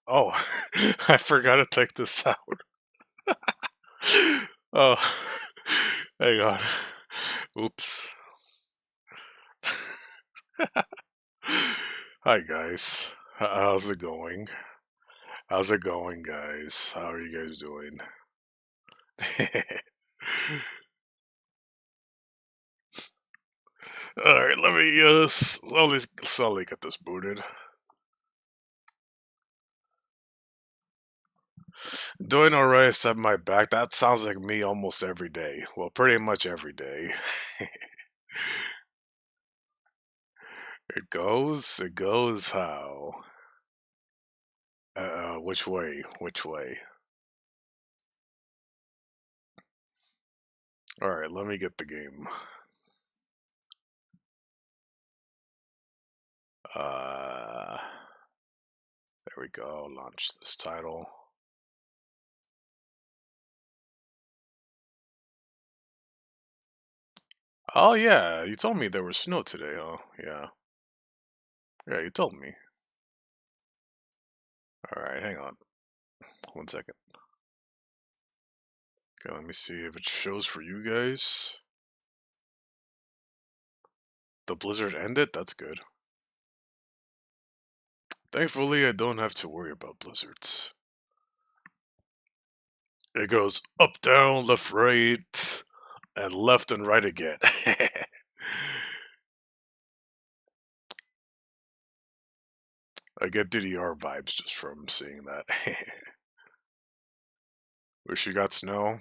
Oh, I forgot to take this out. Oh, hang on. Oops. Hi, guys. How's it going? How's it going, guys? How are you guys doing? Alright, let me slowly get this booted. Doing alright, except my back. That sounds like me almost every day. Well, pretty much every day. It goes how? Which way? Which way? Alright, let me get the game. There we go. Launch this title. Oh yeah, you told me there was snow today, huh? Yeah. Yeah, you told me. Alright, hang on. 1 second. Okay, let me see if it shows for you guys. The blizzard ended? That's good. Thankfully, I don't have to worry about blizzards. It goes up, down, left, right, and left and right again. I get DDR vibes just from seeing that. Wish you got snow.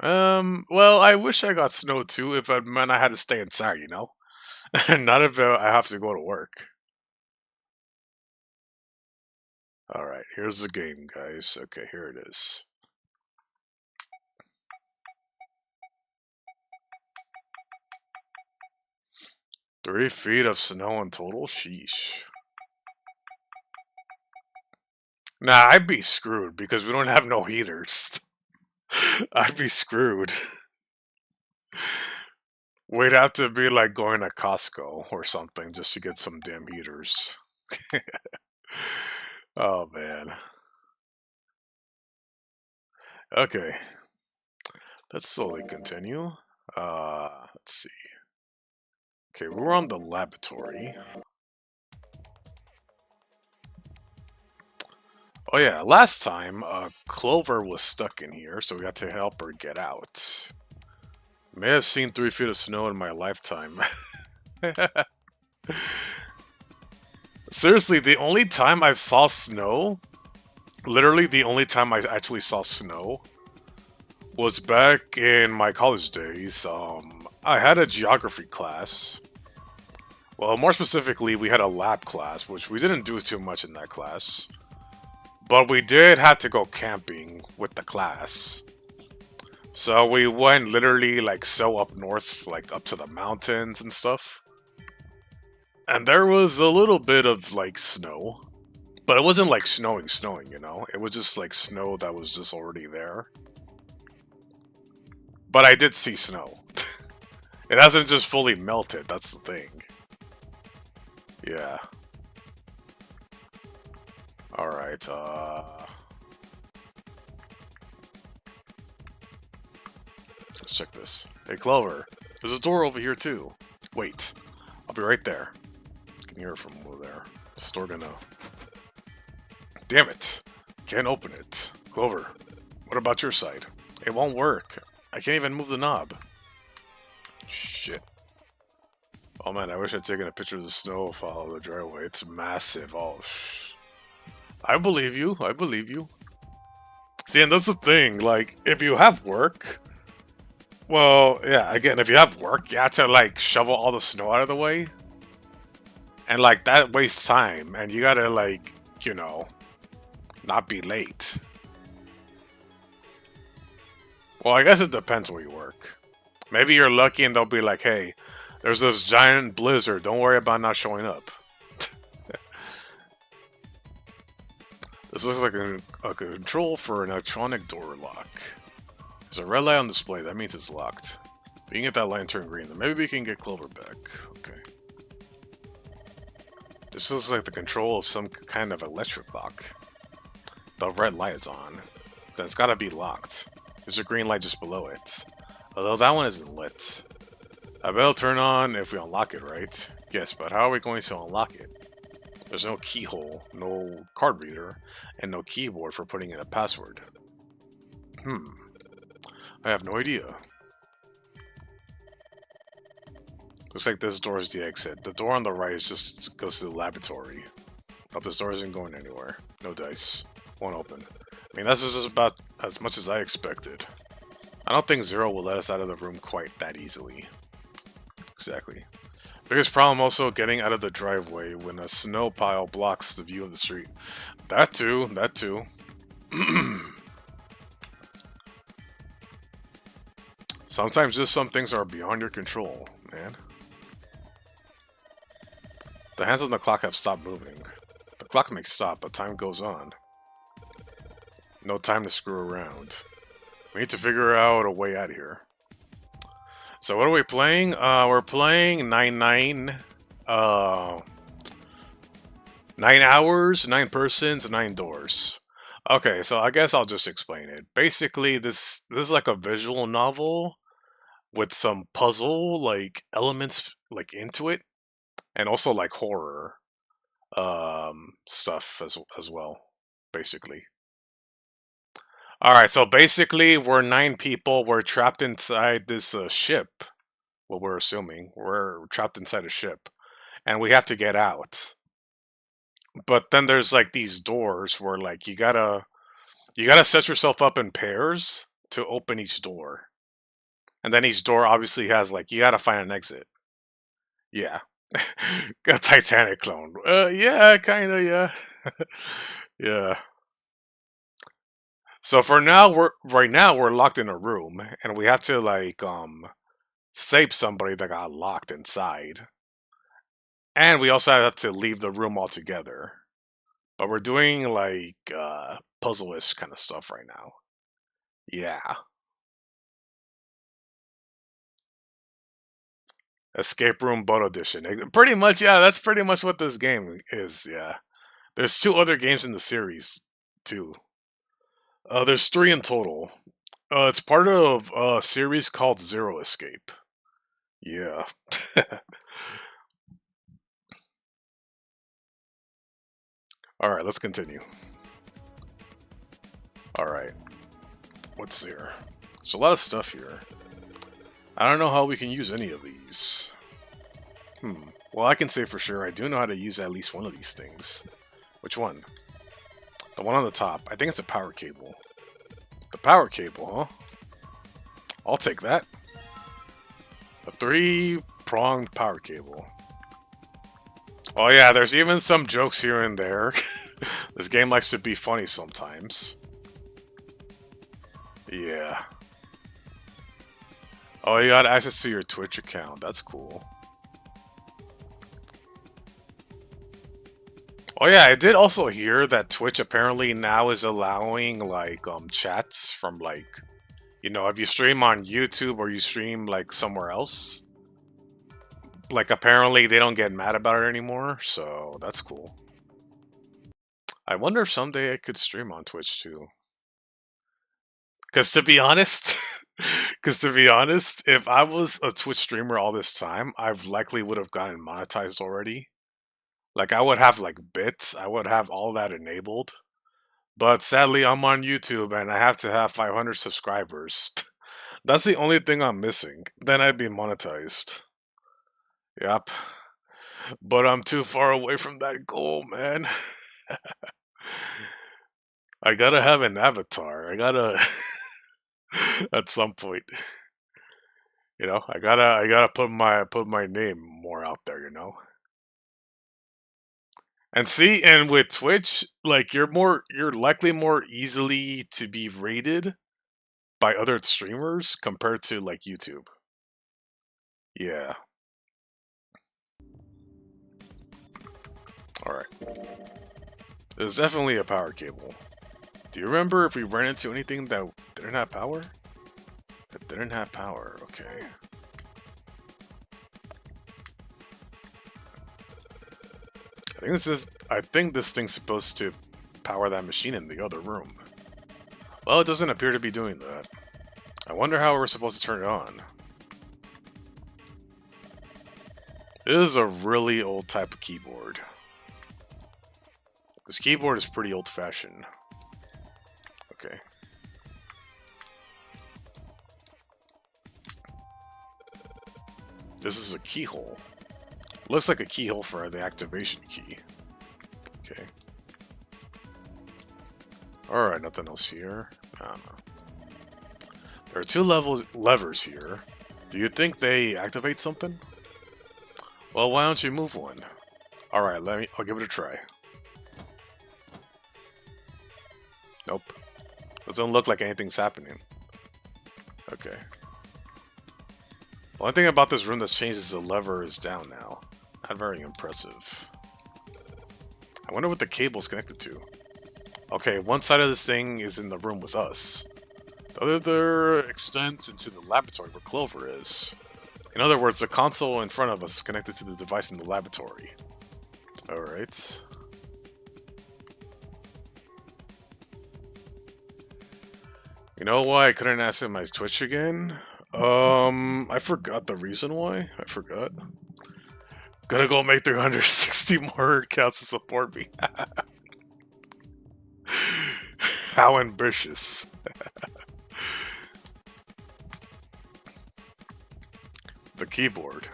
Well, I wish I got snow too if it meant I had to stay inside, you know? Not if I have to go to work. Alright, here's the game, guys. Okay, here it is. Three feet of snow in total? Sheesh. Nah, I'd be screwed because we don't have no heaters. I'd be screwed. We'd have to be like going to Costco or something just to get some damn heaters. Oh man. Okay. Let's slowly continue. Let's see. Okay, we're on the laboratory. Oh yeah, last time, Clover was stuck in here, so we had to help her get out. May have seen 3 feet of snow in my lifetime. Seriously, the only time I saw snow, literally the only time I actually saw snow, was back in my college days. I had a geography class. Well, more specifically, we had a lab class, which we didn't do too much in that class. But we did have to go camping with the class. So we went literally like so up north, like up to the mountains and stuff. And there was a little bit of like snow. But it wasn't like snowing, you know? It was just like snow that was just already there. But I did see snow. It hasn't just fully melted, that's the thing. Yeah. Alright, let's check this. Hey, Clover. There's a door over here, too. Wait. I'll be right there. You can hear it from over there. This door gonna... Damn it. Can't open it. Clover, what about your side? It won't work. I can't even move the knob. Shit. Oh man, I wish I'd taken a picture of the snow file of the driveway. It's massive. Oh, I believe you. I believe you. See, and that's the thing. Like, if you have work, well, yeah, again, if you have work, you have to, like, shovel all the snow out of the way. And, like, that wastes time. And you gotta, like, you know, not be late. Well, I guess it depends where you work. Maybe you're lucky and they'll be like, hey, there's this giant blizzard. Don't worry about not showing up. This looks like a control for an electronic door lock. There's a red light on display. That means it's locked. We can get that light and turn green. Then maybe we can get Clover back. Okay. This looks like the control of some kind of electric lock. The red light is on. Then it's gotta be locked. There's a green light just below it. Although that one isn't lit. I bet it'll turn on if we unlock it, right? Yes, but how are we going to unlock it? There's no keyhole, no card reader, and no keyboard for putting in a password. I have no idea. Looks like this door is the exit. The door on the right is just goes to the laboratory. But this door isn't going anywhere. No dice. Won't open. I mean, that's just about as much as I expected. I don't think Zero will let us out of the room quite that easily. Exactly. Biggest problem also getting out of the driveway when a snow pile blocks the view of the street. That too, that too. Sometimes just some things are beyond your control, man. The hands on the clock have stopped moving. The clock may stop, but time goes on. No time to screw around. We need to figure out a way out of here. So what are we playing? We're playing 9 hours, 9 persons, 9 doors. Okay, so I guess I'll just explain it. Basically, this is like a visual novel with some puzzle like elements like into it, and also like horror stuff as well, basically. Alright, so basically we're 9 people, we're trapped inside this ship. Well, we're assuming. We're trapped inside a ship. And we have to get out. But then there's like these doors where like you gotta set yourself up in pairs to open each door. And then each door obviously has like, you gotta find an exit. Yeah. A Titanic clone. Yeah, kinda, yeah. Yeah. So for now, right now we're locked in a room, and we have to like save somebody that got locked inside, and we also have to leave the room altogether. But we're doing like puzzle-ish kind of stuff right now. Yeah, escape room boat edition. Pretty much, yeah. That's pretty much what this game is. Yeah, there's 2 other games in the series too. There's 3 in total. It's part of a series called Zero Escape. Yeah. Alright, let's continue. Alright. What's here? There's a lot of stuff here. I don't know how we can use any of these. Well, I can say for sure I do know how to use at least one of these things. Which one? The one on the top. I think it's a power cable. The power cable, huh? I'll take that. A 3-pronged power cable. Oh yeah, there's even some jokes here and there. This game likes to be funny sometimes. Yeah. Oh, you got access to your Twitch account. That's cool. Oh yeah, I did also hear that Twitch apparently now is allowing like chats from like, you know, if you stream on YouTube or you stream like somewhere else, like apparently they don't get mad about it anymore, so that's cool. I wonder if someday I could stream on Twitch too. Cause to be honest, if I was a Twitch streamer all this time, I've likely would have gotten monetized already. Like I would have like bits, I would have all that enabled. But sadly, I'm on YouTube and I have to have 500 subscribers. That's the only thing I'm missing. Then I'd be monetized. Yep. But I'm too far away from that goal, man. I gotta have an avatar. I gotta at some point. You know, I gotta put my name more out there, you know. And see, and with Twitch, like you're likely more easily to be rated by other streamers compared to like YouTube. Yeah. Alright. There's definitely a power cable. Do you remember if we ran into anything that didn't have power? That didn't have power, okay. I think this thing's supposed to power that machine in the other room. Well, it doesn't appear to be doing that. I wonder how we're supposed to turn it on. This is a really old type of keyboard. This keyboard is pretty old-fashioned. Okay. This is a keyhole. Looks like a keyhole for the activation key. Okay. Alright, nothing else here. I don't know. There are two levers here. Do you think they activate something? Well, why don't you move one? Alright, I'll give it a try. Nope. Doesn't look like anything's happening. Okay. The only thing about this room that's changed is the lever is down now. Not very impressive. I wonder what the cable's connected to. Okay, one side of this thing is in the room with us. The other extends into the laboratory where Clover is. In other words, the console in front of us is connected to the device in the laboratory. Alright. You know why I couldn't access my Twitch again? I forgot the reason why. I forgot. Gonna go make 360 more accounts to support me. How ambitious. The keyboard.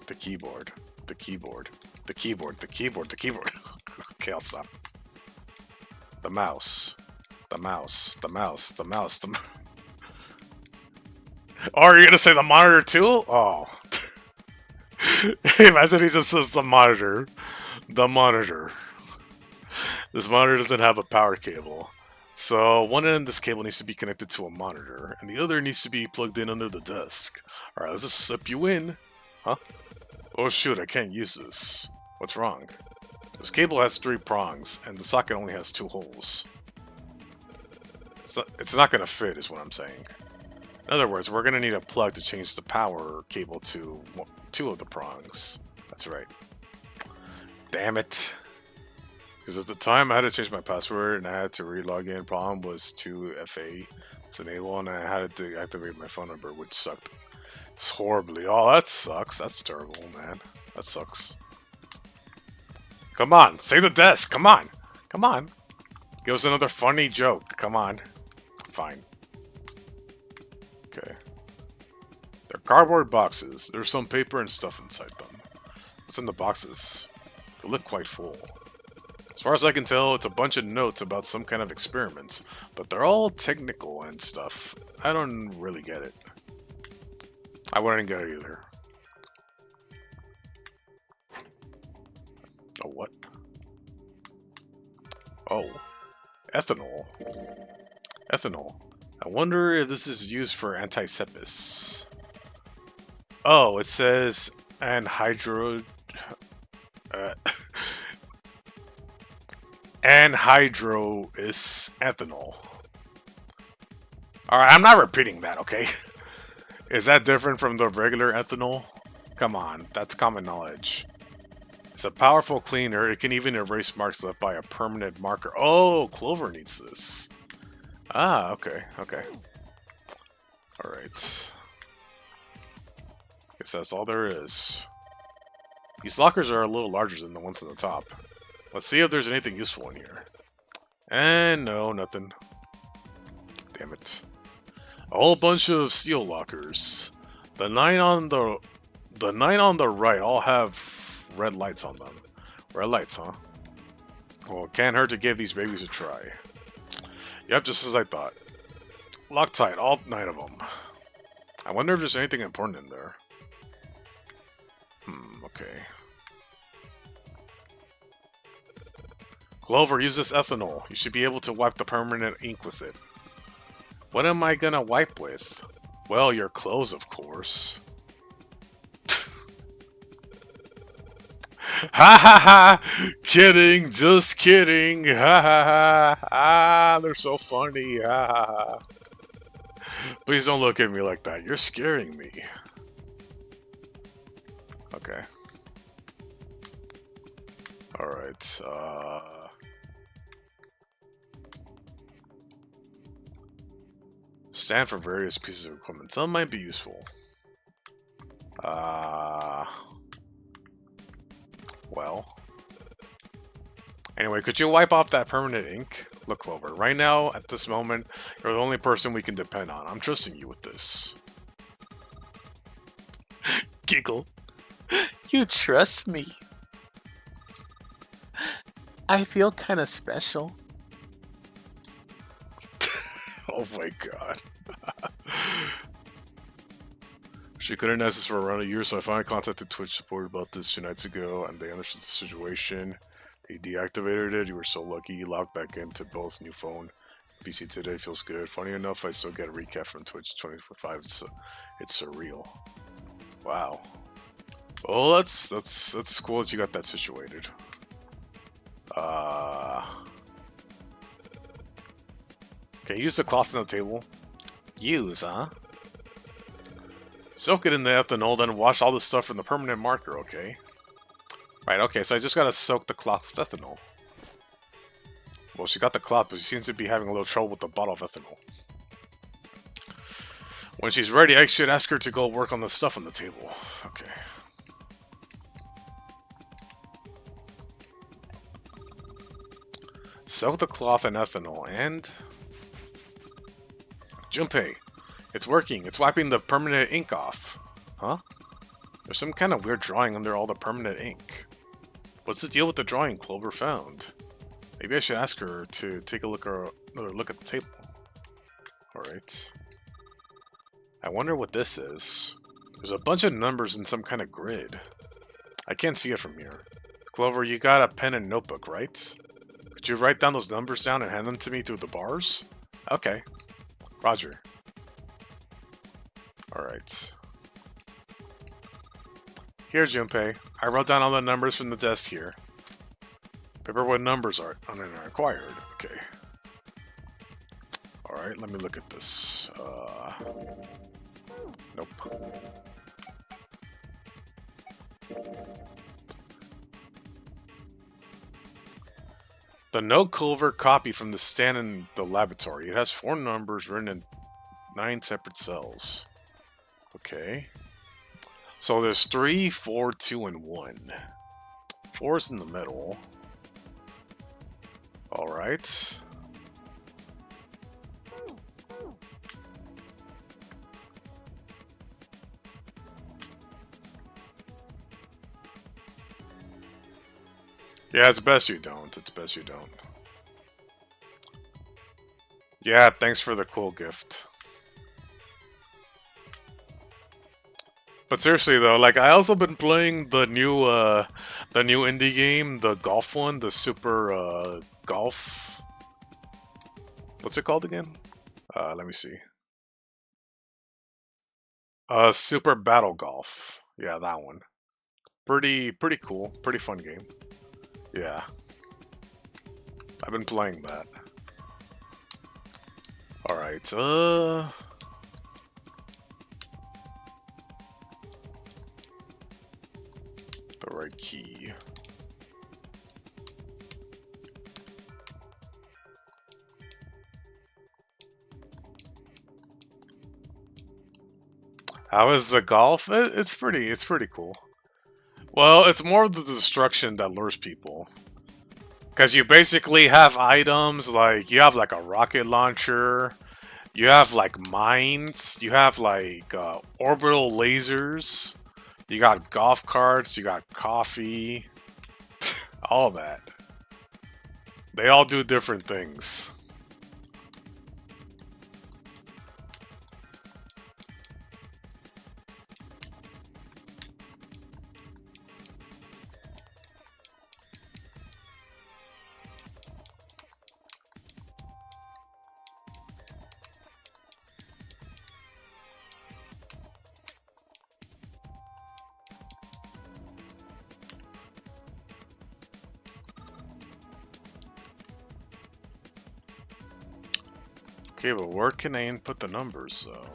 The keyboard. The keyboard. The keyboard. The keyboard. The keyboard. Okay, I'll stop. The mouse. The mouse. The mouse. The mouse. The mouse. Oh, are you gonna say the monitor too? Oh. Imagine he just says the monitor. The monitor. This monitor doesn't have a power cable. So one end of this cable needs to be connected to a monitor, and the other needs to be plugged in under the desk. Alright, let's just slip you in. Huh? Oh shoot, I can't use this. What's wrong? This cable has 3 prongs, and the socket only has 2 holes. It's not gonna fit, is what I'm saying. In other words, we're gonna need a plug to change the power cable to 2 of the prongs. That's right. Damn it. Because at the time I had to change my password and I had to re-log in. Problem was 2FA to enable, and I had to activate my phone number, which sucked. It's horribly. Oh, that sucks. That's terrible, man. That sucks. Come on, say the desk. Come on. Come on. Give us another funny joke. Come on. Fine. Okay. They're cardboard boxes. There's some paper and stuff inside them. What's in the boxes? They look quite full. As far as I can tell, it's a bunch of notes about some kind of experiments, but they're all technical and stuff. I don't really get it. I wouldn't get it either. Oh, what? Oh. Ethanol. Ethanol. I wonder if this is used for antisepsis. Oh, it says anhydrous ethanol. Alright, I'm not repeating that, okay? Is that different from the regular ethanol? Come on, that's common knowledge. It's a powerful cleaner. It can even erase marks left by a permanent marker. Oh, Clover needs this. Ah, okay, okay. Alright. Guess that's all there is. These lockers are a little larger than the ones on the top. Let's see if there's anything useful in here. And no, nothing. Damn it. A whole bunch of steel lockers. The 9 on the right all have red lights on them. Red lights, huh? Well, it can't hurt to give these babies a try. Yep, just as I thought. Loctite, all 9 of them. I wonder if there's anything important in there. Okay. Clover, use this ethanol. You should be able to wipe the permanent ink with it. What am I gonna wipe with? Well, your clothes, of course. Ha ha ha! Kidding, just kidding. Ha ha ha! Ah, they're so funny. Ha ha ha! Please don't look at me like that. You're scaring me. Okay. Alright, Stand for various pieces of equipment. Some might be useful. Well. Anyway, could you wipe off that permanent ink? Look, Clover, right now, at this moment, you're the only person we can depend on. I'm trusting you with this. Giggle. You trust me. I feel kind of special. Oh my god. She couldn't ask us for around a year, so I finally contacted Twitch support about this 2 nights ago, and they understood the situation. They deactivated it. You were so lucky. You logged back into both new phone. PC today feels good. Funny enough, I still get a recap from Twitch 24/5. It's surreal. Wow. Well, that's cool that you got that situated. Okay, use the cloth on the table. Use, huh? Soak it in the ethanol, then wash all the stuff in the permanent marker, okay? Right, okay, so I just gotta soak the cloth with ethanol. Well, she got the cloth, but she seems to be having a little trouble with the bottle of ethanol. When she's ready, I should ask her to go work on the stuff on the table. Okay. Soak the cloth in ethanol, and... Junpei! It's working! It's wiping the permanent ink off! Huh? There's some kind of weird drawing under all the permanent ink. What's the deal with the drawing Clover found? Maybe I should ask her to take a another look at the table. Alright. I wonder what this is. There's a bunch of numbers in some kind of grid. I can't see it from here. Clover, you got a pen and notebook, right? Could you write down those numbers down and hand them to me through the bars? Okay. Roger. Alright. Here, Junpei. I wrote down all the numbers from the desk here. Paper what numbers are acquired. Okay. Alright, let me look at this. Nope. The no Culver copy from the stand in the laboratory. It has 4 numbers written in 9 separate cells. Okay. So there's 3, 4, 2, and 1. 4 is in the middle. Alright. Yeah, it's best you don't. It's best you don't. Yeah, thanks for the cool gift. But seriously though, like I also been playing the new indie game, the golf one, the Super Golf. What's it called again? Let me see. Super Battle Golf. Yeah, that one. Pretty cool. Pretty fun game. Yeah. I've been playing that. Alright, the right key. How is the golf? It's pretty cool. Well, it's more of the destruction that lures people. Because you basically have items like, you have like a rocket launcher, you have like mines, you have like orbital lasers, you got golf carts, you got coffee, all that. They all do different things. Okay, but where can I input the numbers, though?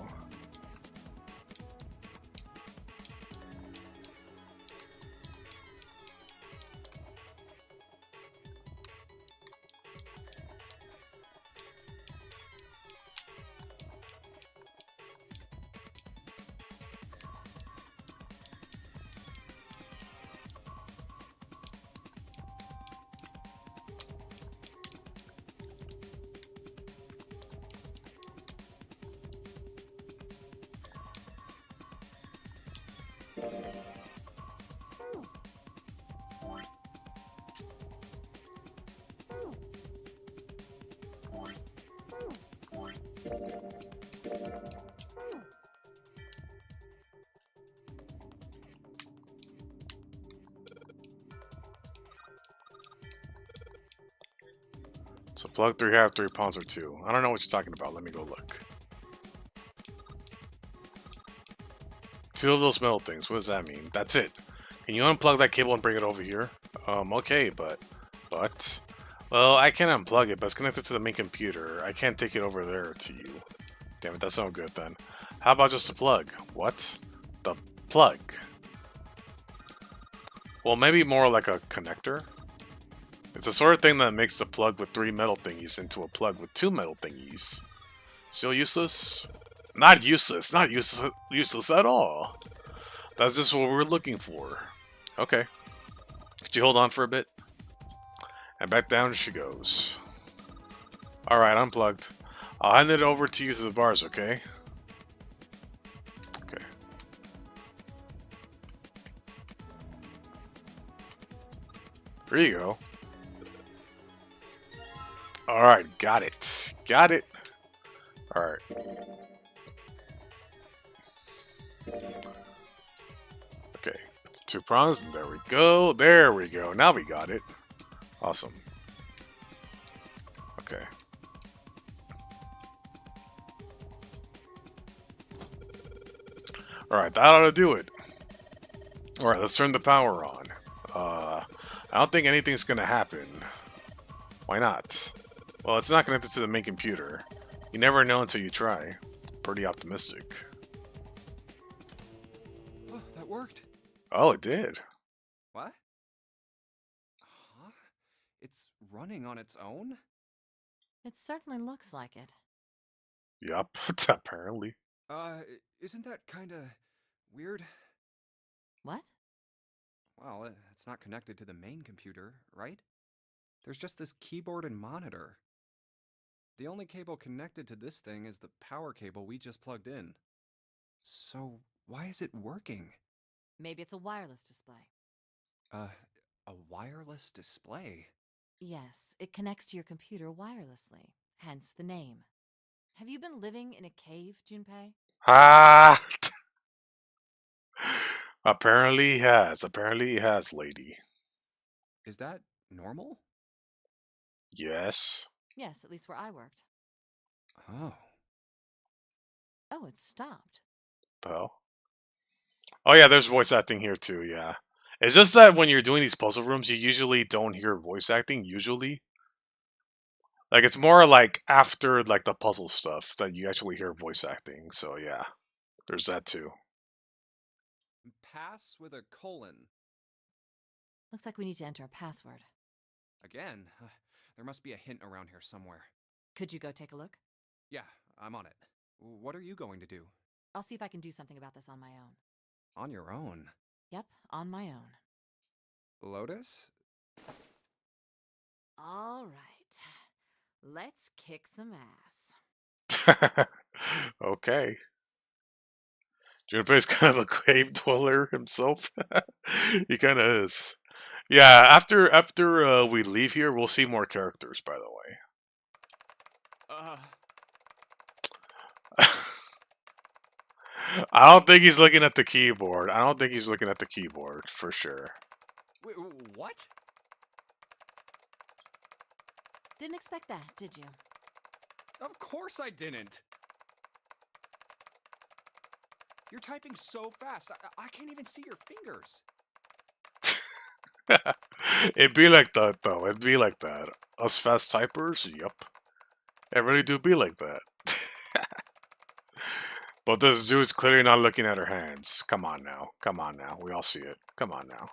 So plug 3 have 3 pawns or 2. I don't know what you're talking about. Let me go look. 2 of those metal things. What does that mean? That's it. Can you unplug that cable and bring it over here? Okay, but... Well, I can unplug it, but it's connected to the main computer. I can't take it over there to you. Damn it, that's no good then. How about just a plug? What? The plug? Well, maybe more like a connector? It's the sort of thing that makes the plug with 3 metal thingies into a plug with 2 metal thingies. Still useless? Not useless. Not useless at all. That's just what we're looking for. Okay. Could you hold on for a bit? And back down she goes. Alright, unplugged. I'll hand it over to you to the bars, okay? Okay. There you go. Alright, got it. Got it. Alright. Okay, 2 prongs, and there we go. There we go. Now we got it. Awesome. Okay. Alright, that ought to do it. Alright, let's turn the power on. I don't think anything's gonna happen. Why not? Well, it's not connected to the main computer. You never know until you try. Pretty optimistic. Oh, that worked. Oh, it did. What? Huh? It's running on its own? It certainly looks like it. Yup, apparently. Isn't that kinda weird? What? Well, it's not connected to the main computer, right? There's just this keyboard and monitor. The only cable connected to this thing is the power cable we just plugged in. So, why is it working? Maybe it's a wireless display. A wireless display? Yes, it connects to your computer wirelessly, hence the name. Have you been living in a cave, Junpei? Ah! Apparently he has. Apparently he has, lady. Is that normal? Yes. Yes, at least where I worked. Oh. Oh, it stopped. The hell? Oh yeah, there's voice acting here too, yeah. It's just that when you're doing these puzzle rooms, you usually don't hear voice acting, usually. Like, it's more like after, like, the puzzle stuff that you actually hear voice acting, so yeah. There's that too. Pass with a colon. Looks like we need to enter a password. Again? There must be a hint around here somewhere. Could you go take a look? Yeah, I'm on it. What are you going to do? I'll see if I can do something about this on my own. On your own? Yep, on my own. Lotus? All right. Let's kick some ass. Okay. Junpei's kind of a cave dweller himself. He kind of is. Yeah, after we leave here, we'll see more characters, by the way. I don't think he's looking at the keyboard. I don't think he's looking at the keyboard, for sure. Wait, what? Didn't expect that, did you? Of course I didn't! You're typing so fast, I can't even see your fingers. It'd be like that, though. It'd be like that. Us fast typers? Yup. It really do be like that. But this dude's clearly not looking at her hands. Come on now. Come on now. We all see it. Come on now.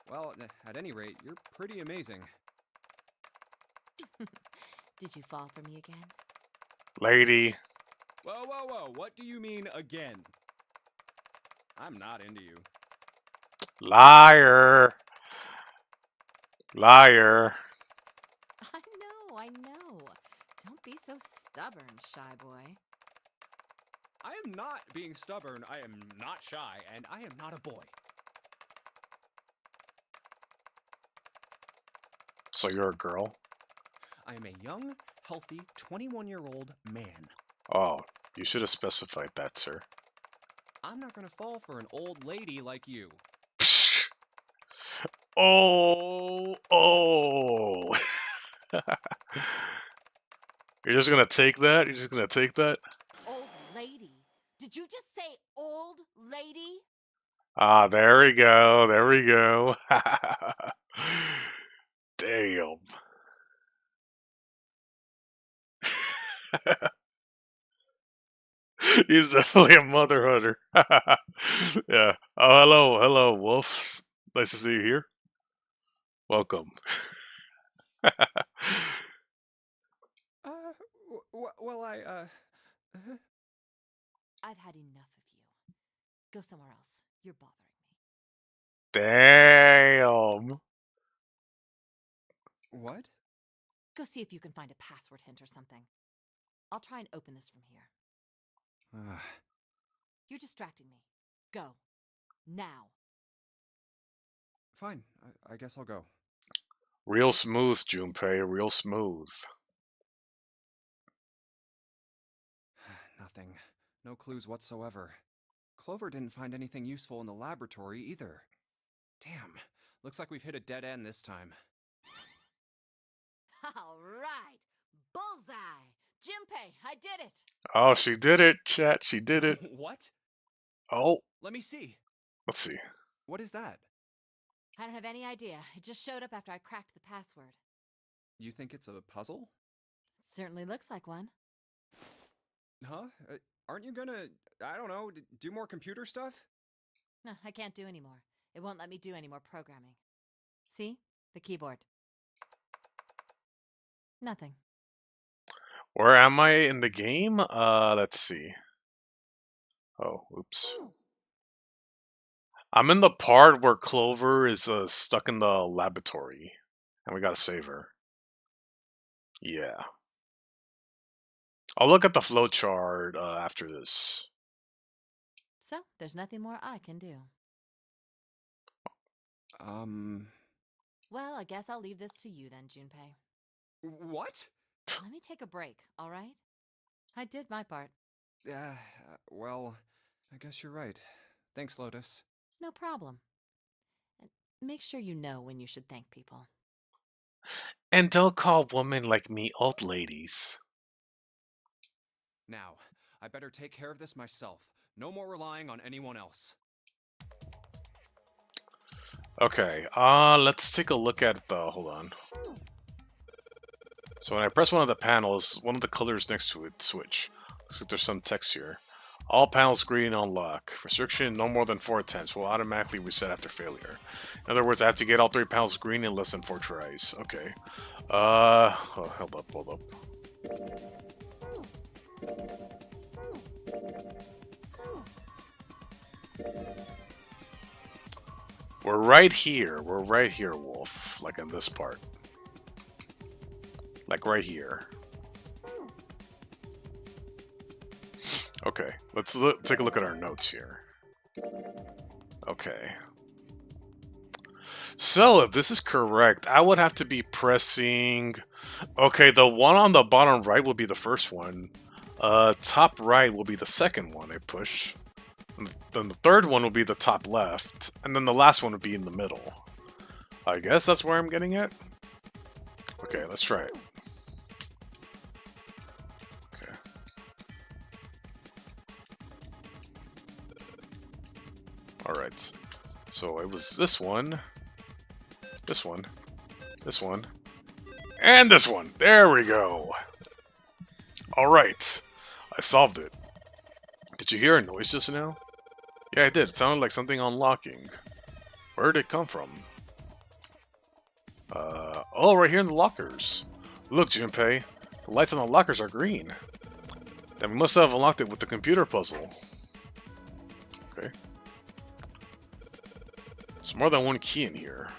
Well, at any rate, you're pretty amazing. Did you fall for me again? Lady. Whoa, whoa, whoa, what do you mean again? I'm not into you. Liar. Liar. I know. Don't be so stubborn, shy boy. I am not being stubborn, I am not shy, and I am not a boy. So you're a girl? I am a young, healthy, 21-year-old man. Oh, you should have specified that, sir. I'm not gonna fall for an old lady like you. Oh. You're just gonna take that? You're just gonna take that? Old lady. Did you just say old lady? Ah, there we go. There we go. Damn. He's definitely a mother hunter. Yeah. Oh, hello, hello, wolf. Nice to see you here. Welcome. Well, I've had enough of you. Go somewhere else. You're bothering me. Damn. what? Go see if you can find a password hint or something. I'll try and open this from here. You're distracting me. Go. Now. Fine, I guess I'll go. Real smooth, Junpei. Real smooth. Nothing. No clues whatsoever. Clover didn't find anything useful in the laboratory either. Damn. Looks like we've hit a dead end this time. All right. Bullseye. Junpei, I did it. Oh, she did it, chat. She did it. What? Oh, Let me see. let's see. What is that? I don't have any idea. It just showed up after I cracked the password. You think it's a puzzle? It certainly looks like one. Huh? Aren't you gonna, I don't know, do more computer stuff? No, I can't do any more. It won't let me do any more programming. See? The keyboard. Nothing. Where am I in the game? Let's see. Oh, oops. I'm in the part where Clover is stuck in the laboratory, and we gotta save her. Yeah. I'll look at the flowchart after this. So, there's nothing more I can do. Well, I guess I'll leave this to you then, Junpei. What? Let me take a break, all right? I did my part. Well, I guess you're right. Thanks, Lotus. No problem. And make sure you know when you should thank people. And don't call women like me old ladies. Now, I better take care of this myself. No more relying on anyone else. Okay, let's take a look at the, hold on. So when I press one of the panels, one of the colors next to it switch. Looks like there's some text here. All panels green on lock. Restriction no more than 4 attempts will automatically reset after failure. In other words, I have to get all 3 panels green in less than 4 tries. Okay. Oh, hold up. We're right here, Wolf. Like in this part. Like right here. Okay, let's take a look at our notes here. Okay. So, if this is correct, I would have to be pressing... Okay, the one on the bottom right will be the first one. Top right will be the second one I push. And then the third one will be the top left. And then the last one would be in the middle. I guess that's where I'm getting at. Okay, let's try it. Okay. Alright. So it was this one, this one, this one, and this one. There we go. Alright. I solved it. Did you hear a noise just now? Yeah, I did. It sounded like something unlocking. Where did it come from? Oh, right here in the lockers. Look, Junpei. The lights on the lockers are green. Then we must have unlocked it with the computer puzzle. Okay. There's more than one key in here.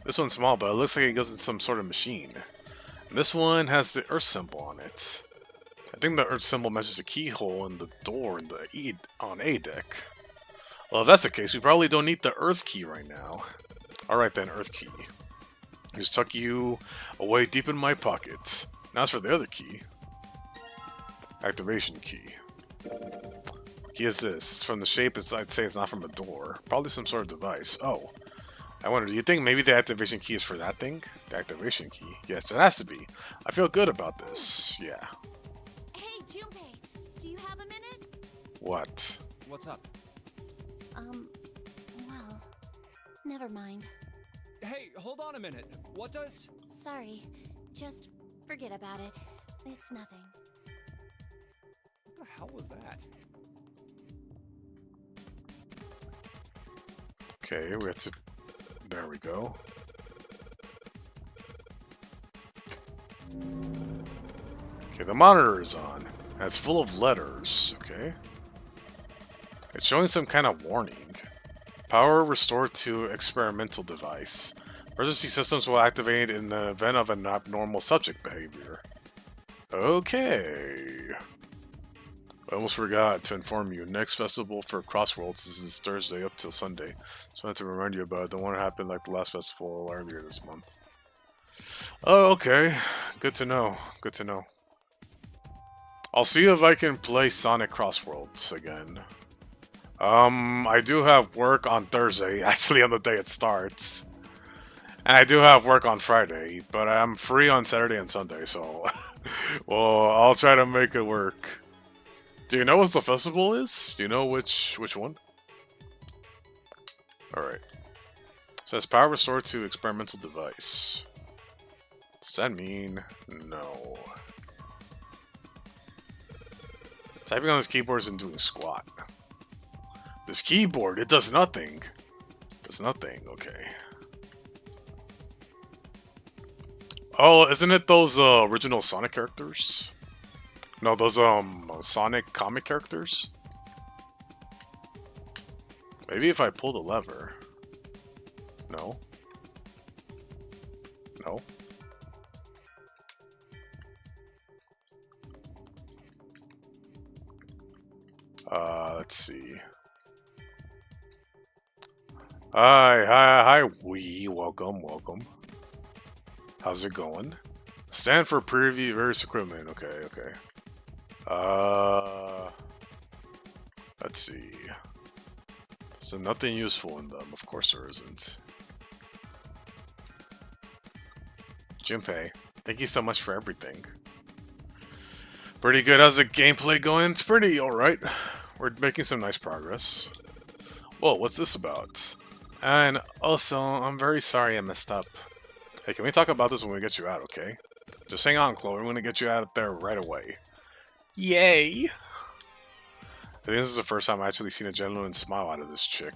This one's small, but it looks like it goes in some sort of machine. And this one has the Earth symbol on it. I think the Earth symbol matches a keyhole in the door in the on A deck. Well, if that's the case, we probably don't need the Earth key right now. Alright then, Earth key. Just tuck you away deep in my pocket. Now as for the other key. Activation key. What key is this? It's from the shape, I'd say it's not from a door. Probably some sort of device. Oh. I wonder, do you think maybe the activation key is for that thing? The activation key? Yes, it has to be. I feel good about this. Yeah. Hey, Junpei, do you have a minute? What? What's up? Well, never mind. Hey, hold on a minute. What does... Sorry, just forget about it. It's nothing. What the hell was that? Okay, we have to... There we go. Okay, the monitor is on. And it's full of letters, okay? It's showing some kind of warning. Power restored to experimental device. Emergency systems will activate in the event of an abnormal subject behavior. Okay. I almost forgot to inform you. Next festival for Crossworlds is this Thursday up till Sunday. So I have to remind you about it. The one that happened like the last festival earlier this month. Oh, okay. Good to know. Good to know. I'll see if I can play Sonic Crossworlds again. I do have work on Thursday, actually on the day it starts. And I do have work on Friday, but I'm free on Saturday and Sunday, so... well, I'll try to make it work. Do you know what the festival is? Do you know which one? Alright. Says power restored to experimental device. Does that mean no? Typing on this keyboard isn't doing squat. This keyboard, it does nothing. Does nothing, okay. Oh, isn't it those original Sonic characters? No, those Sonic comic characters? Maybe if I pull the lever. No. No. Let's see. Hi, Wii. Welcome. How's it going? Stand for preview various equipment. Okay. Let's see. So nothing useful in them. Of course there isn't. Junpei, thank you so much for everything. Pretty good. How's the gameplay going? It's pretty alright. We're making some nice progress. Whoa, what's this about? And also, I'm very sorry I messed up. Hey, can we talk about this when we get you out, okay? Just hang on, Chloe. We're gonna get you out of there right away. Yay! I think this is the first time I've actually seen a genuine smile out of this chick.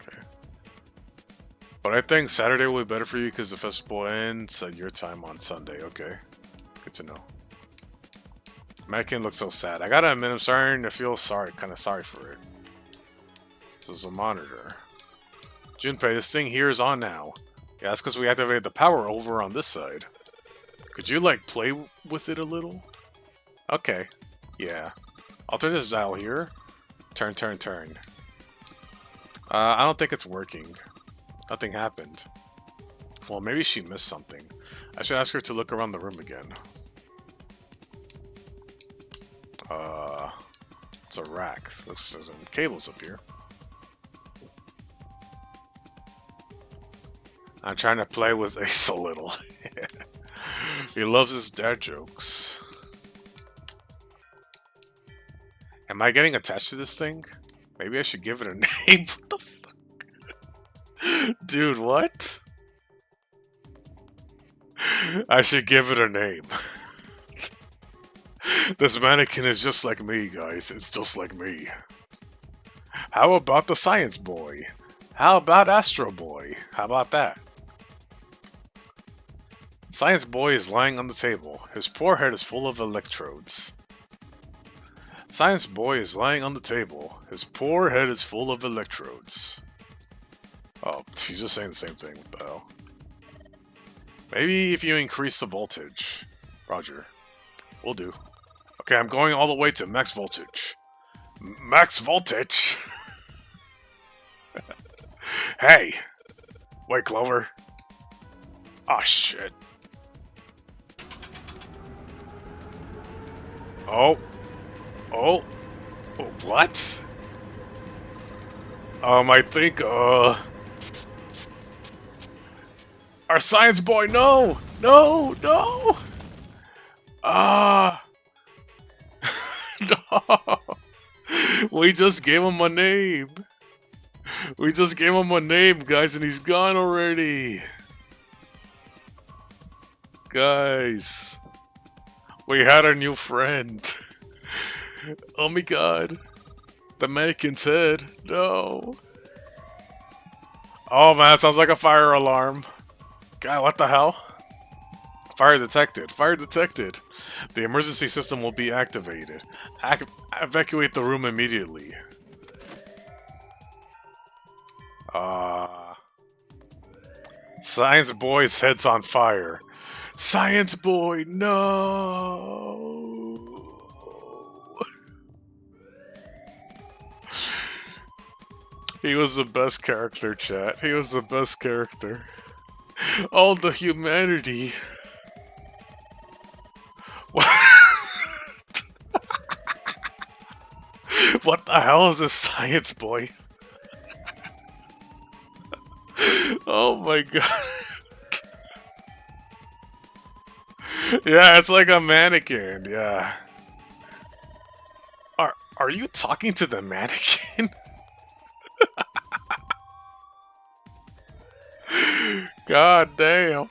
Okay. But I think Saturday will be better for you because the festival ends at your time on Sunday. Okay. Good to know. Mannequin looks so sad. I gotta admit, I'm starting to feel kind of sorry for it. This is a monitor. Junpei, this thing here is on now. Yeah, that's because we activated the power over on this side. Could you, like, play with it a little? Okay. Yeah. I'll turn this dial here. Turn. I don't think it's working. Nothing happened. Well, maybe she missed something. I should ask her to look around the room again. It's a rack. Looks like some cables up here. I'm trying to play with Ace a little. He loves his dad jokes. Am I getting attached to this thing? Maybe I should give it a name. What the fuck? Dude, what? I should give it a name. This mannequin is just like me, guys. It's just like me. How about the Science Boy? How about Astro Boy? How about that? Science Boy is lying on the table. His poor head is full of electrodes. Science Boy is lying on the table. His poor head is full of electrodes. Oh, he's just saying the same thing. What the hell? Maybe if you increase the voltage. Roger. Will do. Okay, I'm going all the way to max voltage. Max voltage? Hey! Wait, Clover. Oh, shit. Oh. Oh. Oh, what? I think, Our science boy, no! No! No! Ah! No! We just gave him a name. We just gave him a name, guys, and he's gone already. Guys. We had our new friend. Oh my god. The mannequin's head. No. Oh man, sounds like a fire alarm. God, what the hell? Fire detected. Fire detected. The emergency system will be activated. Evacuate the room immediately. Science boy's head's on fire. Science boy, no! He was the best character, chat. He was the best character. All the humanity. What? What the hell is this science boy? Oh my god. Yeah, it's like a mannequin, yeah. Are you talking to the mannequin? God damn.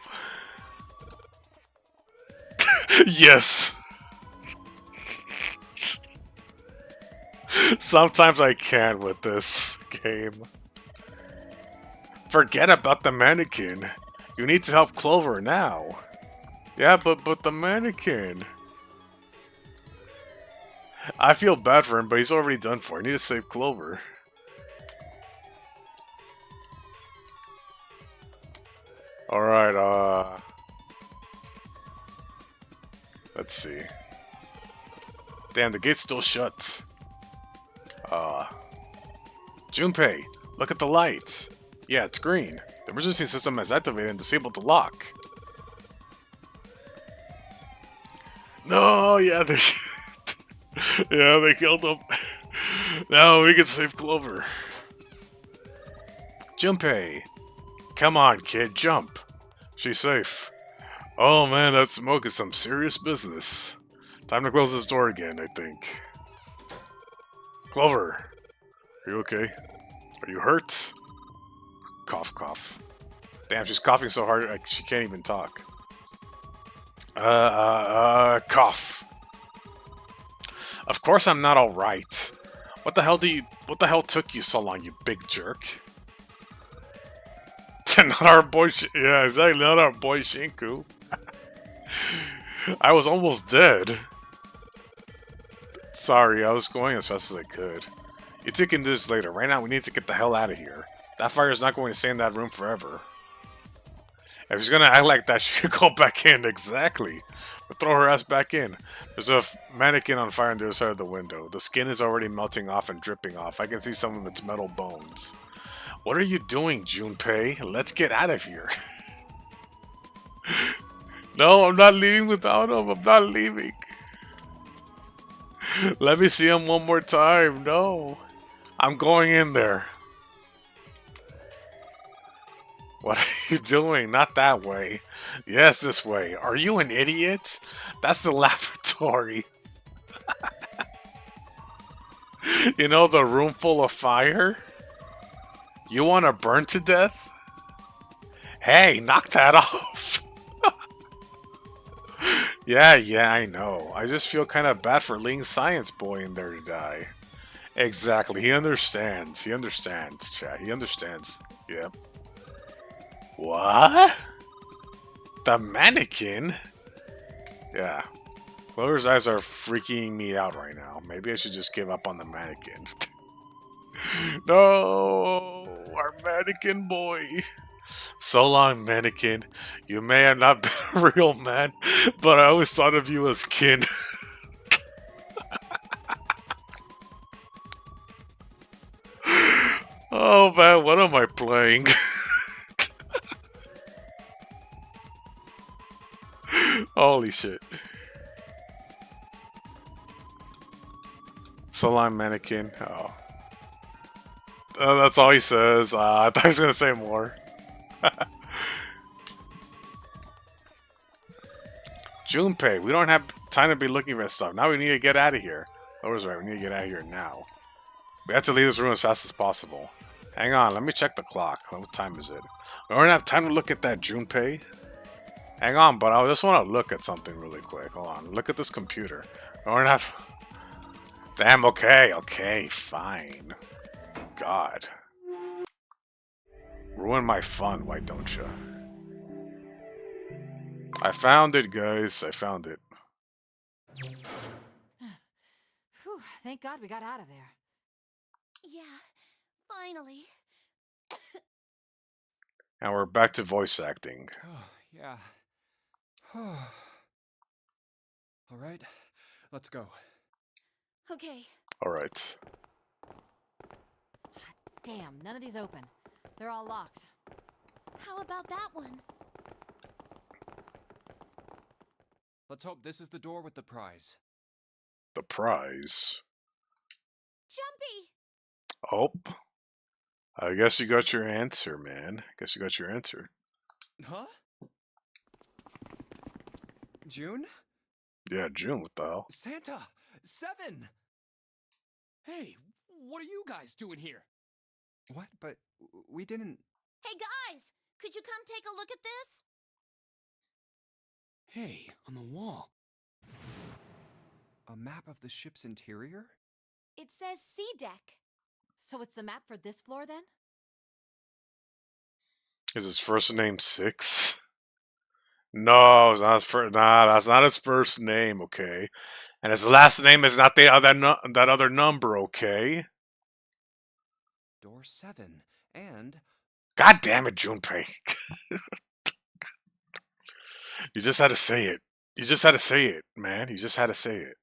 Yes. Sometimes I can with this game. Forget about the mannequin. You need to help Clover now. Yeah, but the mannequin. I feel bad for him, but he's already done for. I need to save Clover. Alright, let's see. Damn, the gate's still shut. Junpei, look at the light. Yeah, it's green. The emergency system has activated and disabled the lock. No, yeah, they... yeah, they killed him. Now we can save Clover. Junpei. Come on, kid, jump. She's safe. Oh man, that smoke is some serious business. Time to close this door again, I think. Clover. Are you okay? Are you hurt? Cough, cough. Damn, she's coughing so hard, like, she can't even talk. Cough. Of course I'm not alright. What the hell took you so long, you big jerk? Not our boy, yeah, exactly, not our boy Shinku. I was almost dead. Sorry, I was going as fast as I could. You two can do this later. Right now, we need to get the hell out of here. That fire is not going to stay in that room forever. If she's gonna act like that, she should go back in. Exactly. But throw her ass back in. There's a mannequin on fire on the other side of the window. The skin is already melting off and dripping off. I can see some of its metal bones. What are you doing, Junpei? Let's get out of here. No, I'm not leaving without him. I'm not leaving. Let me see him one more time. No. I'm going in there. What are you doing? Not that way. Yes, this way. Are you an idiot? That's the lavatory. You know, the room full of fire? You want to burn to death? Hey, knock that off. Yeah, I know. I just feel kind of bad for leaving Science Boy in there to die. Exactly. He understands. He understands, chat. He understands. Yep. What? The mannequin? Yeah. Clover's eyes are freaking me out right now. Maybe I should just give up on the mannequin. No! Our mannequin boy! So long, mannequin. You may have not been a real man, but I always thought of you as kin. Oh man, what am I playing? Holy shit. So long, mannequin. Oh. That's all he says. I thought he was gonna say more. Junpei, we don't have time to be looking for stuff. Now we need to get out of here. That was right, we need to get out of here now. We have to leave this room as fast as possible. Hang on, let me check the clock. What time is it? We don't have time to look at that Junpei. Hang on, but I just want to look at something really quick. Hold on, look at this computer. We don't have... Damn, okay, fine. God. Ruin my fun, why don't you? I found it, guys. I found it. Whew, thank God we got out of there. Yeah, finally. And we're back to voice acting. Oh, yeah. All right, let's go. Okay. Alright. Damn, none of these open. They're all locked. How about that one? Let's hope this is the door with the prize. The prize. Jumpy! Oh. I guess you got your answer, man. Guess you got your answer. Huh? June? Yeah, June, what the hell? Santa! 7! Hey, what are you guys doing here? What? But we didn't... Hey guys! Could you come take a look at this? Hey, on the wall. A map of the ship's interior? It says C deck. So it's the map for this floor then? Is his first name 6? No, it's not his first. Nah, that's not his first name, okay? And his last name is not the other that other number, okay? Door 7. And... God damn it, Junpei. You just had to say it. You just had to say it, man. You just had to say it.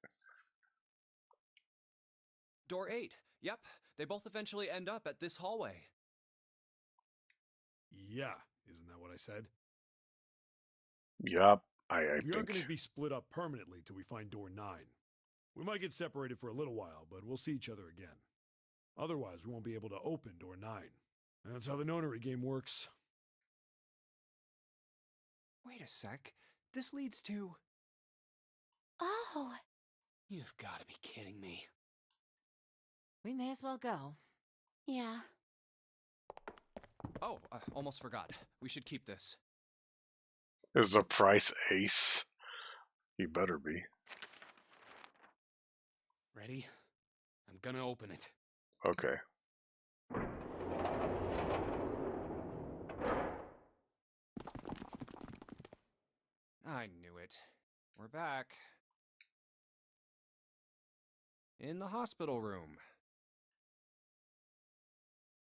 Door 8. Yep, they both eventually end up at this hallway. Yeah, isn't that what I said? Yup, I We aren't think. going to be split up permanently till we find door 9. We might get separated for a little while, but we'll see each other again. Otherwise, we won't be able to open door 9. That's how the nonary game works. Wait a sec. This leads to... Oh, You've got to be kidding me. We may as well go. yeah. Oh, almost forgot. We should keep this. Is the price ace? You better be. Ready? I'm gonna open it. Okay. I knew it. We're back. In the hospital room.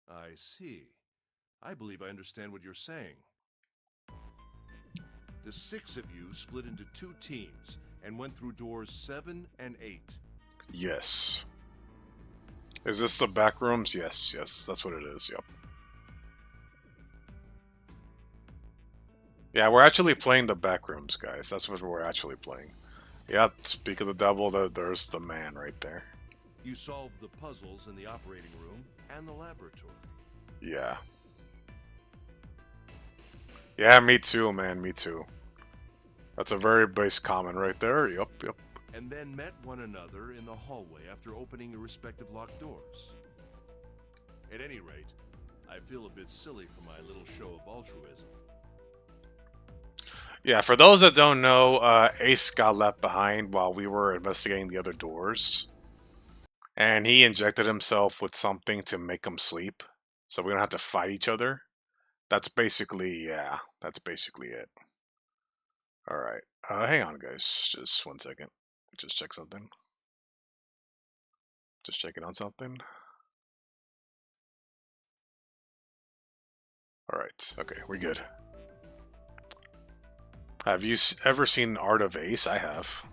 I see. I believe I understand what you're saying. The 6 of you split into 2 teams and went through doors 7 and 8. Yes. Is this the back rooms? Yes, that's what it is, yep. Yeah, we're actually playing the back rooms, guys. That's what we're actually playing. Yep, speak of the devil, there's the man right there. You solved the puzzles in the operating room and the laboratory. Yeah. Yeah, me too, man, me too. That's a very base comment right there, yep. And then met one another in the hallway after opening your respective locked doors. At any rate, I feel a bit silly for my little show of altruism. Yeah, for those that don't know, Ace got left behind while we were investigating the other doors. And he injected himself with something to make him sleep. So we don't have to fight each other. That's basically, yeah, that's basically it. Alright, hang on guys, just 1 second. Just check something. Just checking on something. Alright, okay, we're good. Have you ever seen Art of Ace? I have.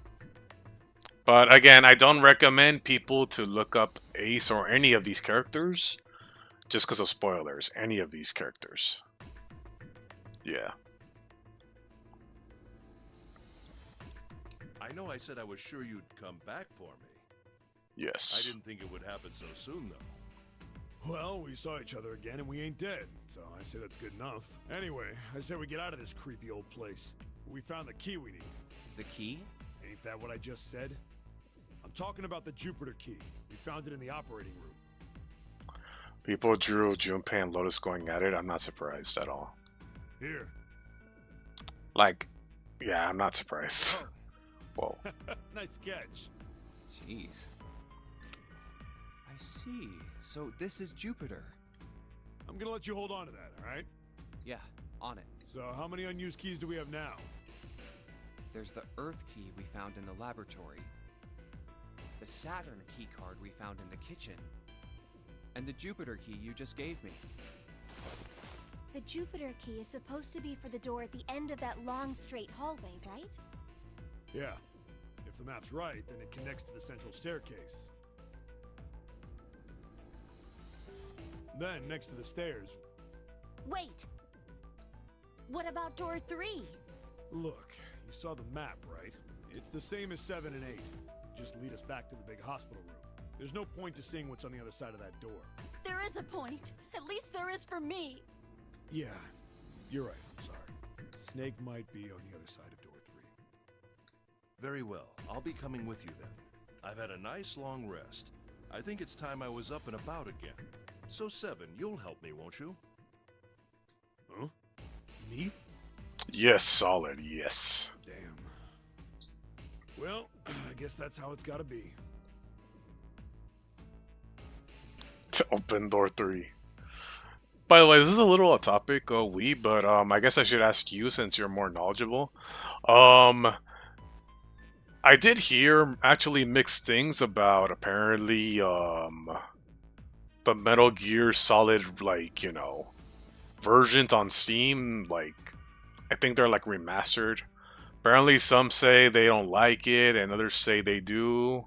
But again, I don't recommend people to look up Ace or any of these characters just because of spoilers. Any of these characters. Yeah. I know I said I was sure you'd come back for me. Yes. I didn't think it would happen so soon, though. Well, we saw each other again and we ain't dead, so I say that's good enough. Anyway, I say we get out of this creepy old place. We found the key we need. The key? Ain't that what I just said? I'm talking about the Jupiter key. We found it in the operating room. People drew Junpei and Lotus going at it. I'm not surprised at all. Here. Like, yeah, I'm not surprised. Oh. Whoa. Nice catch. Jeez. I see. So this is Jupiter. I'm gonna let you hold on to that, alright? Yeah, on it. So how many unused keys do we have now? There's the Earth key we found in the laboratory, the Saturn key card we found in the kitchen, and the Jupiter key you just gave me. The Jupiter key is supposed to be for the door at the end of that long, straight hallway, right? Yeah. If the map's right, then it connects to the central staircase. Then, next to the stairs, Wait! What about door 3? look, you saw the map, right? It's the same as 7 and 8. Just lead us back to the big hospital room. There's no point to seeing what's on the other side of that door. There is a point. At least there is for me. Yeah, you're right, I'm sorry. Snake might be on the other side of door 3. Very well. I'll be coming with you then. I've had a nice long rest. I think it's time I was up and about again. So 7, you'll help me, won't you? Huh? Me? Yes, solid, yes. Damn. Well, I guess that's how it's gotta be. To open door 3. By the way, this is a little off topic, but I guess I should ask you since you're more knowledgeable. I did hear actually mixed things about apparently the Metal Gear Solid, like, you know, versions on Steam, like, I think they're like remastered. Apparently some say they don't like it and others say they do.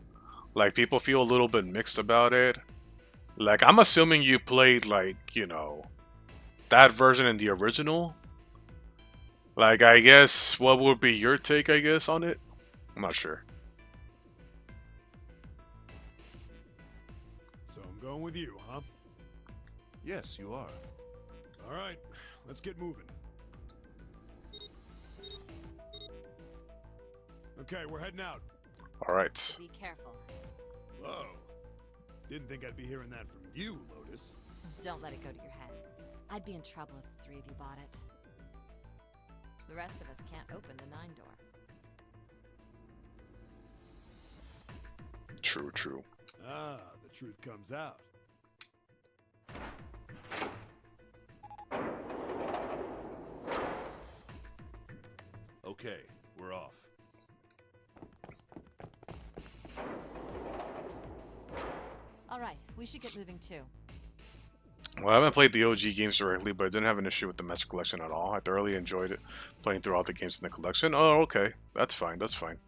Like, people feel a little bit mixed about it. Like, I'm assuming you played, like, you know, that version in the original. Like, I guess, what would be your take, I guess, on it? I'm not sure. So I'm going with you, huh? Yes, you are. Alright, let's get moving. Okay, we're heading out. Alright. Be careful. Whoa. Didn't think I'd be hearing that from you, Lotus. Don't let it go to your head. I'd be in trouble if the 3 of you bought it. The rest of us can't open the 9 door. True, true. Ah, the truth comes out. Okay, we're off. All right, we should get moving too. Well, I haven't played the OG games directly, but I didn't have an issue with the Master Collection at all. I thoroughly enjoyed it, playing through all the games in the collection. Oh, okay. That's fine, that's fine.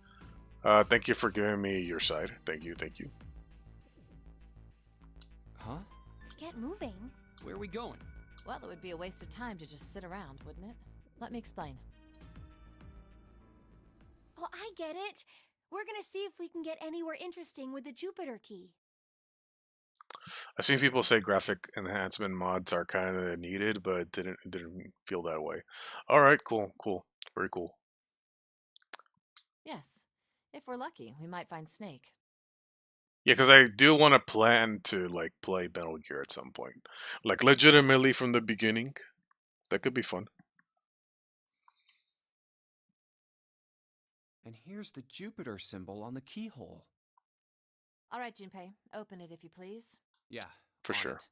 Thank you for giving me your side. Thank you, thank you. Huh? Get moving. Where are we going? Well, it would be a waste of time to just sit around, wouldn't it? Let me explain. Oh, I get it. We're gonna see if we can get anywhere interesting with the Jupiter key. I've seen people say graphic enhancement mods are kind of needed, but didn't feel that way. All right, cool, cool, very cool. Yes. If we're lucky, we might find Snake. Yeah, because I do want to plan to like play Metal Gear at some point, like legitimately from the beginning. That could be fun. And here's the Jupiter symbol on the keyhole. All right, Junpei, open it if you please. Yeah, For on sure. it.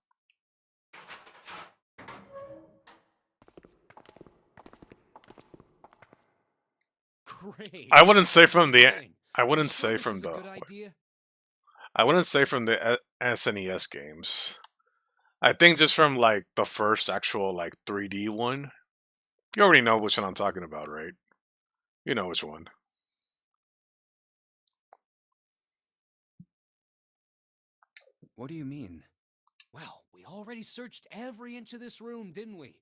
Great. I wouldn't say from the. Dang. I You wouldn't sure say this from is a the. good idea? I wouldn't say from the SNES games. I think just from like the first actual like 3D one. You already know which one I'm talking about, right? You know which one. What do you mean? Well, we already searched every inch of this room, didn't we?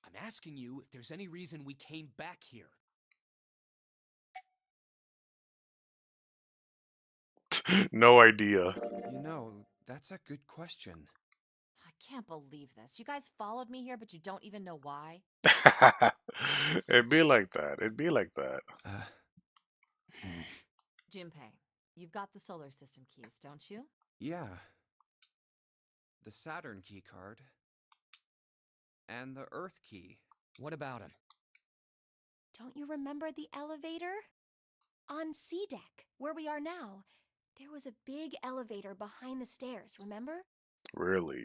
I'm asking you if there's any reason we came back here. No idea. You know, that's a good question. can't believe this. You guys followed me here, but you don't even know why. It'd be like that. It'd be like that. Junpei, you've got the solar system keys, don't you? Yeah. The Saturn key card. And the Earth key. What about him? Don't you remember the elevator? On C deck, where we are now, there was a big elevator behind the stairs, remember? Really?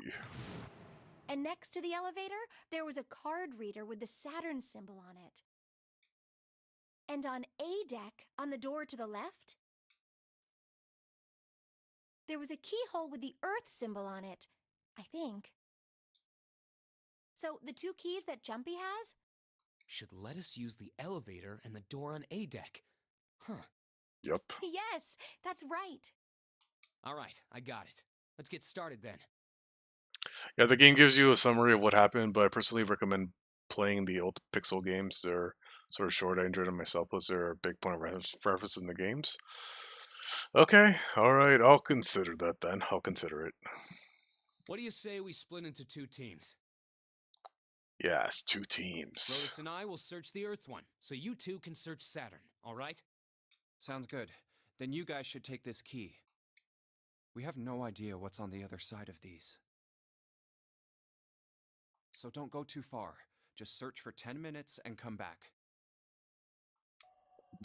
And next to the elevator, there was a card reader with the Saturn symbol on it. And on A deck, on the door to the left, there was a keyhole with the Earth symbol on it, I think. So the two keys that Jumpy has? Should let us use the elevator and the door on A deck. Huh. Yep. Yes, that's right. All right, I got it. Let's get started then. Yeah, the game gives you a summary of what happened, but I personally recommend playing the old Pixel games. They're sort of short. I enjoyed them myself, plus they're a big point of reference in the games. Okay, alright, I'll consider that then. I'll consider it. What do you say we split into 2 teams? Yes, 2 teams. Lotus and I will search the Earth one, so you 2 can search Saturn, all right? Sounds good. Then you guys should take this key. We have no idea what's on the other side of these. So don't go too far. Just search for 10 minutes and come back.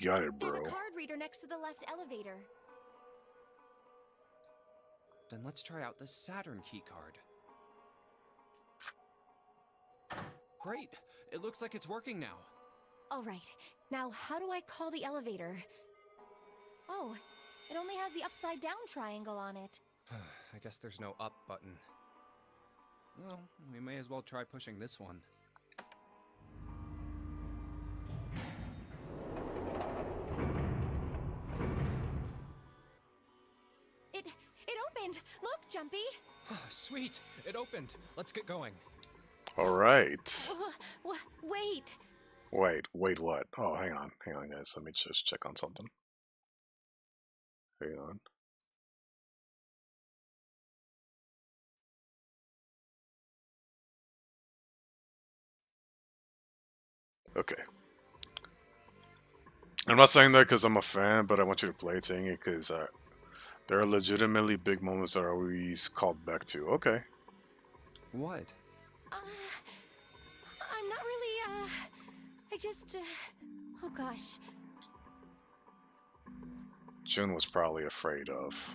Got it, There's bro. a card reader next to the left elevator. Then let's try out the Saturn key card. Great! It looks like it's working now. All right, now how do I call the elevator? Oh, it only has the upside down triangle on it. I guess there's no up button. Well, we may as well try pushing this one. It opened! Look, Jumpy! Sweet! It opened! Let's get going. Alright. Wait! Wait, what? Oh, hang on, guys. Let me just check on something. Hang on. Okay. I'm not saying that because I'm a fan, but I want you to play it saying it because there are legitimately big moments that are always called back to. Okay. What? I'm not really, I just, oh gosh. June was probably afraid of.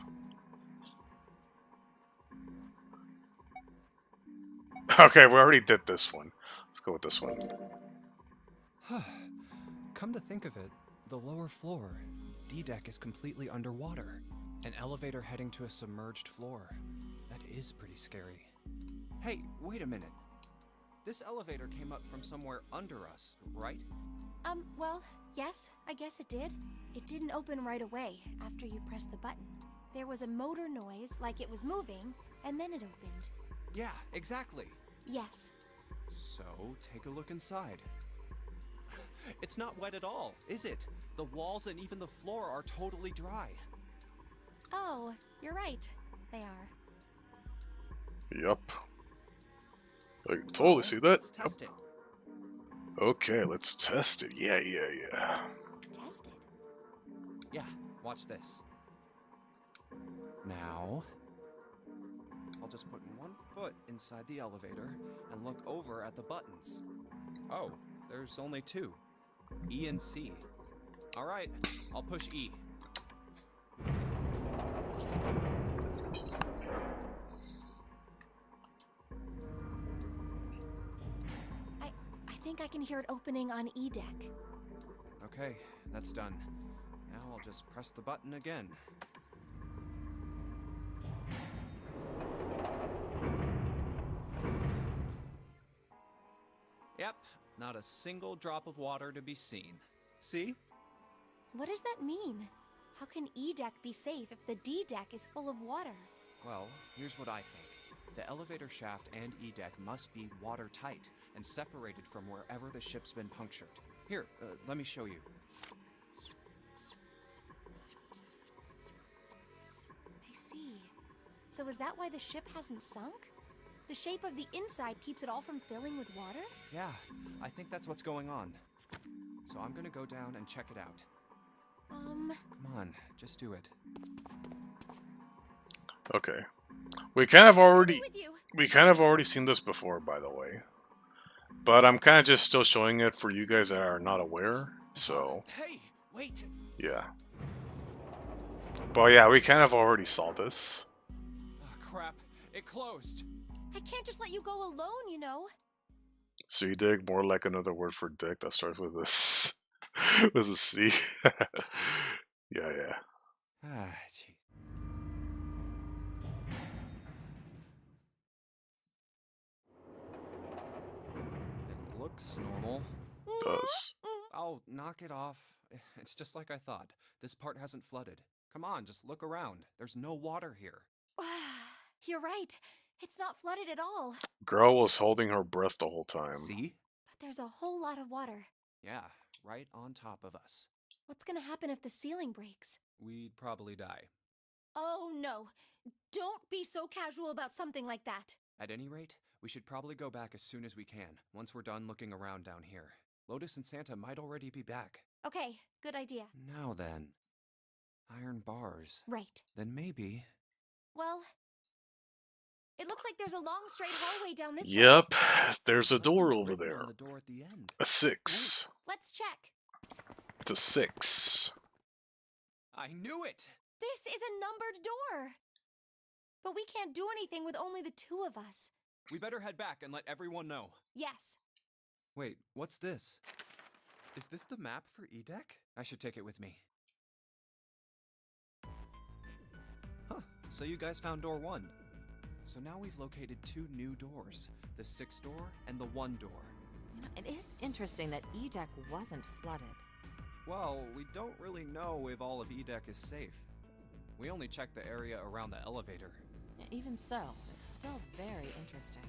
Okay, we already did this one. Let's go with this one. Come to think of it, the lower floor, D-deck, is completely underwater. An elevator heading to a submerged floor. That is pretty scary. Hey, wait a minute. This elevator came up from somewhere under us, right? Well, yes, I guess it did. It didn't open right away after you pressed the button. There was a motor noise like it was moving, and then it opened. Yeah, exactly. Yes. So, take a look inside. It's not wet at all, is it? The walls and even the floor are totally dry. Oh, you're right. They are. Yup. I can totally see that. Let's test it. Okay, let's test it. Yeah. Test it. Yeah, watch this. Now, I'll just put one foot inside the elevator and look over at the buttons. Oh, there's only 2. E and C. All right, I'll push E. I think I can hear it opening on E deck. Okay, that's done. Now I'll just press the button again. Yep, not a single drop of water to be seen. See? What does that mean? How can E deck be safe if the D deck is full of water? Well, here's what I think. The elevator shaft and E deck must be watertight and separated from wherever the ship's been punctured. Here, let me show you. I see. So is that why the ship hasn't sunk? The shape of the inside keeps it all from filling with water? Yeah, I think that's what's going on. So I'm gonna go down and check it out. Come on, just do it. Okay. We kind of already With you. seen this before, by the way. But I'm kind of just still showing it for you guys that are not aware. So, Hey, wait. yeah. But yeah, we kind of already saw this. Oh, crap, it closed. I can't just let you go alone, you know. Sea dig, more like another word for dick that starts with a s. With a C. Yeah. Ah, gee. It looks normal. Does. Oh, knock it off. It's just like I thought. This part hasn't flooded. Come on, just look around. There's no water here. You're right. It's not flooded at all. Girl was holding her breath the whole time. See? But there's a whole lot of water. Yeah, right on top of us. What's gonna happen if the ceiling breaks? We'd probably die. Oh no. Don't be so casual about something like that. At any rate, we should probably go back as soon as we can, once we're done looking around down here. Lotus and Santa might already be back. Okay, good idea. Now then. Iron bars. Right. Then maybe... Well, it looks like there's a long straight hallway down this way. Yep, there's a door Nothing's over written there. on the door at the end. A 6. Let's check. It's a 6. I knew it! This is a numbered door. But we can't do anything with only the two of us. We better head back and let everyone know. Yes. Wait, what's this? Is this the map for E-Deck? I should take it with me. Huh, so you guys found door 1. So now we've located 2 new doors. The 6 door and the 1 door. You know, it is interesting that E-Deck wasn't flooded. Well, we don't really know if all of E-Deck is safe. We only checked the area around the elevator. Yeah, even so, it's still very interesting.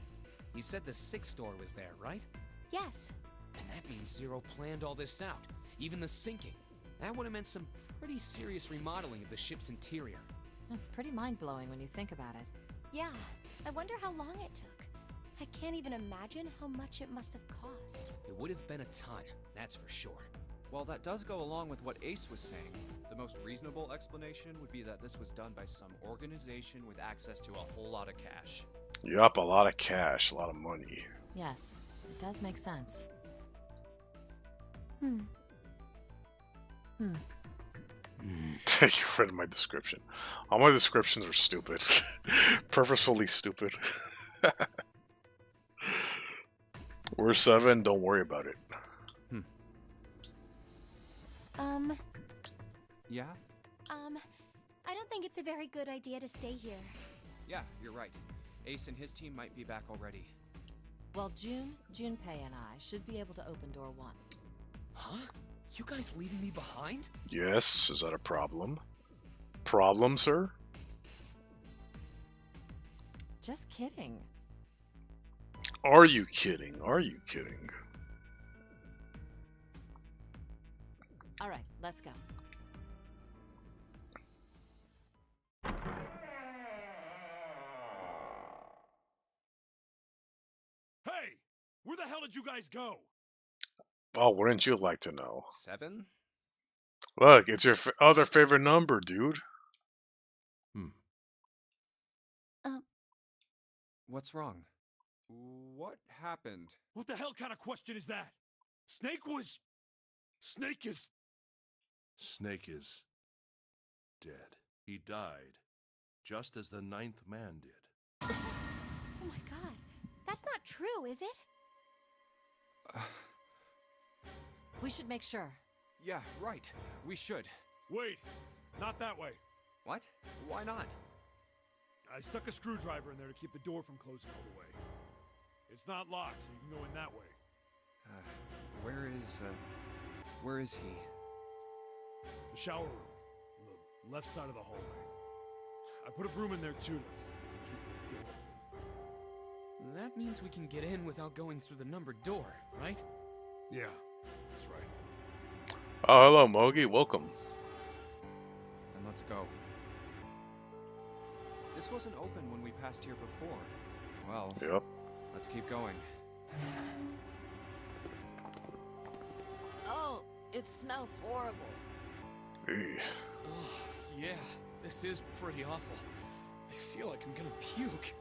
You said the 6th door was there, right? Yes. And that means Zero planned all this out, even the sinking. That would have meant some pretty serious remodeling of the ship's interior. It's pretty mind-blowing when you think about it. Yeah. I wonder how long it took. I can't even imagine how much it must have cost. It would have been a ton, that's for sure. Well, that does go along with what Ace was saying. The most reasonable explanation would be that this was done by some organization with access to a whole lot of cash. Yup, a lot of cash, a lot of money. Yes, it does make sense. Thank you for my description. All my descriptions are stupid. Purposefully stupid. We're 7, don't worry about it. Yeah? I don't think it's a very good idea to stay here. Yeah, you're right. Ace and his team might be back already. Well, Junpei and I should be able to open door 1. Huh? You guys leaving me behind? Yes, is that a problem? Problem, sir? Just kidding. Are you kidding? Are you kidding? All right, let's go. Hey! Where the hell did you guys go? Oh, wouldn't you like to know? 7? Look, it's your other favorite number, dude. What's wrong? What happened? What the hell kind of question is that? Snake is... Snake is dead. He died, just as the 9th man did. Oh my god. That's not true, is it? We should make sure. Yeah, right. We should. Wait, not that way. What? Why not? I stuck a screwdriver in there to keep the door from closing all the way. It's not locked, so you can go in that way. Where is he? The shower room, on the left side of the hallway. I put a broom in there too to keep the door open. That means we can get in without going through the numbered door, right? Yeah, that's right. Oh, hello, Mogi. Welcome. Then let's go. This wasn't open when we passed here before. Well, Yep. let's keep going. Oh, it smells horrible. Eey. Oh, yeah, this is pretty awful. I feel like I'm gonna puke.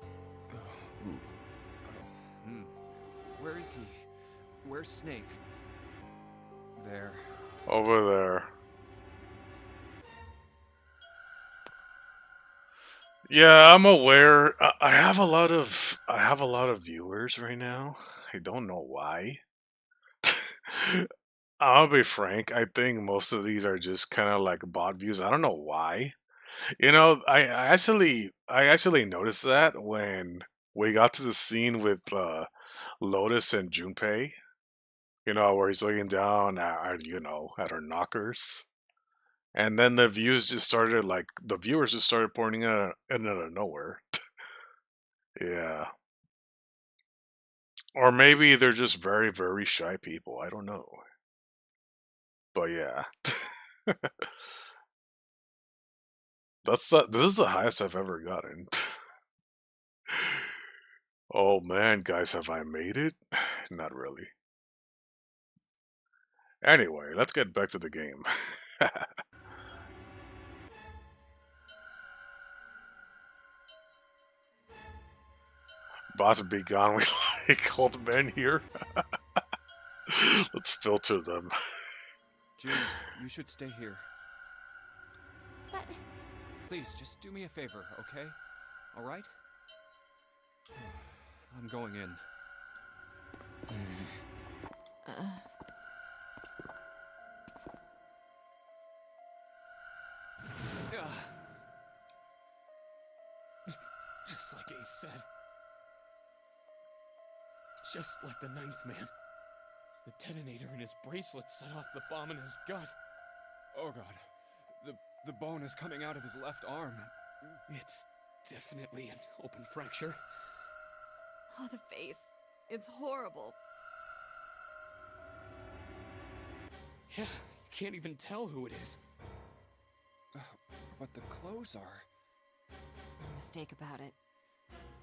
Where is he? Where's Snake? There. Over there. Yeah, I'm aware. I have a lot of viewers right now. I don't know why. I'll be frank. I think most of these are just kind of like bot views. I don't know why. You know, I actually noticed that when we got to the scene with Lotus and Junpei. You know, where he's looking down at her knockers. And then the viewers just started pouring in out of nowhere. Yeah. Or maybe they're just very, very shy people. I don't know. But yeah. This is the highest I've ever gotten. Oh man, guys, have I made it? Not really. Anyway, let's get back to the game. About to be gone. We like old men here. Let's filter them. June, you should stay here. But Please, just do me a favor, okay? Alright? I'm going in. Just like Ace said. Just like the ninth man. The detonator in his bracelet set off the bomb in his gut. Oh god. The bone is coming out of his left arm. It's definitely an open fracture. Oh, the face. It's horrible. Yeah, you can't even tell who it is. But the clothes are... No mistake about it.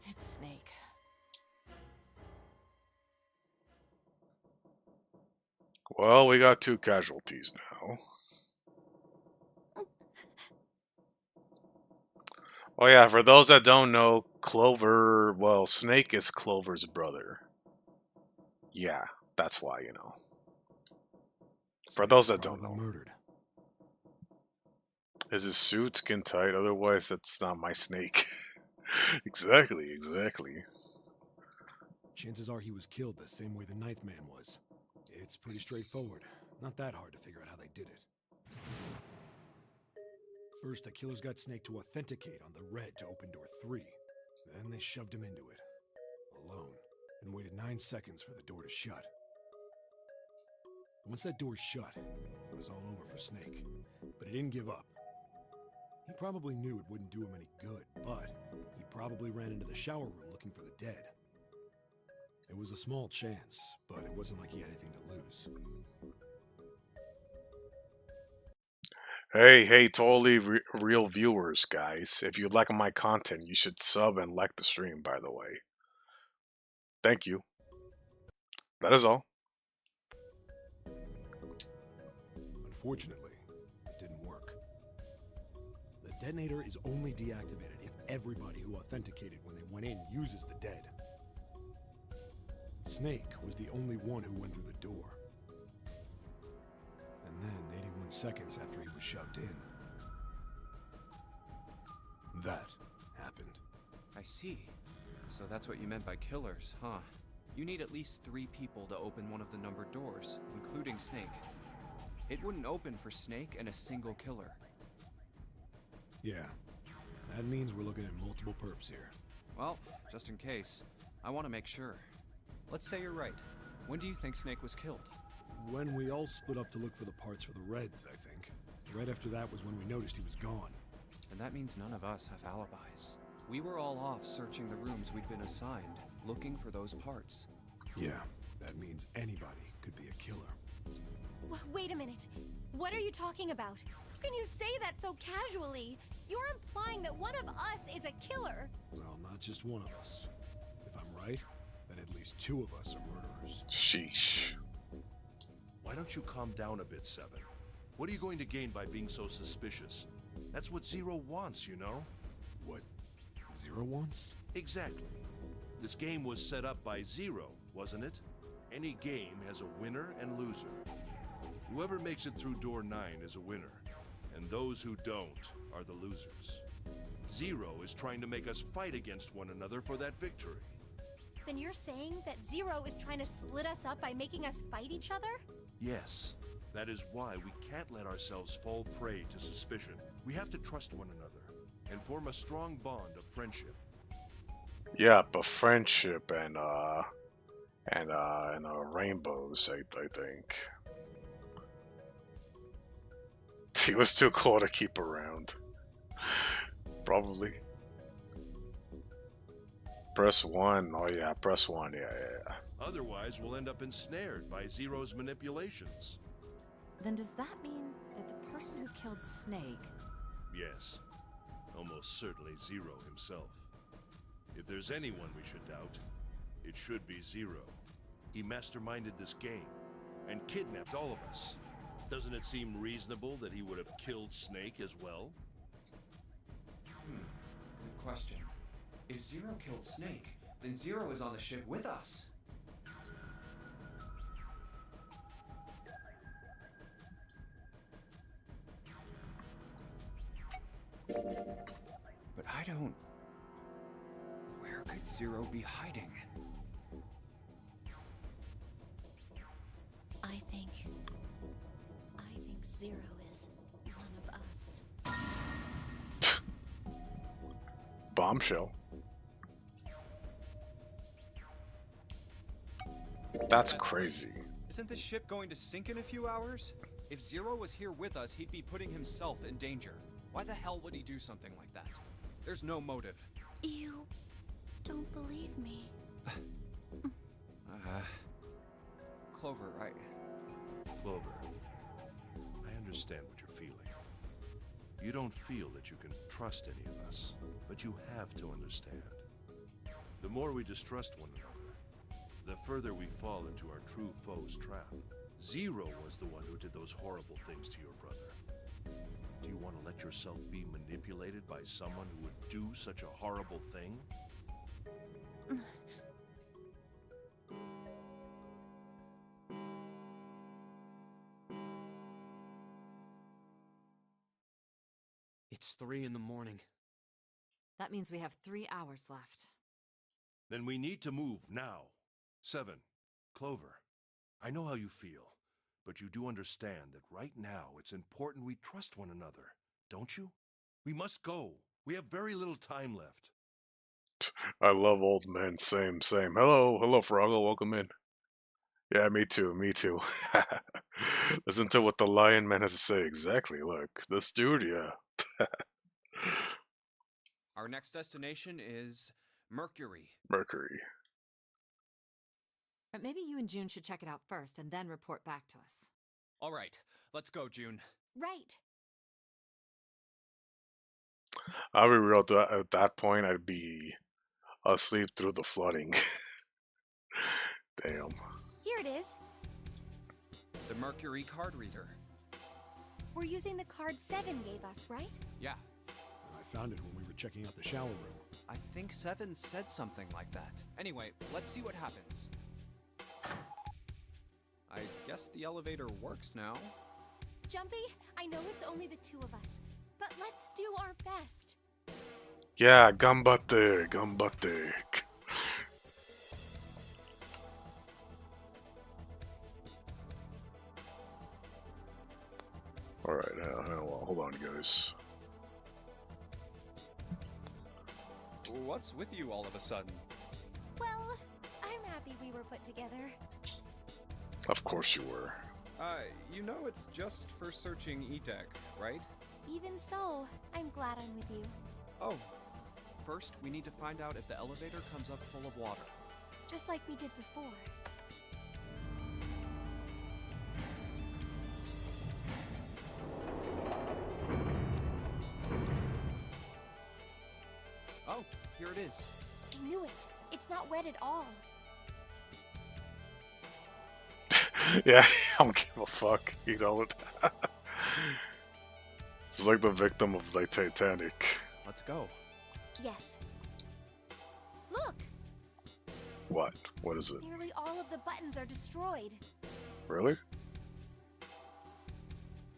It's Snake. Well, we got 2 casualties now. Oh yeah, for those that don't know, Snake is Clover's brother. Yeah, that's why, you know. For those that don't know. Murdered. Is his suit skin tight? Otherwise, that's not my Snake. Exactly. Chances are he was killed the same way the ninth man was. It's pretty straightforward. Not that hard to figure out how they did it. First, the killers got Snake to authenticate on the red to open door 3. Then they shoved him into it, alone, and waited 9 seconds for the door to shut. Once that door shut, it was all over for Snake. But he didn't give up. He probably knew it wouldn't do him any good, but he probably ran into the shower room looking for the dead. It was a small chance, but it wasn't like he had anything to lose. Hey, totally real viewers, guys. If you like my content, you should sub and like the stream, by the way. Thank you. That is all. Unfortunately, it didn't work. The detonator is only deactivated if everybody who authenticated when they went in uses the dead. Snake was the only one who went through the door. And then, 81 seconds after he was shoved in, that happened. I see. So that's what you meant by killers, huh? You need at least 3 people to open one of the numbered doors, including Snake. It wouldn't open for Snake and a single killer. Yeah, that means we're looking at multiple perps here. Well, just in case, I want to make sure. Let's say you're right. When do you think Snake was killed? When we all split up to look for the parts for the Reds, I think. Right after that was when we noticed he was gone. And that means none of us have alibis. We were all off searching the rooms we'd been assigned, looking for those parts. Yeah, that means anybody could be a killer. Wait a minute. What are you talking about? How can you say that so casually? You're implying that one of us is a killer. Well, not just one of us. If right? Then at least 2 of us are murderers. Sheesh. Why don't you calm down a bit, Seven? What are you going to gain by being so suspicious? That's what Zero wants, you know? What Zero wants? Exactly. This game was set up by Zero, wasn't it? Any game has a winner and loser. Whoever makes it through door 9 is a winner, and those who don't are the losers. Zero is trying to make us fight against one another for that victory. Then you're saying that Zero is trying to split us up by making us fight each other? Yes. That is why we can't let ourselves fall prey to suspicion. We have to trust one another and form a strong bond of friendship. Yeah, but friendship and rainbows, I think. He was too cool to keep around. Probably. Press 1. Oh yeah, press 1. Yeah. Otherwise, we'll end up ensnared by Zero's manipulations. Then does that mean that the person who killed Snake... Yes. Almost certainly Zero himself. If there's anyone we should doubt, it should be Zero. He masterminded this game and kidnapped all of us. Doesn't it seem reasonable that he would have killed Snake as well? Good question. If Zero killed Snake, then Zero is on the ship with us. But I don't... Where could Zero be hiding? I think Zero is one of us. Bombshell. That's crazy. Isn't the ship going to sink in a few hours? If Zero was here with us, he'd be putting himself in danger. Why the hell would he do something like that? There's no motive. You don't believe me. Clover, Clover, I understand what you're feeling. You don't feel that you can trust any of us, but you have to understand. The more we distrust one another, the further we fall into our true foe's trap. Zero was the one who did those horrible things to your brother. Do you want to let yourself be manipulated by someone who would do such a horrible thing? It's 3 in the morning. That means we have 3 hours left. Then we need to move now. 7. Clover, I know how you feel, but you do understand that right now it's important we trust one another, don't you? We must go. We have very little time left. I love old men. Same. Hello, Froggle. Welcome in. Yeah, me too. Listen to what the Lion Man has to say. Exactly. Look, this dude. Yeah. Our next destination is Mercury. Mercury. But maybe you and June should check it out first and then report back to us. All right, let's go, June. Right. I'll be real. At that point, I'd be asleep through the flooding. Damn. Here it is. The Mercury card reader. We're using the card 7 gave us, right? Yeah, I found it when we were checking out the shower room. I think Seven said something like that. Anyway, let's see what happens. I guess the elevator works now. Jumpy, I know it's only the 2 of us, but let's do our best. Yeah, gambatte. Alright, hold on, guys. What's with you all of a sudden? Well, I'm happy we were put together. Of course you were. You know it's just for searching E-Deck, right? Even so, I'm glad I'm with you. Oh, first we need to find out if the elevator comes up full of water. Just like we did before. Oh, here it is. I knew it. It's not wet at all. Yeah, I don't give a fuck. You know it. It's like the victim of the Titanic. Let's go. Yes. Look! What? What is it? Nearly all of the buttons are destroyed. Really?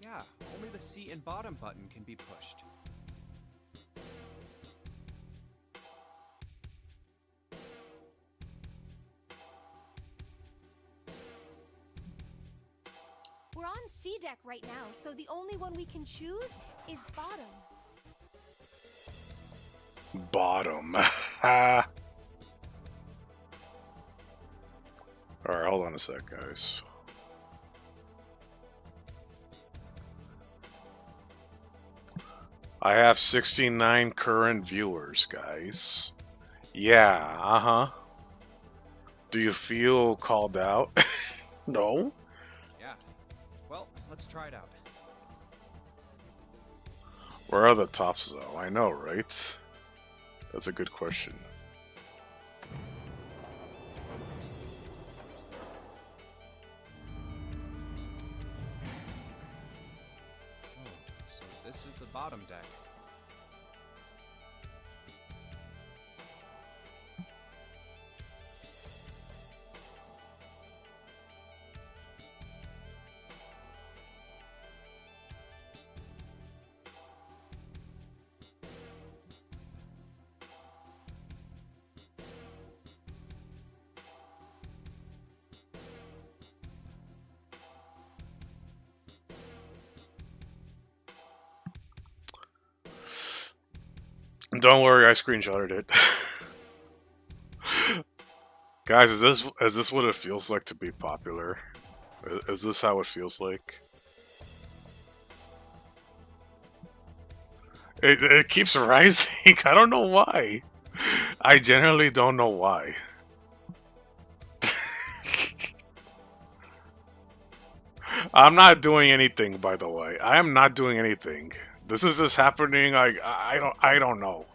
Yeah, only the seat and bottom button can be pushed. We're on C deck right now, so the only one we can choose is bottom. Bottom. Alright, hold on a sec, guys. I have 69 current viewers, guys. Yeah, uh-huh. Do you feel called out? No? Yeah. Well, let's try it out. Where are the tops, though? I know, right? That's a good question. Oh, so this is the bottom deck. Don't worry, I screenshotted it. Guys, is this what it feels like to be popular? Is this how it feels like? It keeps rising. I don't know why. I genuinely don't know why. I'm not doing anything, by the way. I am not doing anything. This is just happening. I don't know.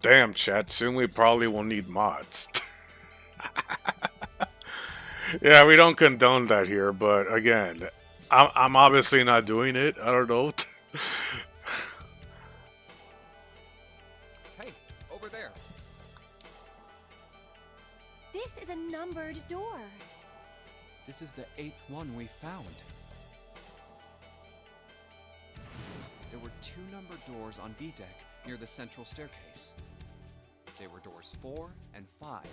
Damn, chat. Soon we probably will need mods. Yeah, we don't condone that here, but again, I'm obviously not doing it. I don't know. Hey, over there. This is a numbered door. This is the 8th one we found. There were 2 numbered doors on B deck near the central staircase. They were doors 4 and 5.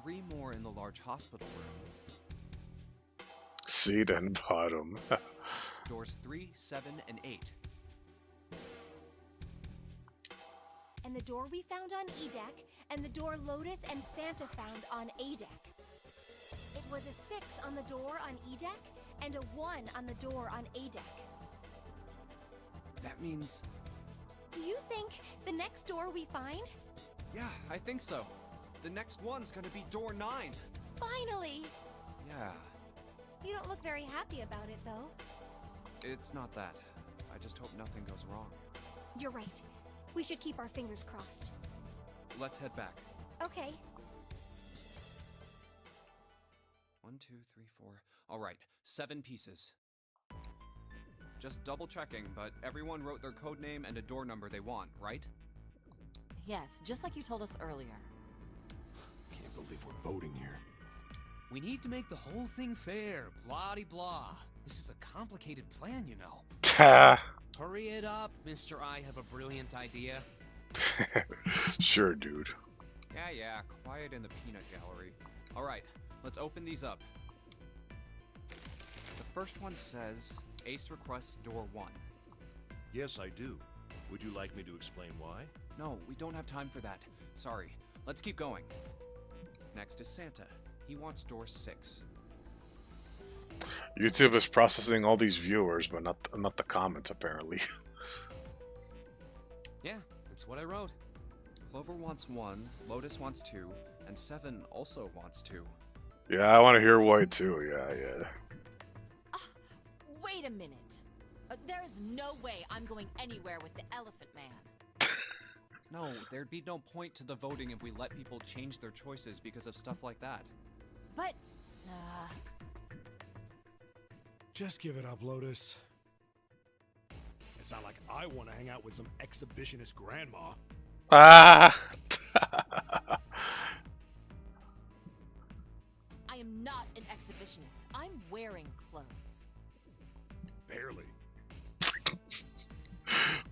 Three more in the large hospital room. Seat and bottom. Doors 3, 7, and 8. And the door we found on E deck, and the door Lotus and Santa found on A deck. It was a 6 on the door on E deck, and a 1 on the door on A deck. That means... Do you think the next door we find? Yeah, I think so. The next one's gonna be door 9. Finally! Yeah, You don't look very happy about it, though. it's not that. I just hope nothing goes wrong. You're right. We should keep our fingers crossed. Let's head back. Okay. 1, 2, 3, 4. All right, 7 pieces. Just double checking, but everyone wrote their code name and a door number they want, right? Yes, just like you told us earlier. Can't believe we're voting here. We need to make the whole thing fair, blah-de-blah. This is a complicated plan, you know. Hurry it up, Mr. I have a brilliant idea. Sure, dude. Yeah, quiet in the peanut gallery. All right, let's open these up. The first one says, Ace requests door 1. Yes, I do. Would you like me to explain why? No, we don't have time for that. Sorry. Let's keep going. Next is Santa. He wants door 6. YouTube is processing all these viewers, but not the comments, apparently. Yeah, that's what I wrote. Clover wants 1, Lotus wants 2, And 7 also wants to. Yeah, I want to hear why too. Yeah. Wait a minute. There is no way I'm going anywhere with the Elephant Man. No, there'd be no point to the voting if we let people change their choices because of stuff like that. But, Just give it up, Lotus. It's not like I want to hang out with some exhibitionist grandma. Ah. I am not an exhibitionist. I'm wearing clothes. Barely.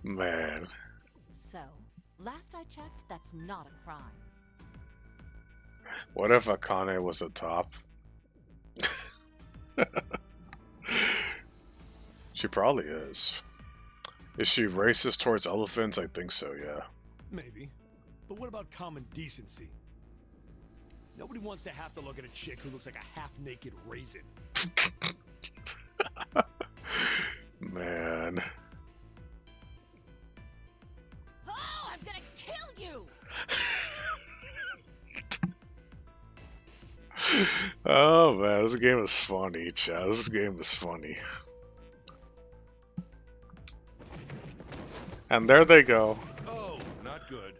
Man. So, last I checked, that's not a crime. What if Akane was a top? She probably is. Is she racist towards elephants? I think so, yeah. Maybe. But what about common decency? Nobody wants to have to look at a chick who looks like a half-naked raisin. Man. Oh, I'm gonna kill you! Oh man, this game is funny, Chad. This game is funny. And there they go. Oh, not good.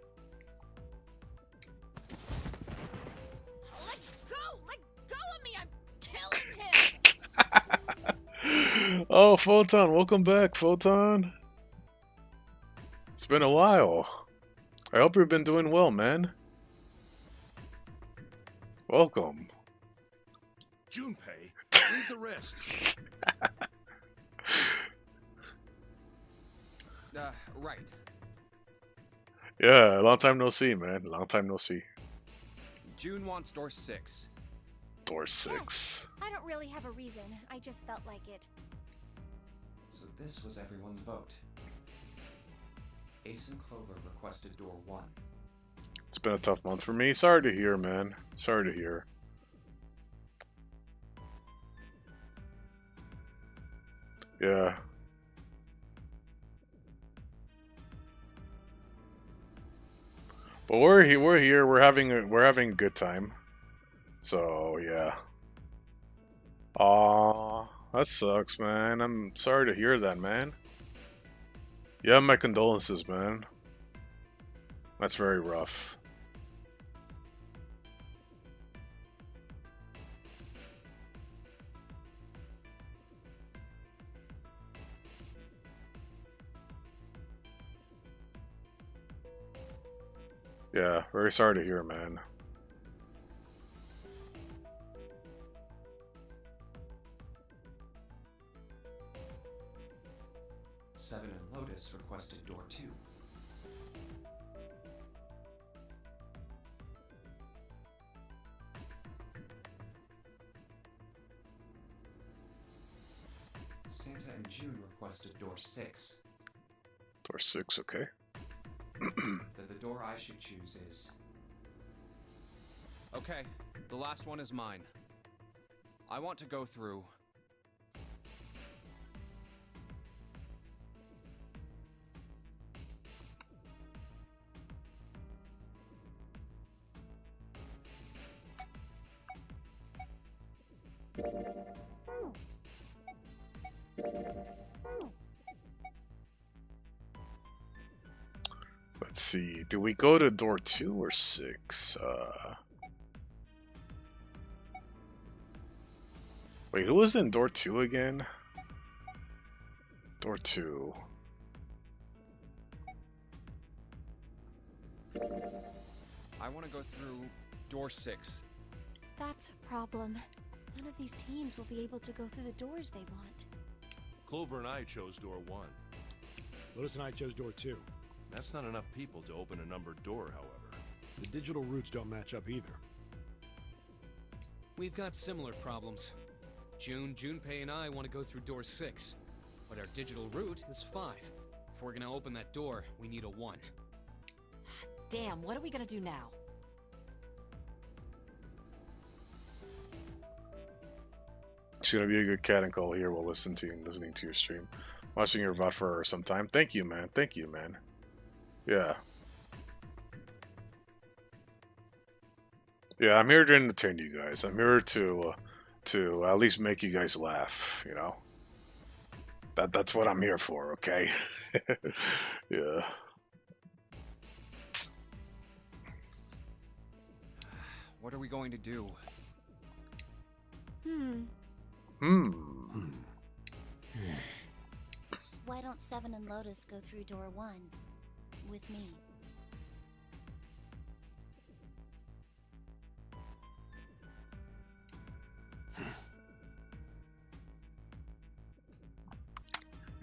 Let go of me! I'm killing him! Oh, Photon, welcome back, Photon. It's been a while. I hope you've been doing well, man. Welcome. Junpei, read the rest. Right. Yeah, long time no see, man. Long time no see. June wants door 6. Door 6. I don't really have a reason. I just felt like it. So this was everyone's vote. Ace and Clover requested door 1. It's been a tough month for me. Sorry to hear, man. Sorry to hear. Yeah. But we're here. We're having a good time. So yeah. Aw, that sucks, man. I'm sorry to hear that, man. Yeah, my condolences, man. That's very rough. Yeah, very sorry to hear, man. Seven and Lotus requested door 2. Santa and June requested door 6. Door 6, okay. Then the door I should choose is... Okay, the last one is mine. I want to go through... Let's see. Do we go to door 2 or 6? Wait, who was in door 2 again? Door 2. I want to go through door 6. That's a problem. None of these teams will be able to go through the doors they want. Clover and I chose door 1. Lotus and I chose door 2. That's not enough people to open a numbered door, however. The digital routes don't match up either. We've got similar problems. Junpei and I want to go through door 6, but our digital route is 5. If we're gonna open that door, we need a 1. Damn, what are we gonna do now? She's gonna be a good cat and call here while listening to your stream. Watching your VOD for her sometime. Thank you, man. Thank you, man. Yeah. Yeah, I'm here to entertain you guys. I'm here to at least make you guys laugh. You know, that's what I'm here for. Okay. Yeah. What are we going to do? Hmm. Hmm. Why don't Seven and Lotus go through door 1 with me?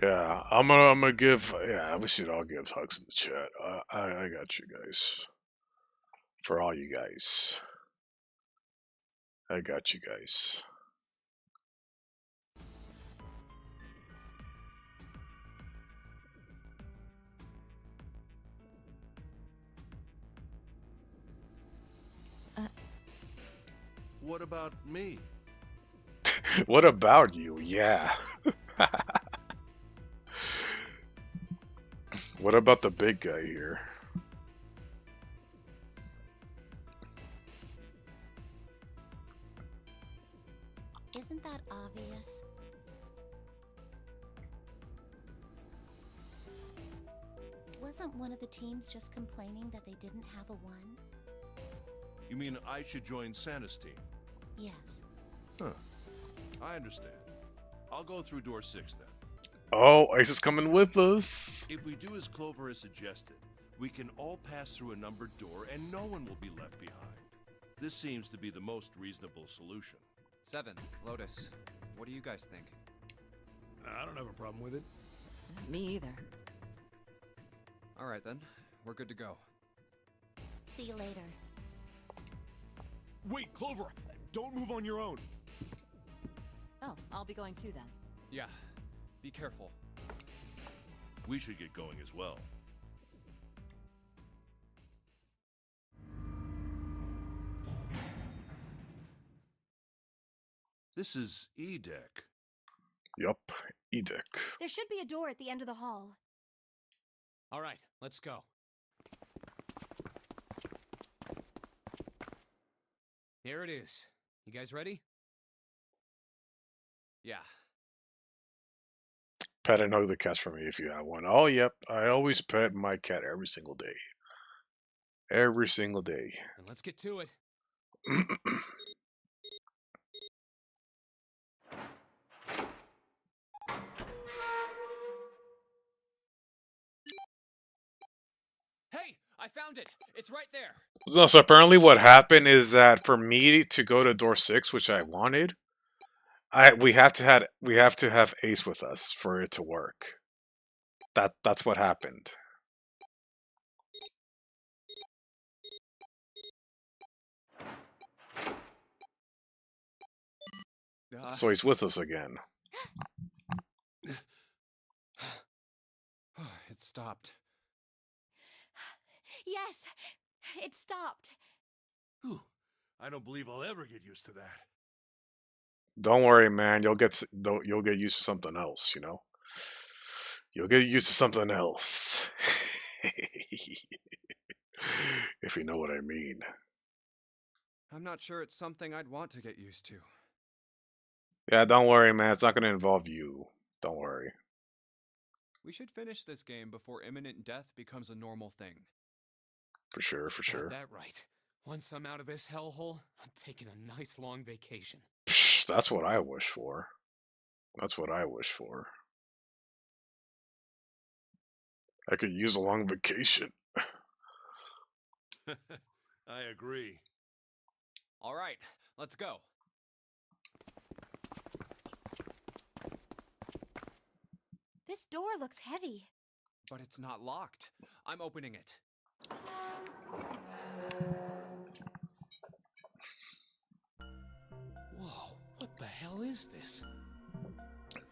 Yeah, I'm gonna give. Yeah, we should all give hugs in the chat. I got you guys. For all you guys, I got you guys. What about me? What about you? Yeah. What about the big guy here? Isn't that obvious? Wasn't one of the teams just complaining that they didn't have a 1? You mean I should join Santa's team? Yes. Huh. I understand. I'll go through door 6 then. Oh, Ace is coming with us. If we do as Clover has suggested, we can all pass through a numbered door and no one will be left behind. This seems to be the most reasonable solution. 7, Lotus, what do you guys think? I don't have a problem with it. Me either. Alright then, we're good to go. See you later. Wait, Clover! Don't move on your own! Oh, I'll be going too then. Yeah, be careful. We should get going as well. This is E-Deck. Yup, Edic. There should be a door at the end of the hall. All right, let's go. Here it is. You guys ready? Yeah. Pet and hug the cats for me if you have one. Oh, yep. I always pet my cat every single day. Every single day. Then let's get to it. Hey, I found it. It's right there. So apparently what happened is that for me to go to door 6, which I wanted, we have to have Ace with us for it to work. That's what happened. So he's with us again. It stopped. Yes, it stopped. Whew. I don't believe I'll ever get used to that. Don't worry, man. You'll get used to something else, you know? You'll get used to something else. If you know what I mean. I'm not sure it's something I'd want to get used to. Yeah, don't worry, man. It's not going to involve you. Don't worry. We should finish this game before imminent death becomes a normal thing. For sure, for sure. Got that right. Once I'm out of this hellhole, I'm taking a nice long vacation. Psh, that's what I wish for. That's what I wish for. I could use a long vacation. I agree. All right, let's go. This door looks heavy. But it's not locked. I'm opening it. Whoa, what the hell is this?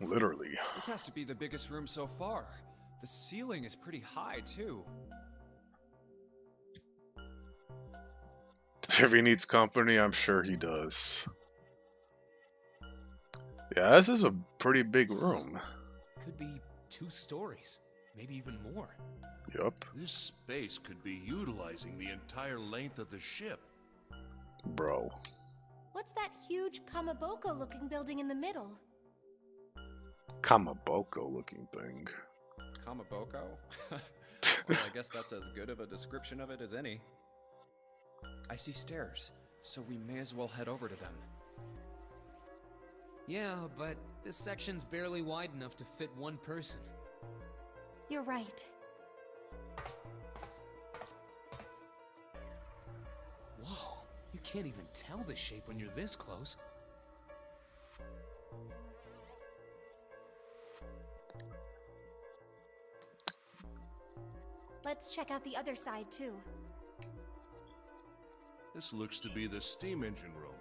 Literally. This has to be the biggest room so far. The ceiling is pretty high, too. If he needs company, I'm sure he does. Yeah, this is a pretty big room. Could be 2 stories, maybe even more. Yup. This space could be utilizing the entire length of the ship. Bro. What's that huge Kamaboko-looking building in the middle? Kamaboko-looking thing. Kamaboko? Well, I guess that's as good of a description of it as any. I see stairs, so we may as well head over to them. Yeah, but this section's barely wide enough to fit one person. You're right. Whoa, you can't even tell the shape when you're this close. Let's check out the other side, too. This looks to be the steam engine room.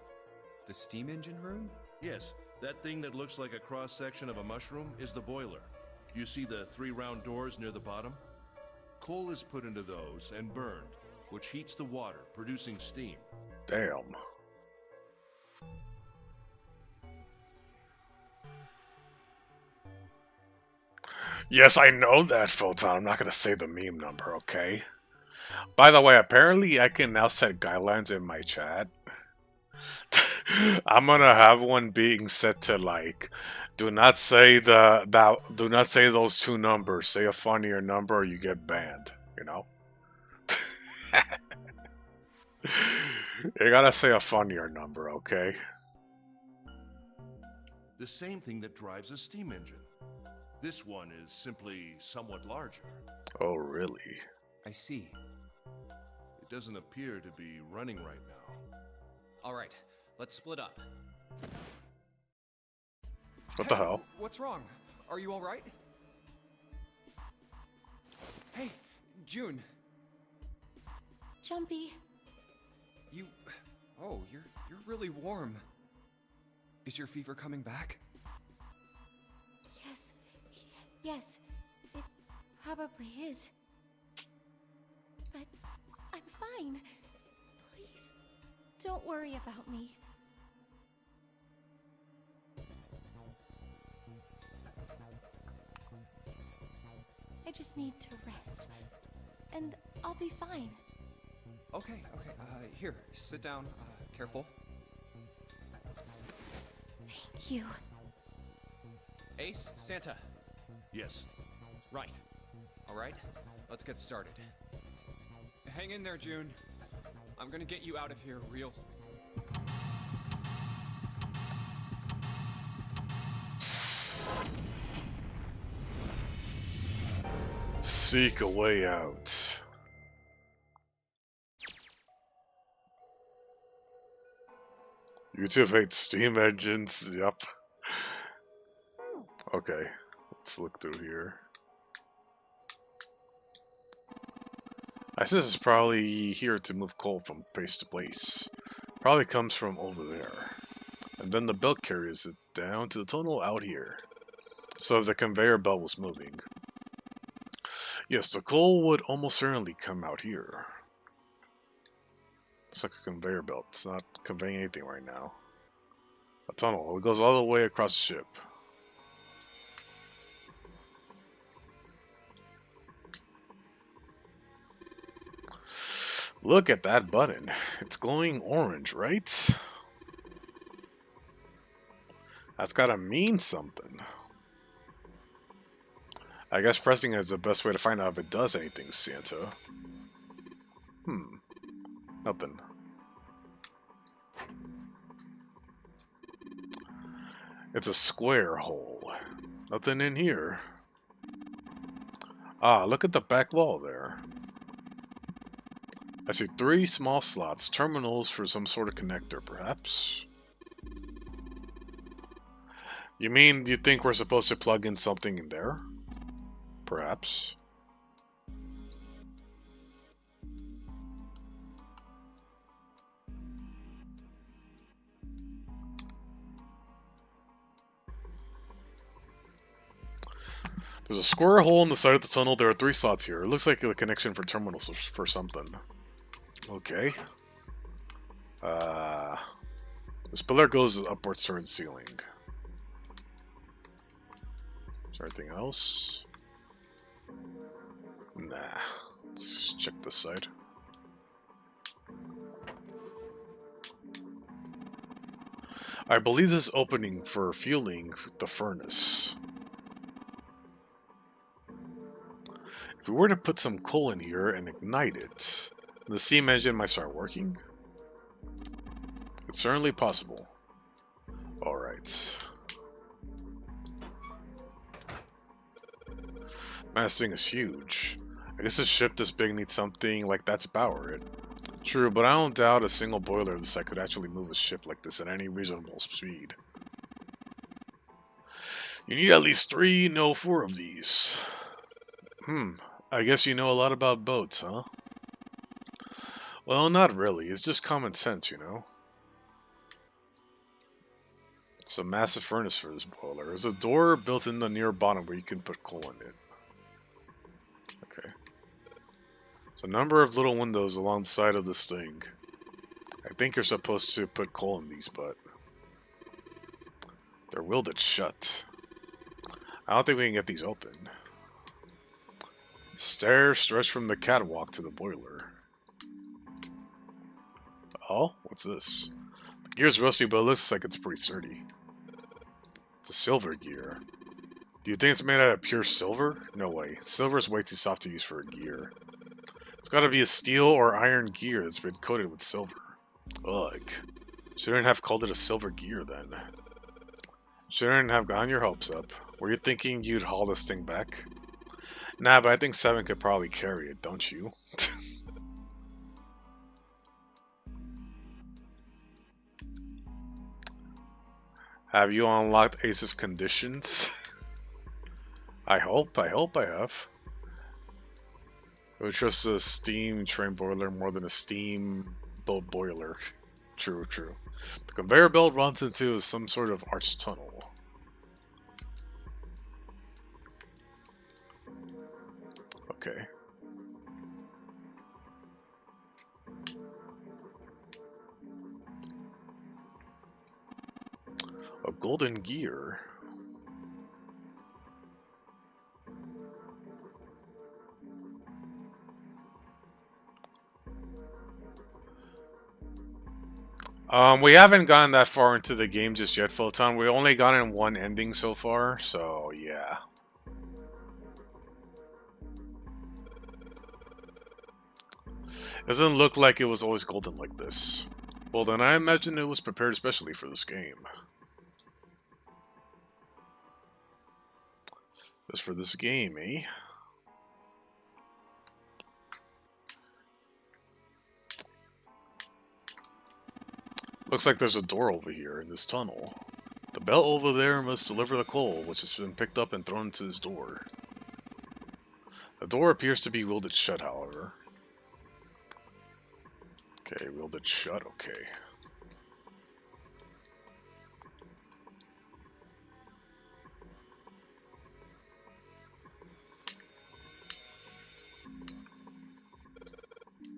The steam engine room? Yes, that thing that looks like a cross-section of a mushroom is the boiler. You see the 3 round doors near the bottom? Coal is put into those and burned, which heats the water, producing steam. Damn. Yes, I know that, Photon. I'm not gonna say the meme number, okay? By the way, apparently I can now set guidelines in my chat. I'm gonna have one being set to like, do not say do not say those 2 numbers. Say a funnier number or you get banned, you know? You gotta say a funnier number, okay? The same thing that drives a steam engine. This one is simply somewhat larger. Oh, really? I see. It doesn't appear to be running right now. Alright, let's split up. What the hell? What's wrong? Are you alright? Hey, June. Jumpy. Oh, you're really warm. Is your fever coming back? Yes, it probably is. But I'm fine. Please, don't worry about me. I just need to rest. And I'll be fine. Okay. Here, sit down. Careful. Thank you. Ace, Santa. Yes. Right. Alright, let's get started. Hang in there, June. I'm gonna get you out of here real soon. Seek a way out. YouTube hates steam engines. Yep. Okay, let's look through here. ISIS is probably here to move coal from place to place. Probably comes from over there. And then the belt carries it down to the tunnel out here. So if the conveyor belt was moving. Yes, the coal would almost certainly come out here. It's like a conveyor belt. It's not conveying anything right now. A tunnel. It goes all the way across the ship. Look at that button. It's glowing orange, right? That's gotta mean something. I guess pressing is the best way to find out if it does anything, Santa. Nothing. It's a square hole. Nothing in here. Ah, look at the back wall there. I see 3 small slots, terminals for some sort of connector, perhaps. You mean you think we're supposed to plug in something in there? Perhaps. There's a square hole in the side of the tunnel. There are 3 slots here. It looks like a connection for terminals for something. Okay. This pillar goes upwards towards the ceiling. Is there anything else? Nah. Let's check this side. I believe this opening for fueling the furnace. If we were to put some coal in here and ignite it, the steam engine might start working. It's certainly possible. Alright. Man, this thing is huge. I guess a ship this big needs something like that to power it. True, but I don't doubt a single boiler of this site could actually move a ship like this at any reasonable speed. You need at least 3, no 4 of these. I guess you know a lot about boats, huh? Well, not really. It's just common sense, you know? It's a massive furnace for this boiler. There's a door built in the near bottom where you can put coal in it. Okay. There's a number of little windows along the side of this thing. I think you're supposed to put coal in these, but they're welded shut. I don't think we can get these open. Stairs stretch from the catwalk to the boiler. Oh, what's this? The gear's rusty, but it looks like it's pretty sturdy. It's a silver gear. Do you think it's made out of pure silver? No way. Silver is way too soft to use for a gear. It's gotta be a steel or iron gear that's been coated with silver. Ugh. Shouldn't have called it a silver gear then. Shouldn't have gotten your hopes up. Were you thinking you'd haul this thing back? Nah, but I think 7 could probably carry it, don't you? Have you unlocked Ace's conditions? I hope I have. I would trust a steam train boiler more than a steam boat boiler. True. The conveyor belt runs into some sort of arched tunnel. Okay. A golden gear. We haven't gotten that far into the game just yet, Photon. We only gotten one ending so far, so yeah. Doesn't look like it was always golden like this. Well then, I imagine it was prepared especially for this game. Just for this game, eh? Looks like there's a door over here in this tunnel. The belt over there must deliver the coal, which has been picked up and thrown into this door. The door appears to be welded shut, however. Okay, welded shut, okay.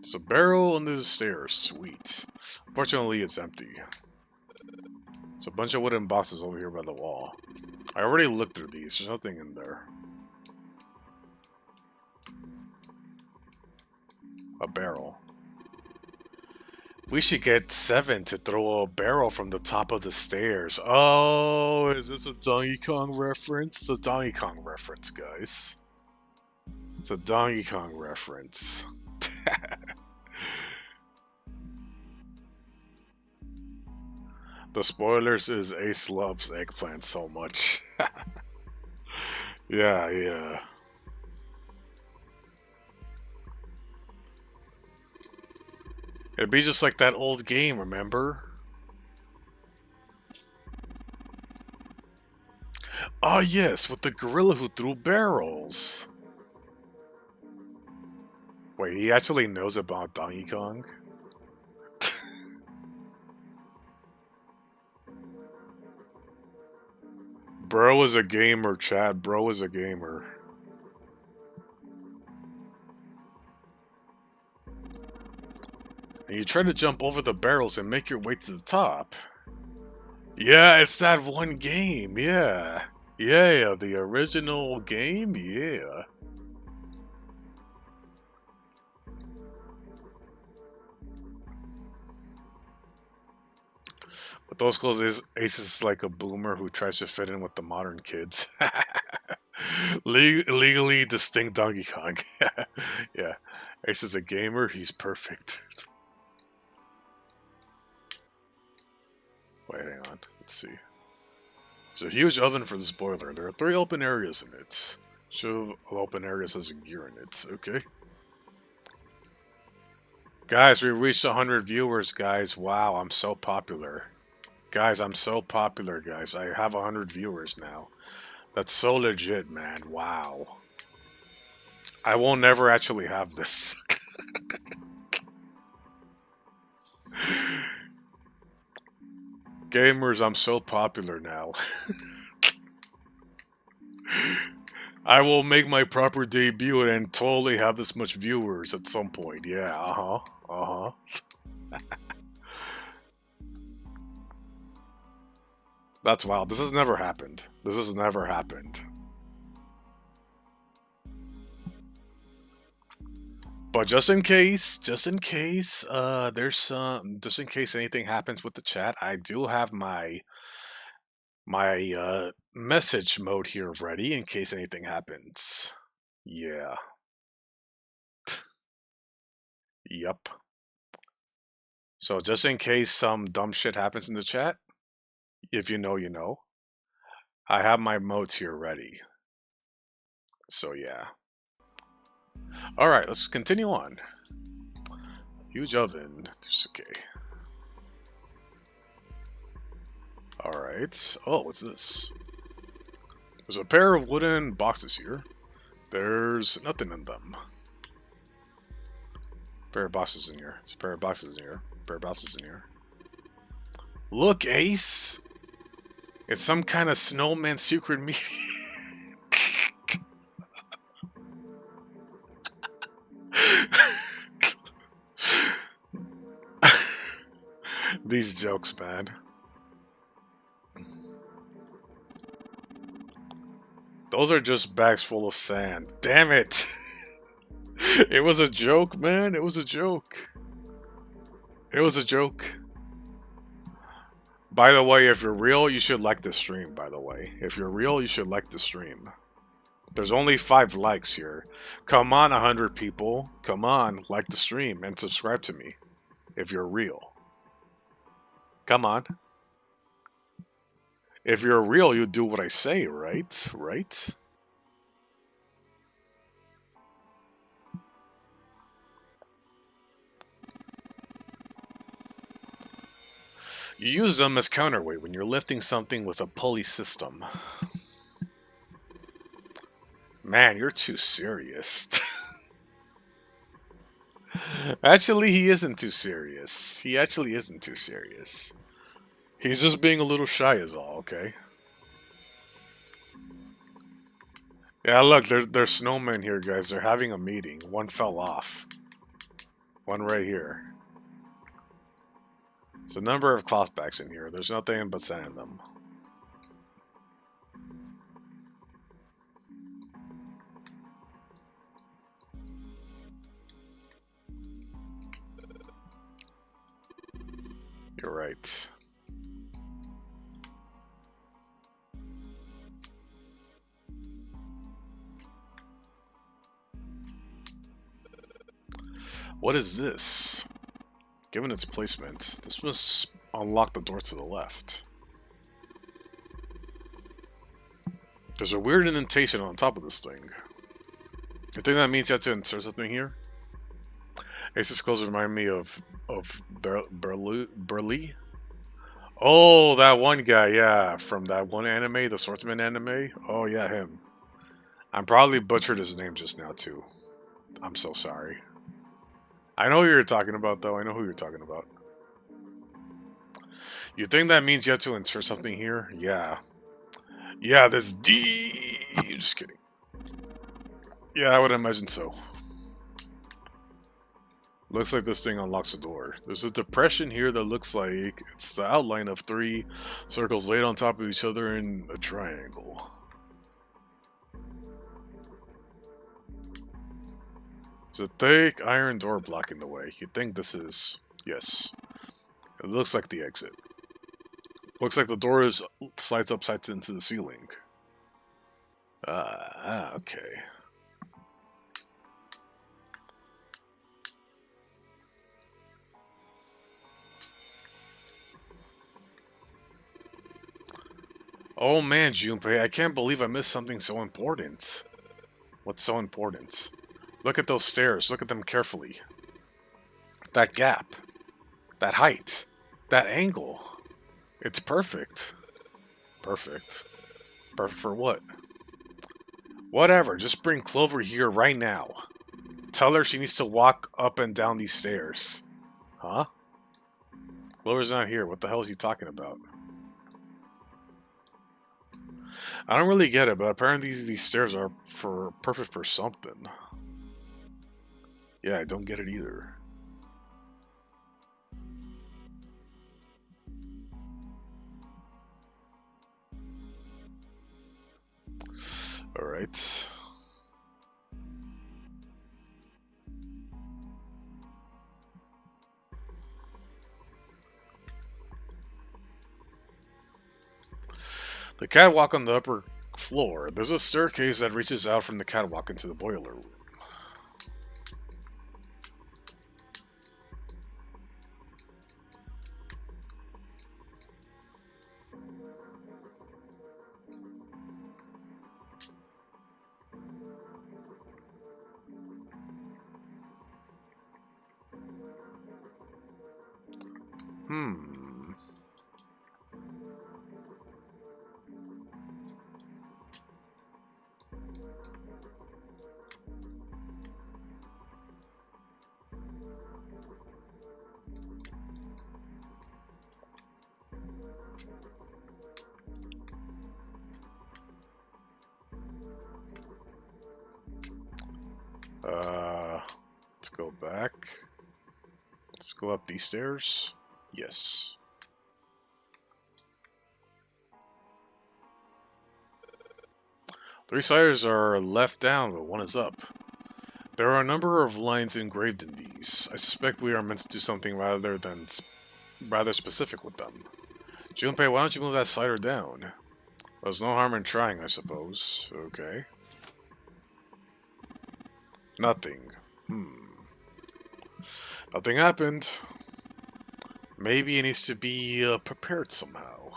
There's a barrel under the stairs, sweet. Fortunately, it's empty. There's a bunch of wooden boxes over here by the wall. I already looked through these, there's nothing in there. A barrel. We should get 7 to throw a barrel from the top of the stairs. Oh, is this a Donkey Kong reference? It's a Donkey Kong reference, guys. It's a Donkey Kong reference. The spoilers is Ace loves eggplant so much. Yeah. It'd be just like that old game, remember? Ah, yes, with the gorilla who threw barrels. Wait, he actually knows about Donkey Kong? Bro is a gamer, Chad. Bro is a gamer. And you try to jump over the barrels and make your way to the top. Yeah, it's that one game, yeah. Yeah, the original game, yeah. With those clothes, Ace is like a boomer who tries to fit in with the modern kids. Legally distinct Donkey Kong. Yeah. Ace is a gamer, he's perfect. Wait, hang on. Let's see. There's a huge oven for this boiler. There are 3 open areas in it. Show open areas has a gear in it. Okay. Guys, we reached 100 viewers, guys. Wow, I'm so popular. Guys, I'm so popular, guys. I have 100 viewers now. That's so legit, man. Wow. I will never actually have this. Gamers, I'm so popular now. I will make my proper debut and totally have this much viewers at some point. Yeah, uh-huh. That's wild. This has never happened. This has never happened. But just in case there's some, just in case anything happens with the chat, I do have my message mode here ready in case anything happens. Yeah. Yup. So just in case some dumb shit happens in the chat, if you know, you know. I have my modes here ready. So yeah. Alright, let's continue on. Huge oven. Okay. Alright. Oh, what's this? There's a pair of wooden boxes here. There's nothing in them. Pair of boxes in here. It's a pair of boxes in here. Pair of boxes in here. Look, Ace! It's some kind of snowman secret meeting. These jokes, man. Those are just bags full of sand. Damn it! It was a joke, man. It was a joke. It was a joke. By the way, if you're real, you should like this stream, by the way. If you're real, you should like the stream. There's only 5 likes here. Come on, 100 people. Come on, like the stream and subscribe to me. If you're real. Come on. If you're real, you do what I say, right? Right? You use them as counterweight when you're lifting something with a pulley system. Man, you're too serious. Actually, he isn't too serious. He actually isn't too serious. He's just being a little shy is all, okay? Yeah, look, there's snowmen here, guys. They're having a meeting. One fell off. One right here. There's a number of cloth bags in here. There's nothing but sand in them. You're right. What is this? Given its placement, this must unlock the door to the left. There's a weird indentation on top of this thing. You think that means you have to insert something here? Ace's clothes remind me of Burley? Oh, that one guy, yeah, from that one anime, the Swordsman anime. Oh yeah, him. I probably butchered his name just now too. I'm so sorry. I know who you're talking about, though. I know who you're talking about. You think that means you have to insert something here? Yeah. Yeah, this D. Just kidding. Yeah, I would imagine so. Looks like this thing unlocks the door. There's a depression here that looks like it's the outline of 3 circles laid on top of each other in a triangle. There's a thick iron door blocking the way. You'd think this is... Yes. It looks like the exit. Looks like the door is slides upside into the ceiling. Okay. Oh man, Junpei, I can't believe I missed something so important. What's so important? Look at those stairs. Look at them carefully. That gap. That height. That angle. It's perfect. Perfect. Perfect for what? Whatever, just bring Clover here right now. Tell her she needs to walk up and down these stairs. Huh? Clover's not here. What the hell is he talking about? I don't really get it, but apparently these stairs are perfect for something. Yeah, I don't get it either. Alright. The catwalk on the upper floor. There's a staircase that reaches out from the catwalk into the boiler room. Let's go back. Let's go up these stairs. Yes. Three siders are left down, but one is up. There are a number of lines engraved in these. I suspect we are meant to do something rather specific with them. Junpei, why don't you move that slider down? There's no harm in trying, I suppose. Okay. Nothing. Nothing happened. Maybe it needs to be prepared somehow.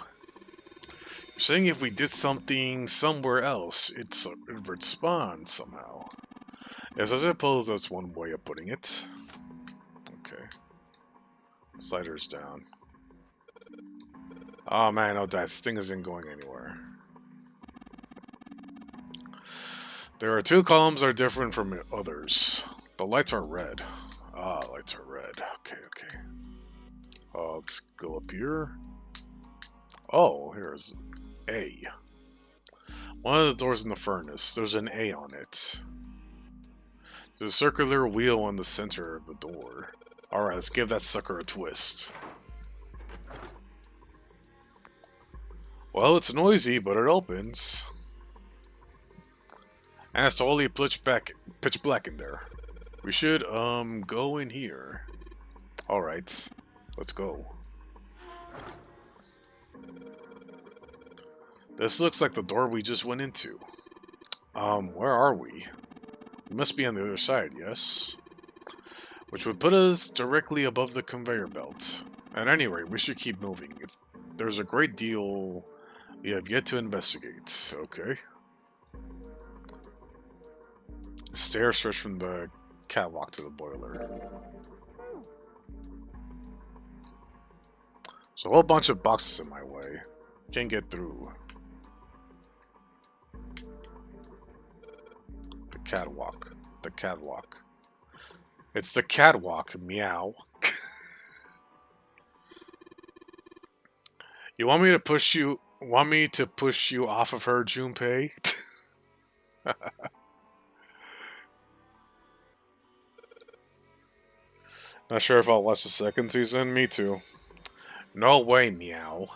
You're saying if we did something somewhere else, it would spawn somehow. Yes, I suppose that's one way of putting it. Okay. Sliders down. Oh man, no, that sting isn't going anywhere. There are two columns that are different from others. The lights are red. Ah, lights are red. Okay, okay. Let's go up here. Oh, here's A. One of the doors in the furnace. There's an A on it. There's a circular wheel on the center of the door. Alright, let's give that sucker a twist. Well, it's noisy, but it opens. And it's totally pitch black in there. We should, go in here. Alright, let's go. This looks like the door we just went into. Where are we? We must be on the other side, yes? Which would put us directly above the conveyor belt. At any rate, we should keep moving. There's a great deal we have yet to investigate. Okay. Stairs stretch from the catwalk to the boiler. There's a whole bunch of boxes in my way. Can't get through. The catwalk. The catwalk. It's the catwalk. Meow. You want me to push you? Want me to push you off of her, Junpei? Not sure if I'll watch the second season. Me too. No way, Meow.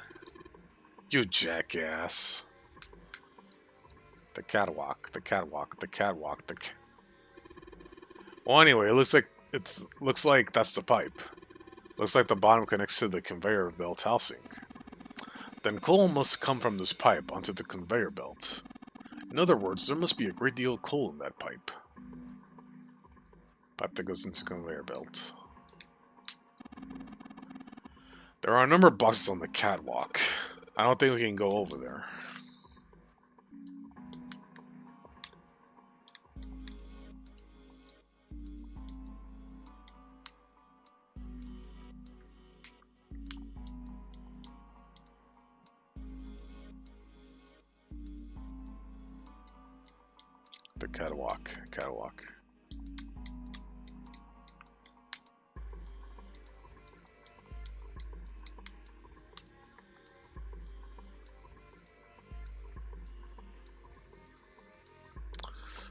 You jackass. The catwalk. The catwalk. The catwalk. Well, anyway, it looks like that's the pipe. Looks like the bottom connects to the conveyor belt housing. Then coal must come from this pipe onto the conveyor belt. In other words, there must be a great deal of coal in that pipe. Pipe that goes into the conveyor belt. There are a number of boxes on the catwalk. I don't think we can go over there. The catwalk.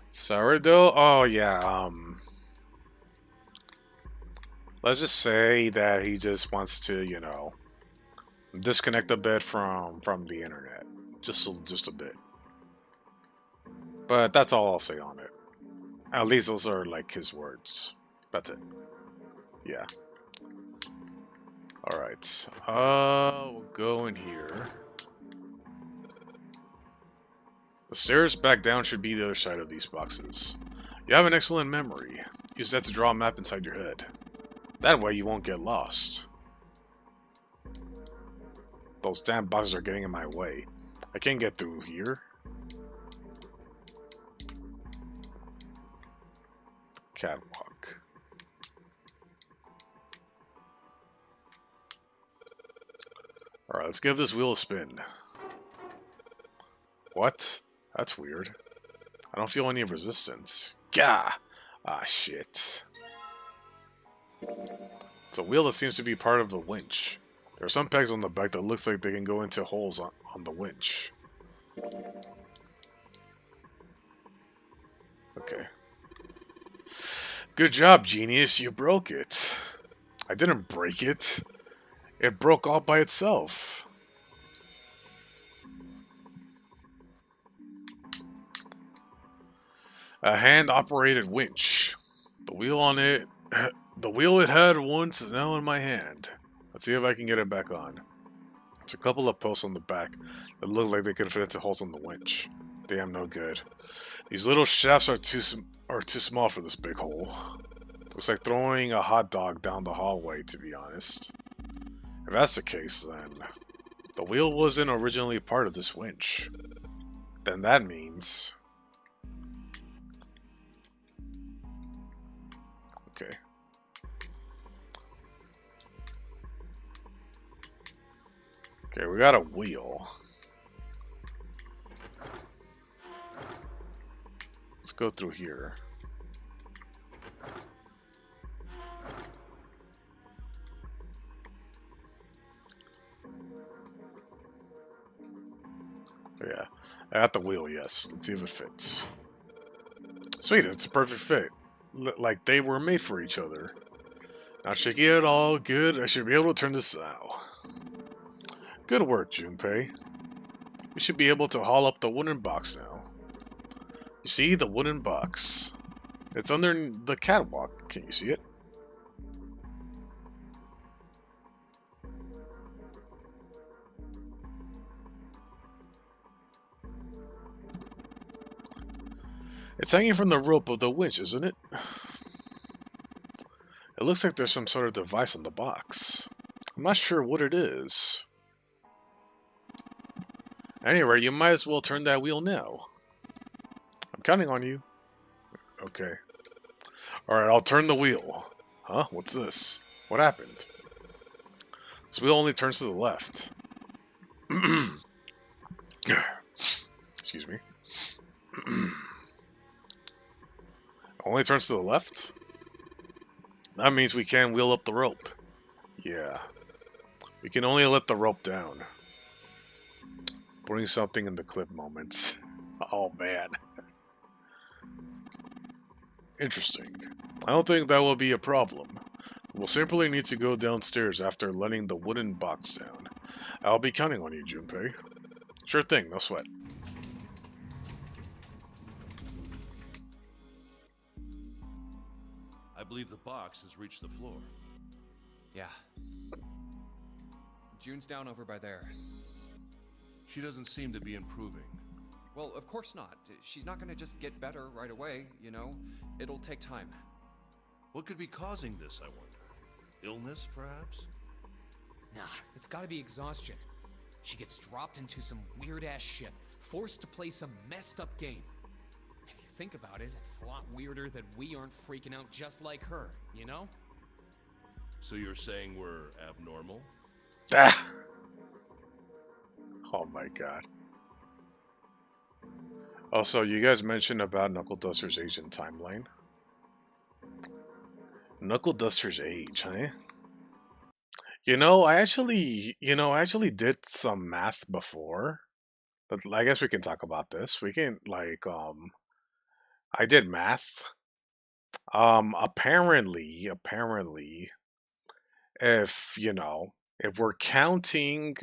Sourdough? Oh yeah, let's just say that he just wants to, you know, disconnect a bit from the internet. Just a bit. But that's all I'll say on it. At least those are like his words. That's it. Yeah. Alright. We'll go in here. The stairs back down should be the other side of these boxes. You have an excellent memory. Use that to draw a map inside your head. That way you won't get lost. Those damn boxes are getting in my way. I can't get through here. Catwalk. Alright, let's give this wheel a spin. What? That's weird. I don't feel any resistance. Gah! Ah, shit. It's a wheel that seems to be part of the winch. There are some pegs on the back that looks like they can go into holes on the winch. Okay. Good job, genius. You broke it. I didn't break it. It broke all by itself. A hand-operated winch. The wheel on it... The wheel it had once is now in my hand. Let's see if I can get it back on. There's a couple of posts on the back that look like they could fit into holes on the winch. Damn, no good. These little shafts are too small for this big hole. Looks like throwing a hot dog down the hallway, to be honest. If that's the case, then the wheel wasn't originally part of this winch. Then that means... Okay. Okay, we got a wheel. Let's go through here. Yeah, I got the wheel, yes. Let's see if it fits. Sweet, it's a perfect fit. Like they were made for each other. Not shaky at all. Good. I should be able to turn this now. Good work, Junpei. We should be able to haul up the wooden box now. You see, the wooden box. It's under the catwalk. Can you see it? It's hanging from the rope of the winch, isn't it? It looks like there's some sort of device on the box. I'm not sure what it is. Anyway, you might as well turn that wheel now. I'm counting on you. Okay. Alright, I'll turn the wheel. Huh? What's this? What happened? This wheel only turns to the left. Excuse me. Only turns to the left? That means we can't wheel up the rope. Yeah. We can only let the rope down. Putting something in the clip moments. Oh man. Interesting. I don't think that will be a problem. We'll simply need to go downstairs after letting the wooden box down. I'll be counting on you, Junpei. Sure thing, no sweat. I believe the box has reached the floor. Yeah. June's down over by there. She doesn't seem to be improving. Well, of course not. She's not gonna just get better right away, you know? It'll take time. What could be causing this, I wonder? Illness, perhaps? Nah, it's gotta be exhaustion. She gets dropped into some weird-ass ship, forced to play some messed-up game. If you think about it, it's a lot weirder that we aren't freaking out just like her, you know? So you're saying we're abnormal? Ah. Oh my god. Also, you guys mentioned about Knuckle Duster's age in timeline. Knuckle Duster's age, huh? I actually did some math before. But I guess we can talk about this. We can, I did math. Apparently, if we're counting,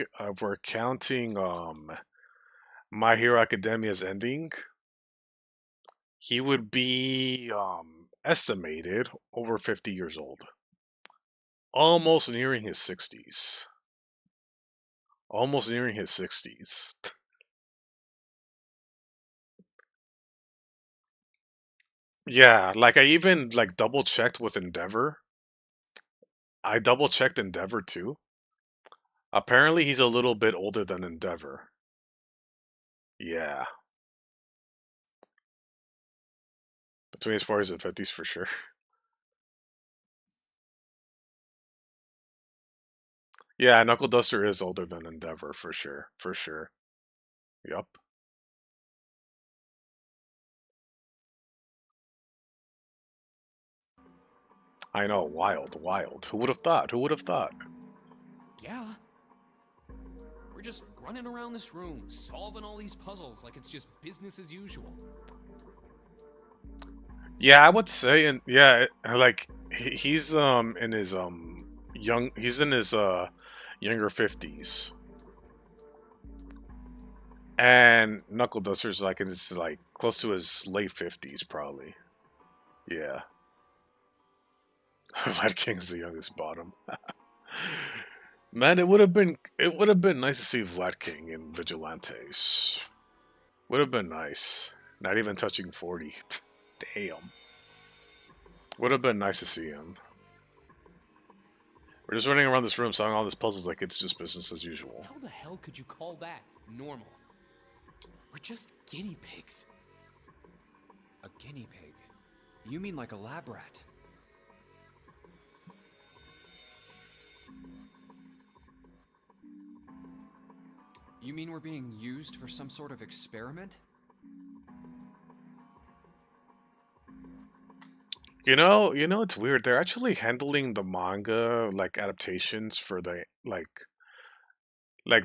My Hero Academia's ending, he would be, estimated over 50 years old. Almost nearing his 60s. Almost nearing his 60s. Yeah, like I even like double checked with Endeavor. I double checked Endeavor too. Apparently he's a little bit older than Endeavor. Yeah. Between his 40s and 50s for sure. Yeah, Knuckle Duster is older than Endeavor for sure. For sure. Yup. I know, wild, wild. Who would have thought? Who would have thought? Yeah. We're just running around this room, solving all these puzzles like it's just business as usual. Yeah, I would say, and yeah, like he's in his he's in his younger 50s, and Knuckle Duster's like in his like close to his late 50s probably. Yeah, Vlad King's the youngest bottom. Man, it would have been nice to see Vlad King in Vigilantes. Would have been nice. Not even touching 40. Damn. Would have been nice to see him. We're just running around this room solving all these puzzles like it's just business as usual. How the hell could you call that normal? We're just guinea pigs. A guinea pig? You mean like a lab rat? You mean we're being used for some sort of experiment? It's weird. They're actually handling the manga like adaptations for the like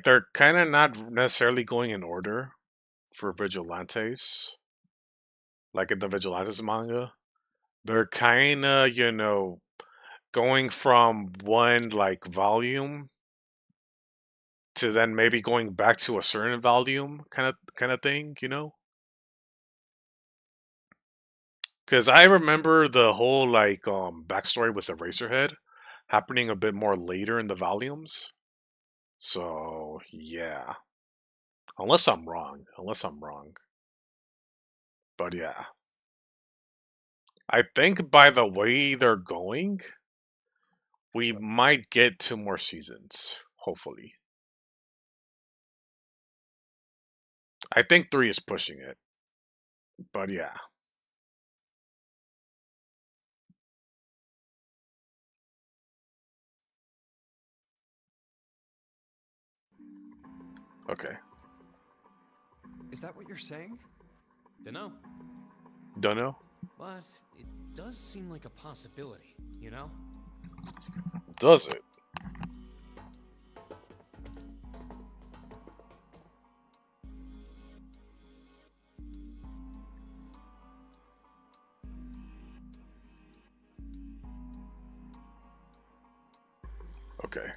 they're kind of not necessarily going in order for Vigilantes. Like in the Vigilantes manga, they're kind of, going from one like volume to then maybe going back to a certain volume kind of thing, Because I remember the whole like backstory with Eraserhead happening a bit more later in the volumes. So yeah, unless I'm wrong, but yeah, I think by the way they're going, we might get 2 more seasons, hopefully. I think 3 is pushing it, but yeah. Okay. Is that what you're saying? Dunno. Don't know. But it does seem like a possibility, you know? Does it? Okay.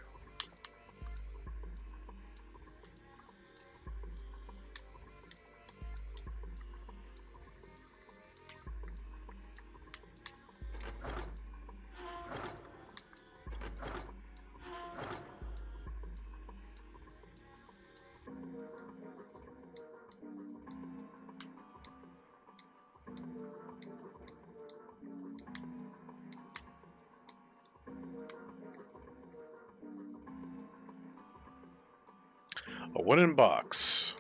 A wooden box.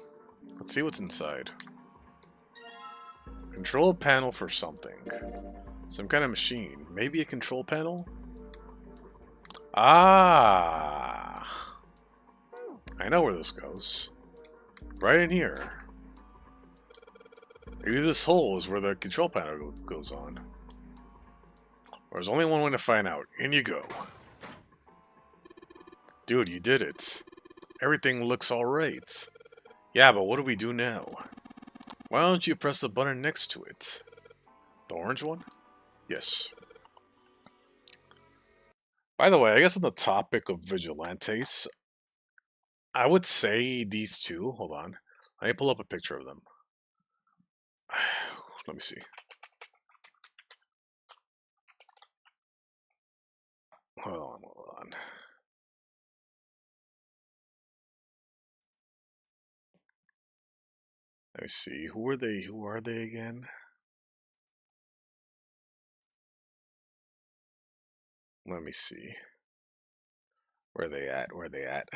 Let's see what's inside. Control panel for something. Some kind of machine. Maybe a control panel? Ah! I know where this goes. Right in here. Maybe this hole is where the control panel goes on. There's only one way to find out. In you go. Dude, you did it. Everything looks alright. Yeah, but what do we do now? Why don't you press the button next to it? The orange one? Yes. By the way, I guess on the topic of vigilantes, I would say these two. Hold on. Let me pull up a picture of them. Let me see. Hold on, hold on. Let me see. Who are they? Who are they again? Let me see. Where are they at? Where are they at?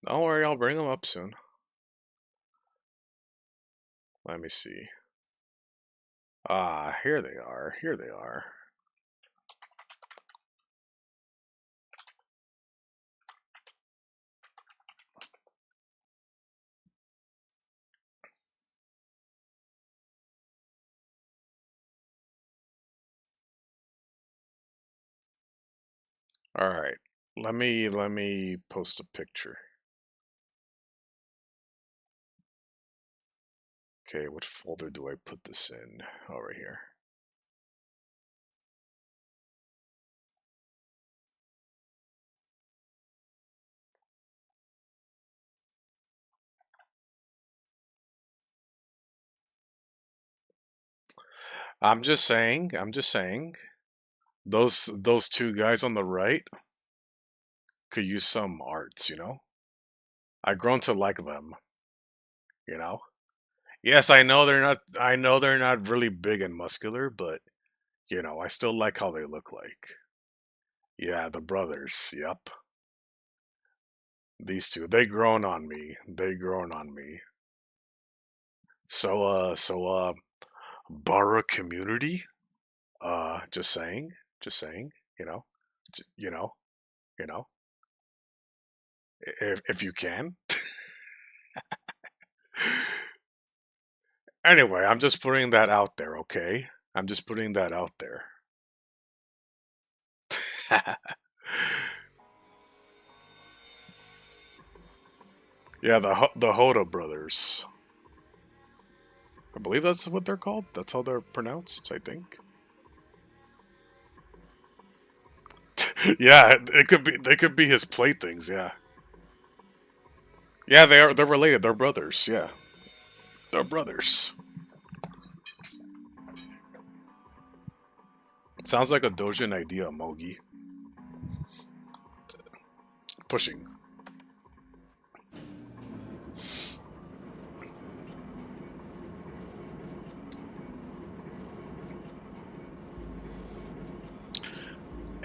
Don't worry, I'll bring them up soon. Let me see. Ah, here they are. Here they are. All right. Let me post a picture. Okay, what folder do I put this in? Oh, right here. I'm just saying, those two guys on the right could use some arts, you know? I've grown to like them, you know? Yes, I know they're not really big and muscular, but you know, I still like how they look like. Yeah, the brothers, yep. These two, they grown on me. They grown on me. So Bara community? Just saying, you know, you know, you know, if you can. Anyway, I'm just putting that out there, okay? I'm just putting that out there. Yeah, the Hoda brothers. I believe that's what they're called. That's how they're pronounced, I think. Yeah, it could be. They could be his playthings. Yeah. Yeah, they are. They're related. They're brothers. Yeah, they're brothers. Sounds like a Dojin idea, Mogi. Pushing.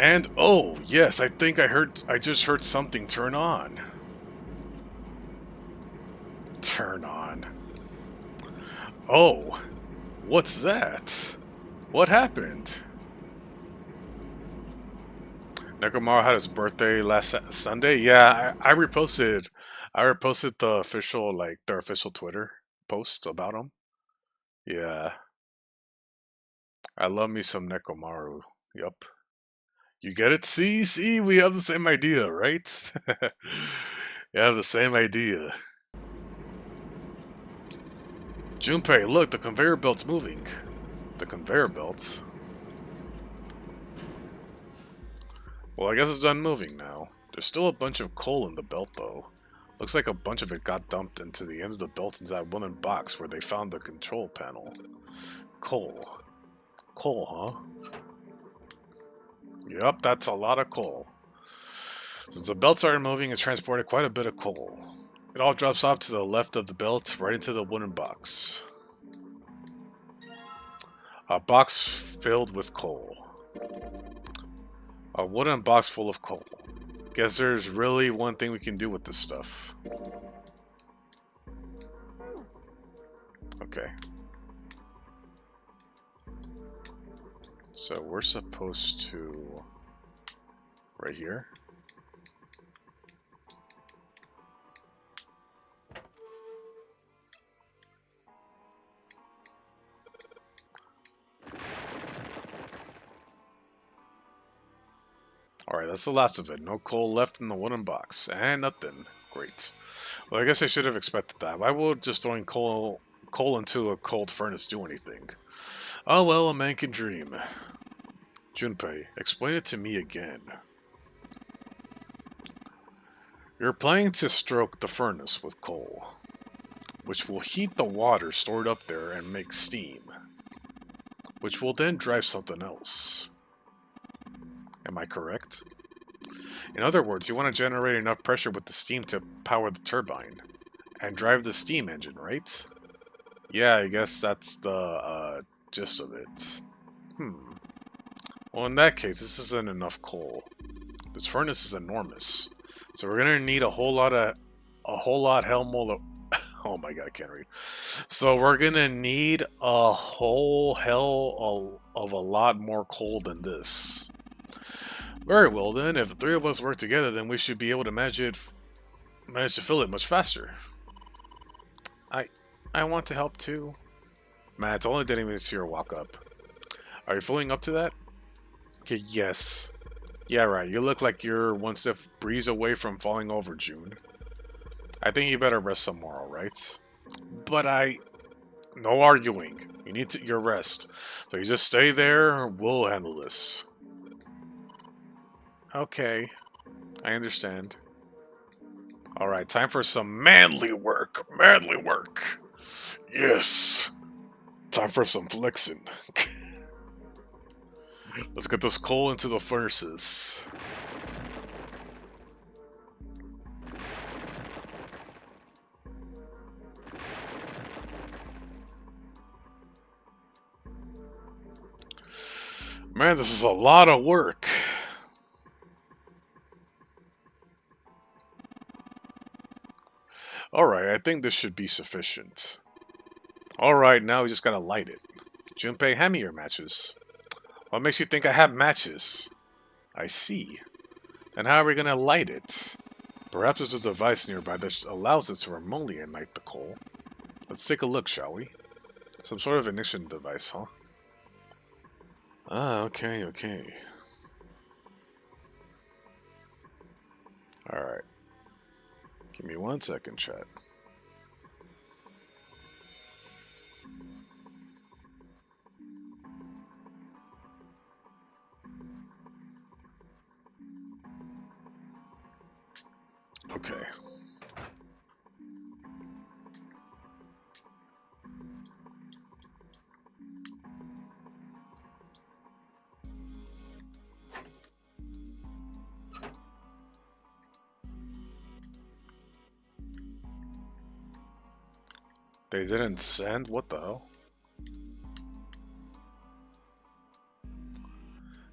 And oh yes, I think I just heard something turn on. Turn on. Oh, what's that? What happened? Nekomaru had his birthday last Sunday. Yeah, I reposted. I reposted the official, like their official Twitter post about him. Yeah, I love me some Nekomaru. Yup. You get it? See, we have the same idea, right? We have the same idea. Junpei, look, the conveyor belt's moving. The conveyor belt. Well, I guess it's done moving now. There's still a bunch of coal in the belt, though. Looks like a bunch of it got dumped into the ends of the belt into that wooden box where they found the control panel. Coal. Coal, huh? Yep, that's a lot of coal. Since the belt started moving, it transported quite a bit of coal. It all drops off to the left of the belt, right into the wooden box. A box filled with coal. A wooden box full of coal. Guess there's really one thing we can do with this stuff. Okay. So we're supposed to... right here. Alright, that's the last of it. No coal left in the wooden box. And nothing. Great. Well, I guess I should have expected that. Why would just throwing coal into a cold furnace do anything? Oh well, a man can dream. Junpei, explain it to me again. You're planning to stroke the furnace with coal, which will heat the water stored up there and make steam, which will then drive something else. Am I correct? In other words, you want to generate enough pressure with the steam to power the turbine and drive the steam engine, right? Yeah, I guess that's the gist of it. Well, in that case, this isn't enough coal. This furnace is enormous, so we're gonna need a whole lot more. Oh my god, I can't read. So we're gonna need a whole hell of a lot more coal than this. Very well then, if the three of us work together, then we should be able to manage to fill it much faster. I want to help too. Matt, only didn't even see her walk up. Are you filling up to that? Okay, yes. Yeah, right. You look like you're one step breeze away from falling over, June. I think you better rest some more, alright? But no arguing. You need your rest. So you just stay there, we'll handle this. Okay. I understand. Alright, time for some manly work. Manly work. Yes. Time for some flexing. Let's get this coal into the furnaces. Man, this is a lot of work. Alright, I think this should be sufficient. Alright, now we just gotta light it. Junpei, hand me your matches. What makes you think I have matches? I see. And how are we gonna light it? Perhaps there's a device nearby that allows us to remotely ignite the coal. Let's take a look, shall we? Some sort of ignition device, huh? Ah, okay. Alright. Give me 1 second, chat. Okay. They didn't send? What the hell?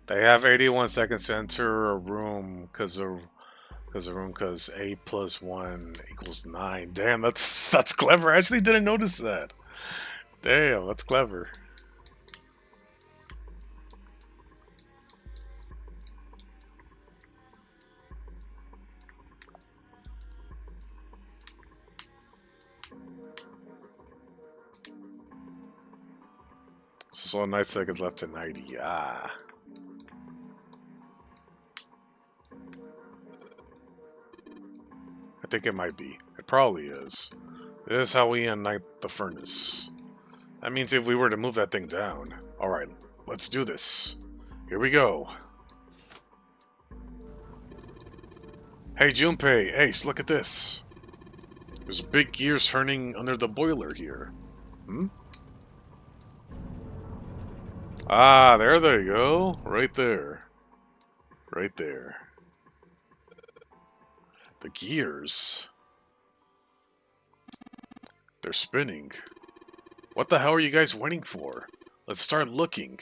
They have 81 seconds to enter a room because A plus 1 equals 9. Damn, that's clever. I actually didn't notice that. Damn, that's clever. So 9 seconds left to 90. Ah. I think it might be. It probably is. This is how we ignite the furnace. That means if we were to move that thing down. Alright, let's do this. Here we go. Hey Junpei, Ace, look at this. There's big gears turning under the boiler here. Ah, there they go. Right there. Right there. The gears. They're spinning. What the hell are you guys waiting for? Let's start looking.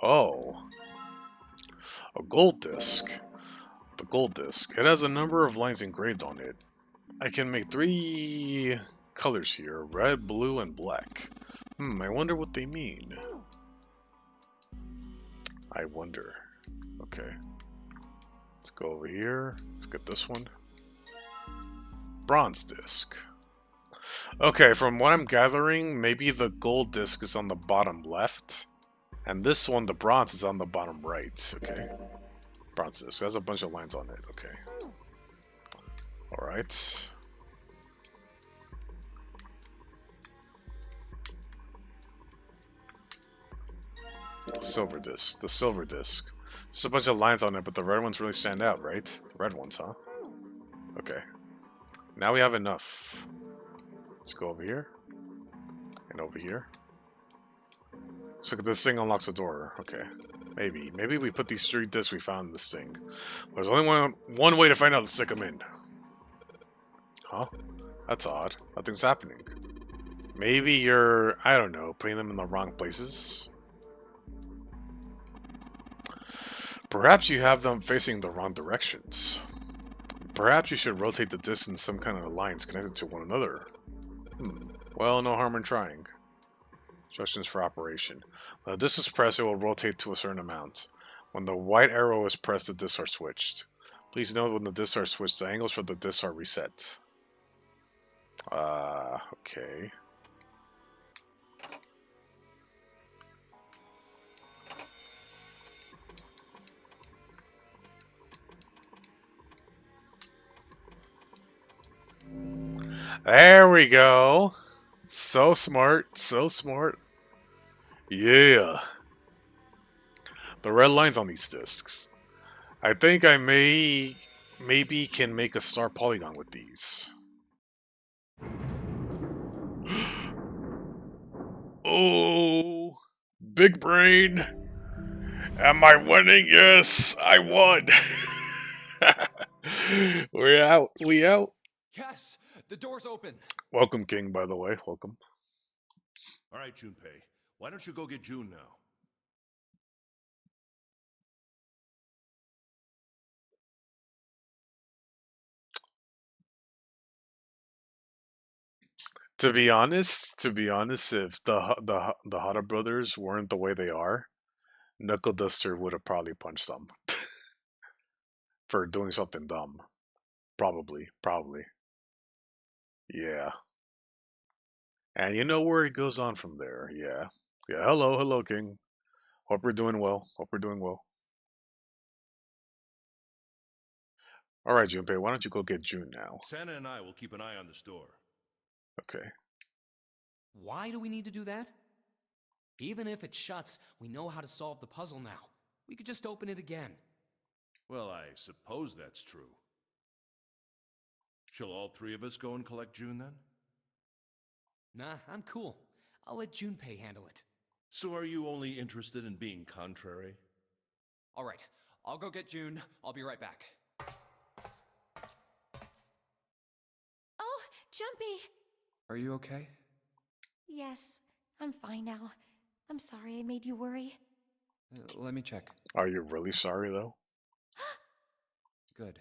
Oh, a gold disc. The gold disc. It has a number of lines engraved on it. I can make 3 colors here, red, blue, and black. I wonder what they mean. I wonder. Okay. Let's go over here. Let's get this one. Bronze disc. Okay, from what I'm gathering, maybe the gold disc is on the bottom left. And this one, the bronze, is on the bottom right. Okay. Bronze disc. Has a bunch of lines on it. Okay. Alright. Silver disc. The silver disc. Just a bunch of lines on it, but the red ones really stand out, right? The red ones, huh? Okay. Now we have enough. Let's go over here. And over here. So this thing unlocks the door. Okay. Maybe. Maybe we put these 3 discs we found in this thing. There's only one way to find out to stick them in. Huh? That's odd. Nothing's happening. Maybe you're, I don't know, putting them in the wrong places? Perhaps you have them facing the wrong directions. Perhaps you should rotate the discs in some kind of lines connected to one another. Well, no harm in trying. Instructions for operation. When the disc is pressed, it will rotate to a certain amount. When the white arrow is pressed, the discs are switched. Please note when the discs are switched, the angles for the discs are reset. Okay. There we go. So smart, so smart. Yeah. The red lines on these discs. I think I maybe can make a star polygon with these. Oh, big brain. Am I winning? Yes, I won. We're out. We out. Yes, the door's open. Welcome, King, by the way. Welcome. All right, Junpei. Why don't you go get June now? To be honest, if the Hada brothers weren't the way they are, Knuckle Duster would have probably punched them for doing something dumb. Probably. Yeah. And you know where it goes on from there. Yeah. Yeah. Hello, King. Hope we're doing well. All right, Junpei. Why don't you go get June now? Santa and I will keep an eye on the store. Okay. Why do we need to do that? Even if it shuts, we know how to solve the puzzle now. We could just open it again. Well, I suppose that's true. Shall all 3 of us go and collect June then? Nah, I'm cool. I'll let Junpei handle it. So are you only interested in being contrary? All right, I'll go get June. I'll be right back. Oh, Jumpy! Are you okay? Yes, I'm fine now. I'm sorry I made you worry. Let me check. Are you really sorry, though? Good.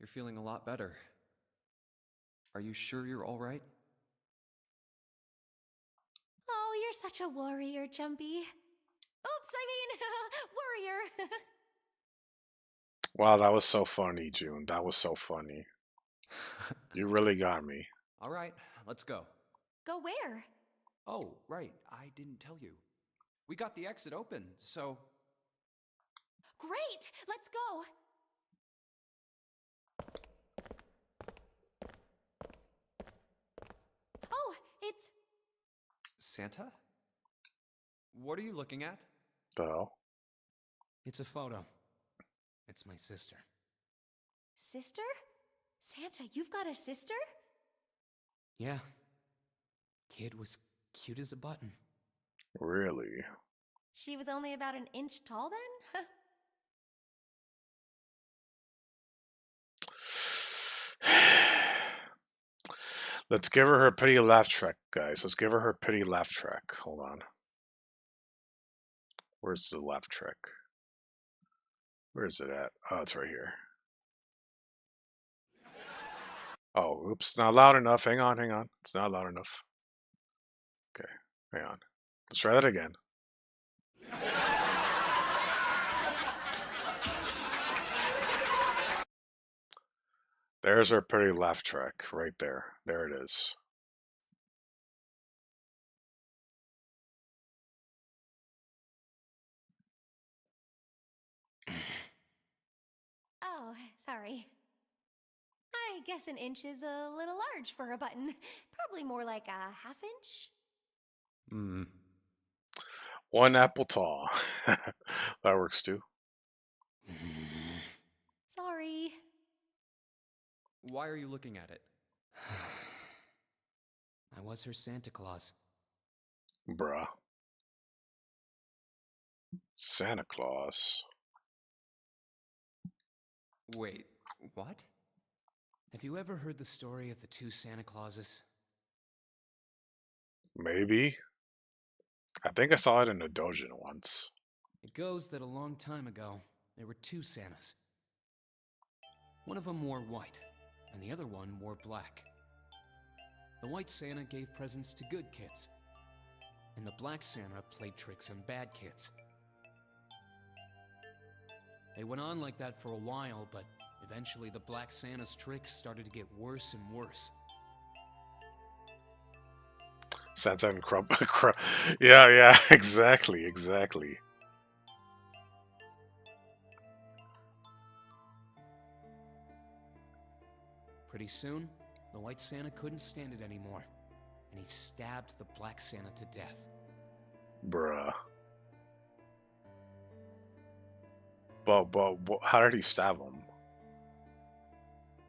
You're feeling a lot better. Are you sure you're all right? Oh, you're such a warrior, Jumpy. Oops, I mean, warrior. Wow, that was so funny, June. That was so funny. You really got me. All right, let's go. Go where? Oh, right, I didn't tell you. We got the exit open, so... Great! Let's go! Oh, it's... Santa? What are you looking at? The hell? It's a photo. It's my sister. Sister? Santa, you've got a sister? Yeah. Kid was cute as a button. Really? She was only about an inch tall then? Let's give her pity laugh track, guys. Let's give her pity laugh track. Hold on. Where's the left trick? Where is it at? Oh, it's right here. Oh, oops, not loud enough. Hang on, hang on. It's not loud enough. Okay, hang on. Let's try that again. There's our pretty left trick right there. There it is. Oh, sorry. I guess an inch is a little large for a button. Probably more like a half inch. Hmm. One apple tall. That works too. Sorry. Why are you looking at it? I was her Santa Claus. Bruh. Santa Claus. Wait, what? Have you ever heard the story of the two Santa Clauses? Maybe. I think I saw it in a doujin once. It goes that a long time ago, there were two Santas. One of them wore white, and the other one wore black. The white Santa gave presents to good kids, and the black Santa played tricks on bad kids. They went on like that for a while, but eventually the black Santa's tricks started to get worse and worse. Santa and Crump. Yeah, exactly. Pretty soon, the white Santa couldn't stand it anymore, and he stabbed the black Santa to death. Bruh. But how did he stab him?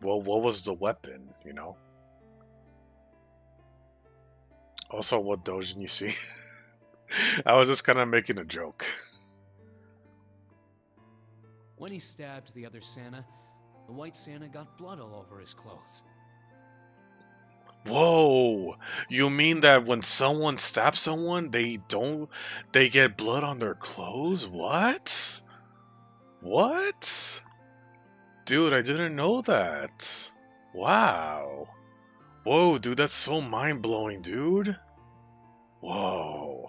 Well, what was the weapon, you know? Also, what doujin you see? I was just kind of making a joke. When he stabbed the other Santa, the white Santa got blood all over his clothes. Whoa! You mean that when someone stabs someone, they get blood on their clothes? What? What? Dude, I didn't know that. Wow. Whoa, dude, that's so mind-blowing, dude. Whoa.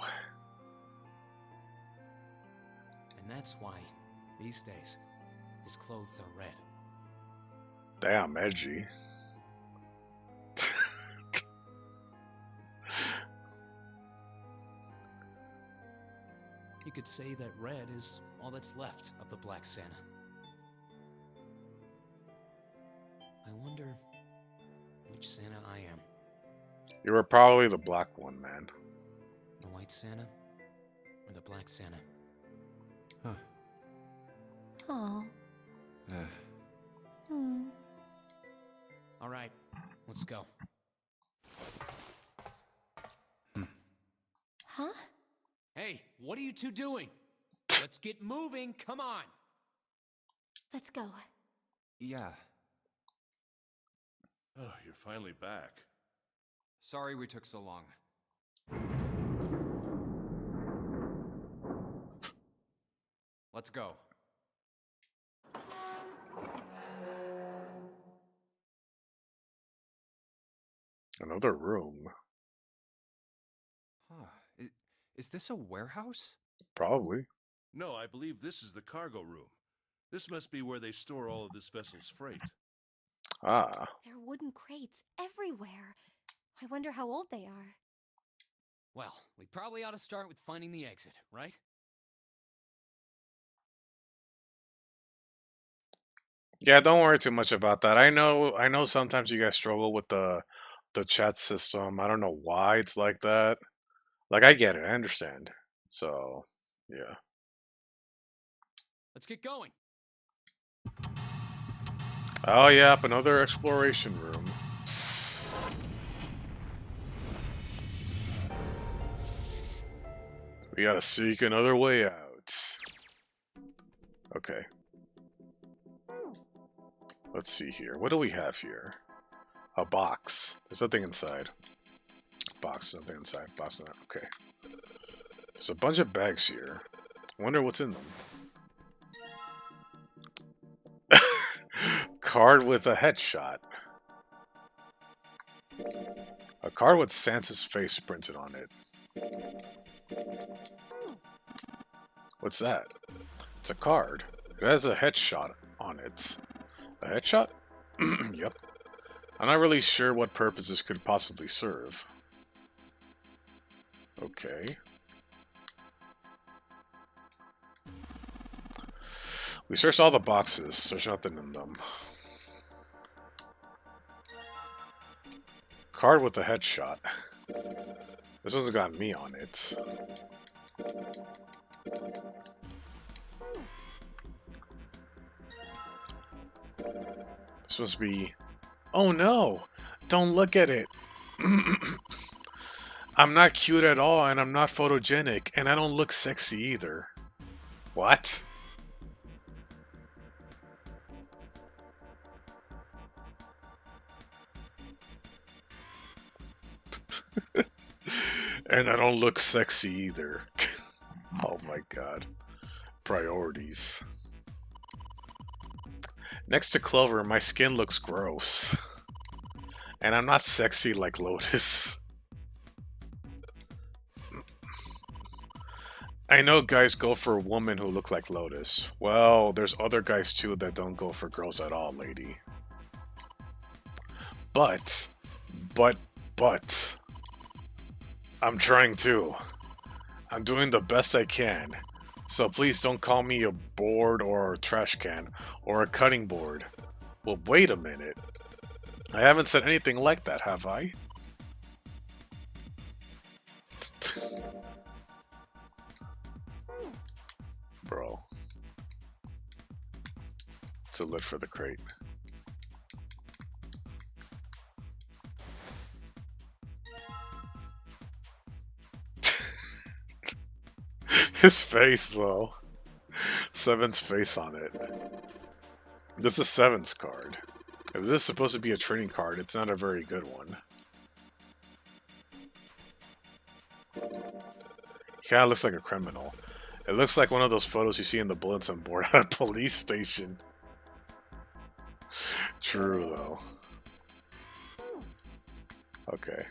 And that's why, these days, his clothes are red. Damn, edgy. You could say that red is all that's left of the black Santa. I wonder which Santa I am. You were probably the black one, man. The white Santa or the black Santa? Huh. Oh. All right, let's go. Huh? Hey, what are you two doing? Let's get moving, come on! Let's go. Yeah. Oh, you're finally back. Sorry we took so long. Let's go. Another room. Huh. Is this a warehouse? Probably. No, I believe this is the cargo room. This must be where they store all of this vessel's freight. Ah. There are wooden crates everywhere. I wonder how old they are. Well, we probably ought to start with finding the exit, right? Yeah, don't worry too much about that. I know sometimes you guys struggle with the chat system. I don't know why it's like that. Like I get it, I understand. So, yeah. Let's get going. Oh, yep, another exploration room. We gotta seek another way out. Okay. Let's see here. What do we have here? A box. There's nothing inside. Box, nothing inside. Box, not. Okay. There's a bunch of bags here. Wonder what's in them. Card with a headshot. A card with Santa's face printed on it. What's that? It's a card. It has a headshot on it. A headshot? Yep. I'm not really sure what purpose this could possibly serve. Okay. We searched all the boxes. There's nothing in them. Card with a headshot. This one's got me on it. This must be... Oh no! Don't look at it! I'm not cute at all, and I'm not photogenic, and I don't look sexy either. What? And I don't look sexy either. Oh my god. Priorities. Next to Clover, my skin looks gross. And I'm not sexy like Lotus. I know guys go for women who look like Lotus. Well, there's other guys too that don't go for girls at all, lady. But... I'm trying to. I'm doing the best I can. So please don't call me a board or a trash can or a cutting board. Well, wait a minute. I haven't said anything like that, have I? Bro. It's a lid for the crate. His face, though. Seven's face on it. This is Seven's card. If this is supposed to be a trading card, it's not a very good one. He kinda looks like a criminal. It looks like one of those photos you see in the bulletin board at a police station. True, though. Okay.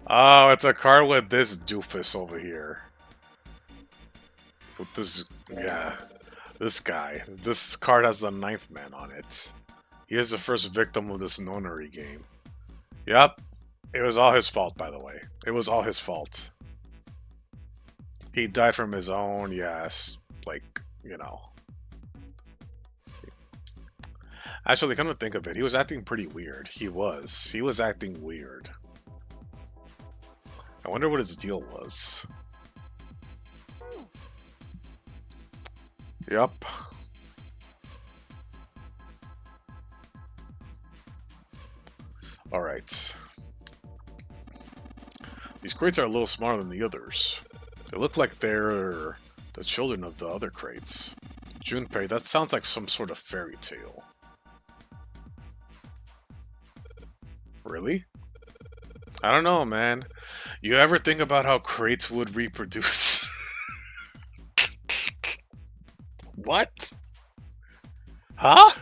Oh, it's a card with this doofus over here. With this, yeah, this guy. This card has the ninth man on it. He is the first victim of this nonary game. Yep, it was all his fault, by the way. It was all his fault. He died from his own, yes, like, you know. Actually, come to think of it, he was acting pretty weird. He was acting weird. I wonder what his deal was. Yup. Alright. These crates are a little smaller than the others. They look like they're the children of the other crates. Junpei, that sounds like some sort of fairy tale. Really? I don't know, man. You ever think about how crates would reproduce? What? Huh?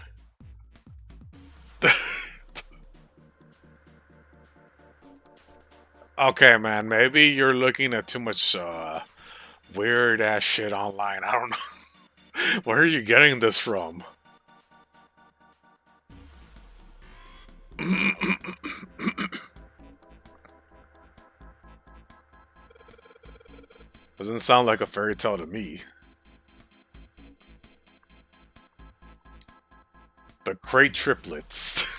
Okay, man, maybe you're looking at too much weird-ass shit online. I don't know. Where are you getting this from? Doesn't sound like a fairy tale to me. The Crate Triplets.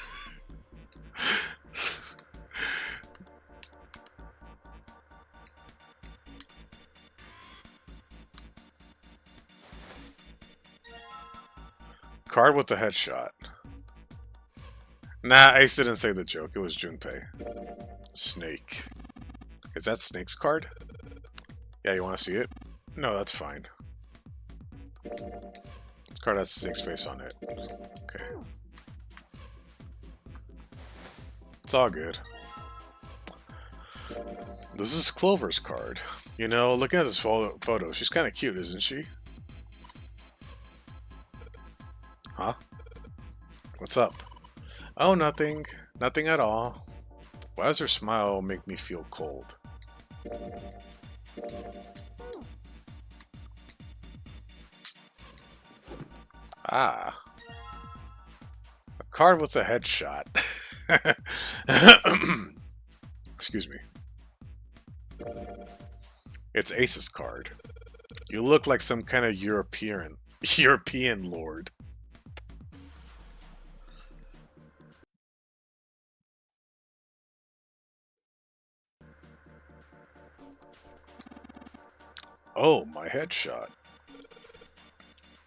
Card with a headshot. Nah, Ace didn't say the joke. It was Junpei. Snake. Is that Snake's card? Yeah, you want to see it? No, that's fine. This card has Snake's face on it. Okay. It's all good. This is Clover's card. You know, looking at this photo, she's kind of cute, isn't she? Huh? What's up? Oh, nothing. Nothing at all. Why does her smile make me feel cold? Ah. A card with a headshot. Excuse me. It's Ace's card. You look like some kind of European lord. Oh, my headshot.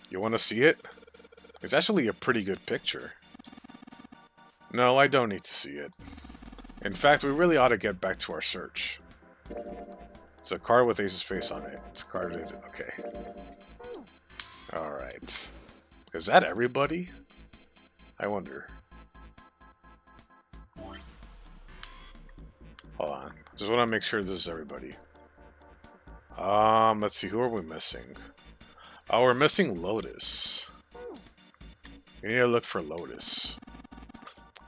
You want to see it? It's actually a pretty good picture. No, I don't need to see it. In fact, we really ought to get back to our search. It's a card with Ace's face on it. It's a card with... Okay. Alright. Is that everybody? I wonder. Hold on. Just want to make sure this is everybody. Let's see. Who are we missing? Oh, we're missing Lotus. We need to look for Lotus.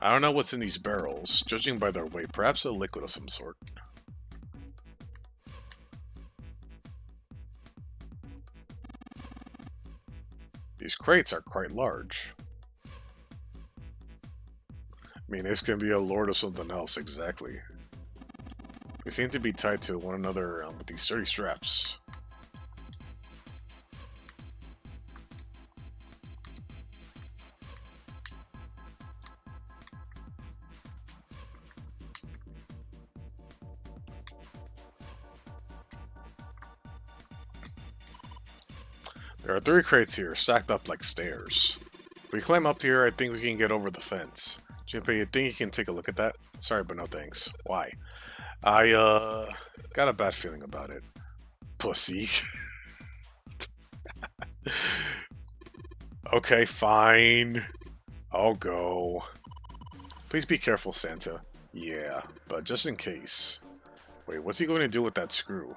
I don't know what's in these barrels. Judging by their weight, perhaps a liquid of some sort. These crates are quite large. I mean, this can be a lord of something else, exactly. They seem to be tied to one another with these sturdy straps. There are 3 crates here, stacked up like stairs. If we climb up here, I think we can get over the fence. Junpei, you think you can take a look at that? Sorry, but no thanks. Why? I, got a bad feeling about it. Pussy. Okay, fine. I'll go. Please be careful, Santa. Yeah, but just in case. Wait, what's he going to do with that screw?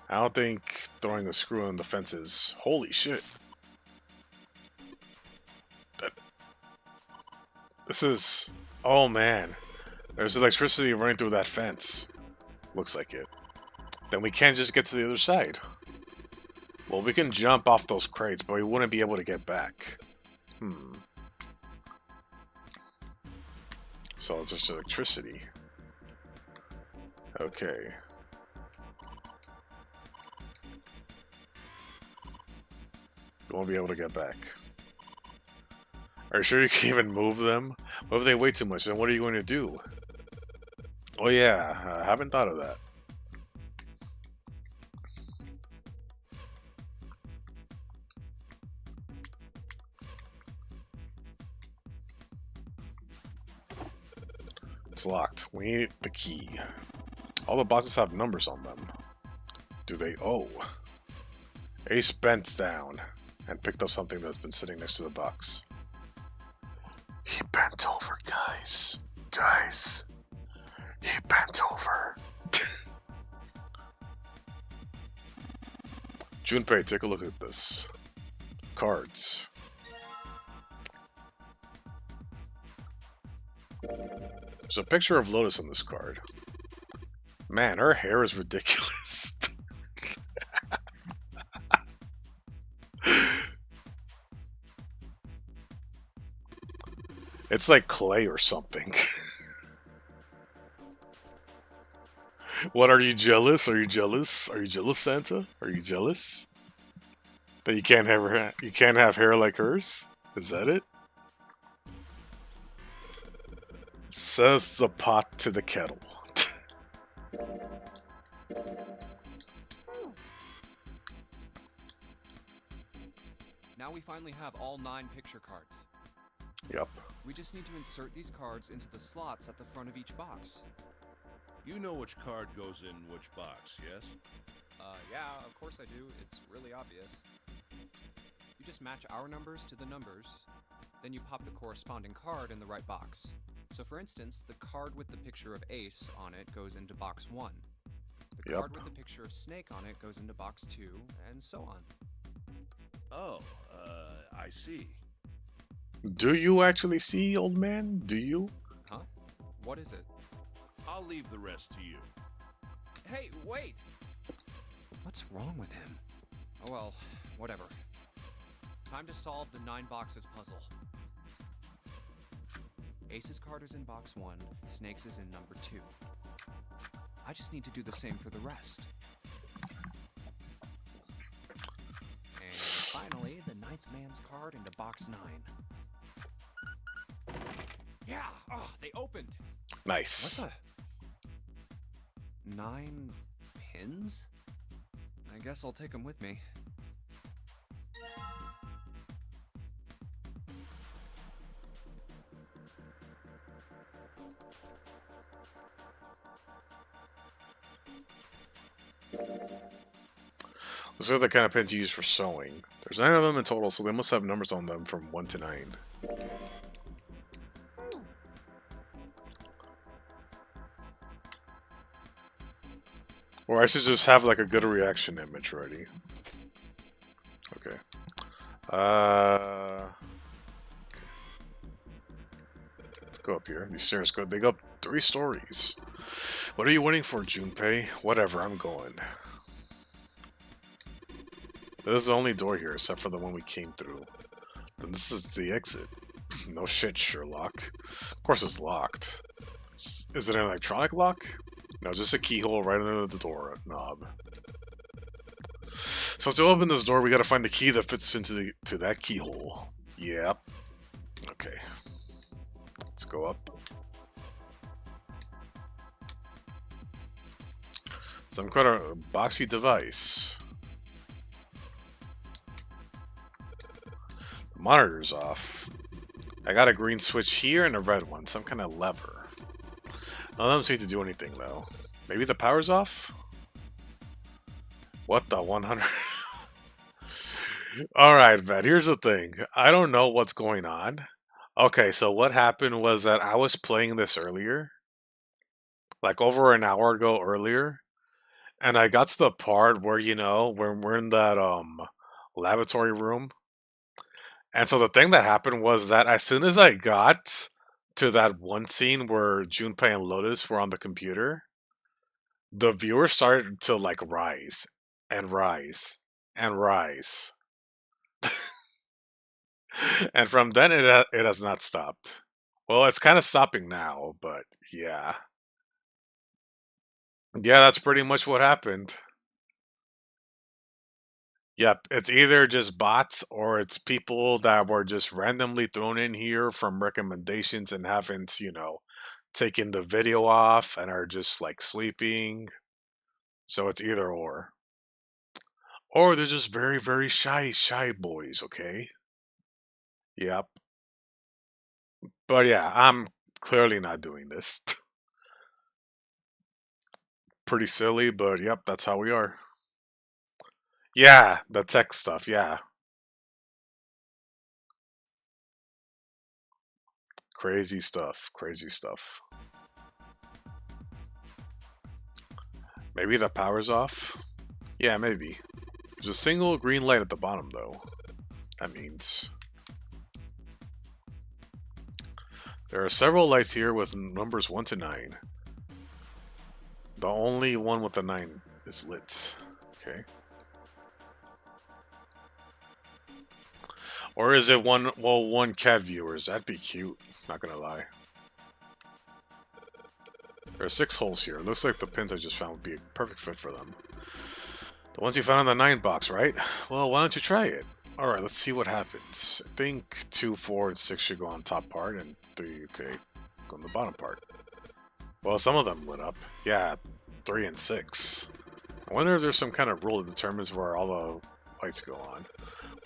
I don't think throwing a screw on the fence is... Holy shit. This is... Oh, man. There's electricity running through that fence. Looks like it. Then we can't just get to the other side. Well, we can jump off those crates, but we wouldn't be able to get back. So it's just electricity. Okay. We won't be able to get back. Are you sure you can even move them? What if they weigh too much? Then what are you going to do? Oh yeah, I haven't thought of that. It's locked. We need the key. All the boxes have numbers on them. Do they? Oh. Ace bent down and picked up something that's been sitting next to the box. He bent over, guys. Guys. He bent over. Junpei, take a look at this. Cards. There's a picture of Lotus on this card. Man, her hair is ridiculous. It's like clay or something. What, are you jealous? Are you jealous? Are you jealous, Santa? Are you jealous? That you can't have hair like hers? Is that it? Says the pot to the kettle. Now we finally have all 9 picture cards. Yep. We just need to insert these cards into the slots at the front of each box. You know which card goes in which box, yes? Yeah, of course I do. It's really obvious. You just match our numbers to the numbers, then you pop the corresponding card in the right box. So for instance, the card with the picture of Ace on it goes into box 1. The Yep. card with the picture of Snake on it goes into box 2, and so on. Oh, I see. Do you actually see, old man? Do you? Huh? What is it? I'll leave the rest to you. Hey, wait! What's wrong with him? Oh well, whatever. Time to solve the 9 boxes puzzle. Ace's card is in box 1, Snake's is in number 2. I just need to do the same for the rest. And finally, the 9th man's card into box 9. Yeah! Oh, they opened! Nice. What the? 9 pins? I guess I'll take them with me. These are the kind of pins you use for sewing. There's 9 of them in total, so they must have numbers on them from 1 to 9. Or I should just have like a good reaction image ready. Okay. Let's go up here. These stairs go. They go up 3 stories. What are you waiting for, Junpei? Whatever, I'm going. This is the only door here, except for the one we came through. Then this is the exit. No shit, Sherlock. Of course it's locked. Is it an electronic lock? No, just a keyhole right under the door knob. So to open this door, we gotta find the key that fits into that keyhole. Yep. Okay. Let's go up. Some kind of boxy device. The monitor's off. I got a green switch here and a red one, some kind of lever. None of them seem to do anything, though. Maybe the power's off? What the 100? Alright, man, here's the thing. I don't know what's going on. Okay, so what happened was that I was playing this earlier. Like over an hour ago earlier. And I got to the part where, you know, when we're in that laboratory room. And so the thing that happened was that as soon as I got to that one scene where Junpei and Lotus were on the computer, the viewer started to like rise and rise and rise. And from then it has not stopped. Well, it's kind of stopping now, but yeah. Yeah, that's pretty much what happened. Yep, it's either just bots or it's people that were just randomly thrown in here from recommendations and haven't, you know, taken the video off and are just like sleeping. So it's either or. Or they're just very, very shy boys, okay? Yep. But yeah, I'm clearly not doing this. Pretty silly, but yep, that's how we are. Yeah, the tech stuff, yeah. Crazy stuff, crazy stuff. Maybe the power's off? Yeah, maybe. There's a single green light at the bottom, though. That means... There are several lights here with numbers 1 to 9. The only one with the 9 is lit. Okay. Or is it one cat viewers? That'd be cute, not gonna lie. There are 6 holes here. Looks like the pins I just found would be a perfect fit for them. The ones you found in the 9 box, right? Well, why don't you try it? Alright, let's see what happens. I think 2, 4, and 6 should go on top part, and 3, okay, go on the bottom part. Well, some of them lit up. Yeah, 3 and 6. I wonder if there's some kind of rule that determines where all the lights go on.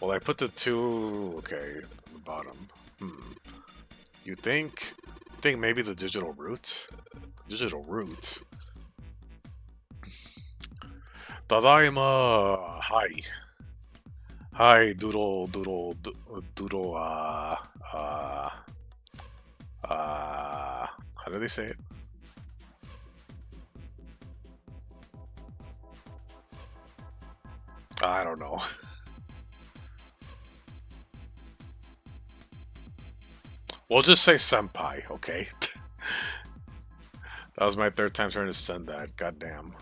Well, I put the 2, okay, on the bottom. You think maybe the digital root? Digital root? Tadaima! Hi. Hi, doodle, How do they say it? I don't know. We'll just say senpai, okay? That was my third time trying to send that. Goddamn.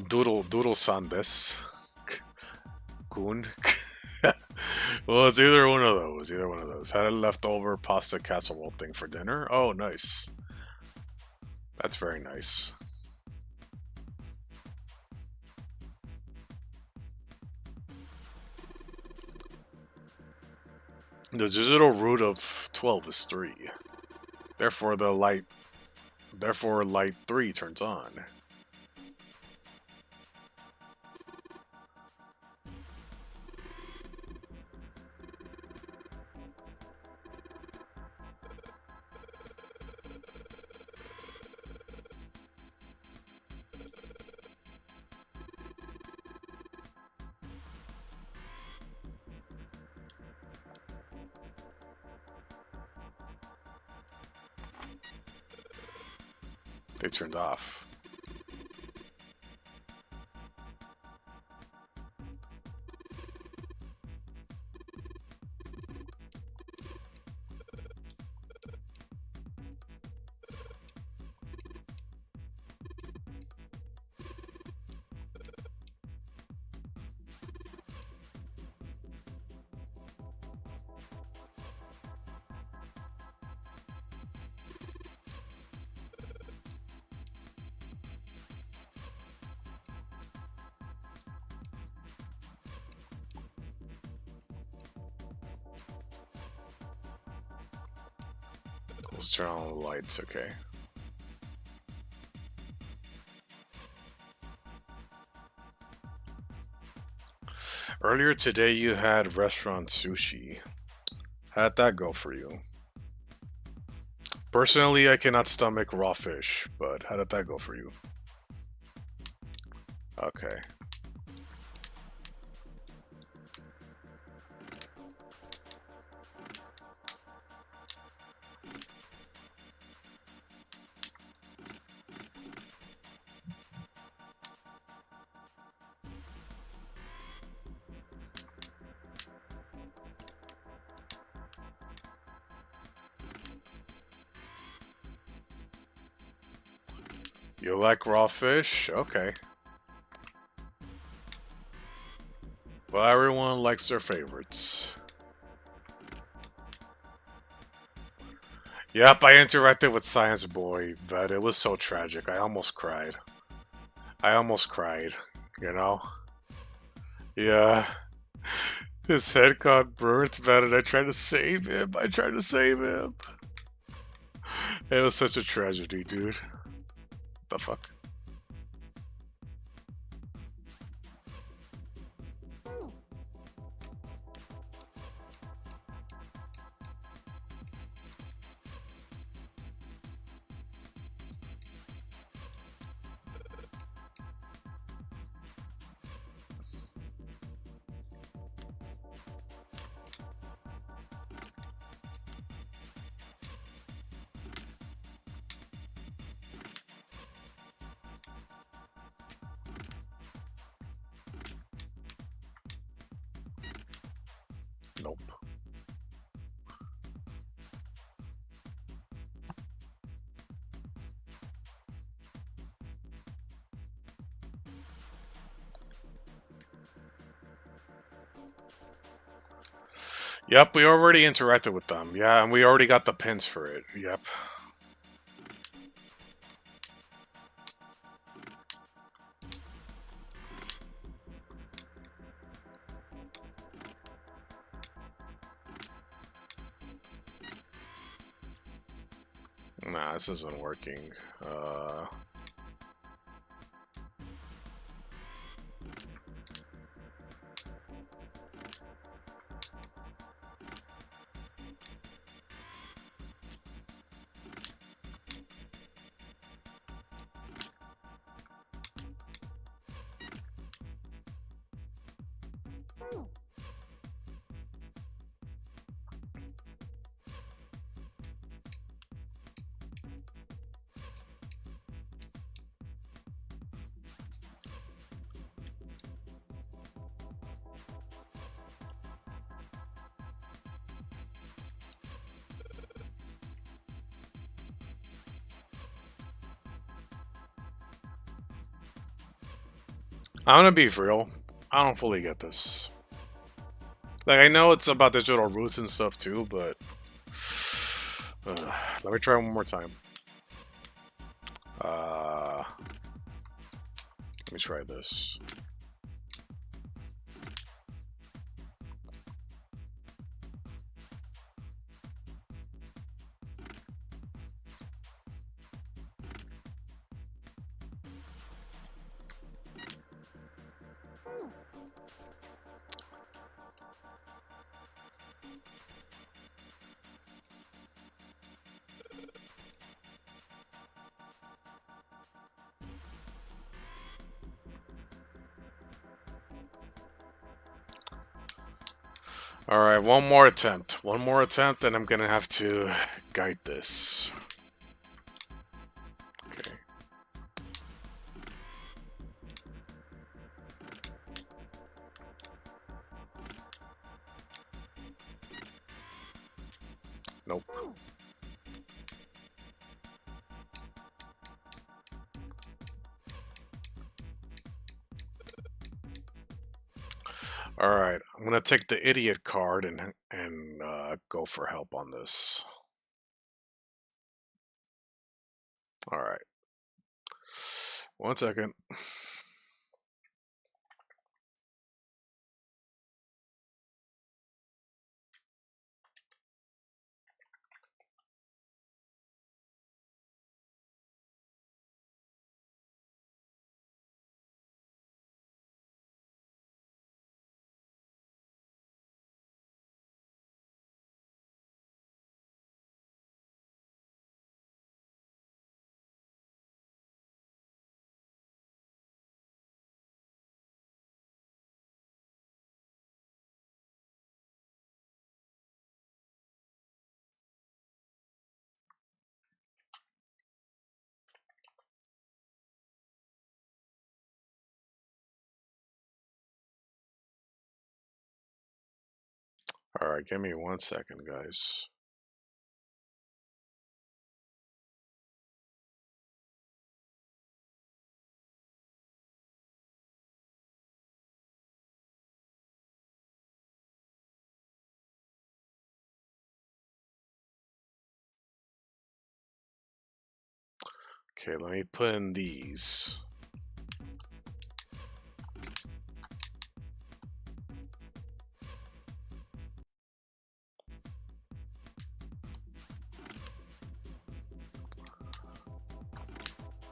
Doodle-san desu. Kun. Well, it's either one of those. Either one of those. Had a leftover pasta casserole thing for dinner. Oh, nice. That's very nice. The digital root of 12 is 3. Therefore, light 3 turns on. They turned off. Let's turn on the lights, okay. Earlier today you had restaurant sushi. How'd that go for you? Personally, I cannot stomach raw fish, but how did that go for you? Okay. You like raw fish? Okay. Well, everyone likes their favorites. Yep, I interacted with Science Boy, but it was so tragic. I almost cried. You know? Yeah. His head got burnt, man, and I tried to save him. It was such a tragedy, dude. The fuck? Nope. Yep, we already interacted with them. Yeah, and we already got the pins for it. Yep. Nah, this isn't working. I'm gonna be real. I don't fully get this. Like, I know it's about digital roots and stuff too, but let me try one more time. Let me try this. Alright, one more attempt. One more attempt, and I'm gonna have to guide this. Okay. Nope. Alright, I'm gonna take the idiot card and go for help on this. Alright. 1 second. Alright, give me 1 second, guys. Okay, let me put in these.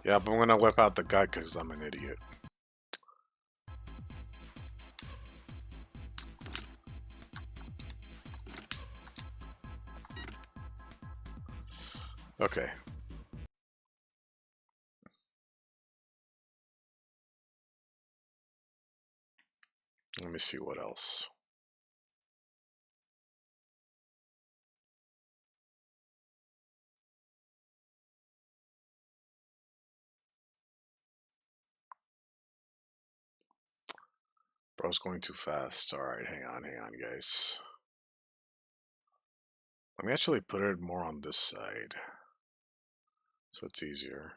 Yeah, but I'm gonna whip out the guy because I'm an idiot. Okay. Let me see what else. Bro's going too fast. Alright, hang on, guys. Let me actually put it more on this side, so it's easier.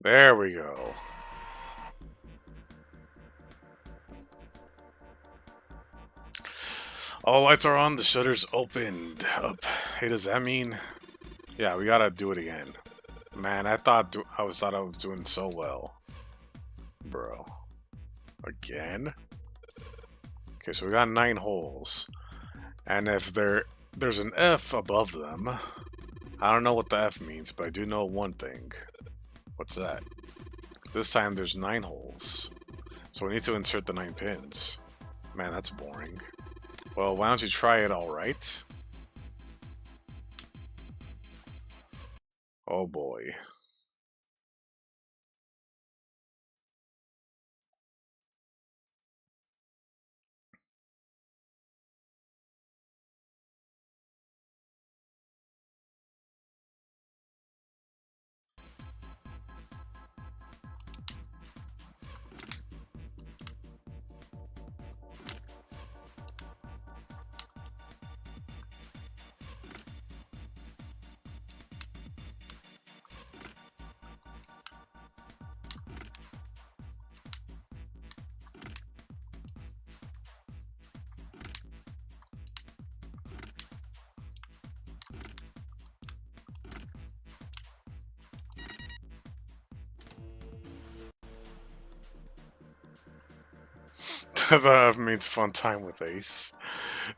There we go. All lights are on, the shutters opened up. Hey, does that mean... Yeah, we gotta do it again. Man, I thought I was doing so well. Bro. Again? Okay, so we got 9 holes. And if there's an F above them, I don't know what the F means, but I do know one thing. What's that? This time there's 9 holes. So we need to insert the 9 pins. Man, that's boring. Well, why don't you try it, alright? Oh boy. That means fun time with Ace.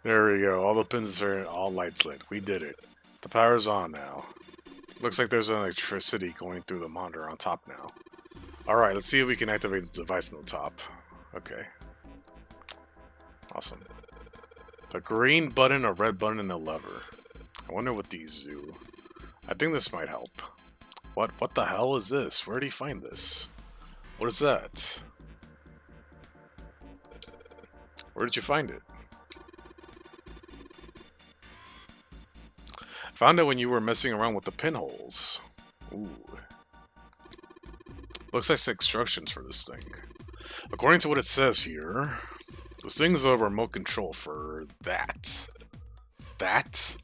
There we go. All the pins are all lights lit. We did it. The power's on now. Looks like there's electricity going through the monitor on top now. Alright, let's see if we can activate the device on the top. Okay. Awesome. A green button, a red button, and a lever. I wonder what these do. I think this might help. What the hell is this? Where did he find this? What is that? Where did you find it? Found it when you were messing around with the pinholes. Ooh. Looks like the instructions for this thing. According to what it says here, this thing's a remote control for that. That?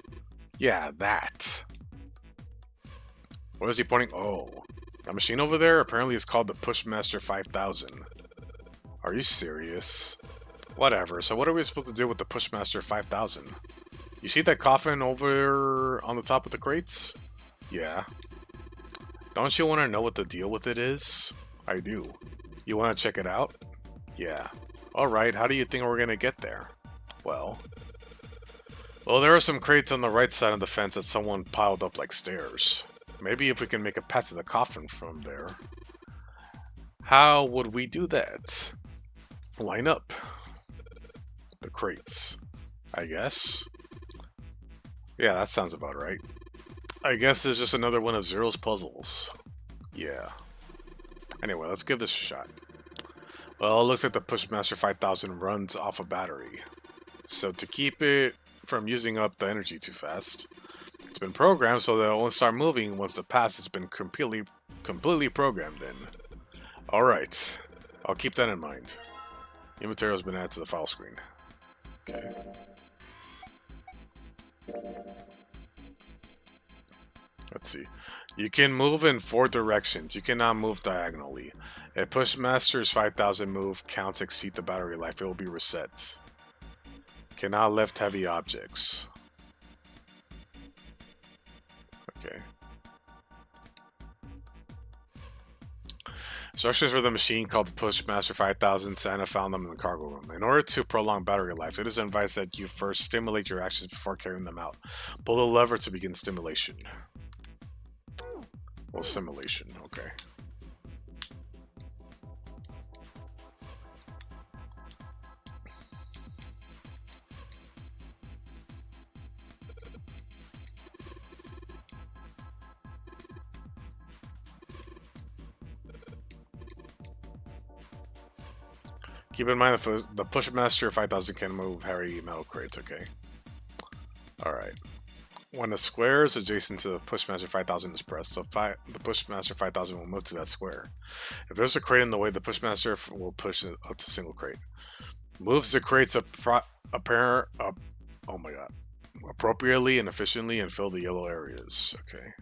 Yeah, that. What is he pointing? Oh. That machine over there apparently is called the Pushmaster 5000. Are you serious? Whatever, so what are we supposed to do with the Pushmaster 5000? You see that coffin over on the top of the crates? Yeah. Don't you want to know what the deal with it is? I do. You want to check it out? Yeah. Alright, how do you think we're going to get there? Well, there are some crates on the right side of the fence that someone piled up like stairs. Maybe if we can make a path to the coffin from there. How would we do that? Line up the crates, I guess. Yeah, that sounds about right. I guess it's just another one of Zero's puzzles. Yeah. Anyway, let's give this a shot. Well, it looks like the Pushmaster 5000 runs off a battery. So to keep it from using up the energy too fast, it's been programmed so that it won't start moving once the pass has been completely programmed in. Alright, I'll keep that in mind. New material has been added to the file screen. Okay. Let's see. You can move in 4 directions. You cannot move diagonally. If Pushmaster's 5000 move counts exceed the battery life, it will be reset. Cannot lift heavy objects. Okay. Instructions for the machine called the Pushmaster 5000. Santa found them in the cargo room. In order to prolong battery life, it is advised that you first stimulate your actions before carrying them out. Pull the lever to begin stimulation. Well, simulation, okay. Keep in mind the Pushmaster 5000 can move heavy metal crates, okay? Alright. When the square is adjacent to the Pushmaster 5000 is pressed, the Pushmaster 5000 will move to that square. If there's a crate in the way, the Pushmaster will push it up to single crate. Moves the crates appropriately and efficiently and fill the yellow areas, okay?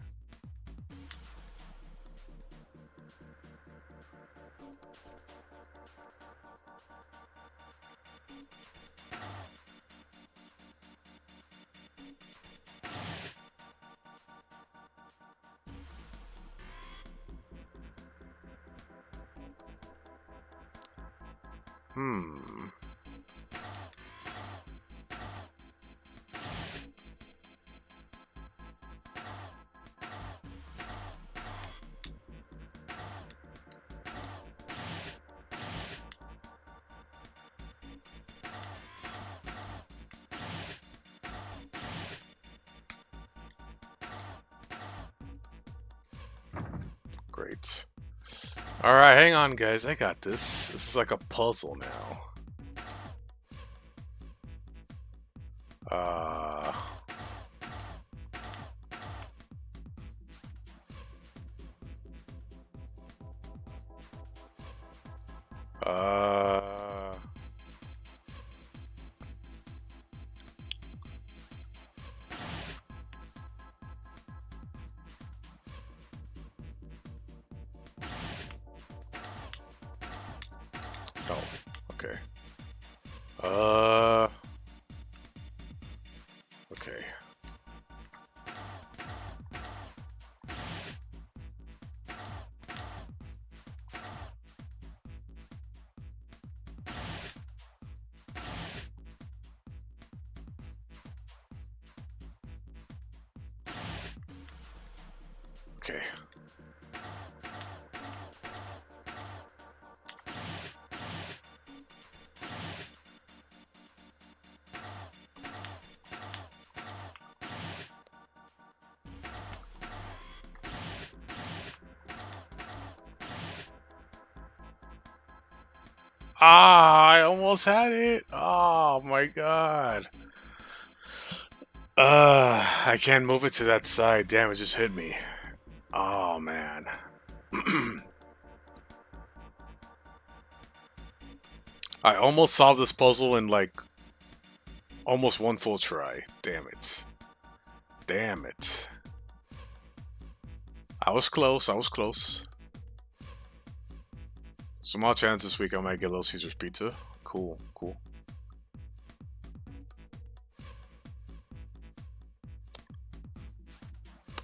Great. Alright, hang on, guys. I got this. This is like a puzzle now. No. Okay. Okay. Okay. Ah, I almost had it. Oh my god. I can't move it to that side. Damn, it just hit me. Oh man. I almost solved this puzzle in like almost one full try. Damn it. Damn it. I was close. I was close. Small chance this week I might get Little Caesar's pizza. Cool, cool.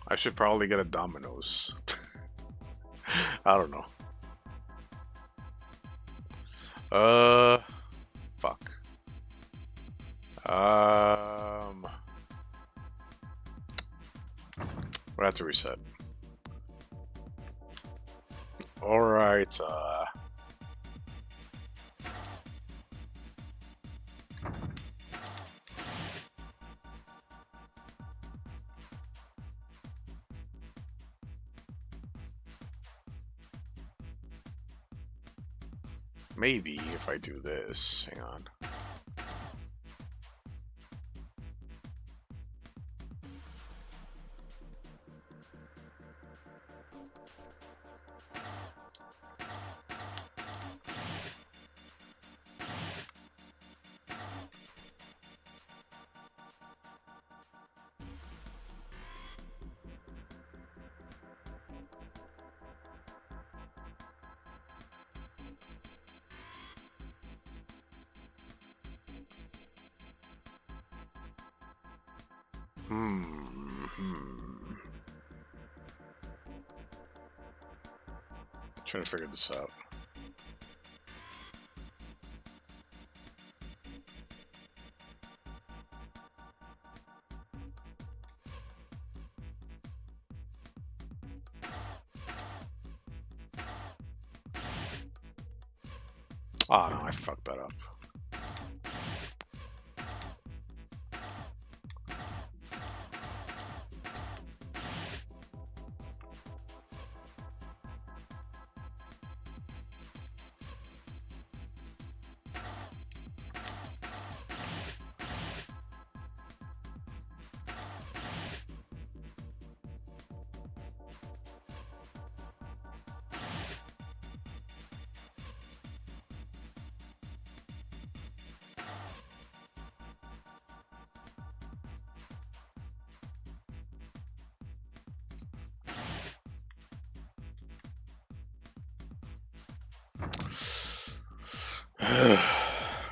I should probably get a Domino's. I don't know. Fuck. We'll have to reset. Alright, maybe if I do this, hang on. Trying to figure this out. Oh no, I fucked that up.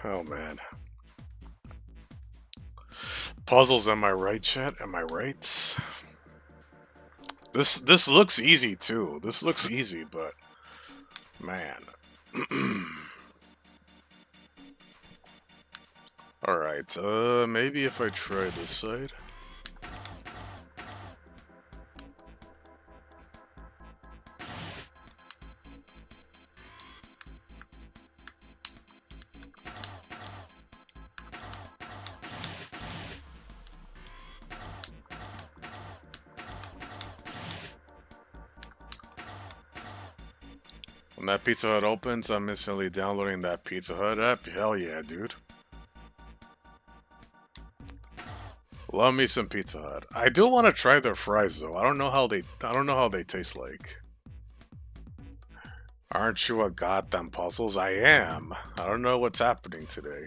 Oh man. Puzzles, am I right, chat? Am I right? This looks easy too. This looks easy, but man. Alright, maybe if I try this side. When that Pizza Hut opens, I'm instantly downloading that Pizza Hut app. Hell yeah, dude. Love me some Pizza Hut. I do want to try their fries though. I don't know how they taste like. Aren't you a goddamn puzzles? I am. I don't know what's happening today.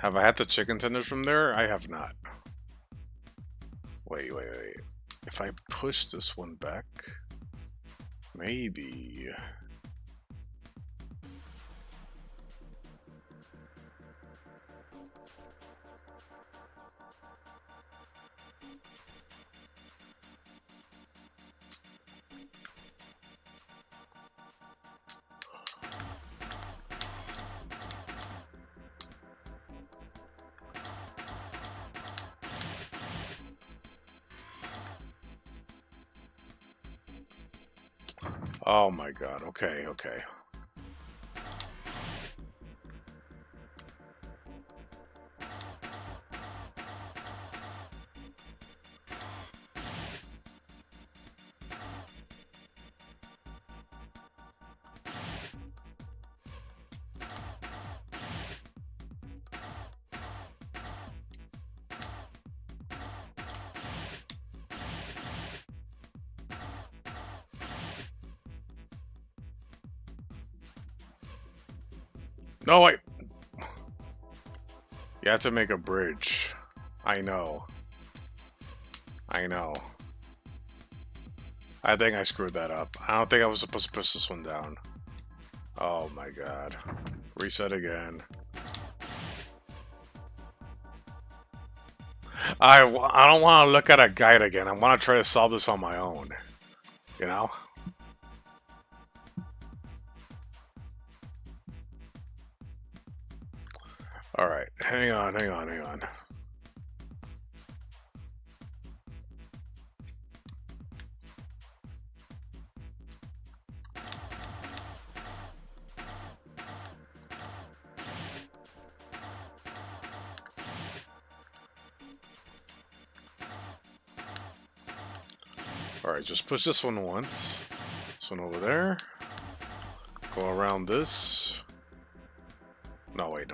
Have I had the chicken tenders from there? I have not. Wait. If I push this one back, maybe. Oh my god, okay. No, wait. You have to make a bridge. I know. I think I screwed that up. I don't think I was supposed to push this one down. Oh my god. Reset again. I don't want to look at a guide again. I want to try to solve this on my own. You know? Alright, hang on. Alright, just push this one once. This one over there. Go around this. No, wait.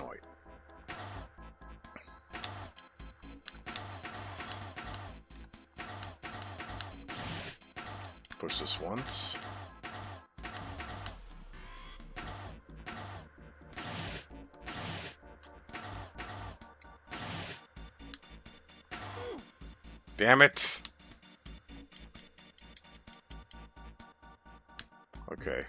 Push this once. Damn it. Okay.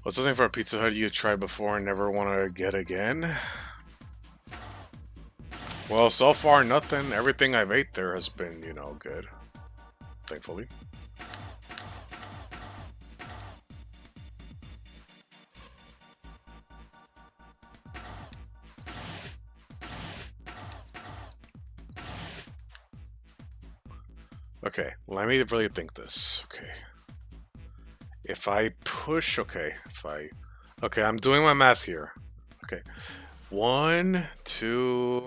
What's something for a Pizza Hut you tried before and never want to get again? Well, so far nothing. Everything I've ate there has been, you know, good. Thankfully. Okay, let me really think this. Okay. If I push, okay, I'm doing my math here. Okay, 1, 2,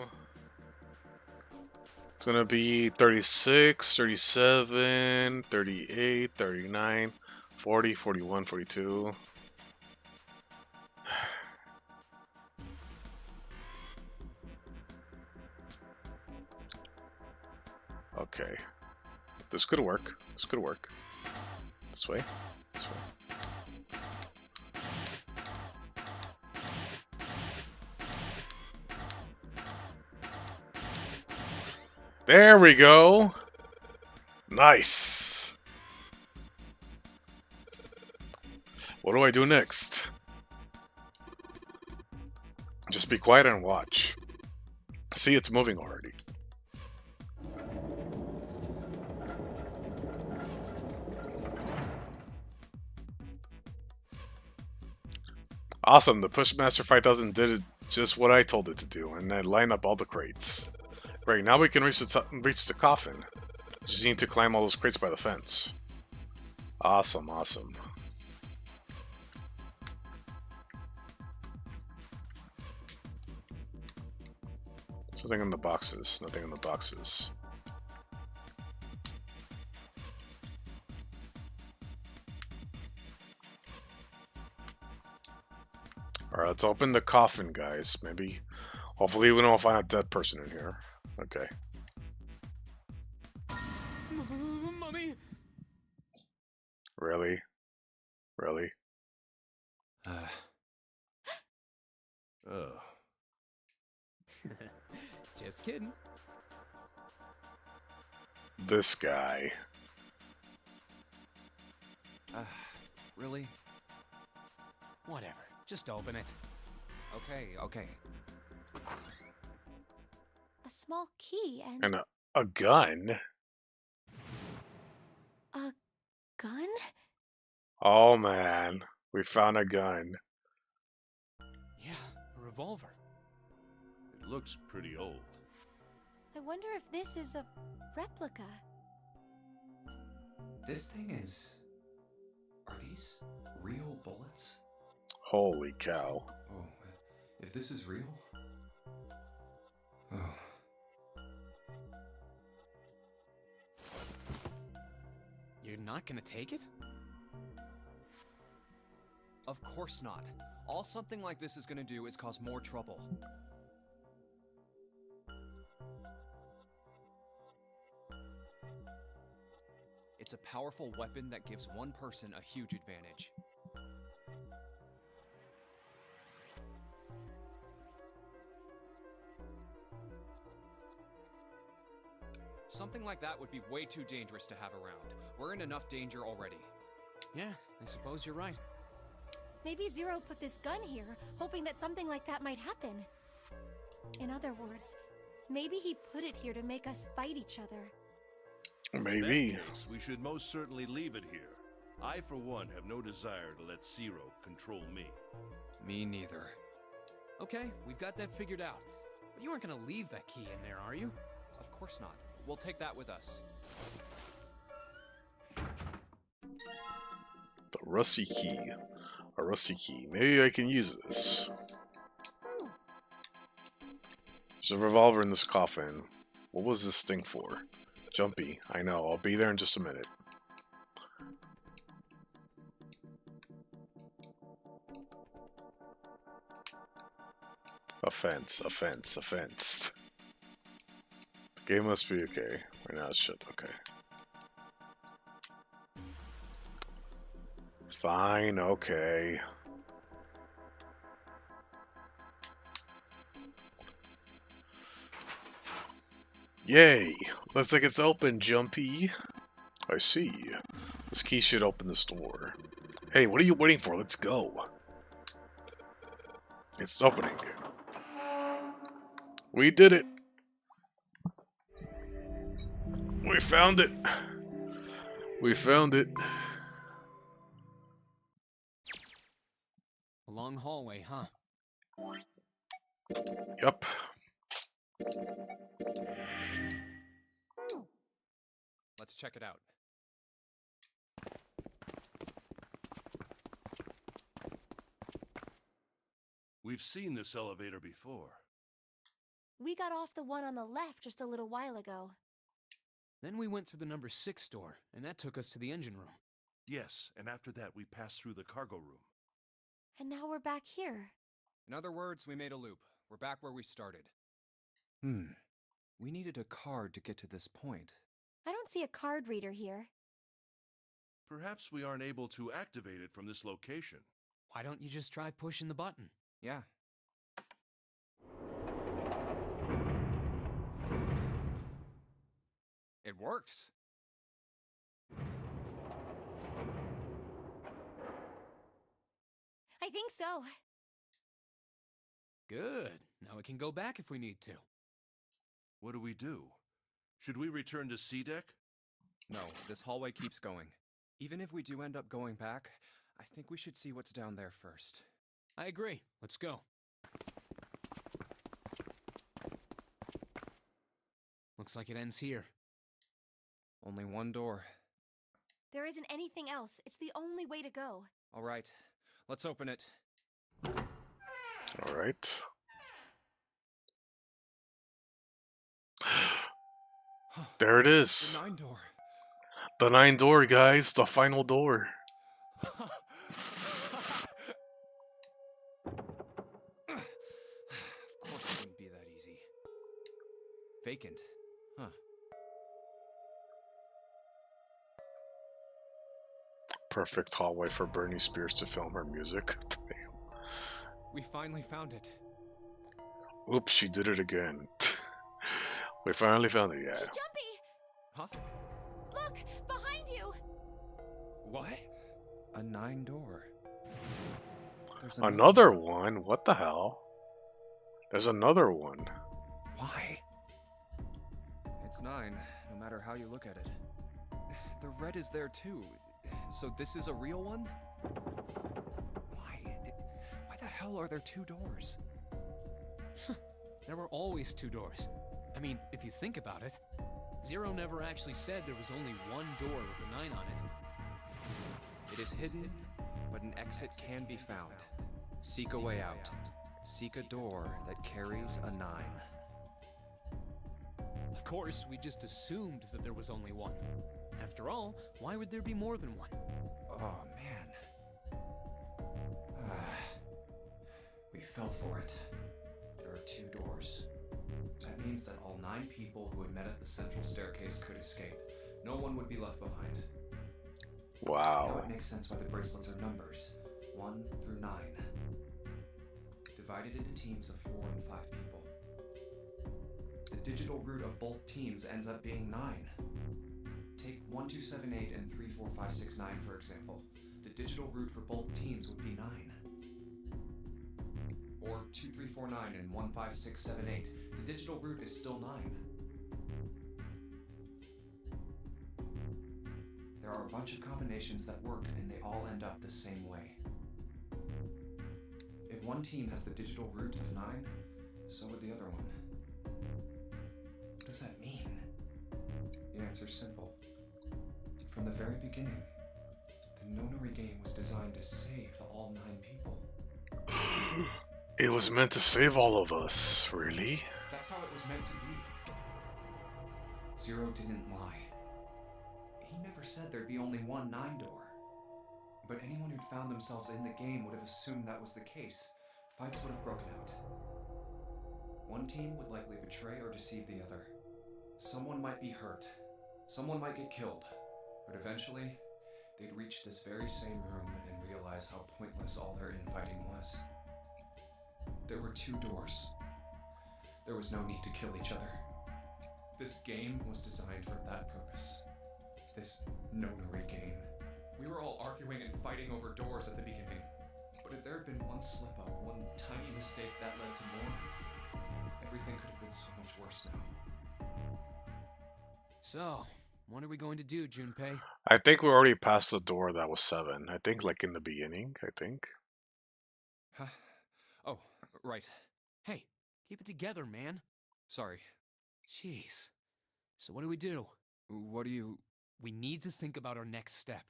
It's gonna be 36, 37, 38, 39, 40, 41, 42. Okay. This could work. This could work. This way. This way. There we go. Nice. What do I do next? Just be quiet and watch. See, it's moving already. Awesome, the Pushmaster 5000 did just what I told it to do, and then line up all the crates. Great, now we can reach the coffin. Just need to climb all those crates by the fence. Awesome, awesome. Nothing in the boxes, nothing in the boxes. Alright, let's open the coffin, guys. Maybe, hopefully we don't find a dead person in here. Okay. Mummy! Really? Really? Oh. Just kidding. This guy. Really? Whatever. Just open it. Okay, okay. A small key and And a gun? a gun? Oh man, we found a gun. Yeah, a revolver. It looks pretty old. I wonder if this is a replica. This thing is... Are these real bullets? Holy cow. Oh, if this is real... Oh. You're not gonna take it? Of course not. All something like this is gonna do is cause more trouble. It's a powerful weapon that gives one person a huge advantage. Something like that would be way too dangerous to have around. We're in enough danger already. Yeah, I suppose you're right. Maybe Zero put this gun here, hoping that something like that might happen. In other words, maybe he put it here to make us fight each other. Maybe. In that case, we should most certainly leave it here. I, for one, have no desire to let Zero control me. Me neither. Okay, we've got that figured out. But you aren't gonna leave that key in there, are you? Of course not. We'll take that with us. The rusty key. A rusty key. Maybe I can use this. There's a revolver in this coffin. What was this thing for? Jumpy. I know. I'll be there in just a minute. A fence. A fence. A fence. The game must be okay. Right now it's shut. Okay. Fine. Okay. Yay! Looks like it's open, Jumpy. I see. This key should open this door. Hey, what are you waiting for? Let's go. It's opening. We did it. We found it. We found it. A long hallway, huh? Yep. Let's check it out. We've seen this elevator before. We got off the one on the left just a little while ago. Then we went through the number 6 door, and that took us to the engine room. Yes, and after that we passed through the cargo room. And now we're back here. In other words, we made a loop. We're back where we started. We needed a card to get to this point. I don't see a card reader here. Perhaps we aren't able to activate it from this location. Why don't you just try pushing the button? Yeah. It works. I think so. Good. Now we can go back if we need to. What do we do? Should we return to C deck? No, this hallway keeps going. Even if we do end up going back, I think we should see what's down there first. I agree. Let's go. Looks like it ends here. Only one door. There isn't anything else. It's the only way to go. All right, let's open it. All right. There it is. The 9 door. The 9 door, guys. The final door. Of course it wouldn't be that easy. Vacant. Huh. Perfect hallway for Britney Spears to film her music. We finally found it. Oops, she did it again. We finally found it, yeah. She's jumpy! Huh? Look! Behind you! What? A 9 door. There's Another one? What the hell? There's another one. Why? It's 9, no matter how you look at it. The red is there too. So this is a real one? Why? Why the hell are there 2 doors? There were always 2 doors. I mean, if you think about it, Zero never actually said there was only one door with a 9 on it. It is hidden, but an exit can be found. Seek a way out. Seek a door that carries a 9. Of course, we just assumed that there was only one. After all, why would there be more than one? Oh, man. We fell for it. There are 2 doors. That means that all 9 people who had met at the central staircase could escape. No one would be left behind. Wow. Now it makes sense why the bracelets are numbers. 1 through 9. Divided into teams of 4 and 5 people. The digital root of both teams ends up being 9. Take 1278 and 34569 for example. The digital root for both teams would be 9. Or 2349 and 15678. The digital root is still 9. There are a bunch of combinations that work and they all end up the same way. If one team has the digital root of 9, so would the other one. What does that mean? The answer's simple. From the very beginning, the Nonary game was designed to save all 9 people. It was meant to save all of us, really? That's how it was meant to be. Zero didn't lie. He never said there'd be only one 9 door. But anyone who'd found themselves in the game would have assumed that was the case. Fights would have broken out. One team would likely betray or deceive the other. Someone might be hurt. Someone might get killed. But eventually, they'd reach this very same room and realize how pointless all their infighting was. There were 2 doors. There was no need to kill each other. This game was designed for that purpose. This Nonary game. We were all arguing and fighting over doors at the beginning. But if there had been one slip-up, one tiny mistake that led to more, everything could have been so much worse now. So, what are we going to do, Junpei? I think we already passed the door that was 7. I think like in the beginning, I think. Huh? Oh, right. Hey, keep it together, man. Sorry. Jeez. So what do we do? What do you... We need to think about our next step.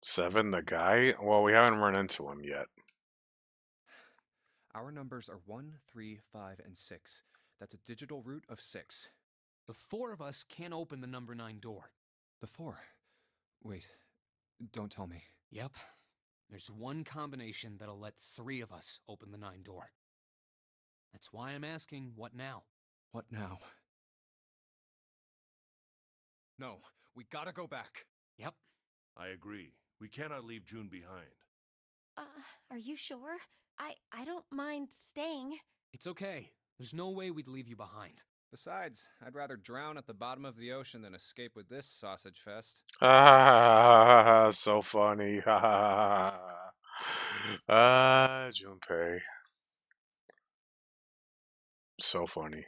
7, the guy? Well, we haven't run into him yet. Our numbers are 1, 3, 5, and 6. That's a digital root of 6. The 4 of us can't open the number 9 door. The 4. Wait, don't tell me. Yep. There's one combination that'll let 3 of us open the 9 door. That's why I'm asking, what now? What now? No, we gotta go back. Yep. I agree. We cannot leave June behind. Are you sure? I don't mind staying. It's okay. There's no way we'd leave you behind. Besides, I'd rather drown at the bottom of the ocean than escape with this sausage fest. Ah, so funny. Junpei. So funny.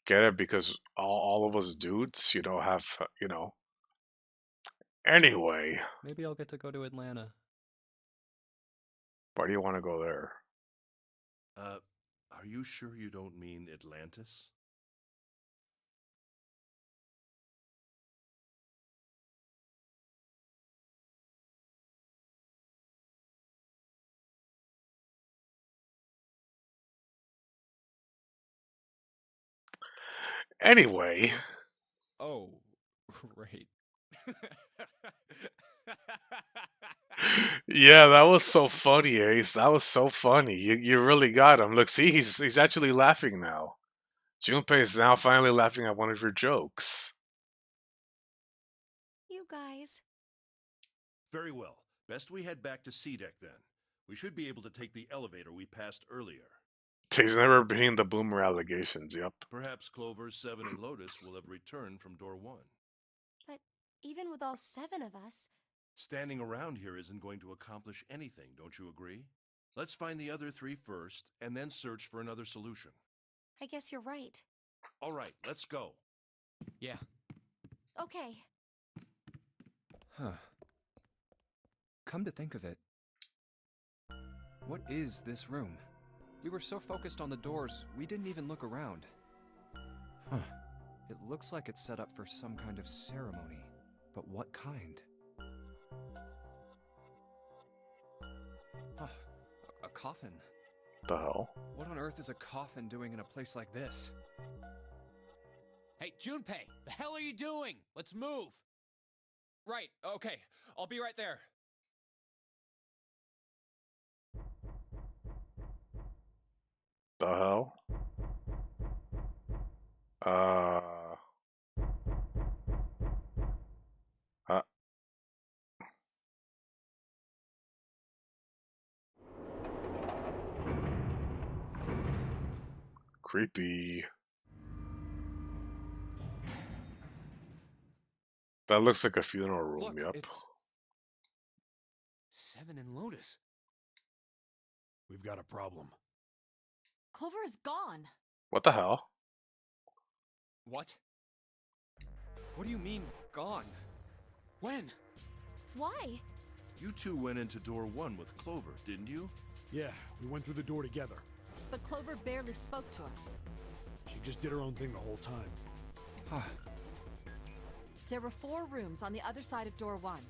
Get it? Because all of us dudes, have, Anyway, Maybe I'll get to go to Atlanta. why do you want to go there? Are you sure you don't mean Atlantis? Anyway, Oh, right. yeah, that was so funny, Ace. That was so funny. You really got him. Look, see, he's actually laughing now. Junpei is now finally laughing at one of your jokes. You guys. Very well. Best we head back to C deck then. We should be able to take the elevator we passed earlier. He's never been the boomer allegations, yep. Perhaps Clover, 7, and Lotus will have returned from door 1. But even with all 7 of us, Standing around here isn't going to accomplish anything, don't you agree? Let's find the other 3 first, and then search for another solution. I guess you're right. All right, let's go. Yeah. Okay. Huh. Come to think of it, what is this room? We were so focused on the doors, we didn't even look around. Huh. It looks like it's set up for some kind of ceremony. But what kind? Huh. A coffin. The hell? What on earth is a coffin doing in a place like this? Hey, Junpei, the hell are you doing? Let's move. Right, okay. I'll be right there. The hell? Uh, creepy. That looks like a funeral room, Look, yep. it's 7 and Lotus. We've got a problem. Clover is gone. What the hell? what? What do you mean, gone? When? Why? You 2 went into door 1 with Clover, didn't you? Yeah, we went through the door together. But Clover barely spoke to us. She just did her own thing the whole time. Huh. There were 4 rooms on the other side of door 1.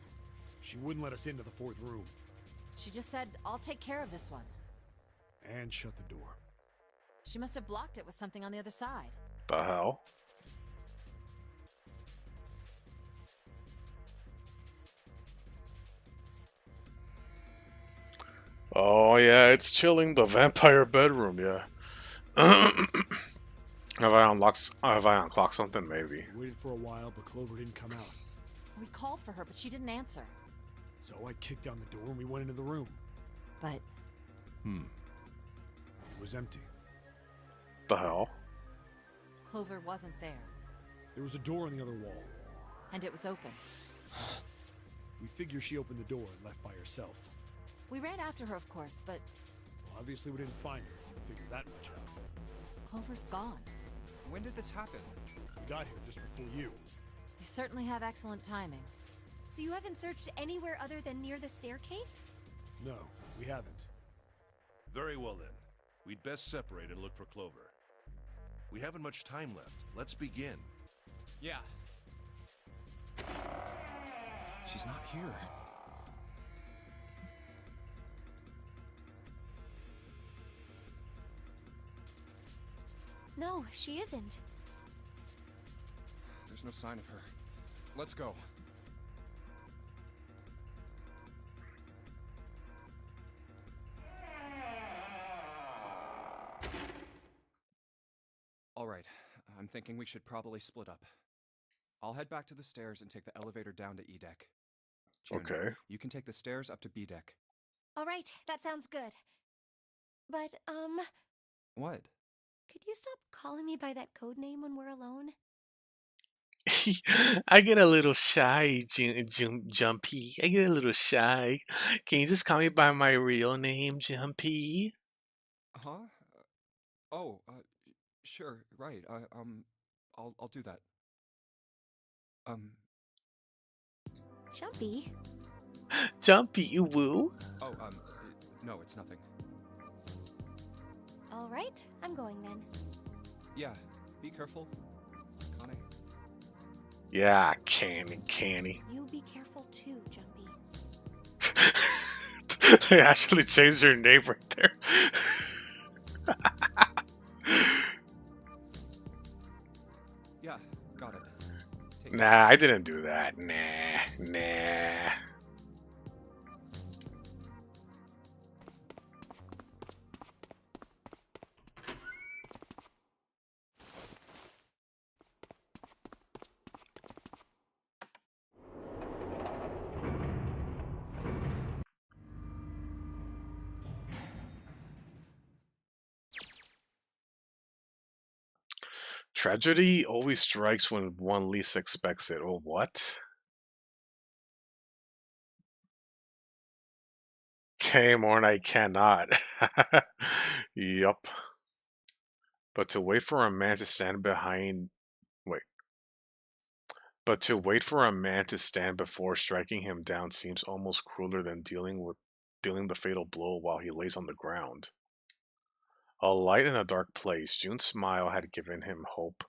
She wouldn't let us into the 4th room. She just said, I'll take care of this one. And shut the door. She must have blocked it with something on the other side. The hell? Oh yeah, it's chilling. The vampire bedroom, yeah. Have I unclocked something? Maybe. We waited for a while, but Clover didn't come out. We called for her, but she didn't answer. So I kicked down the door and we went into the room. But It was empty. The hell? Clover wasn't there. There was a door on the other wall. And it was open. We figure she opened the door and left by herself. We ran after her, of course, but Well, obviously we didn't find her. You figured that much out. Clover's gone. When did this happen? We got here just before you. You certainly have excellent timing. So you haven't searched anywhere other than near the staircase? No, we haven't. Very well then. We'd best separate and look for Clover. We haven't much time left. Let's begin. Yeah. She's not here. No, she isn't. There's no sign of her. Let's go. All right, I'm thinking we should probably split up. I'll head back to the stairs and take the elevator down to E deck. June, Okay. you can take the stairs up to B deck. All right, that sounds good. But, What? could you stop calling me by that code name when we're alone? I get a little shy, Jumpy. I get a little shy. Can you just call me by my real name, Jumpy? Huh? Oh, sure, right. I'll do that. Jumpy? Jumpy, you woo? Oh, no, it's nothing. All right, I'm going then. Yeah, be careful, Connie. Yeah, canny. You be careful too, Jumpy. They actually changed your name right there. Yeah, got it. Take Nah, I didn't do that. Nah. Tragedy always strikes when one least expects it. Oh, what? Came on, I cannot. Yup. But to wait for a man to stand behind. Wait. But to wait for a man to stand before striking him down seems almost crueler than dealing the fatal blow while he lays on the ground. A light in a dark place, June's smile had given him hope,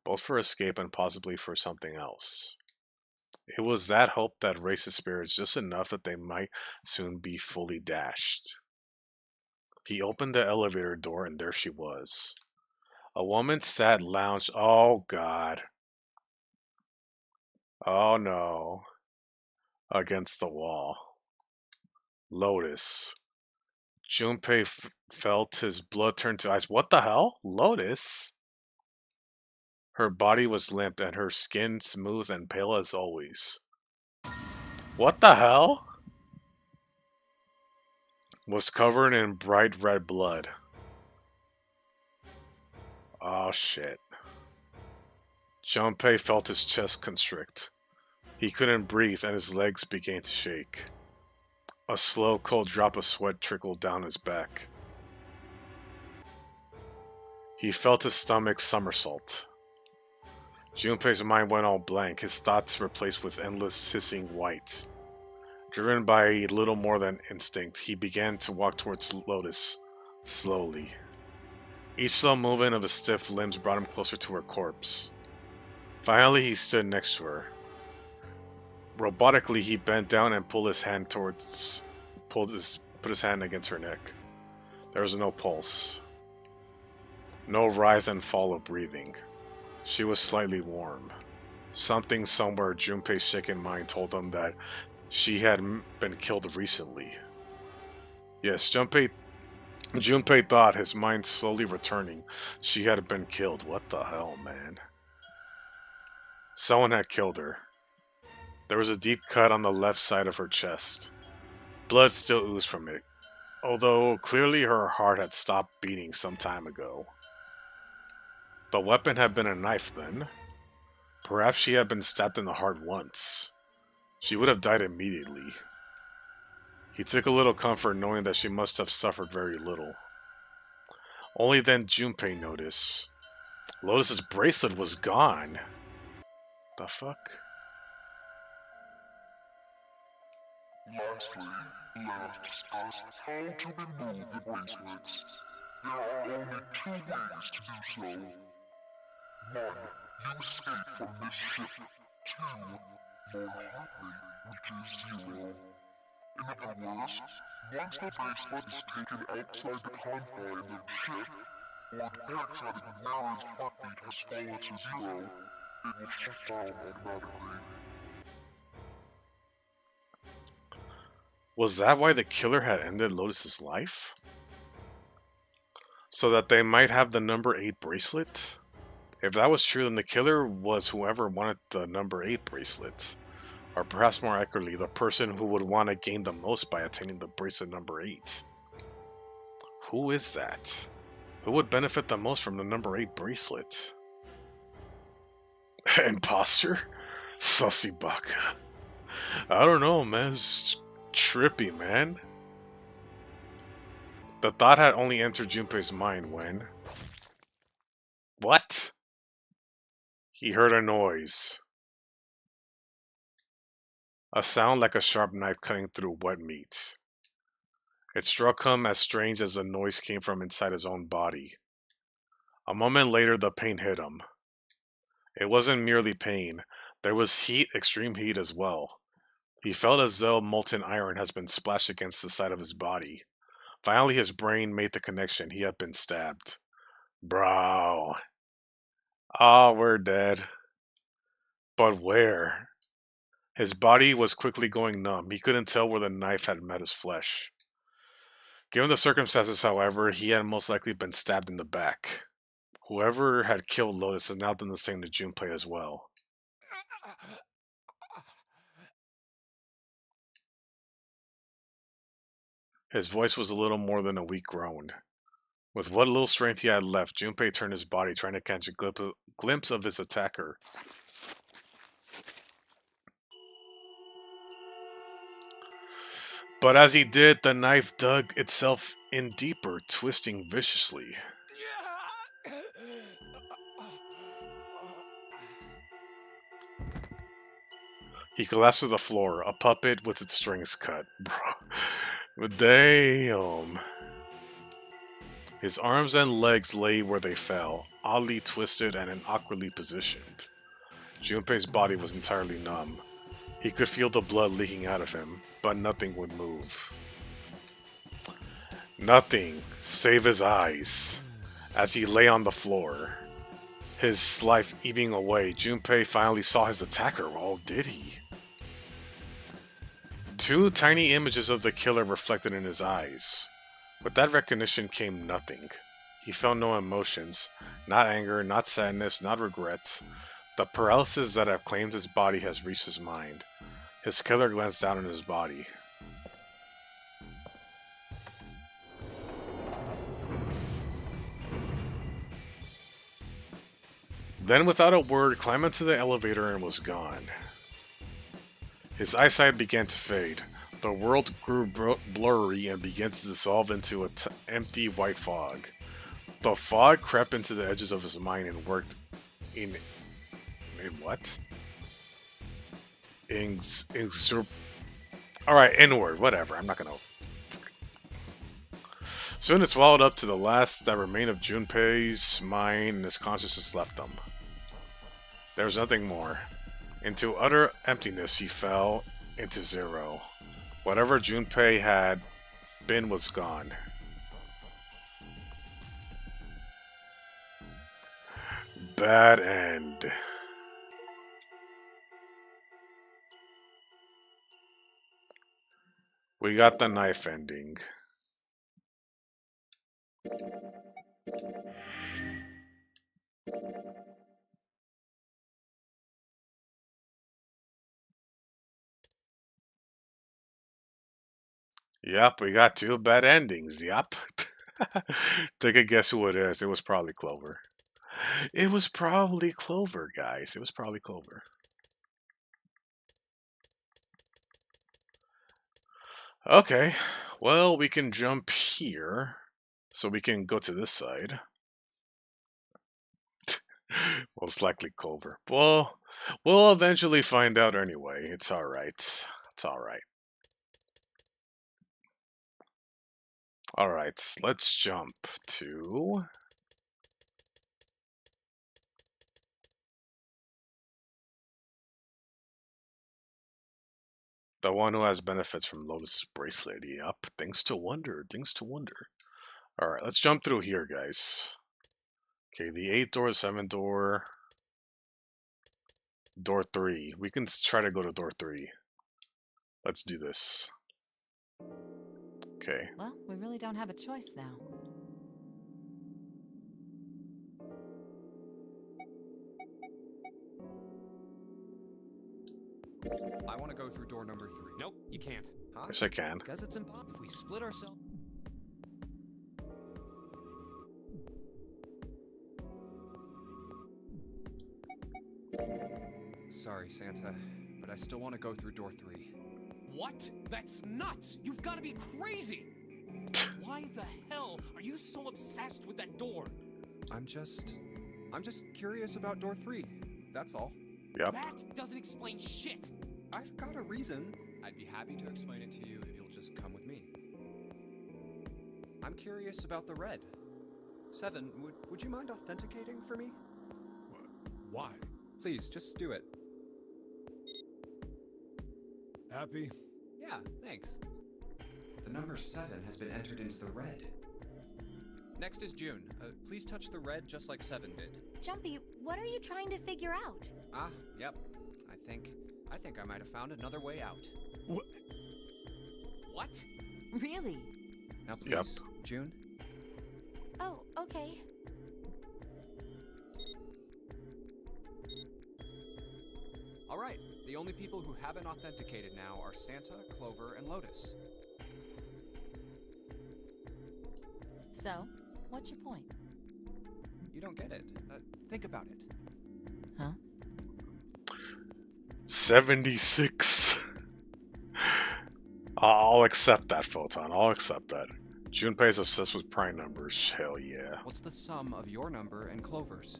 both for escape and possibly for something else. It was that hope that raised his spirits just enough that they might soon be fully dashed. He opened the elevator door and there she was. A woman sat lounged. Oh god. Oh no. Against the wall. Lotus. Junpei felt his blood turn to ice. What the hell? Lotus? Her body was limp and her skin smooth and pale as always. What the hell? Was covered in bright red blood. Oh shit. Junpei felt his chest constrict. He couldn't breathe and his legs began to shake. A slow, cold drop of sweat trickled down his back. He felt his stomach somersault. Junpei's mind went all blank, his thoughts replaced with endless hissing white. Driven by little more than instinct, he began to walk towards Lotus, slowly. Each slow movement of his stiff limbs brought him closer to her corpse. Finally, he stood next to her. Robotically, he bent down and put his hand against her neck. There was no pulse. No rise and fall of breathing. She was slightly warm. Something somewhere Junpei's shaken mind told him that she had been killed recently. Yes, Junpei thought, his mind slowly returning, she had been killed. What the hell, man? Someone had killed her. There was a deep cut on the left side of her chest. Blood still oozed from it, although clearly her heart had stopped beating some time ago. The weapon had been a knife then. Perhaps she had been stabbed in the heart once. She would have died immediately. He took a little comfort knowing that she must have suffered very little. Only then Junpei noticed. Lotus's bracelet was gone. The fuck? Lastly, let us discuss how to remove the bracelets. There are only two ways to do so. 1. You escape from this ship. 2. Your heart rate reaches 0. In other words, once the bracelet is taken outside the confines of the ship, or detects that its nearest heartbeat has fallen to zero, it will shut down automatically. Was that why the killer had ended Lotus's life? So that they might have the number 8 bracelet? If that was true, then the killer was whoever wanted the number 8 bracelet. Or perhaps more accurately, the person who would want to gain the most by attaining the bracelet number 8. Who is that? Who would benefit the most from the number 8 bracelet? Imposter? Sussy baka. I don't know, man. It's trippy, man. The thought had only entered Junpei's mind when... What? He heard a noise. A sound like a sharp knife cutting through wet meat. It struck him as strange as the noise came from inside his own body. A moment later, the pain hit him. It wasn't merely pain. There was heat, extreme heat as well. He felt as though molten iron has been splashed against the side of his body. Finally, his brain made the connection. He had been stabbed. Bro. Ah, we're dead. But where? His body was quickly going numb. He couldn't tell where the knife had met his flesh. Given the circumstances, however, he had most likely been stabbed in the back. Whoever had killed Lotus has now done the same to Junpei as well. His voice was a little more than a weak groan. With what little strength he had left, Junpei turned his body, trying to catch a glimpse of his attacker. But as he did, the knife dug itself in deeper, twisting viciously. He collapsed to the floor, a puppet with its strings cut. Bro. Damn. His arms and legs lay where they fell, oddly twisted and awkwardly positioned. Junpei's body was entirely numb. He could feel the blood leaking out of him, but nothing would move. Nothing, save his eyes. As he lay on the floor, his life ebbing away, Junpei finally saw his attacker. Oh, did he? Two tiny images of the killer reflected in his eyes. With that recognition came nothing. He felt no emotions, not anger, not sadness, not regret. The paralysis that had claimed his body has reached his mind. His killer glanced down at his body. Then, without a word, climbed into the elevator and was gone. His eyesight began to fade. The world grew blurry and began to dissolve into an empty white fog. The fog crept into the edges of his mind and worked in what? Alright, inward, whatever, I'm not gonna... Soon it swallowed up to the last that remained of Junpei's mind, and his consciousness left him. There was nothing more. Into utter emptiness he fell, into zero. Whatever Junpei had been was gone. Bad end. We got the knife ending. Yep, we got two bad endings. Yep. Take a guess who it is. It was probably Clover. It was probably Clover, guys. It was probably Clover. Okay, well, we can jump here, so we can go to this side. Most likely Clover. Well, we'll eventually find out anyway. It's alright. It's alright. Alright, let's jump to... the one who has benefits from Lotus Bracelet. Yup, things to wonder, things to wonder. Alright, let's jump through here, guys. Okay, the 8th door, 7th door, door 3. We can try to go to door 3. Let's do this. Okay. Well, we really don't have a choice now. I want to go through door number 3. Nope, you can't. Huh? Yes, I can. Because it's impossible. If we split ourselves. Sorry, Santa, but I still want to go through door 3. What? That's nuts! You've got to be crazy! Why the hell are you so obsessed with that door? I'm just curious about door 3. That's all. Yep. That doesn't explain shit! I've got a reason. I'd be happy to explain it to you if you'll just come with me. I'm curious about the red. 7, would you mind authenticating for me? Why? Please, just do it. Happy? Yeah, thanks. The number 7 has been entered into the red. Next is June. Please touch the red just like 7 did. Jumpy, what are you trying to figure out? Ah, yep. I think I might have found another way out. What? What? Really? Now please, Yep. June. Oh, okay. All right. The only people who haven't authenticated now are Santa, Clover, and Lotus. So, what's your point? You don't get it. Think about it. Huh? 76. I'll accept that, Photon. I'll accept that. Junpei's obsessed with prime numbers. Hell yeah. What's the sum of your number and Clover's?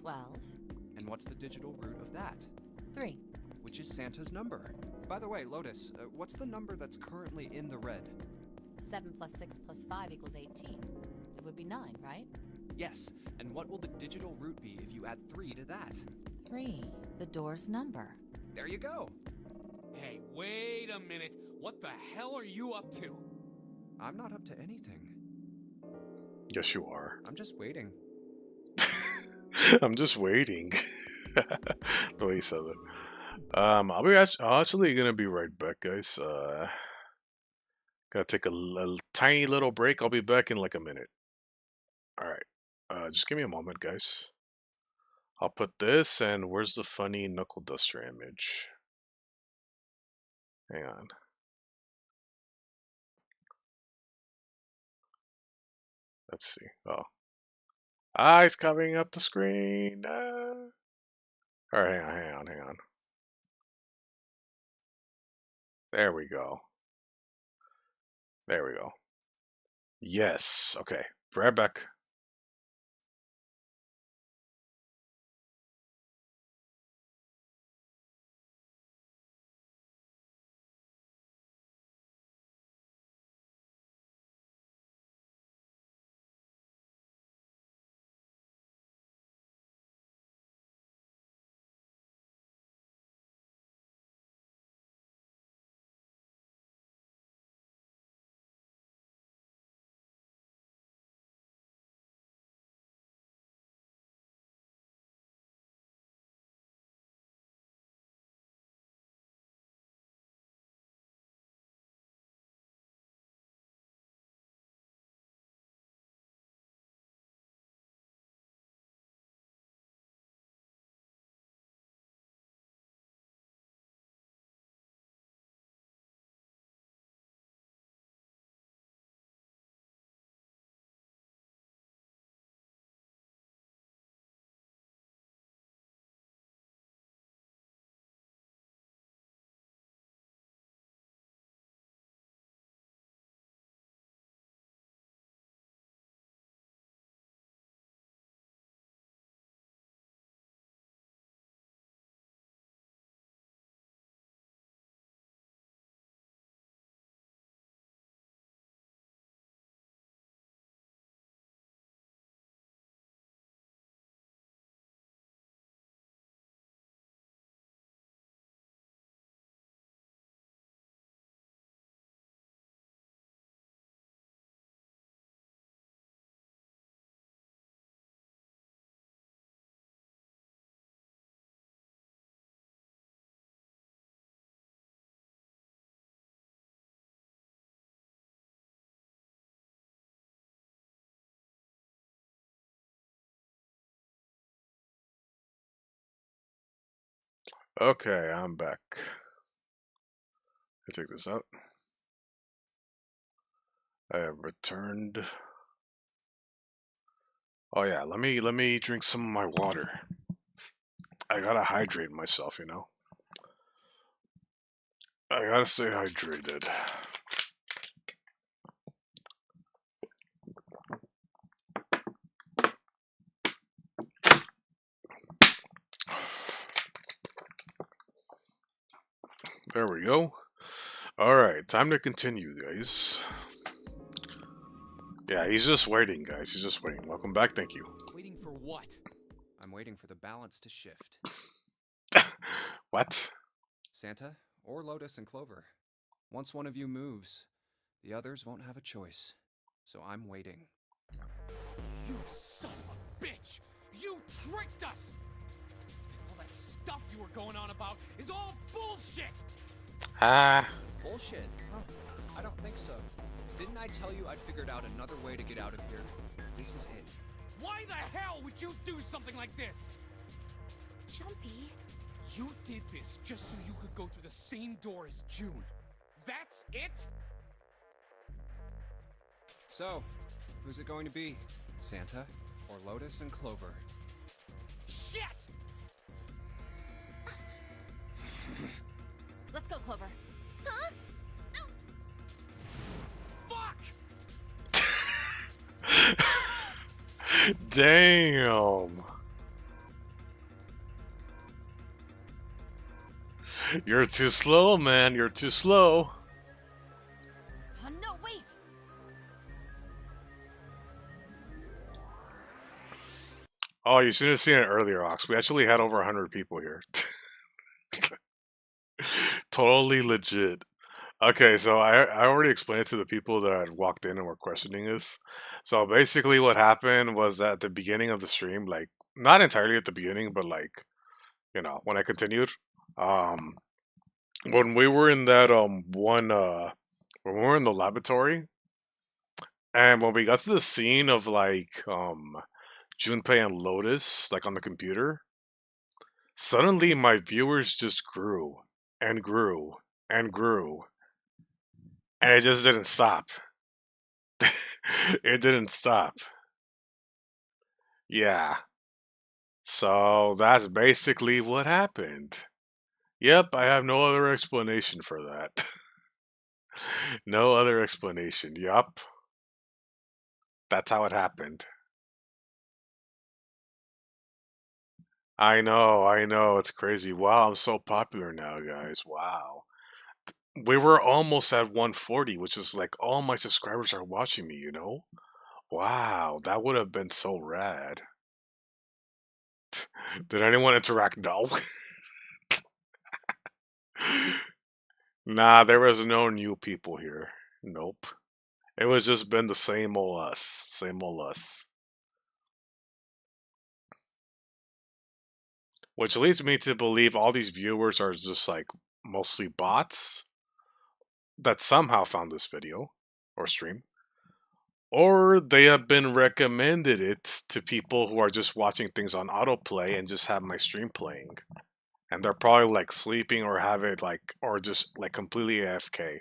12. And what's the digital root of that? 3. Which is Santa's number. By the way, Lotus, what's the number that's currently in the red? 7 plus 6 plus 5 equals 18. It would be 9, right? Yes. And what will the digital root be if you add 3 to that? 3. The door's number. There you go. Hey, wait a minute. What the hell are you up to? I'm not up to anything. Yes, you are. I'm just waiting. I'm just waiting. The way he said it. I'll actually gonna be right back, guys. Gotta take a tiny little break. I'll be back in like a minute. All right. Just give me a moment, guys. I'll put this, and where's the funny knuckle duster image? Hang on. Let's see. Oh. It's covering up the screen. All right, hang on. There we go. There we go. Yes. Okay. Right back. Okay, I'm back. I take this out. I have returned. Oh yeah, let me drink some of my water. I gotta hydrate myself, you know. I gotta stay hydrated. There we go. Alright, time to continue, guys. Yeah, he's just waiting, guys. He's just waiting. Welcome back, thank you. Waiting for what? I'm waiting for the balance to shift. What? Santa, or Lotus and Clover. Once one of you moves, the others won't have a choice. So I'm waiting. You son of a bitch! You tricked us! And all that stuff you were going on about is all bullshit! Ah. Bullshit? Huh. I don't think so. Didn't I tell you I'd figured out another way to get out of here? This is it. Why the hell would you do something like this? Jumpy. You did this just so you could go through the same door as June. That's it? So, who's it going to be? Santa or Lotus and Clover? Shit! Let's go, Clover. Huh? Fuck! Damn. You're too slow, man. You're too slow. Oh, no, wait! Oh, you should have seen it earlier, Ox. We actually had over 100 people here. Totally legit. Okay, so I already explained it to the people that had walked in and were questioning this. So basically what happened was at the beginning of the stream, like, not entirely at the beginning, but like, you know, when I continued, um, when we were in that, when we were in the laboratory, and when we got to the scene of like, Junpei and Lotus, like on the computer, suddenly my viewers just grew and grew and grew, and it just didn't stop. It didn't stop. Yeah. So that's basically what happened. Yep, I have no other explanation for that. No other explanation. Yup. That's how it happened. I know, it's crazy. Wow, I'm so popular now, guys. Wow. We were almost at 140, which is like all my subscribers are watching me, you know? Wow, that would have been so rad. Did anyone interact? No. Nah, there was no new people here. Nope. It was just been the same old us. Same old us. Which leads me to believe all these viewers are just like mostly bots that somehow found this video or stream. Or they have been recommended it to people who are just watching things on autoplay and just have my stream playing. And they're probably like sleeping or have it like, or just like completely AFK.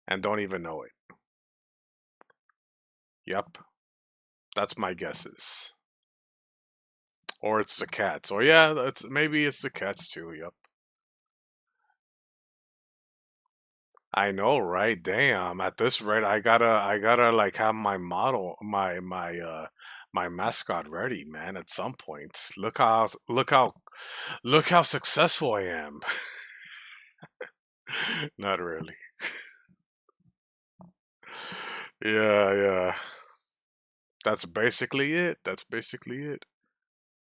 And don't even know it. Yep. That's my guesses. Or it's the cats. Or yeah, maybe it's the cats too, yep. I know, right? Damn. At this rate, I gotta like have my model, my mascot ready, man. At some point, look how successful I am. Not really. Yeah. That's basically it. That's basically it.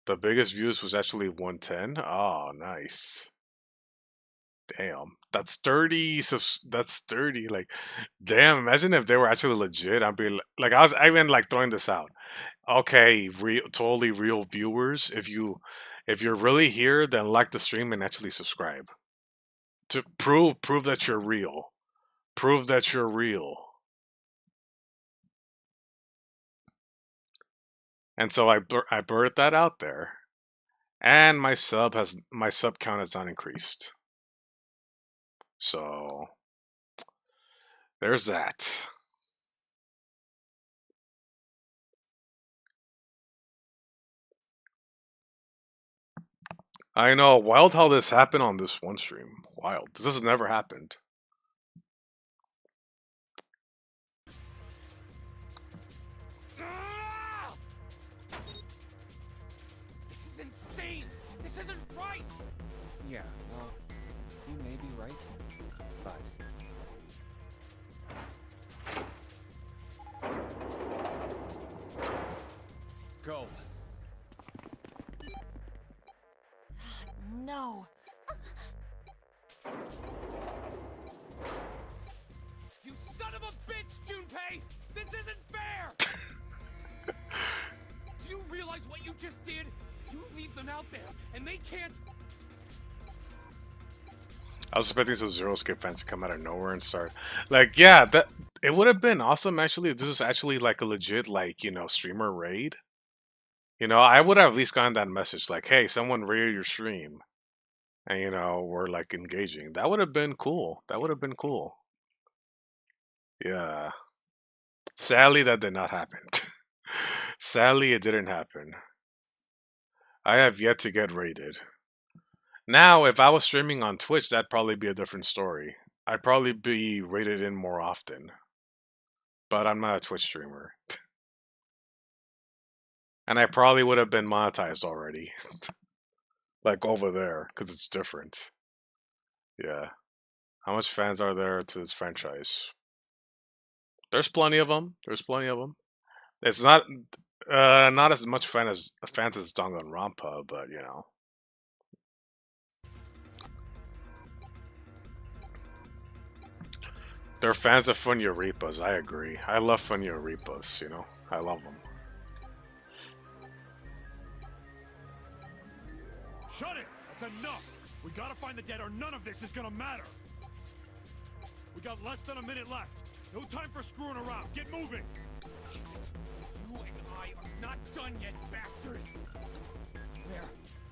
The biggest views was actually 110. Oh, nice. Damn, that's 30. That's 30. Like, damn. Imagine if they were actually legit. I'd be like, I even like throwing this out. Okay, totally real viewers. If you're really here, then like the stream and actually subscribe to prove that you're real. Prove that you're real. And so I blurted that out there. And my sub count has not increased. So there's that. I know, wild how this happened on this one stream. Wild. This has never happened. This is insane! This isn't right! Yeah, well, you may be right, but... Go. No. You son of a bitch, Junpei! This isn't fair! Do you realize what you just did? You leave them out there, and they can't... I was expecting some Zero Escape fans to come out of nowhere and start, like, yeah, that it would have been awesome actually if this was actually like a legit, like, you know, streamer raid. You know, I would have at least gotten that message like, hey, someone raided your stream, and you know, we're like engaging. That would have been cool. That would have been cool. Yeah. Sadly, that did not happen. Sadly, it didn't happen. I have yet to get raided. Now, if I was streaming on Twitch, that'd probably be a different story. I'd probably be rated in more often. But I'm not a Twitch streamer. And I probably would have been monetized already. Like over there, because it's different. Yeah. How much fans are there to this franchise? There's plenty of them. There's plenty of them. It's not as much fans as Danganronpa, but you know. They're fans of funyarinpas, I agree. I love funyarinpas, you know. I love them. Shut it! That's enough! We gotta find the dead or none of this is gonna matter! We got less than a minute left. No time for screwing around. Get moving! Damn it. You and I are not done yet, bastard!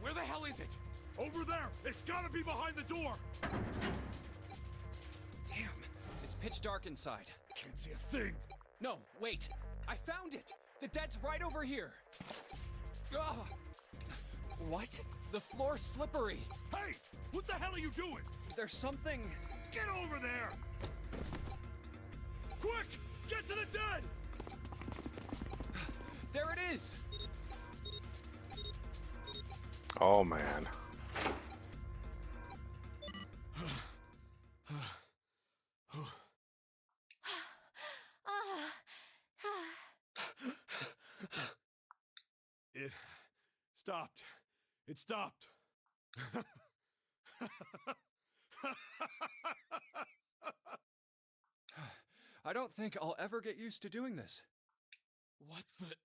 Where the hell is it? Over there! It's gotta be behind the door! Damn, it's pitch dark inside. Can't see a thing! No, wait! I found it! The dead's right over here! Ugh. What? The floor's slippery! Hey! What the hell are you doing? There's something... Get over there! Quick! Get to the dead! There it is! Oh man. It stopped. It stopped. I don't think I'll ever get used to doing this. What the...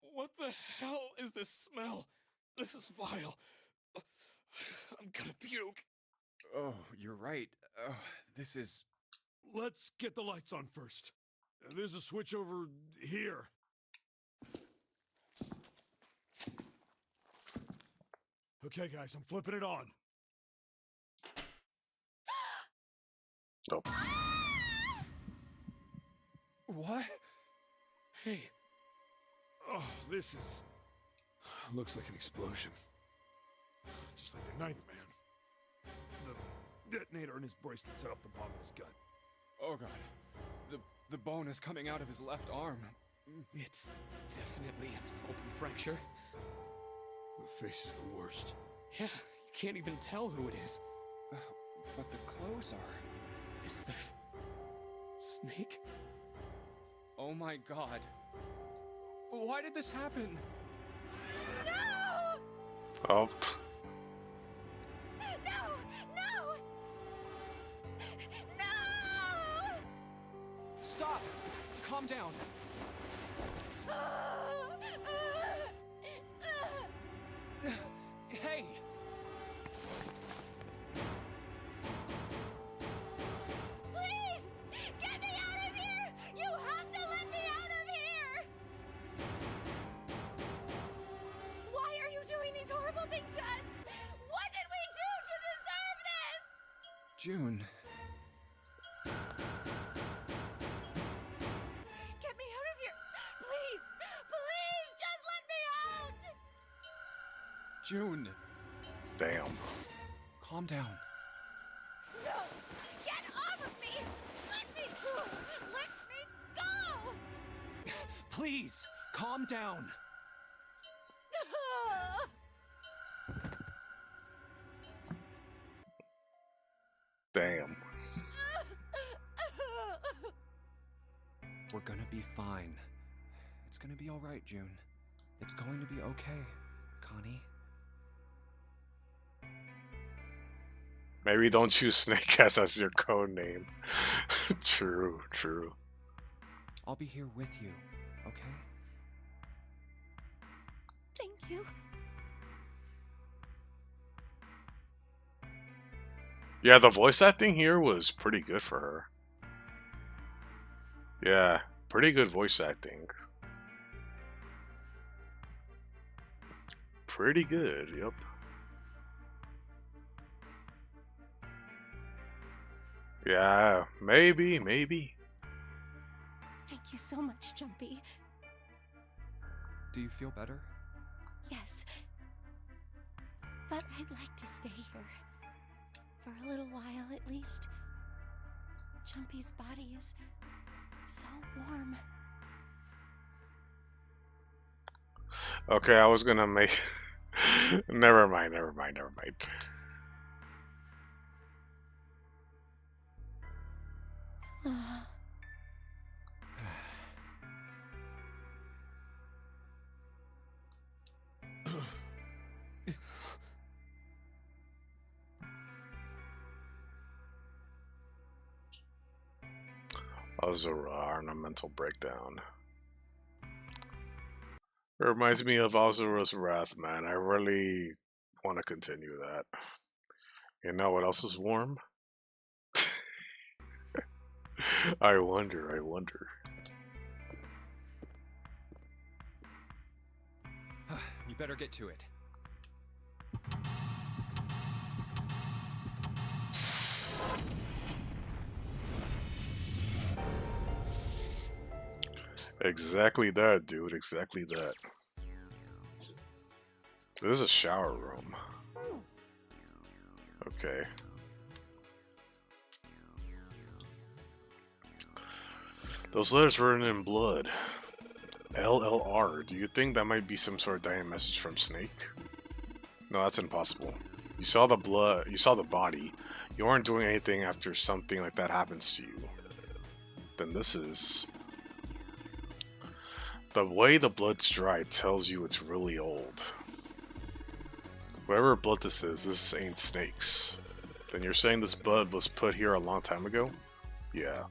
What the hell is this smell? This is vile. I'm gonna puke. Oh, you're right. This is... Let's get the lights on first. There's a switch over here. Okay, guys, I'm flipping it on. Nope. What? Hey. Oh, this is... Looks like an explosion. Just like the Knife Man. The detonator in his bracelet set off the bomb in his gut. Oh god. The bone is coming out of his left arm. It's definitely an open fracture. The face is the worst. Yeah, you can't even tell who it is. But the clothes are... Is that... Snake? Oh my god. Why did this happen? No! Oh. No! No! No! Stop! Calm down. Hey! Please! Get me out of here! You have to let me out of here! June. Get me out of here! Please! Please! Just let me out! June! Damn. Calm down. No! Get off of me! Let me go! Let me go! Please, calm down. Damn. We're gonna be fine. It's gonna be alright, June. It's going to be okay, Connie. Maybe don't choose Snake as your code name. True, true. I'll be here with you, okay? Thank you. Yeah, the voice acting here was pretty good for her. Yeah, pretty good voice acting. Pretty good, yep. Yeah, maybe. Thank you so much, Jumpy. Do you feel better? Yes. But I'd like to stay here. For a little while, at least. Jumpy's body is so warm. Okay, I was gonna make... never mind. Azura, ornamental breakdown. It reminds me of Azura's Wrath, man. I really want to continue that. You know what else is warm? I wonder. We better get to it. Exactly that, dude. Exactly that. This is a shower room. Okay. Those letters written in blood. LLR. Do you think that might be some sort of dying message from Snake? No, that's impossible. You saw the blood. You saw the body. You aren't doing anything after something like that happens to you. Then this is... The way the blood's dried tells you it's really old. Whatever blood this ain't Snake's. Then you're saying this blood was put here a long time ago? Yeah.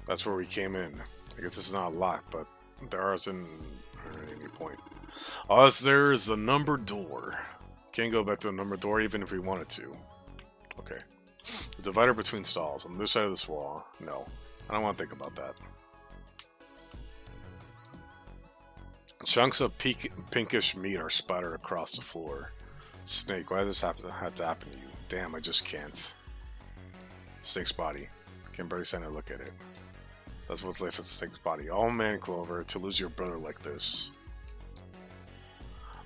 That's where we came in. I guess this is not a lock, but there isn't any point. All that's there is a numbered door. Can't go back to the numbered door even if we wanted to. Okay. The divider between stalls. On this side of this wall. No. I don't want to think about that. Chunks of pinkish meat are splattered across the floor. Snake, why does this have to happen to you? Damn, I just can't. Snake's body. Can barely stand to look at it. That's what's left of Snake's body. Oh man, Clover, to lose your brother like this.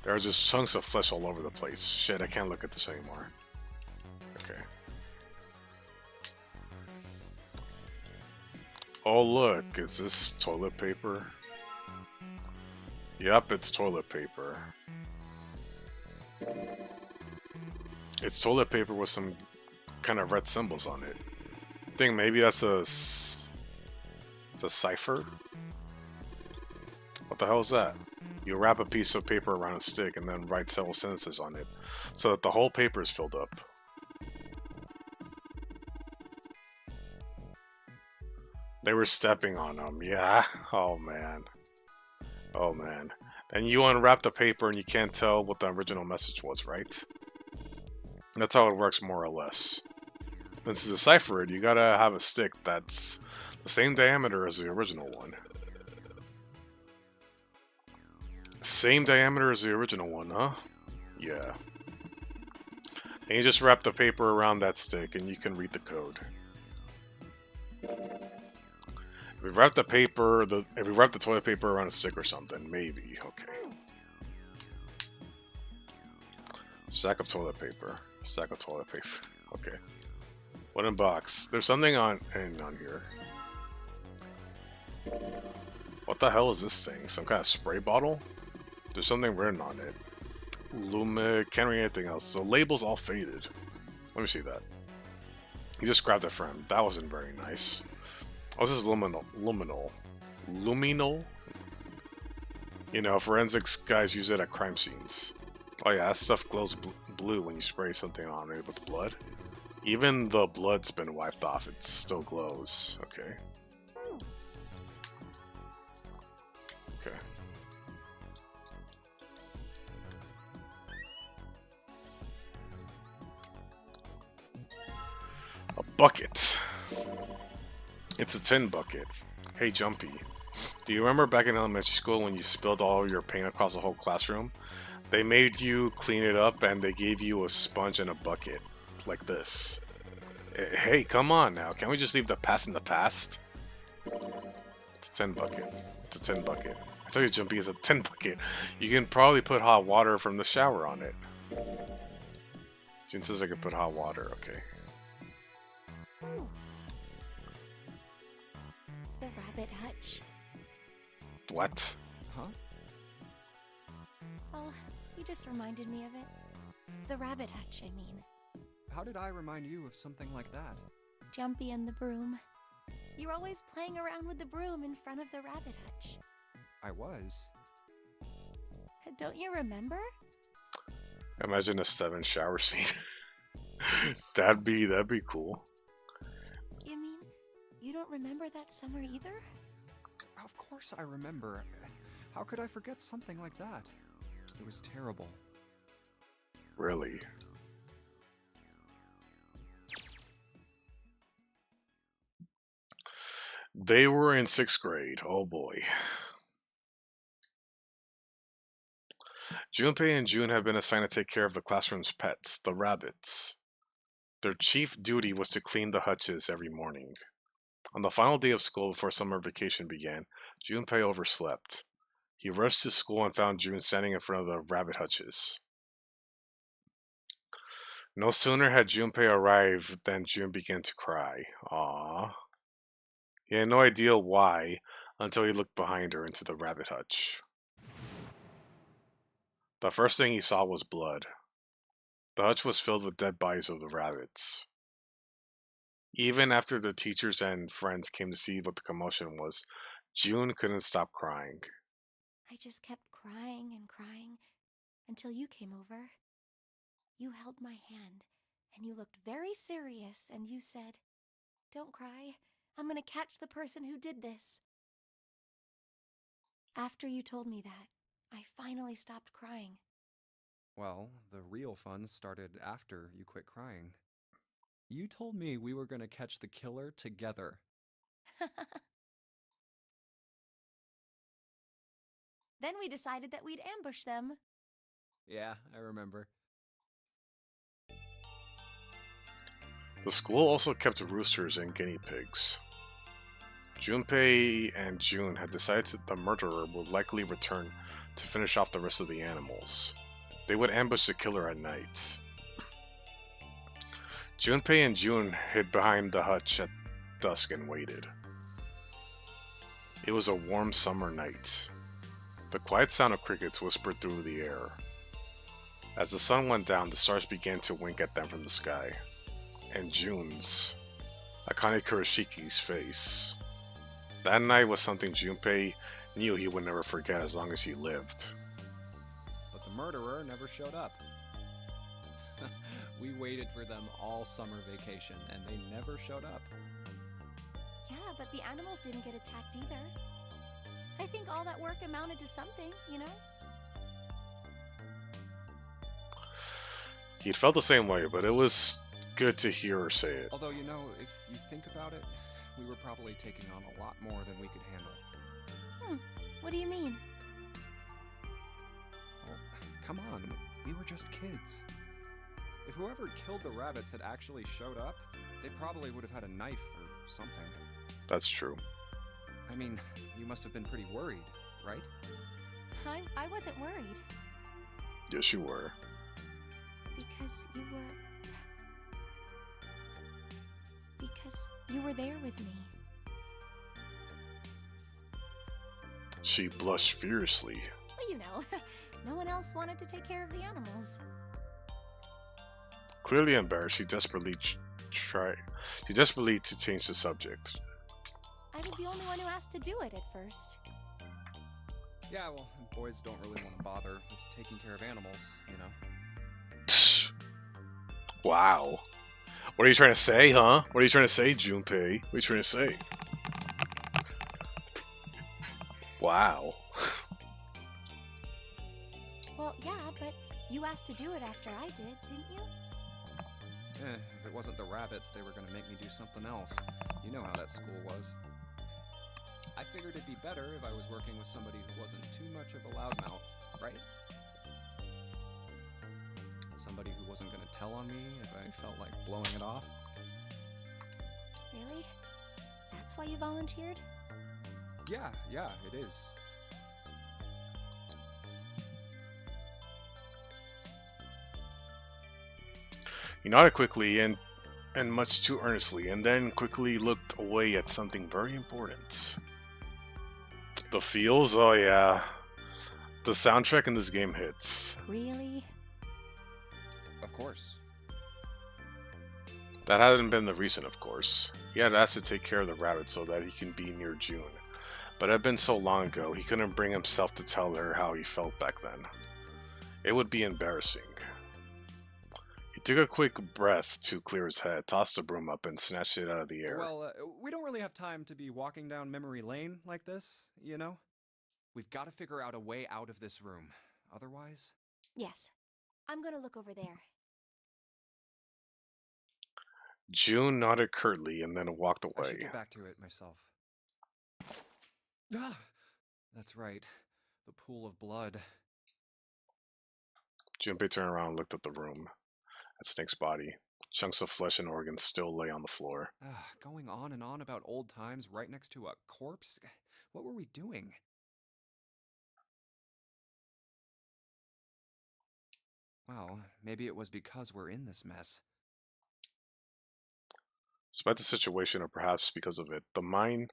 There are just chunks of flesh all over the place. Shit, I can't look at this anymore. Okay. Oh look, is this toilet paper? Yep, it's toilet paper. It's toilet paper with some kind of red symbols on it. I think maybe that's it's a cipher? What the hell is that? You wrap a piece of paper around a stick and then write several sentences on it so that the whole paper is filled up. They were stepping on them, yeah. Oh man. Oh man. Then you unwrap the paper and you can't tell what the original message was, right? That's how it works more or less. Then to decipher it, you gotta have a stick that's Same diameter as the original one. Same diameter as the original one, huh? Yeah. And you just wrap the paper around that stick and you can read the code. If we wrap the paper, if we wrap the toilet paper around a stick or something, maybe. Okay. Stack of toilet paper. Stack of toilet paper. Okay. Wooden box. There's something on here. What the hell is this thing? Some kind of spray bottle? There's something written on it. Lumic. Can't read anything else. The label's all faded. Let me see that. He just grabbed it from him. That wasn't very nice. Oh, this is luminol. Luminol? You know, forensics guys use it at crime scenes. Oh yeah, that stuff glows blue when you spray something on it with blood. Even the blood's been wiped off, it still glows. Okay. Okay. A bucket. It's a tin bucket. Hey, Jumpy. Do you remember back in elementary school when you spilled all your paint across the whole classroom? They made you clean it up and they gave you a sponge and a bucket. Like this. Hey, come on now. Can't we just leave the past in the past? It's a tin bucket. It's a tin bucket. I tell you, Jumpy is a tin bucket. You can probably put hot water from the shower on it. Jin says I can put hot water. Okay. The rabbit hutch. What? Huh? Oh, you just reminded me of it. The rabbit hutch, I mean. How did I remind you of something like that? Jumpy and the broom. You're always playing around with the broom in front of the rabbit hutch. I was. Don't you remember? Imagine a 7 shower scene. that'd be cool. You mean you don't remember that summer either? Of course I remember. How could I forget something like that? It was terrible. Really? They were in 6th grade. Oh boy. Junpei and June have been assigned to take care of the classroom's pets, the rabbits. Their chief duty was to clean the hutches every morning. On the final day of school before summer vacation began, Junpei overslept. He rushed to school and found June standing in front of the rabbit hutches. No sooner had Junpei arrived than June began to cry. Aww. He had no idea why until he looked behind her into the rabbit hutch. The first thing he saw was blood. The hutch was filled with dead bodies of the rabbits. Even after the teachers and friends came to see what the commotion was, June couldn't stop crying. I just kept crying and crying until you came over. You held my hand and you looked very serious and you said, "Don't cry. I'm gonna catch the person who did this." After you told me that, I finally stopped crying. Well, the real fun started after you quit crying. You told me we were gonna catch the killer together. Then we decided that we'd ambush them. Yeah, I remember. The school also kept roosters and guinea pigs. Junpei and June had decided that the murderer would likely return to finish off the rest of the animals. They would ambush the killer at night. Junpei and June hid behind the hutch at dusk and waited. It was a warm summer night. The quiet sound of crickets whispered through the air. As the sun went down, the stars began to wink at them from the sky. And June's, Akane Kuroshiki's face. That night was something Junpei knew he would never forget as long as he lived. But the murderer never showed up. We waited for them all summer vacation, and they never showed up. Yeah, but the animals didn't get attacked either. I think all that work amounted to something, you know? He'd felt the same way, but it was good to hear her say it. Although, you know, if you think about it, we were probably taking on a lot more than we could handle. What do you mean? Well, come on, we were just kids. If whoever killed the rabbits had actually showed up, they probably would have had a knife or something. That's true. I mean, you must have been pretty worried, right? I wasn't worried. Yes, you were. Because you were there with me. She blushed furiously. Well, you know, no one else wanted to take care of the animals. Clearly embarrassed, she desperately to change the subject. I was the only one who asked to do it at first. Yeah, well, boys don't really want to bother with taking care of animals, you know? Wow. What are you trying to say, huh? What are you trying to say, Junpei? What are you trying to say? Wow. Well, yeah, but you asked to do it after I did, didn't you? If it wasn't the rabbits, they were gonna make me do something else. You know how that school was. I figured it'd be better if I was working with somebody who wasn't too much of a loudmouth, right? Somebody who wasn't gonna tell on me if I felt like blowing it off. Really? That's why you volunteered? Yeah, it is. He nodded quickly and much too earnestly, and then quickly looked away at something very important. The feels? Oh yeah. The soundtrack in this game hits. Really? Of course. That hadn't been the reason, of course. He had asked to take care of the rabbit so that he can be near June. But it had been so long ago, he couldn't bring himself to tell her how he felt back then. It would be embarrassing. He took a quick breath to clear his head, tossed the broom up, and snatched it out of the air. Well, we don't really have time to be walking down memory lane like this, you know? We've got to figure out a way out of this room. Otherwise... Yes. I'm gonna look over there. June nodded curtly and then walked I should away. get back to it myself. Ah! That's right. The pool of blood. Junpei turned around and looked at the room. At Snake's body. Chunks of flesh and organs still lay on the floor. Going on and on about old times right next to a corpse? What were we doing? Well, maybe it was because we're in this mess. Despite the situation, or perhaps because of it, the mine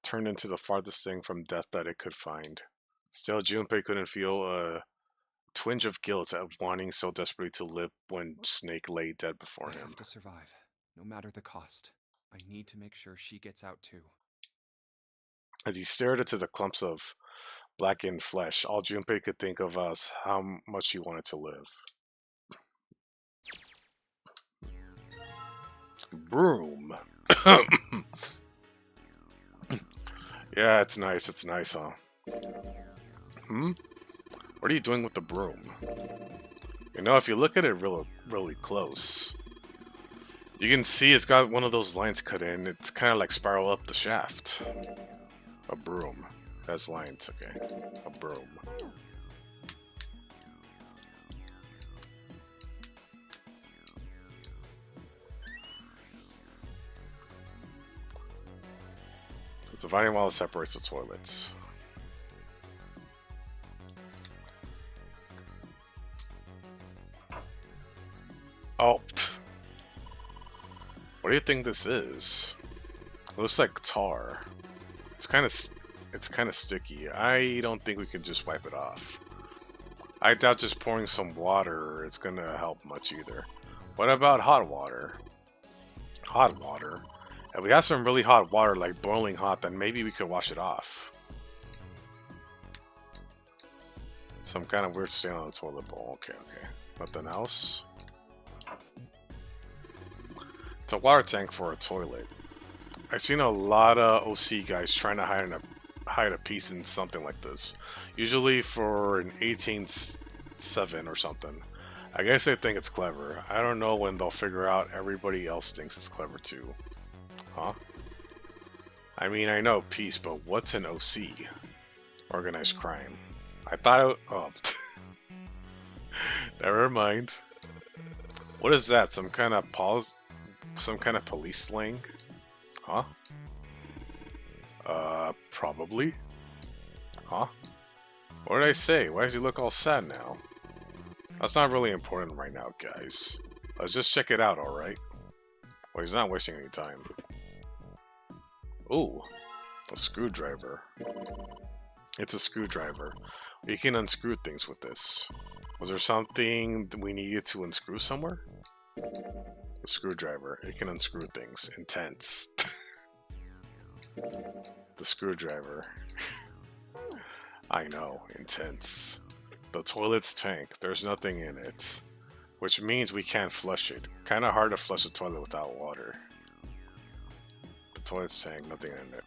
turned into the farthest thing from death that it could find. Still, Junpei couldn't feel a twinge of guilt at wanting so desperately to live when Snake lay dead before I him. have to survive, no matter the cost. I need to make sure she gets out too. As he stared into the clumps of blackened flesh, all Junpei could think of was how much he wanted to live. Broom. Yeah, it's nice, huh? What are you doing with the broom? You know, if you look at it really close, you can see it's got one of those lines cut in. It's kind of like spiral up the shaft. A broom. That's lines, okay. A broom. The dividing wall separates the toilets. Oh. What do you think this is? It looks like tar. It's kind of sticky. I don't think we can just wipe it off. I doubt just pouring some water is gonna help much either. What about hot water? Hot water? If we have some really hot water, like boiling hot, then maybe we could wash it off. Some kind of weird stain on the toilet bowl. Okay. Nothing else? It's a water tank for a toilet. I've seen a lot of OC guys trying to hide a piece in something like this. Usually for an 18-7 or something. I guess they think it's clever. I don't know when they'll figure out everybody else thinks it's clever too. Huh? I mean, I know peace, but what's an OC? Organized crime. I thought it... Oh. Never mind. What is that? Some kind of police slang? Huh? Probably. Huh? What did I say? Why does he look all sad now? That's not really important right now, guys. Let's just check it out, alright? Well, he's not wasting any time. Ooh. A screwdriver. It's a screwdriver. You can unscrew things with this. Was there something we needed to unscrew somewhere? A screwdriver. It can unscrew things. Intense. The screwdriver. I know. Intense. The toilet's tank. There's nothing in it. Which means we can't flush it. Kinda hard to flush a toilet without water. The toilet's tank. Nothing in it.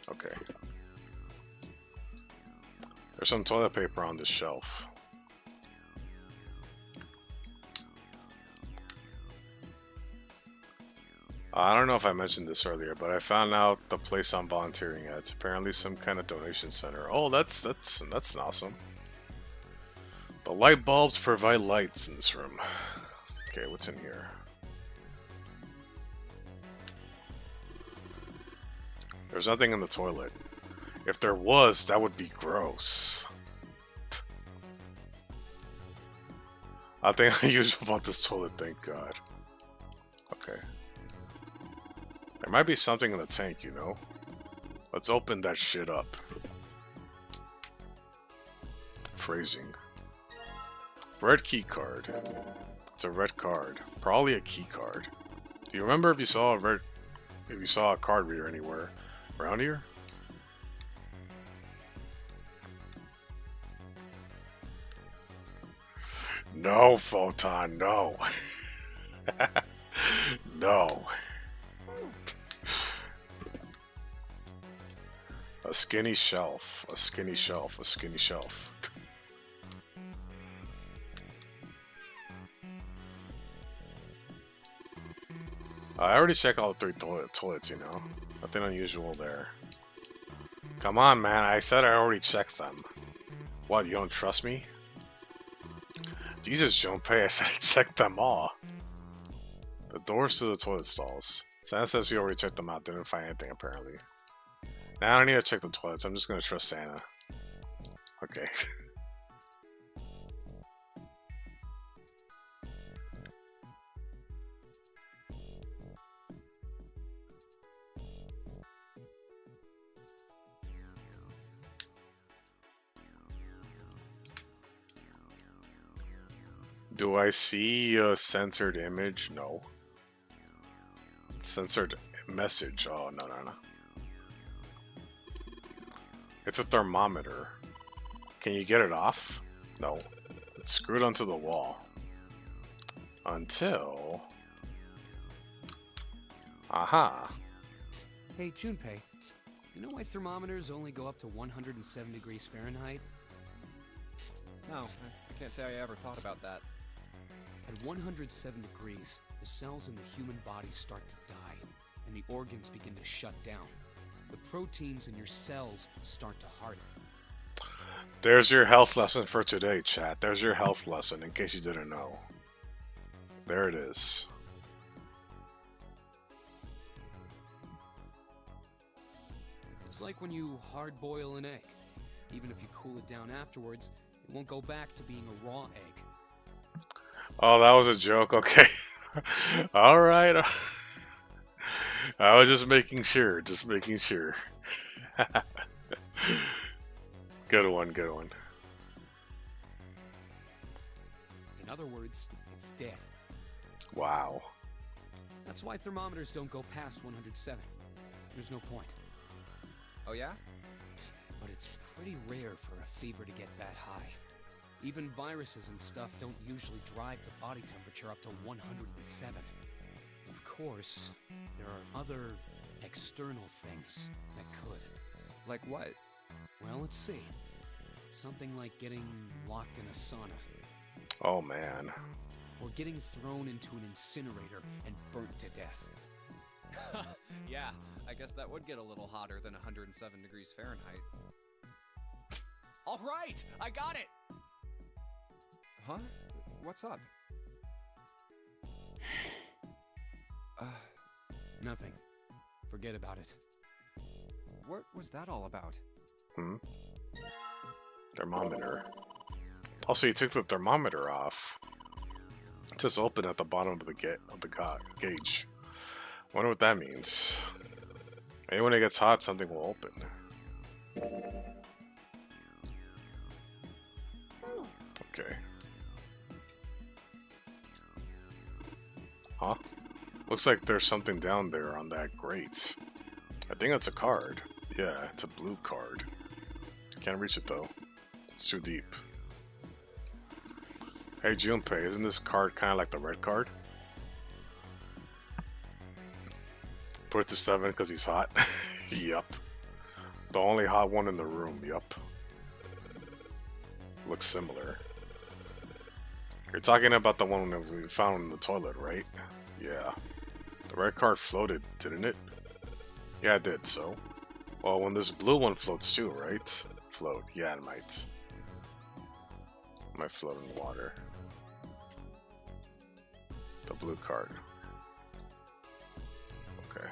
Okay. There's some toilet paper on this shelf. I don't know if I mentioned this earlier, but I found out the place I'm volunteering at. It's apparently some kind of donation center. Oh, that's awesome. The light bulbs provide lights in this room. Okay, what's in here? There's nothing in the toilet. If there was, that would be gross. I think I usually bought this toilet, thank God. Okay. There might be something in the tank, you know? Let's open that shit up. Phrasing. Red key card. It's a red card. Probably a key card. Do you remember if you saw a card reader anywhere around here? No, Photon, no. No. A skinny shelf, a skinny shelf, a skinny shelf. I already checked all the 3 toilets, you know. Nothing unusual there. Come on, man, I said I already checked them. What, you don't trust me? Jesus, Junpei, I said I checked them all. The doors to the toilet stalls. Santa says he already checked them out, didn't find anything apparently. Now I don't need to check the toilets, I'm just gonna trust Santa. Okay. Do I see a censored image? No. Censored message. Oh, no. It's a thermometer. Can you get it off? No. It's screwed onto the wall. Until... Aha. Hey, Junpei, you know why thermometers only go up to 107 degrees Fahrenheit? No, I can't say I ever thought about that. At 107 degrees, the cells in the human body start to die, and the organs begin to shut down. The proteins in your cells start to harden. There's your health lesson for today, chat. There's your health lesson, in case you didn't know. There it is. It's like when you hard-boil an egg. Even if you cool it down afterwards, it won't go back to being a raw egg. Oh, that was a joke. Okay. All right. I was just making sure. Just making sure. Good one. Good one. In other words, it's dead. Wow. That's why thermometers don't go past 107. There's no point. Oh yeah? But it's pretty rare for a fever to get that high. Even viruses and stuff don't usually drive the body temperature up to 107. Of course, there are other external things that could. Like what? Well, let's see. Something like getting locked in a sauna. Oh, man. Or getting thrown into an incinerator and burnt to death. Yeah, I guess that would get a little hotter than 107 degrees Fahrenheit. All right, I got it! Huh? What's up? Nothing. Forget about it. What was that all about? Thermometer. Also, you took the thermometer off. It's just open at the bottom of the gauge. Wonder what that means. Maybe when it gets hot, something will open. Okay. Huh? Looks like there's something down there on that grate. I think that's a card. Yeah, it's a blue card. Can't reach it though. It's too deep. Hey Junpei, isn't this card kind of like the red card? Put it to 7 because he's hot. Yup. The only hot one in the room, yup. Looks similar. You're talking about the one that we found in the toilet, right? Yeah. The red card floated, didn't it? Yeah, it did, so. Well, when this blue one floats too, right? Float. Yeah, it might. Might float in the water. The blue card. Okay.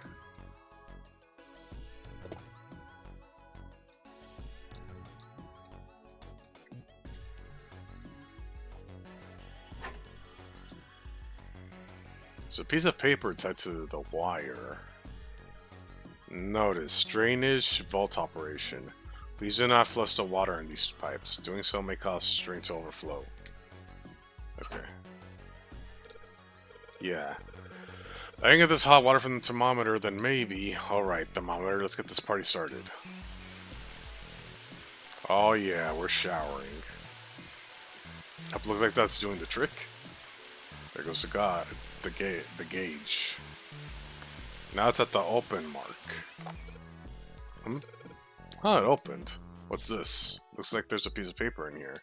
It's a piece of paper tied to the wire. Notice, drainage, vault operation. Please do not flush the water in these pipes. Doing so may cause drain to overflow. Okay. Yeah. I can get this hot water from the thermometer, then maybe... Alright, thermometer, let's get this party started. Oh yeah, we're showering. It looks like that's doing the trick. There goes the gauge. Now it's at the open mark. Oh, it opened. What's this? Looks like there's a piece of paper in here.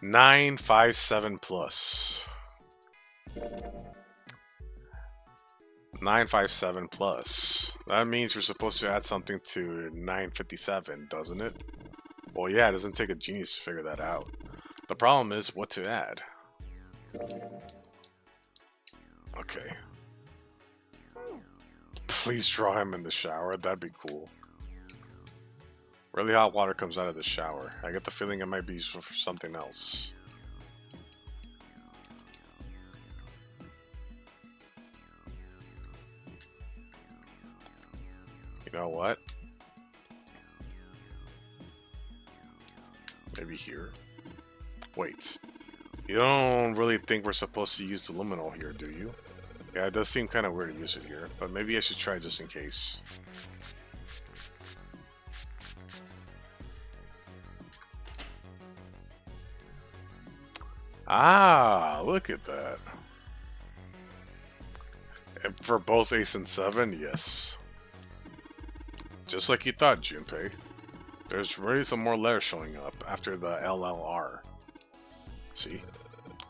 957 plus. 957 plus. That means you're supposed to add something to 957, doesn't it? Well, yeah, it doesn't take a genius to figure that out. The problem is what to add. Okay. Please draw him in the shower. That'd be cool. Really hot water comes out of the shower. I get the feeling it might be useful for something else. You know what? Maybe here. Wait. You don't really think we're supposed to use the luminol here, do you? Yeah, it does seem kind of weird to use it here, but maybe I should try just in case. Ah, look at that. And for both Ace and 7, yes. Just like you thought, Junpei. There's really some more letters showing up after the LLR. See?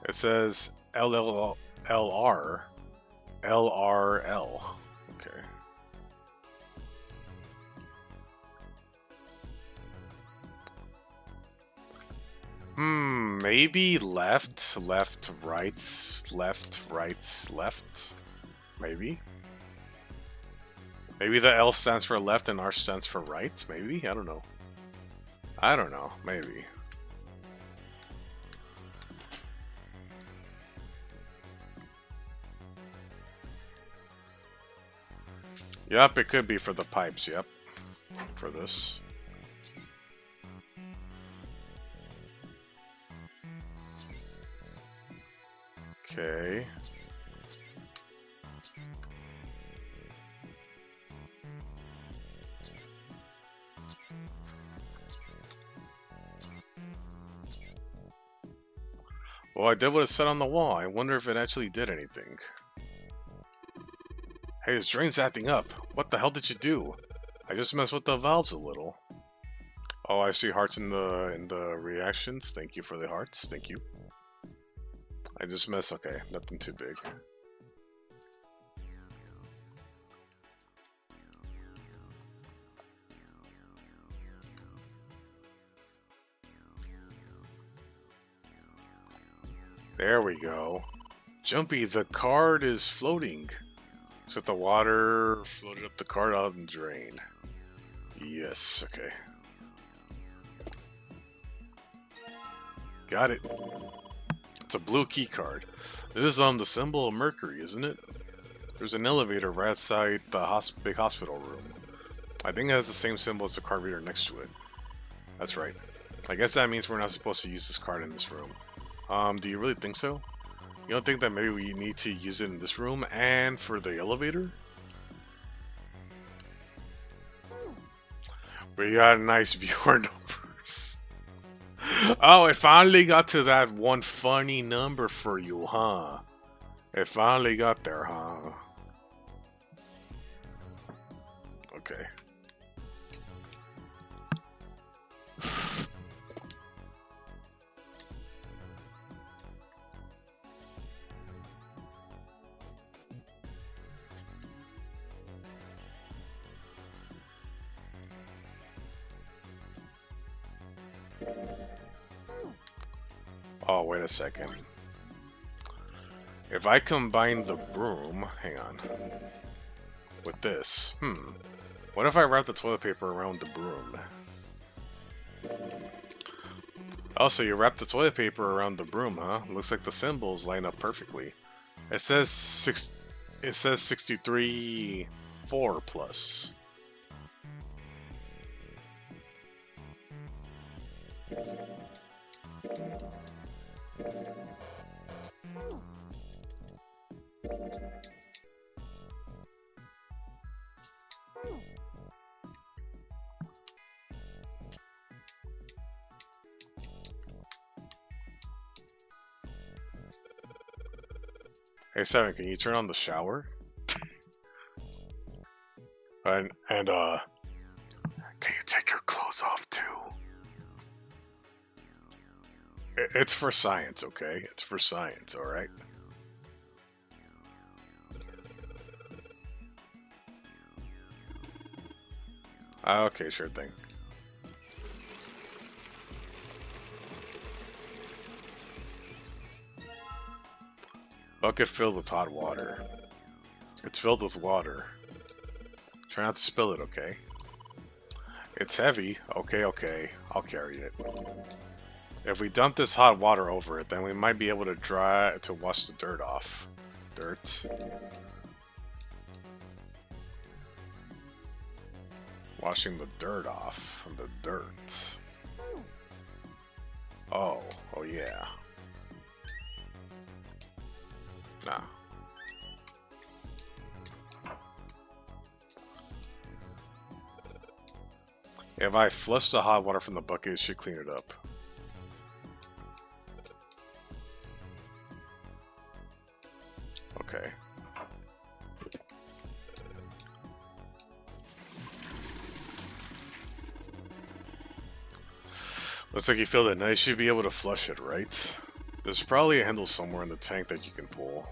It says LLR, LRL. Okay. Maybe left, left, right, left, right, left. Maybe. Maybe the L stands for left and R stands for right. Maybe? I don't know. I don't know. Maybe. Yep, it could be for the pipes, yep. For this. Okay. Well, I did what it said on the wall. I wonder if it actually did anything. Hey, this drain's acting up. What the hell did you do? I just messed with the valves a little. Oh, I see hearts in the reactions. Thank you for the hearts. Thank you. I just messed. Okay, nothing too big. There we go. Jumpy, the card is floating. Set the water floated up the card out and drain. Yes, okay. Got it. It's a blue key card. This is the symbol of Mercury, isn't it? There's an elevator right outside the big hospital room. I think it has the same symbol as the card reader next to it. That's right. I guess that means we're not supposed to use this card in this room. Do you really think so? You don't think that maybe we need to use it in this room and for the elevator? We got a nice viewer numbers. Oh, it finally got to that one funny number for you, huh? It finally got there, huh? Okay. Oh, wait a second. If I combine the broom, hang on, with this, what if I wrap the toilet paper around the broom? Also, you wrap the toilet paper around the broom, huh? Looks like the symbols line up perfectly. It says 63 4 plus. Hey, Seven, can you turn on the shower? and can you take your clothes off too? It's for science, okay? It's for science, alright? Okay, sure thing. Bucket filled with hot water. It's filled with water. Try not to spill it, okay? It's heavy. Okay, okay. I'll carry it. If we dump this hot water over it, then we might be able to wash the dirt off. Dirt. Washing the dirt off. The dirt. Oh. Oh yeah. Nah. If I flush the hot water from the bucket, it should clean it up. Okay. Looks like you filled it. Now you should be able to flush it, right? There's probably a handle somewhere in the tank that you can pull.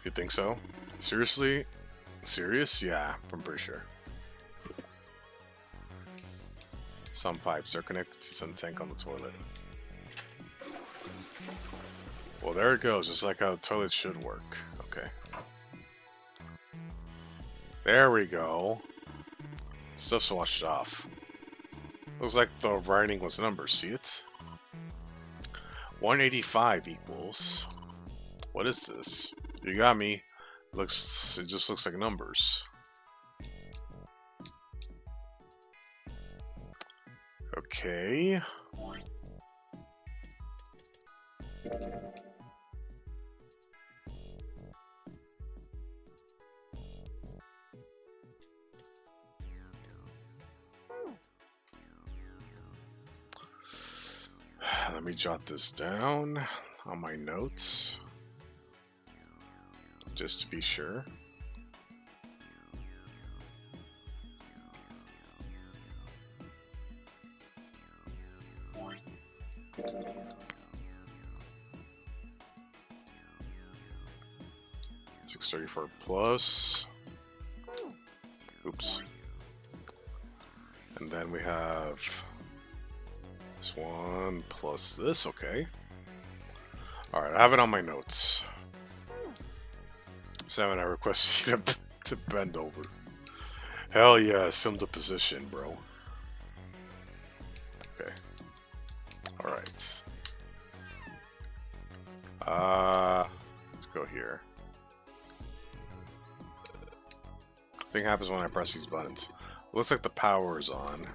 You think so? Seriously? Serious? Yeah, I'm pretty sure. Some pipes are connected to some tank on the toilet. Well, there it goes, just like how the toilet should work. Okay. There we go. Stuff's washed off. Looks like the writing was numbers, see it? 185 equals... What is this? You got me. It just looks like numbers. Okay. Let me jot this down on my notes, just to be sure. $634 plus. Oops. And then we have This one plus this, okay. Alright, I have it on my notes. 7, I request you to bend over. Hell yeah, assume the position, bro. Okay. Alright. Let's go here. Thing happens when I press these buttons. Looks like the power is on.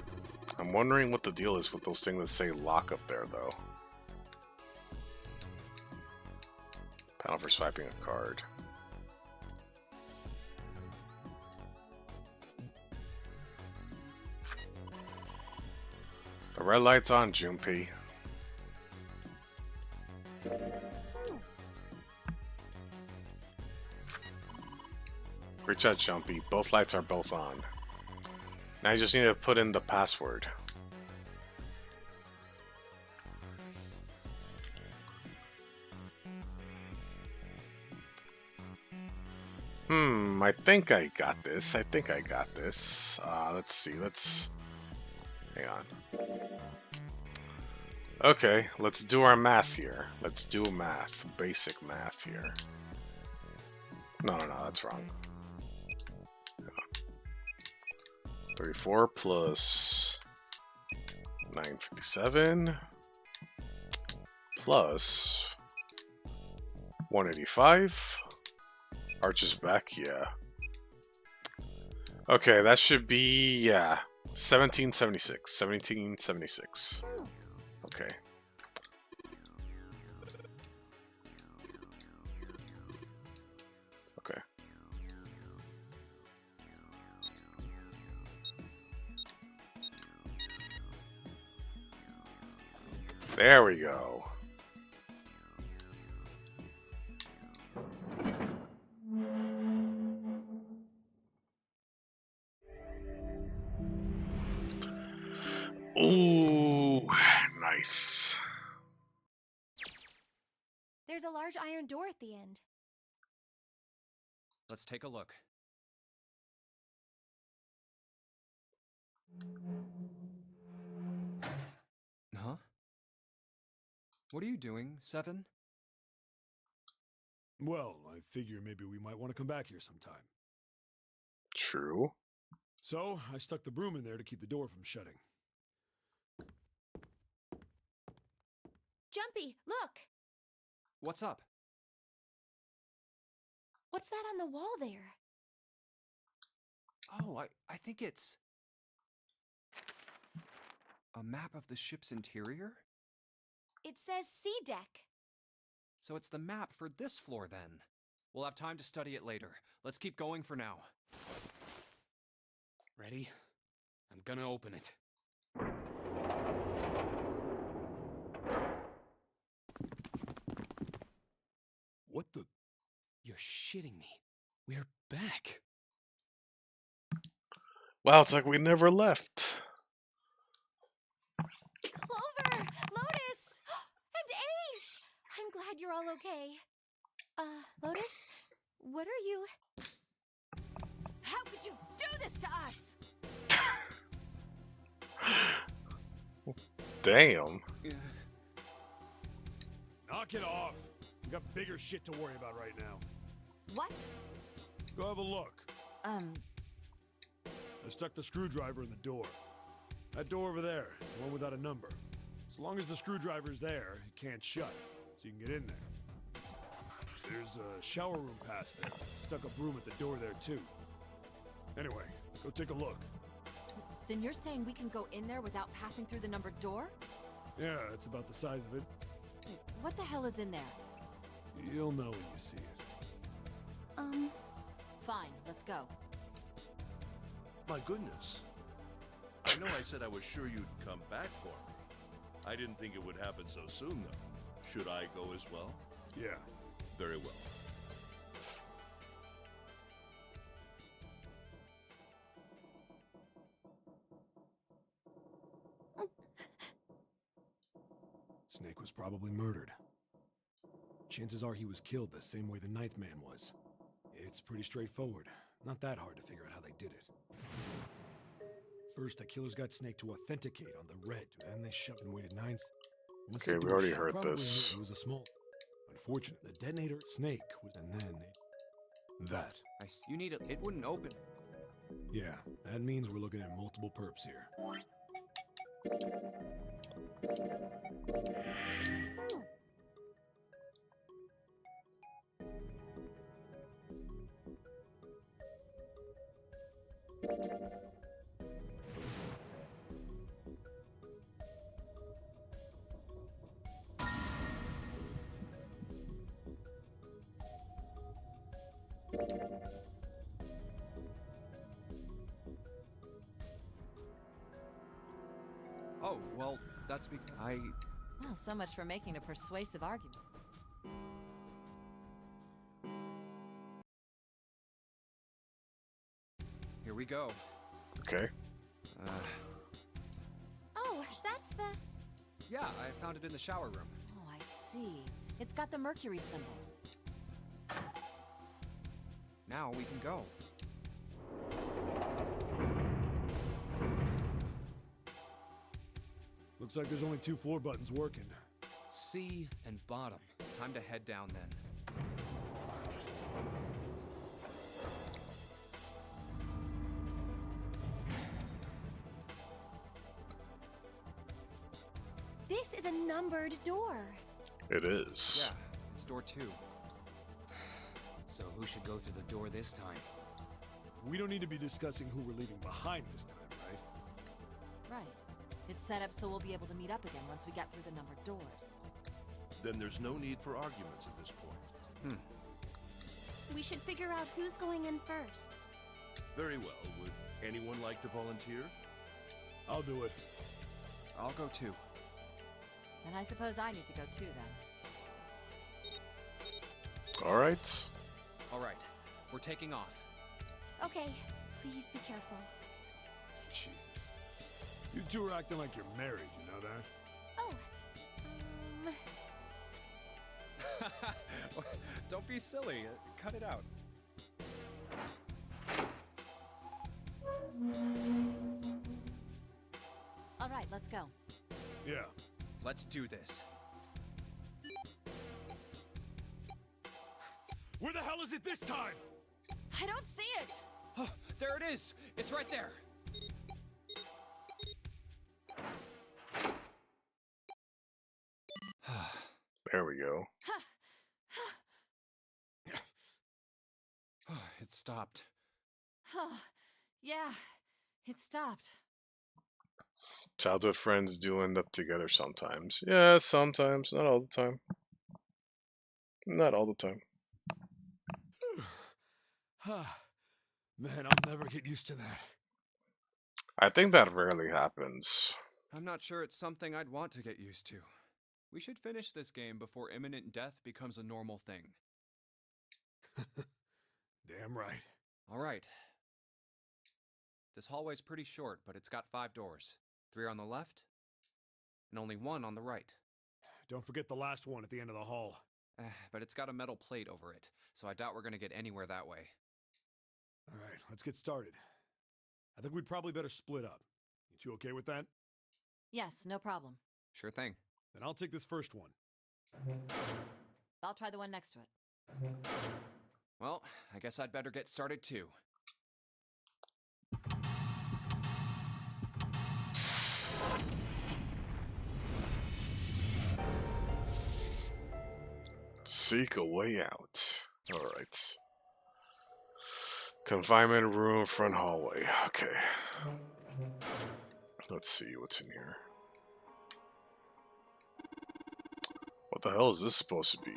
I'm wondering what the deal is with those things that say lock up there, though. Panel for swiping a card. The red light's on, Junpei. Great job, Jumpy. Both lights are both on. Now you just need to put in the password. I think I got this. Let's see, hang on. Okay, let's do our math here. Let's do math. Basic math here. No, that's wrong. 34 plus 957 plus 185. Arches back, yeah. Okay, that should be, yeah, 1776. 1776. Okay. Okay. There we go. Ooh, nice. There's a large iron door at the end. Let's take a look. Huh? What are you doing, Seven? Well, I figure maybe we might want to come back here sometime. True. So, I stuck the broom in there to keep the door from shutting. Jumpy, look! What's up? What's that on the wall there? Oh, I think it's a map of the ship's interior? It says C deck. So it's the map for this floor then. We'll have time to study it later. Let's keep going for now. Ready? I'm gonna open it. What the? You're shitting me. We're back. Wow, it's like we never left. Clover! Lotus! And Ace! I'm glad you're all okay. Lotus? What are you... How could you do this to us? Damn. Knock it off. We got bigger shit to worry about right now. What? Go have a look. I stuck the screwdriver in the door. That door over there, the one without a number. As long as the screwdriver's there, it can't shut, so you can get in there. There's a shower room past there. Stuck a broom at the door there too. Anyway, go take a look. Then you're saying we can go in there without passing through the numbered door? Yeah, it's about the size of it. What the hell is in there? You'll know when you see it. Fine, let's go. My goodness. I know I said I was sure you'd come back for me. I didn't think it would happen so soon, though. Should I go as well? Yeah. Very well. Snake was probably murdered. Chances are he was killed the same way the Ninth Man was. It's pretty straightforward. Not that hard to figure out how they did it. First, the killers got Snake to authenticate on the red, and they shut and waited 9 seconds. Once Okay, they we do, already she heard probably this. knew it was a small. Unfortunate, the detonator Snake was, and then that. You need it. It wouldn't open. Yeah, that means we're looking at multiple perps here. Oh, well, that's because Well, so much for making a persuasive argument. Here we go. Okay. Oh, that's the... Yeah, I found it in the shower room. Oh, I see. It's got the mercury symbol. Now we can go. Looks like there's only 2 floor buttons working. C and bottom. Time to head down then. This is a numbered door. It is. Yeah, it's door 2. So who should go through the door this time? We don't need to be discussing who we're leaving behind this time, right? Right. It's set up so we'll be able to meet up again once we get through the numbered doors. Then there's no need for arguments at this point. We should figure out who's going in first. Very well. Would anyone like to volunteer? I'll do it. I'll go too. And I suppose I need to go too then. Alright. All right, we're taking off. Okay, please be careful. Jesus. You two are acting like you're married, you know that? Oh, Don't be silly. Cut it out. All right, let's go. Yeah. Let's do this. Where the hell is it this time? I don't see it! Oh, there it is. It's right there. There we go. It stopped. Yeah, it stopped. Childhood friends do end up together sometimes. Yeah, sometimes. Not all the time. Not all the time. Man, I'll never get used to that. I think that rarely happens. I'm not sure it's something I'd want to get used to. We should finish this game before imminent death becomes a normal thing. Damn right. All right. This hallway's pretty short, but it's got 5 doors. 3 on the left, and only 1 on the right. Don't forget the last one at the end of the hall. But it's got a metal plate over it, so I doubt we're gonna get anywhere that way. All right, let's get started. I think we'd probably better split up. You two okay with that? Yes, no problem. Sure thing. Then I'll take this first one. I'll try the one next to it. Well, I guess I'd better get started too. Seek a way out. Alright. Confinement room, front hallway. Okay. Let's see what's in here. What the hell is this supposed to be?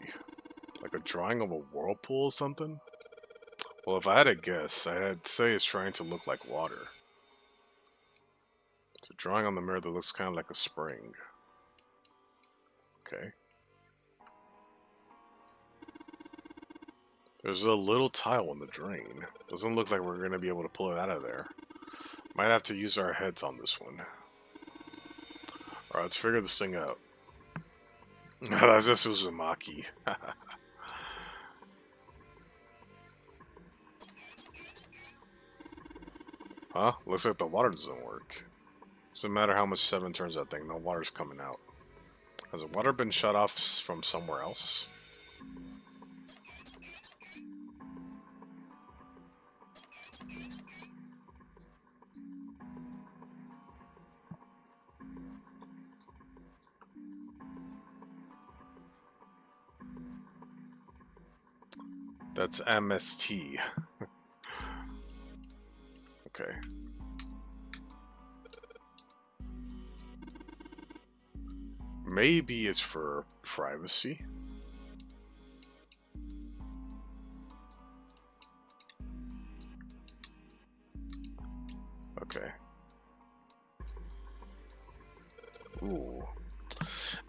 Like a drawing of a whirlpool or something? Well, if I had to guess, I'd say it's trying to look like water. It's a drawing on the mirror that looks kind of like a spring. Okay. There's a little tile in the drain. Doesn't look like we're going to be able to pull it out of there. Might have to use our heads on this one. Alright, let's figure this thing out. That's just Uzumaki. Huh? Huh? Looks like the water doesn't work. Doesn't matter how much 7 turns that thing, no water's coming out. Has the water been shut off from somewhere else? That's MST. Okay. Maybe it's for privacy. Okay. Ooh.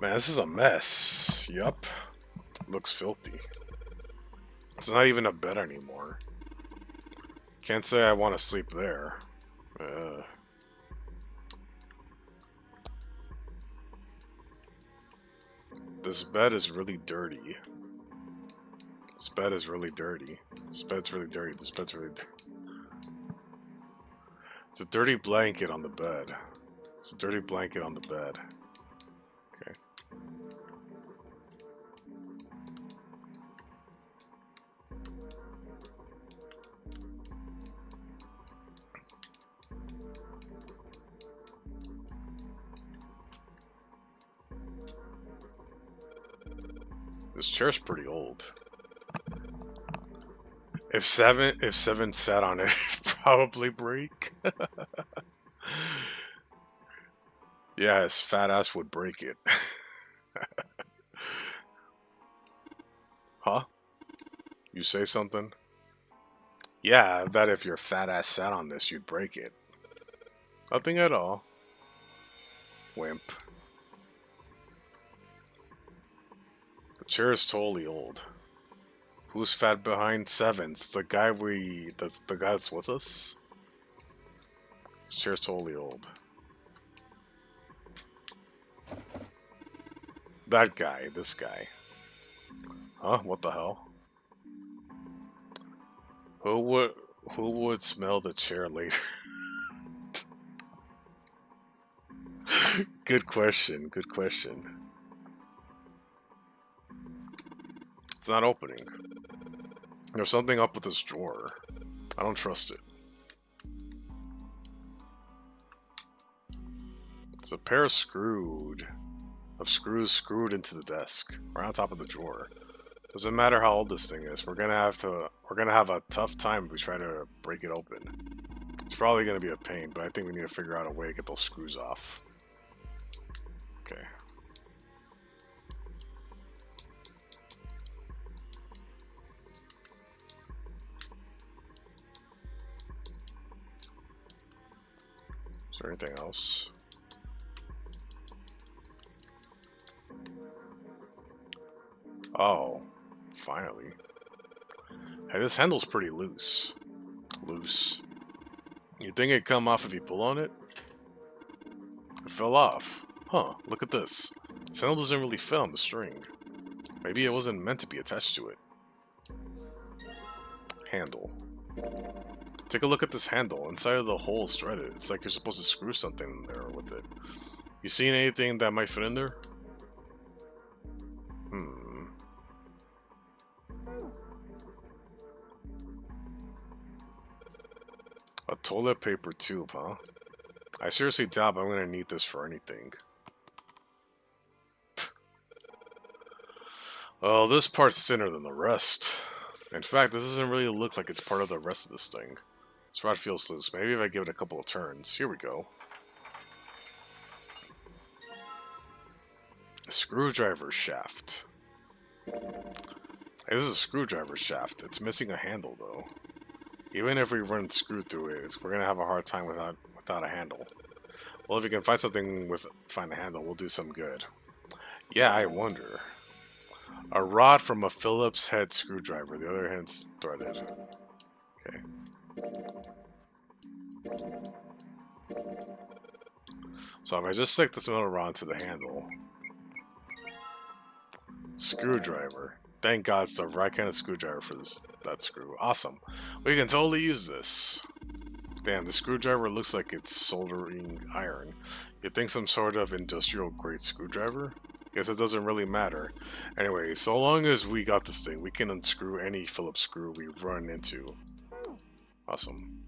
Man, this is a mess. Yup. Looks filthy. It's not even a bed anymore. Can't say I want to sleep there. This bed is really dirty. This bed is really dirty. This bed's really dirty. This bed's really dirty. It's a dirty blanket on the bed. It's a dirty blanket on the bed. Okay. This chair's pretty old. If seven sat on it, it'd probably break. Yeah, his fat ass would break it. Huh? You say something? Yeah, that if your fat ass sat on this, you'd break it. Nothing at all. Wimp. The chair is totally old. Who's fat behind 7's? The guy that's the guy that's with us? This chair's totally old. That guy, this guy. Huh? What the hell? Who would smell the chair later? Good question, good question. It's not opening. There's something up with this drawer. I don't trust it. It's a pair of screws screwed into the desk, right on top of the drawer. Doesn't matter how old this thing is. We're gonna have a tough time if we try to break it open. It's probably gonna be a pain, but I think we need to figure out a way to get those screws off. Okay. Is there anything else? Oh, finally. Hey, this handle's pretty loose. Loose. You think it'd come off if you pull on it? It fell off. Huh, look at this. This handle doesn't really fit on the string. Maybe it wasn't meant to be attached to it. Handle. Take a look at this handle. Inside of the hole is threaded. It's like you're supposed to screw something in there with it. You seen anything that might fit in there? A toilet paper tube, huh? I seriously doubt I'm gonna need this for anything. Oh, this part's thinner than the rest. In fact, this doesn't really look like it's part of the rest of this thing. This rod feels loose. Maybe if I give it a couple of turns. Here we go. A screwdriver shaft. Hey, this is a screwdriver shaft. It's missing a handle, though. Even if we run screw through it, we're gonna have a hard time without a handle. Well, if you can find something find a handle, we'll do some good. Yeah, I wonder. A rod from a Phillips head screwdriver. The other hand's threaded. Okay. So if I just stick this metal rod to the handle. Screwdriver. Thank God it's the right kind of screwdriver for that screw. Awesome. We can totally use this. Damn, the screwdriver looks like it's soldering iron. You'd think some sort of industrial grade screwdriver? Guess it doesn't really matter. Anyway, so long as we got this thing, we can unscrew any Phillips screw we run into. Awesome.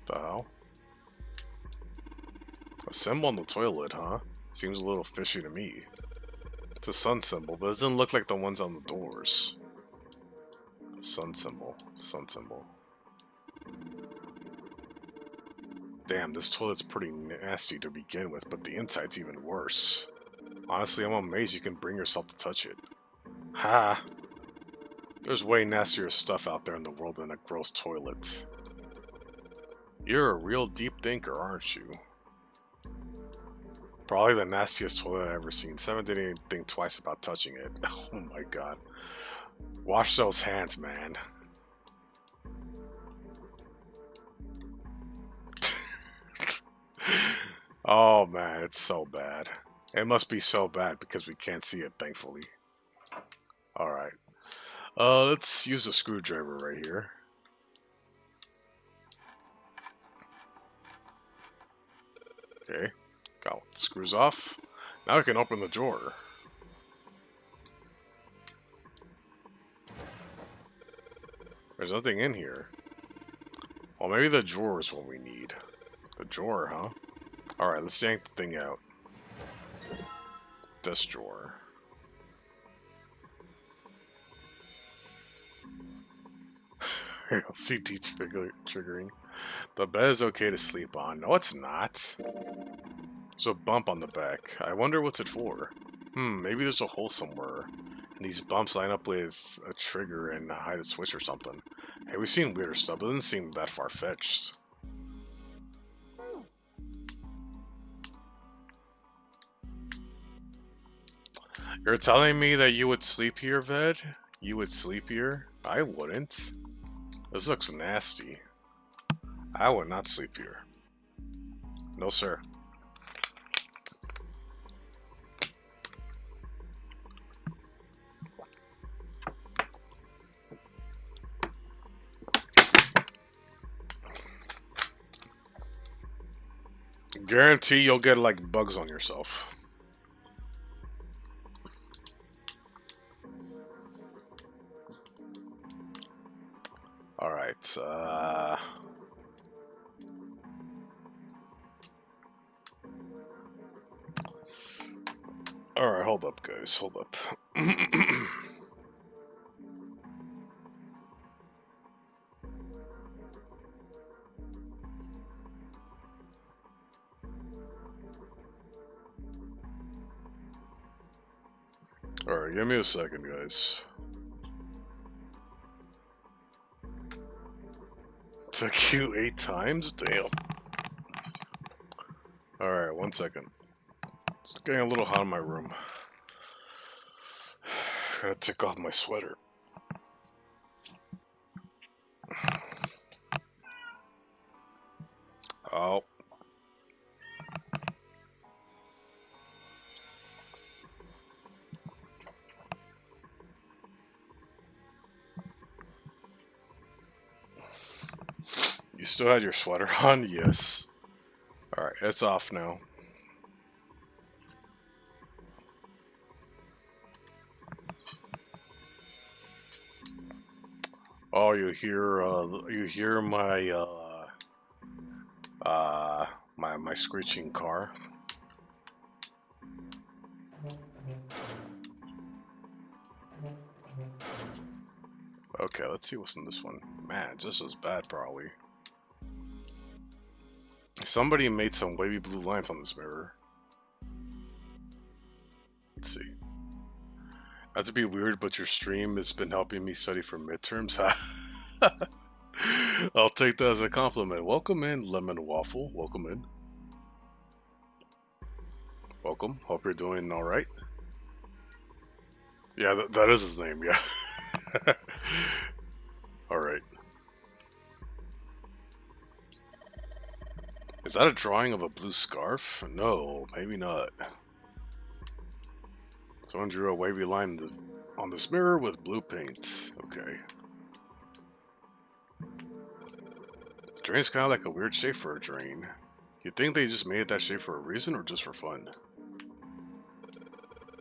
The hell? A symbol on the toilet, huh? Seems a little fishy to me. It's a sun symbol, but it doesn't look like the ones on the doors. Sun symbol. Sun symbol. Damn, this toilet's pretty nasty to begin with, but the inside's even worse. Honestly, I'm amazed you can bring yourself to touch it. Ha! There's way nastier stuff out there in the world than a gross toilet. You're a real deep thinker, aren't you? Probably the nastiest toilet I've ever seen. Seven didn't even think twice about touching it. Oh my god. Wash those hands, man. Oh man, it's so bad. It must be so bad because we can't see it, thankfully. Alright. Let's use a screwdriver right here. Okay. Got the screws off. Now we can open the drawer. There's nothing in here. Well, maybe the drawer is what we need. The drawer, huh? Alright, let's yank the thing out. This drawer. CT triggering. The bed is okay to sleep on. No, it's not. There's a bump on the back. I wonder what's it for. Maybe there's a hole somewhere. And these bumps line up with a trigger and hide a switch or something. Hey, we've seen weirder stuff. It doesn't seem that far-fetched. You're telling me that you would sleep here, Ved? You would sleep here? I wouldn't. This looks nasty. I would not sleep here. No, sir. Guarantee you'll get like bugs on yourself. Alright, alright, hold up, guys, hold up. Alright, give me a second, guys. Took you 8 times? Damn. Alright, 1 second. It's getting a little hot in my room. Gotta take off my sweater. Oh. You still had your sweater on? Yes. Alright, it's off now. Oh, you hear my my screeching car. Okay, let's see what's in this one. Man, it's just as bad probably. Somebody made some wavy blue lines on this mirror. Let's see. Not to be weird, but your stream has been helping me study for midterms. I'll take that as a compliment. Welcome in, Lemon Waffle. Welcome in. Welcome. Hope you're doing alright. Yeah, that is his name, yeah. Alright. Is that a drawing of a blue scarf? No, maybe not. Someone drew a wavy line on this mirror with blue paint. Okay. The drain's kind of like a weird shape for a drain. You think they just made that shape for a reason or just for fun?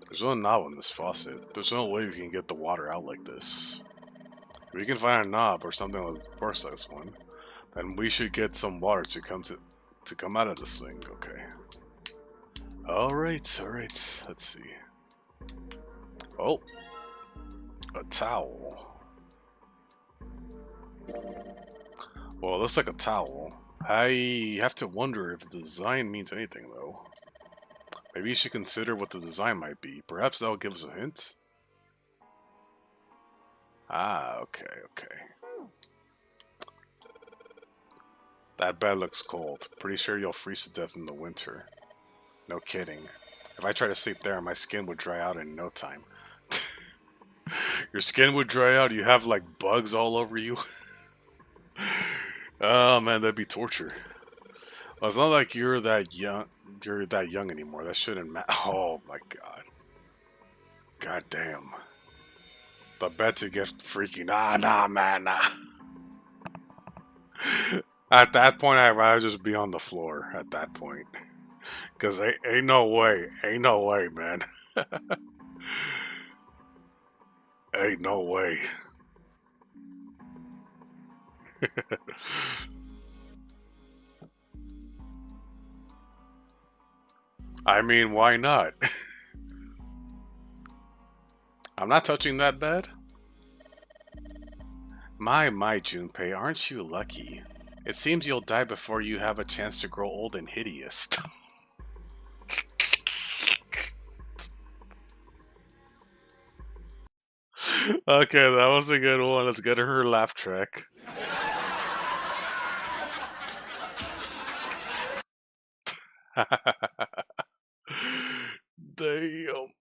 There's no knob on this faucet. There's no way we can get the water out like this. If we can find a knob or something that works like this one, then we should get some water to come out of this thing. Okay. Alright, alright. Let's see. Oh. A towel. Well, it looks like a towel. I have to wonder if the design means anything, though. Maybe you should consider what the design might be. Perhaps that'll give us a hint? Ah, okay, okay. That bed looks cold. Pretty sure you'll freeze to death in the winter. No kidding. If I try to sleep there, my skin would dry out in no time. Your skin would dry out? You have, like, bugs all over you? Oh, man, that'd be torture. Well, it's not like you're that young anymore. That shouldn't matter. Oh, my God. God damn. The bet to get freaky. Nah, man, nah. At that point, I'd rather just be on the floor at that point. Because ain't no way. Ain't no way, man. Ain't no way. I mean, why not? I'm not touching that bed. My, Junpei, aren't you lucky? It seems you'll die before you have a chance to grow old and hideous. Okay, that was a good one. Let's get her laugh track. Damn.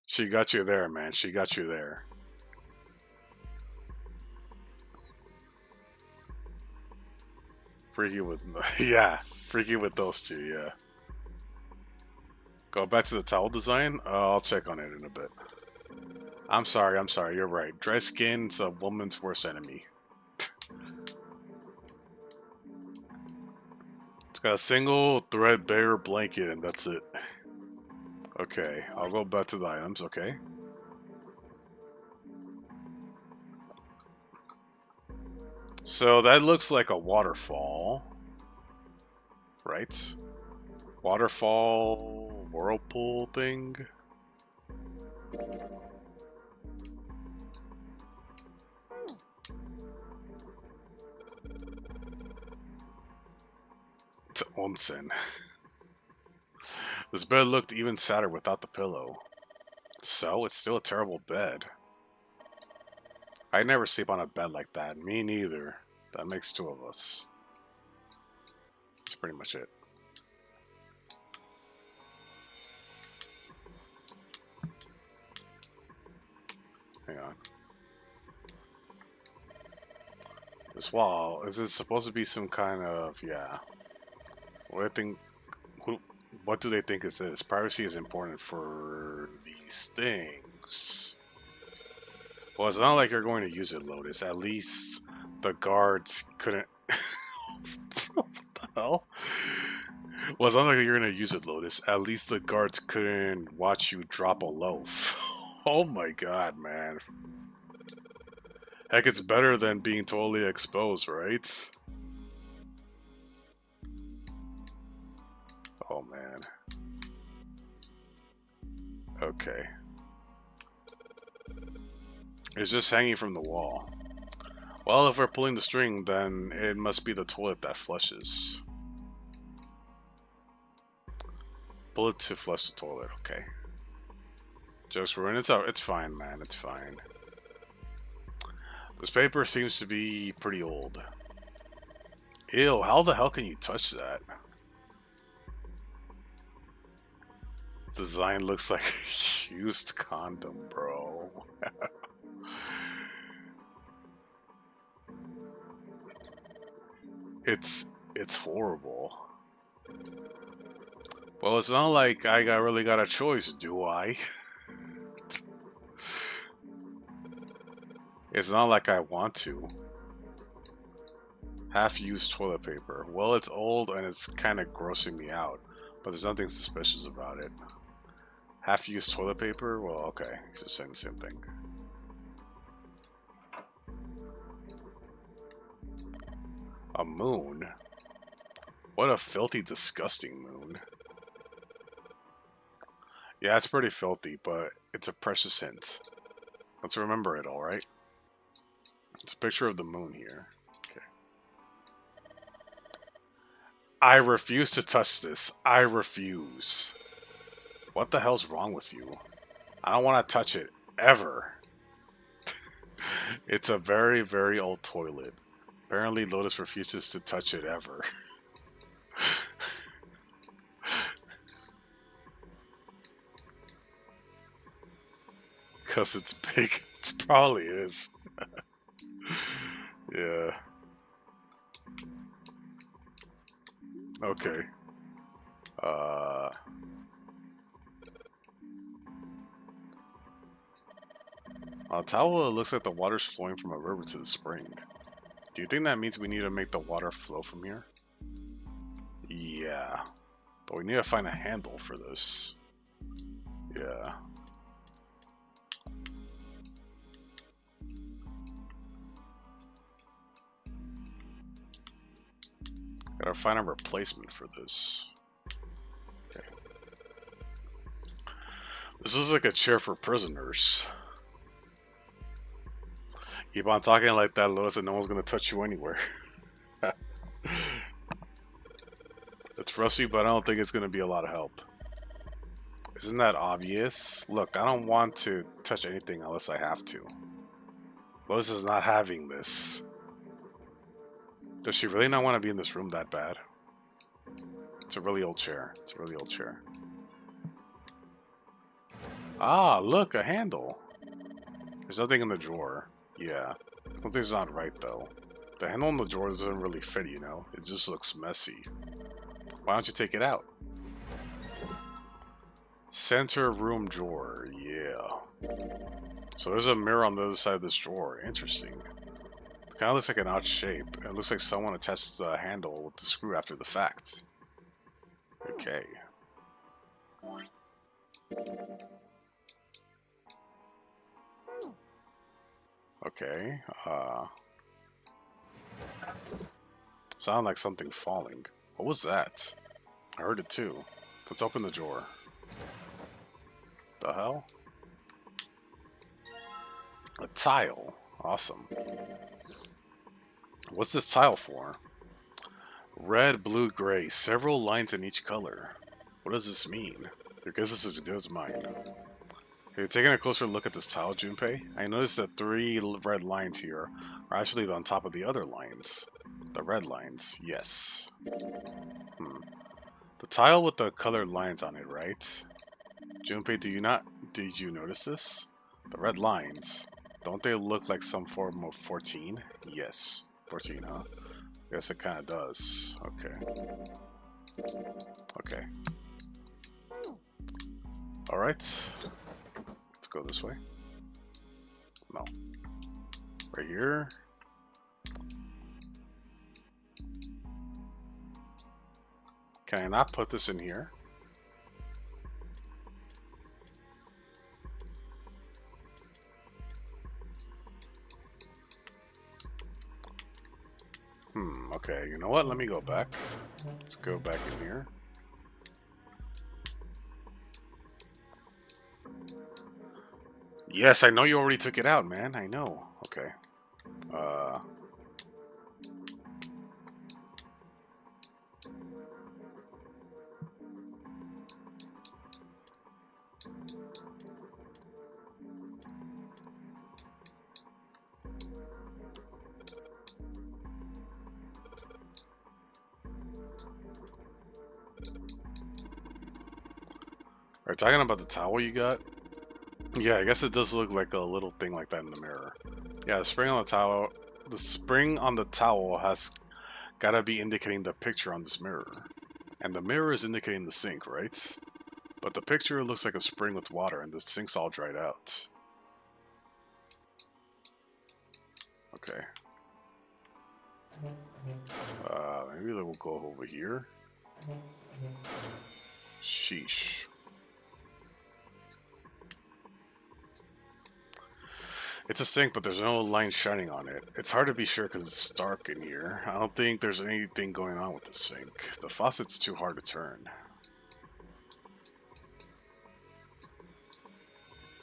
She got you there, man. She got you there. Freaky with... Yeah, freaky with those two, yeah. Go back to the towel design? I'll check on it in a bit. I'm sorry, you're right. Dry skin's a woman's worst enemy. It's got a single threadbare blanket and that's it. Okay, I'll go back to the items, okay. So that looks like a waterfall. Right? Waterfall, whirlpool thing. It's onsen. This bed looked even sadder without the pillow. So, it's still a terrible bed. I'd never sleep on a bed like that. Me neither. That makes two of us. That's pretty much it. Hang on. This wall, is it supposed to be some kind of, yeah. What do they think this is? Privacy is important for these things. Well, it's not like you're going to use it, Lotus. At least the guards couldn't... What the hell? Well, it's not like you're going to use it, Lotus. At least the guards couldn't watch you drop a loaf. Oh my god, man. Heck, it's better than being totally exposed, right? Oh man. Okay. It's just hanging from the wall. Well, if we're pulling the string, then it must be the toilet that flushes. Pull it to flush the toilet, okay. Jokes were in, it's fine, man, it's fine. This paper seems to be pretty old. Ew, how the hell can you touch that? Design looks like a used condom, bro. It's horrible. Well, it's not like I really got a choice, do I? It's not like I want to. Half-used toilet paper. Well, it's old and it's kind of grossing me out, but there's nothing suspicious about it. Half-used toilet paper? Well, okay. It's just saying the same thing. A moon? What a filthy, disgusting moon. Yeah, it's pretty filthy, but it's a precious hint. Let's remember it, alright? It's a picture of the moon here. Okay. I refuse to touch this. I refuse. What the hell's wrong with you? I don't want to touch it. Ever. It's a very, very old toilet. Apparently, Lotus refuses to touch it ever. Because it's big. It probably is. Yeah. Okay. On the towel, it looks like the water's flowing from a river to the spring. Do you think that means we need to make the water flow from here? Yeah. But we need to find a handle for this. Yeah. Gotta find a replacement for this. Okay. This is like a chair for prisoners. Keep on talking like that, Lois, and no one's gonna touch you anywhere. It's rusty, but I don't think it's gonna be a lot of help. Isn't that obvious? Look, I don't want to touch anything unless I have to. Lois is not having this. Does she really not want to be in this room that bad? It's a really old chair. It's a really old chair. Ah, look, a handle. There's nothing in the drawer. Yeah. Something's not right, though. The handle in the drawer doesn't really fit, you know? It just looks messy. Why don't you take it out? Center room drawer. Yeah. So there's a mirror on the other side of this drawer. Interesting. It kind of looks like an odd shape. It looks like someone attached the handle with the screw after the fact. Okay. Okay. Sounded like something falling. What was that? I heard it too. Let's open the drawer. The hell? A tile. Awesome. What's this tile for? Red, blue, gray. Several lines in each color. What does this mean? Your guess is as good as mine. Have you taken a closer look at this tile, Junpei? I noticed that 3 red lines here are actually on top of the other lines. The red lines, yes. The tile with the colored lines on it, right? Junpei, did you notice this? The red lines. Don't they look like some form of 14? Yes. 14, huh? Guess it kinda does. Okay. Okay. Alright. Let's go this way. No. Right here. Can I not put this in here? Okay, you know what? Let me go back. Let's go back in here. Yes, I know you already took it out, man. I know. Okay. Are you talking about the towel you got? Yeah, I guess it does look like a little thing like that in the mirror. Yeah, the spring on the towel has gotta be indicating the picture on this mirror. And the mirror is indicating the sink, right? But the picture looks like a spring with water and the sink's all dried out. Okay. Maybe we'll go over here. Sheesh. It's a sink, but there's no line shining on it. It's hard to be sure because it's dark in here. I don't think there's anything going on with the sink. The faucet's too hard to turn.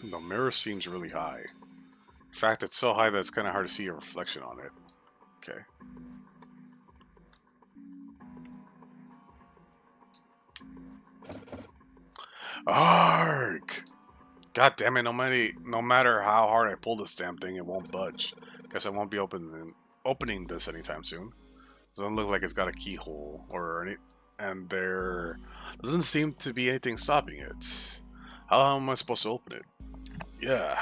The mirror seems really high. In fact, it's so high that it's kind of hard to see a reflection on it. Okay. Arg! God damn it, no matter how hard I pull this damn thing, it won't budge. Guess I won't be opening this anytime soon. Doesn't look like it's got a keyhole or any, and there doesn't seem to be anything stopping it. How am I supposed to open it? Yeah.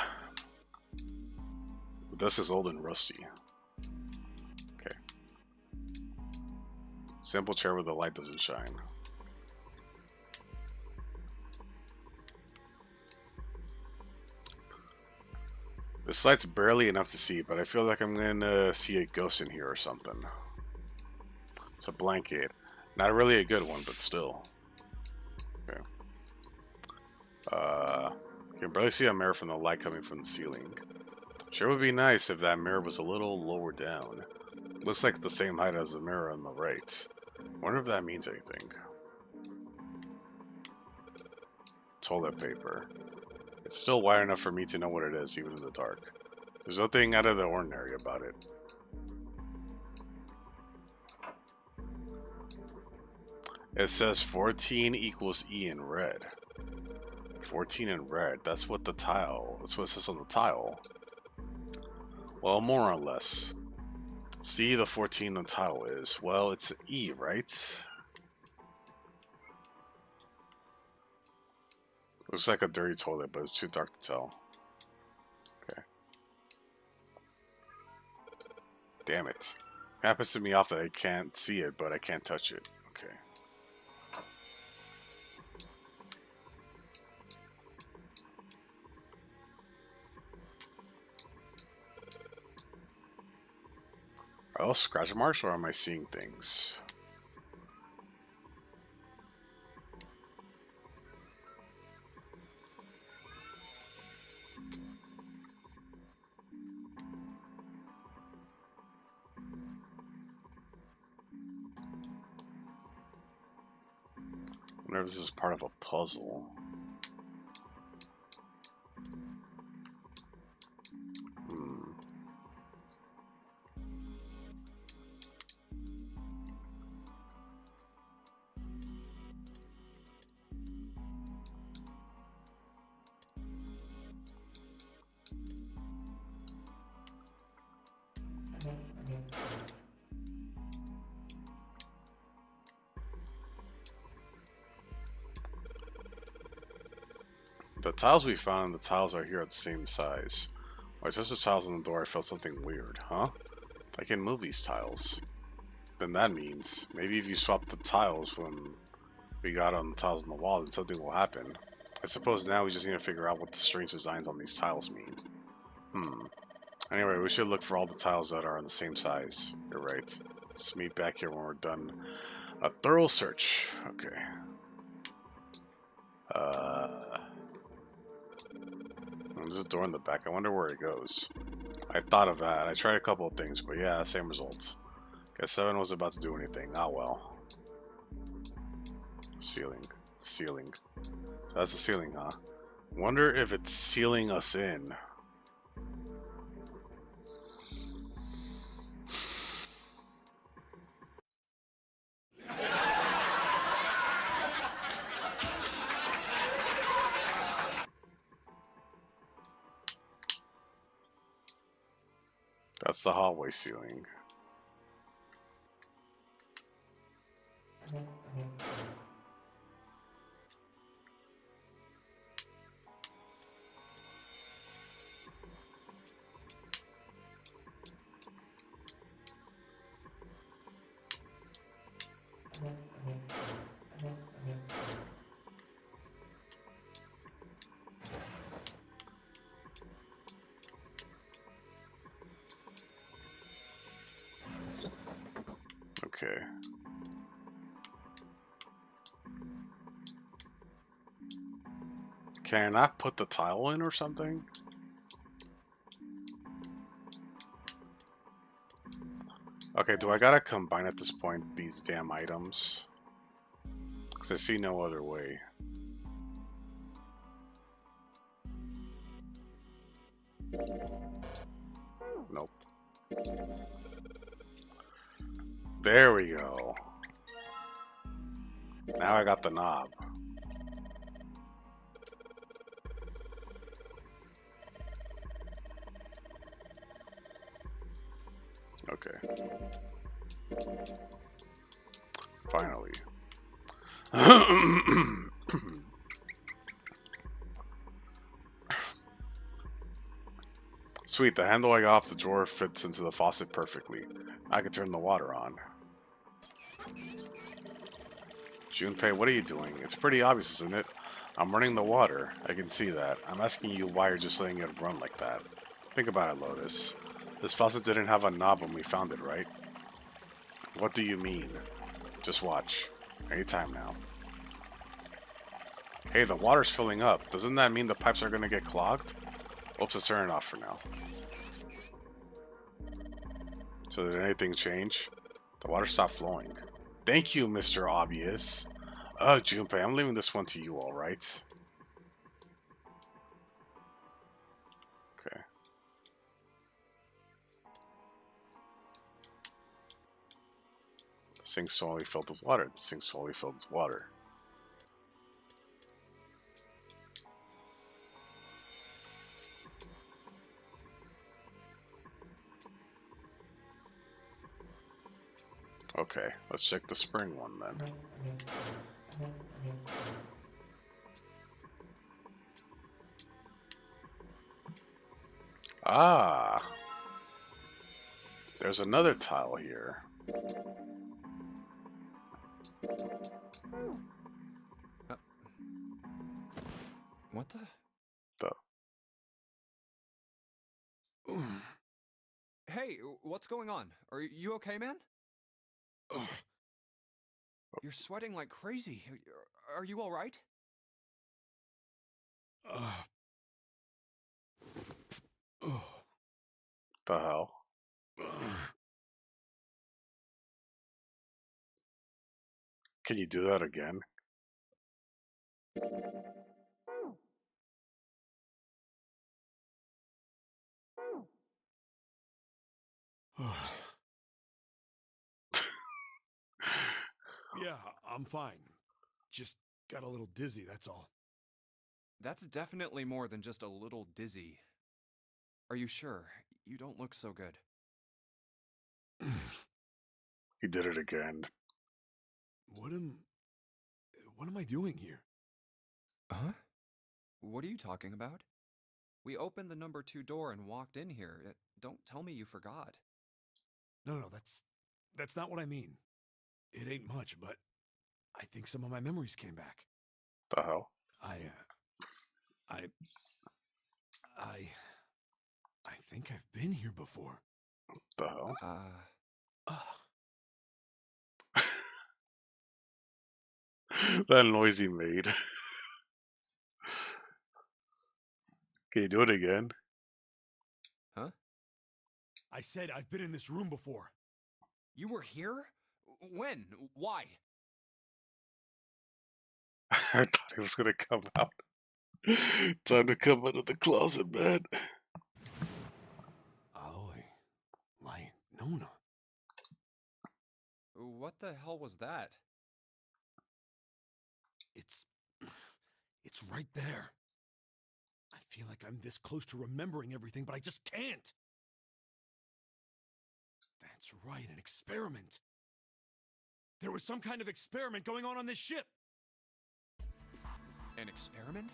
This is old and rusty. Okay. Simple chair where the light doesn't shine. This light's barely enough to see, but I feel like I'm gonna see a ghost in here or something. It's a blanket. Not really a good one, but still. Okay. You can barely see a mirror from the light coming from the ceiling. Sure would be nice if that mirror was a little lower down. Looks like the same height as the mirror on the right. Wonder if that means anything. Toilet paper. It's still wide enough for me to know what it is, even in the dark. There's nothing out of the ordinary about it. It says 14 equals E in red. 14 in red. That's what the tile. That's what it says on the tile. Well, more or less. See, the 14 on the tile is. Well, it's an E, right? Looks like a dirty toilet, but it's too dark to tell. Okay. Damn it. It happens to me often that I can't see it, but I can't touch it. Okay. Are those scratch marks or am I seeing things? I wonder if this is part of a puzzle. The tiles we found, the tiles are here at the same size. Why is just the tiles on the door? I felt something weird, huh? I can move these tiles. Then that means maybe if you swap the tiles when we got on the tiles on the wall, then something will happen. I suppose now we just need to figure out what the strange designs on these tiles mean. Anyway, we should look for all the tiles that are on the same size. You're right. Let's meet back here when we're done a thorough search. Okay. There's a door in the back. I wonder where it goes. I thought of that. I tried a couple of things, but yeah, same results. Guess 7 wasn't about to do anything. Ah, well. Ceiling. Ceiling. So that's the ceiling, huh? Wonder if it's sealing us in. That's the hallway ceiling. Okay. Can I not put the tile in or something? Okay, do I gotta combine at this point these damn items? Because I see no other way. Nope. There we go. Now I got the knob. Okay. Finally. Sweet, the handle I got off the drawer fits into the faucet perfectly. I can turn the water on. Junpei, what are you doing? It's pretty obvious, isn't it? I'm running the water. I can see that. I'm asking you why you're just letting it run like that. Think about it, Lotus. This faucet didn't have a knob when we found it, right? What do you mean? Just watch. Anytime now. Hey, the water's filling up. Doesn't that mean the pipes are gonna get clogged? Oops, let's turn it off for now. So did anything change? The water stopped flowing. Thank you, Mr. Obvious. Junpei, I'm leaving this one to you, alright? Okay. The sink's totally filled with water. The sink's totally filled with water. Okay, let's check the spring one then. Ah! There's another tile here. What the? Hey, what's going on? Are you okay, man? You're sweating like crazy. Are you all right? The hell? Can you do that again? Yeah, I'm fine. Just got a little dizzy, that's all. That's definitely more than just a little dizzy. Are you sure? You don't look so good. He did it again. What am I doing here? Huh? What are you talking about? We opened the number 2 door and walked in here. Don't tell me you forgot. No, that's not what I mean. It ain't much, but I think some of my memories came back. The hell? I think I've been here before. The hell? That noise he made. Can you do it again? Huh? I said I've been in this room before. You were here? When? Why? I thought he was gonna come out. Time to come out of the closet, man. Aoi. Lion. Nona. What the hell was that? It's right there. I feel like I'm this close to remembering everything, but I just can't. That's right, an experiment. There was some kind of experiment going on this ship. An experiment?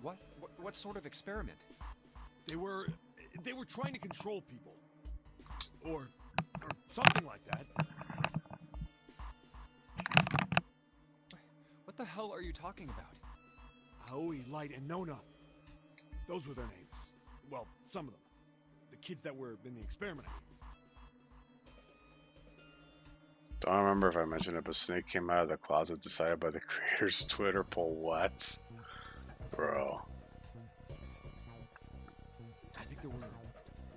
What sort of experiment? They were trying to control people. Or something like that. What the hell are you talking about? Aoi, Light, and Nona. Those were their names. Well, some of them. The kids that were in the experiment, I mean. Don't remember if I mentioned it, but Snake came out of the closet decided by the creator's Twitter poll. What? Bro. I think there were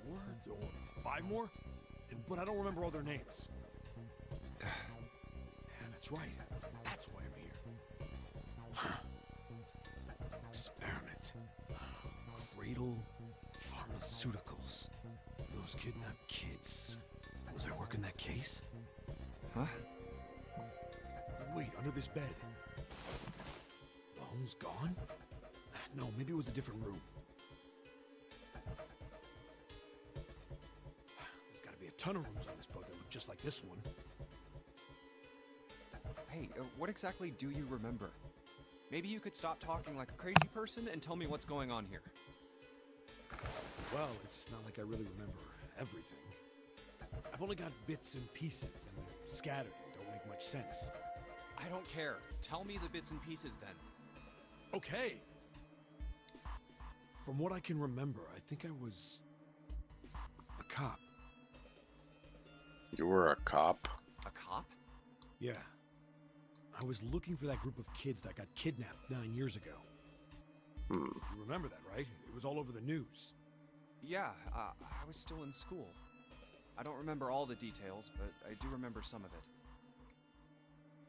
4 or 5 more, but I don't remember all their names. Yeah, that's right. That's why I'm here. Huh. Experiment. Cradle Pharmaceuticals. Those kidnapped kids. Was I working that case? Huh? Wait, under this bed. The home's gone? No, maybe it was a different room. There's gotta be a ton of rooms on this boat that look just like this one. Hey, what exactly do you remember? Maybe you could stop talking like a crazy person and tell me what's going on here. Well, it's not like I really remember everything. I've only got bits and pieces, and they're scattered and don't make much sense. I don't care. Tell me the bits and pieces then. Okay. From what I can remember, I think I was a cop. You were a cop? A cop? Yeah. I was looking for that group of kids that got kidnapped 9 years ago. You remember that, right? It was all over the news. Yeah, I was still in school. I don't remember all the details, but I do remember some of it.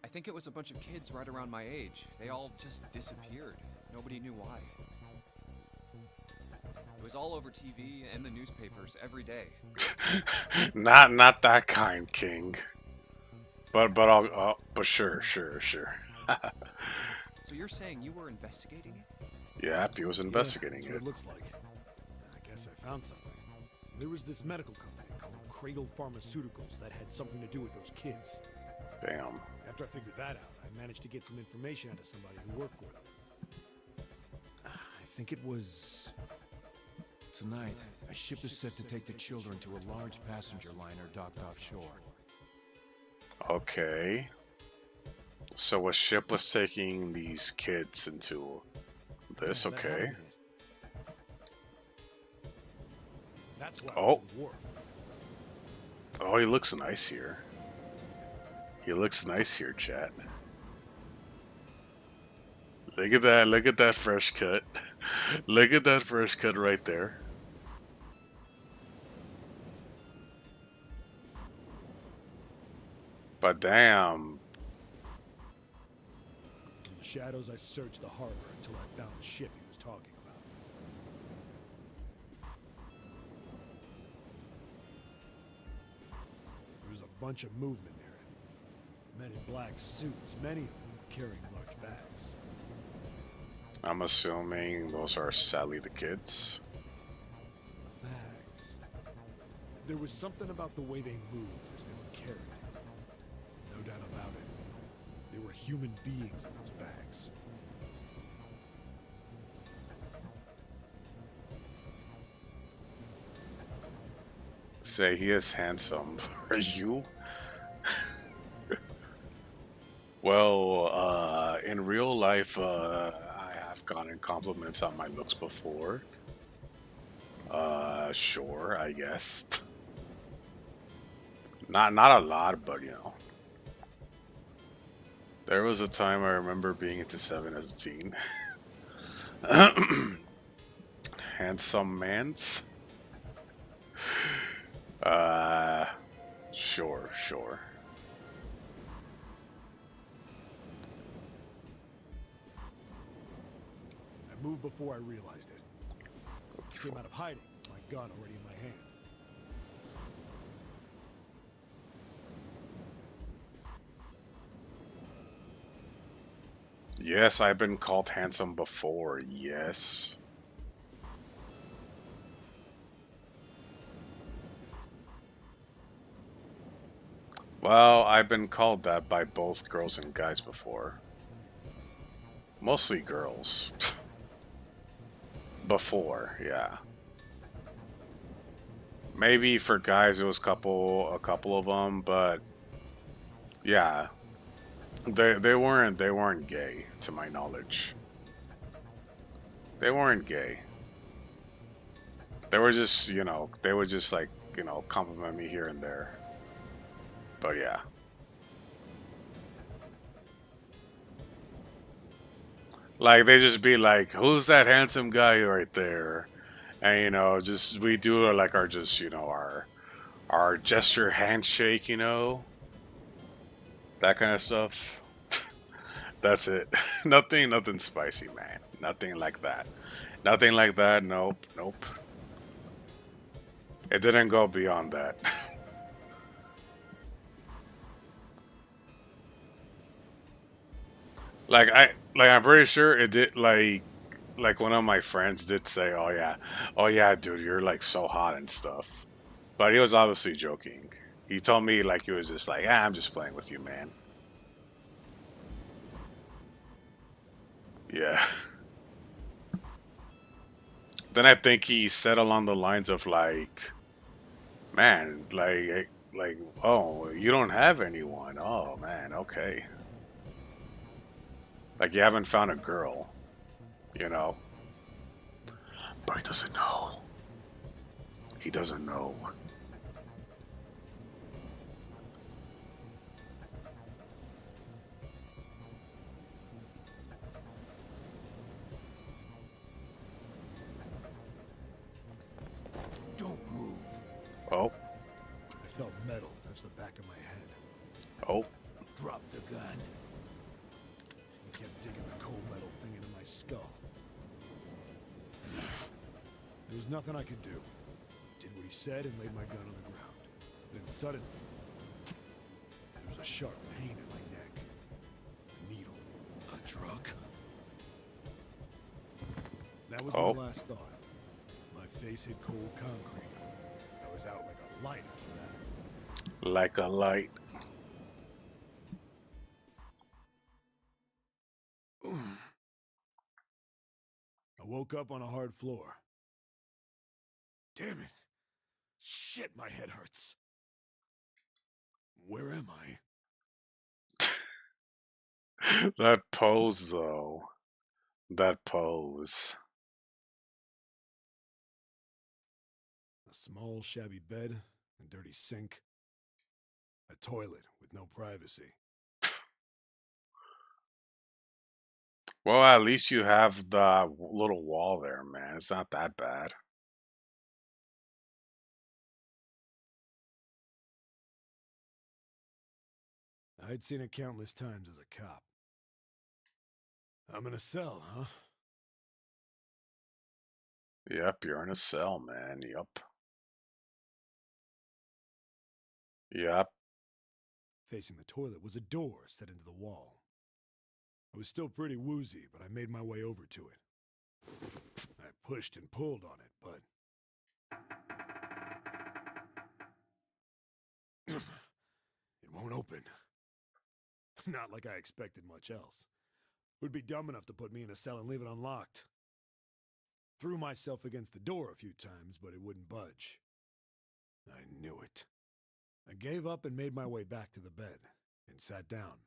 I think it was a bunch of kids right around my age. They all just disappeared. Nobody knew why. It was all over TV and the newspapers every day. Not that kind, King. But sure. So you're saying you were investigating it? Yeah, he was investigating that's what it. it looks like. I guess I found something. There was this medical company called Cradle Pharmaceuticals that had something to do with those kids. Damn. After I figured that out, I managed to get some information out of somebody who worked for them. I think it was... Tonight, a ship is set to take the children to a large passenger liner docked offshore. Okay. So a ship was taking these kids into this, Yeah, that had to okay. be it. That's why I Oh. was on the wharf. Oh, he looks nice here. He looks nice here, chat. Look at that fresh cut. Look at that fresh cut right there. But damn. In the shadows, I searched the harbor until I found the ship he was talking about. There was a bunch of movement near it. Men in black suits, many of them carrying large bags. I'm assuming those are sadly the kids. Bags. There was something about the way they moved as they were carried. No doubt about it. There were human beings in those bags. Say he is handsome. Are you? Well, in real life, I have gotten compliments on my looks before. Sure, I guess. Not a lot, but you know. There was a time I remember being into Seven as a teen. Handsome mans. Sure. I moved before I realized it. Came out of hiding, with my gun already in my hand. Yes, I've been called handsome before, yes. Well, I've been called that by both girls and guys before. Mostly girls. Before, yeah. Maybe for guys it was a couple of them, but yeah. They weren't gay to my knowledge. They weren't gay. They were just, you know, they would just like, you know, compliment me here and there. But yeah. Like they just be like, "Who's that handsome guy right there?" And just we do like our just our gesture handshake, that kind of stuff. That's it. Nothing spicy, man. Nothing like that. Nothing like that. Nope, nope. It didn't go beyond that. I'm pretty sure it did. Like one of my friends did say, oh yeah, dude, you're like so hot and stuff." But he was obviously joking. He told me like he was just like, I'm just playing with you, man. Yeah. Then I think he said along the lines of like, man, oh, you don't have anyone. Oh man, okay. Like you haven't found a girl, you know. But he doesn't know. He doesn't know. Don't move. Oh. I felt metal touch the back of my head. Oh. Drop the gun. He kept digging the cold metal thing into my skull. There was nothing I could do. Did what he said and laid my gun on the ground. Then suddenly, there was a sharp pain in my neck. A needle. A drug. That was my last thought. My face hit cold concrete. I was out like a light after that. Like a light. I woke up on a hard floor. Damn it. Shit, my head hurts. Where am I? That pose, though. That pose. A small, shabby bed, a dirty sink, a toilet with no privacy. Well, at least you have the little wall there, man. It's not that bad. I'd seen it countless times as a cop. I'm in a cell, huh? Yep, you're in a cell, man. Yep. Yep. Facing the toilet was a door set into the wall. I was still pretty woozy, but I made my way over to it. I pushed and pulled on it, but it won't open. Not like I expected much else. Would be dumb enough to put me in a cell and leave it unlocked. Threw myself against the door a few times, but it wouldn't budge. I knew it. I gave up and made my way back to the bed and sat down.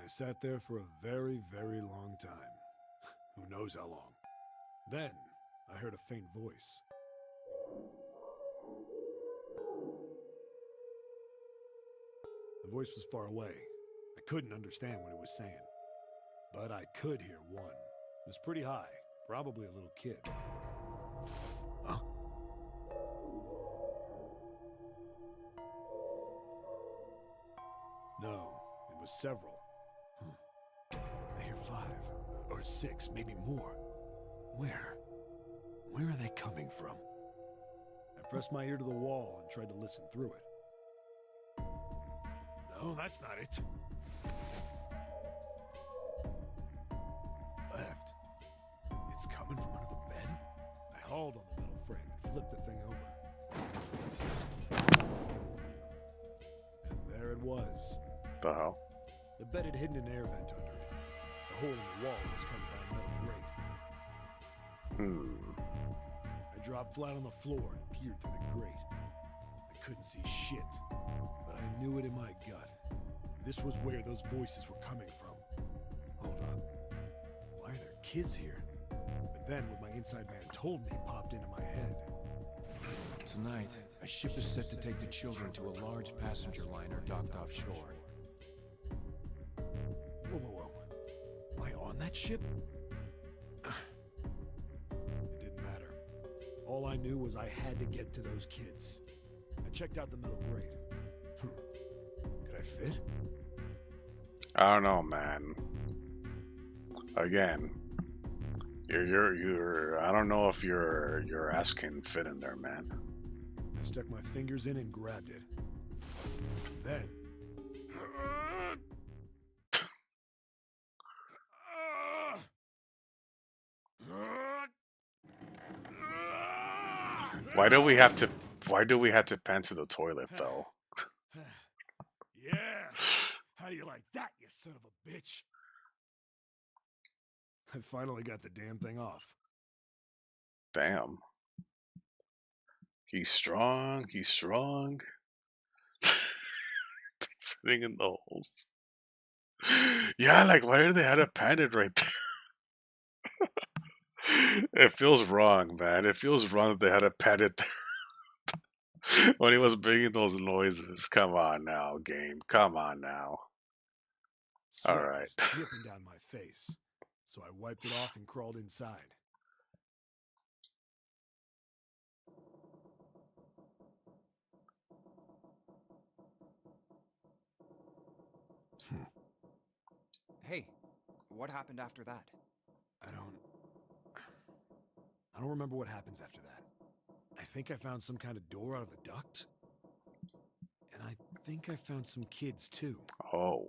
I sat there for a very, very long time. Who knows how long. Then, I heard a faint voice. The voice was far away. I couldn't understand what it was saying. But I could hear one. It was pretty high, probably a little kid. Huh? No, it was several. I hear 5 or 6, maybe more. Where? Where are they coming from? I pressed my ear to the wall and tried to listen through it. No, that's not it. Left. It's coming from under the bed? I hauled on the metal frame and flipped the thing over. And there it was. The hell? The bed had hidden an air vent under it. The hole in the wall was covered by a metal grate. I dropped flat on the floor and peered through the grate. I couldn't see shit, but I knew it in my gut. This was where those voices were coming from. Hold up. Why are there kids here? But then what my inside man told me popped into my head. Tonight, a ship is set to take the children to a large passenger liner docked offshore. that ship? It didn't matter. All I knew was I had to get to those kids. I checked out the metal grate. Could I fit? I don't know, man. Again, you're. I don't know if your ass can fit in there, man. I stuck my fingers in and grabbed it. Then. Why do we have to? Why do we have to pan to the toilet though? Yeah. How do you like that, you son of a bitch? I finally got the damn thing off. Damn. He's strong. He's strong. Fitting in the holes. Yeah, like why did they have to pan it right there? It feels wrong, man. It feels wrong that they had to pan it there when he was making those noises. Come on now, game. Come on now. Sweat All right. was dripping down my face, so I wiped it off and crawled inside. Hey, what happened after that? I don't remember what happens after that. I think I found some kind of door out of the duct. And I think I found some kids too. Oh.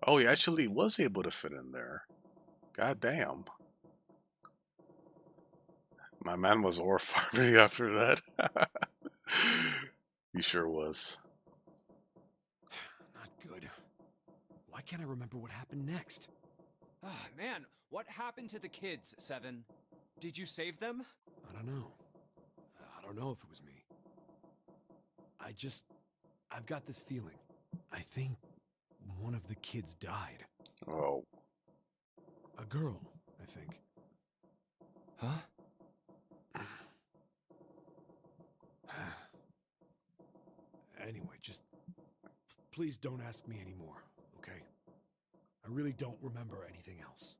Oh, he actually was able to fit in there. God damn. My man was ore farming after that. He sure was. Not good. Why can't I remember what happened next? Ah, man, what happened to the kids, Seven? Did you save them? I don't know. I don't know if it was me. I've got this feeling. I think one of the kids died. Oh. A girl, I think. Huh? Anyway, just please don't ask me anymore, okay? I really don't remember anything else.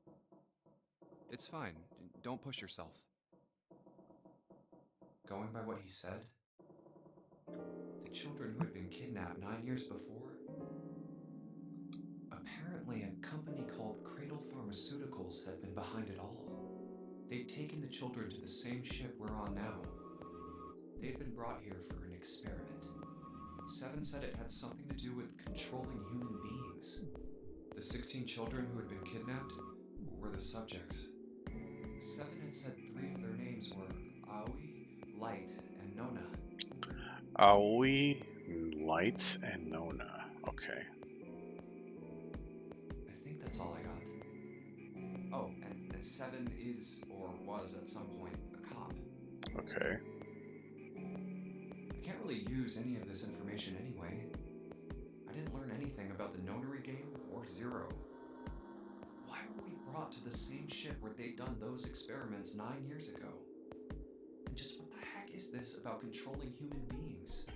It's fine. Don't push yourself. Going by what he said, the children who had been kidnapped 9 years before, apparently a company called Cradle Pharmaceuticals had been behind it all. They'd taken the children to the same ship we're on now. They'd been brought here for an experiment. Seven said it had something to do with controlling human beings. The 16 children who had been kidnapped were the subjects. Seven had said 3 of their names were Aoi, Light, and Nona. Aoi, Light, and Nona. Okay. I think that's all I got. Oh, and Seven is, or was at some point, a cop. Okay. I can't really use any of this information anyway. I didn't learn anything about the Nonary game or Zero. Why were we brought to the same ship where they'd done those experiments 9 years ago? And just what the heck is this about controlling human beings?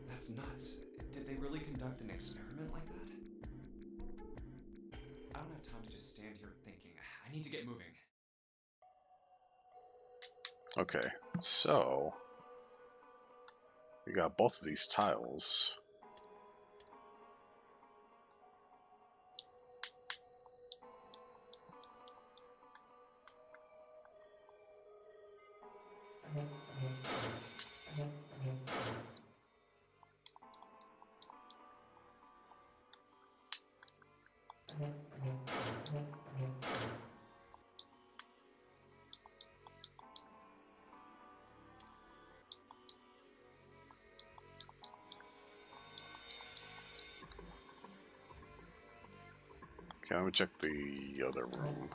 That's nuts. Did they really conduct an experiment like that? I don't have time to just stand here thinking. I need to get moving. Okay. So we got both of these tiles. Okay, let me check the other room.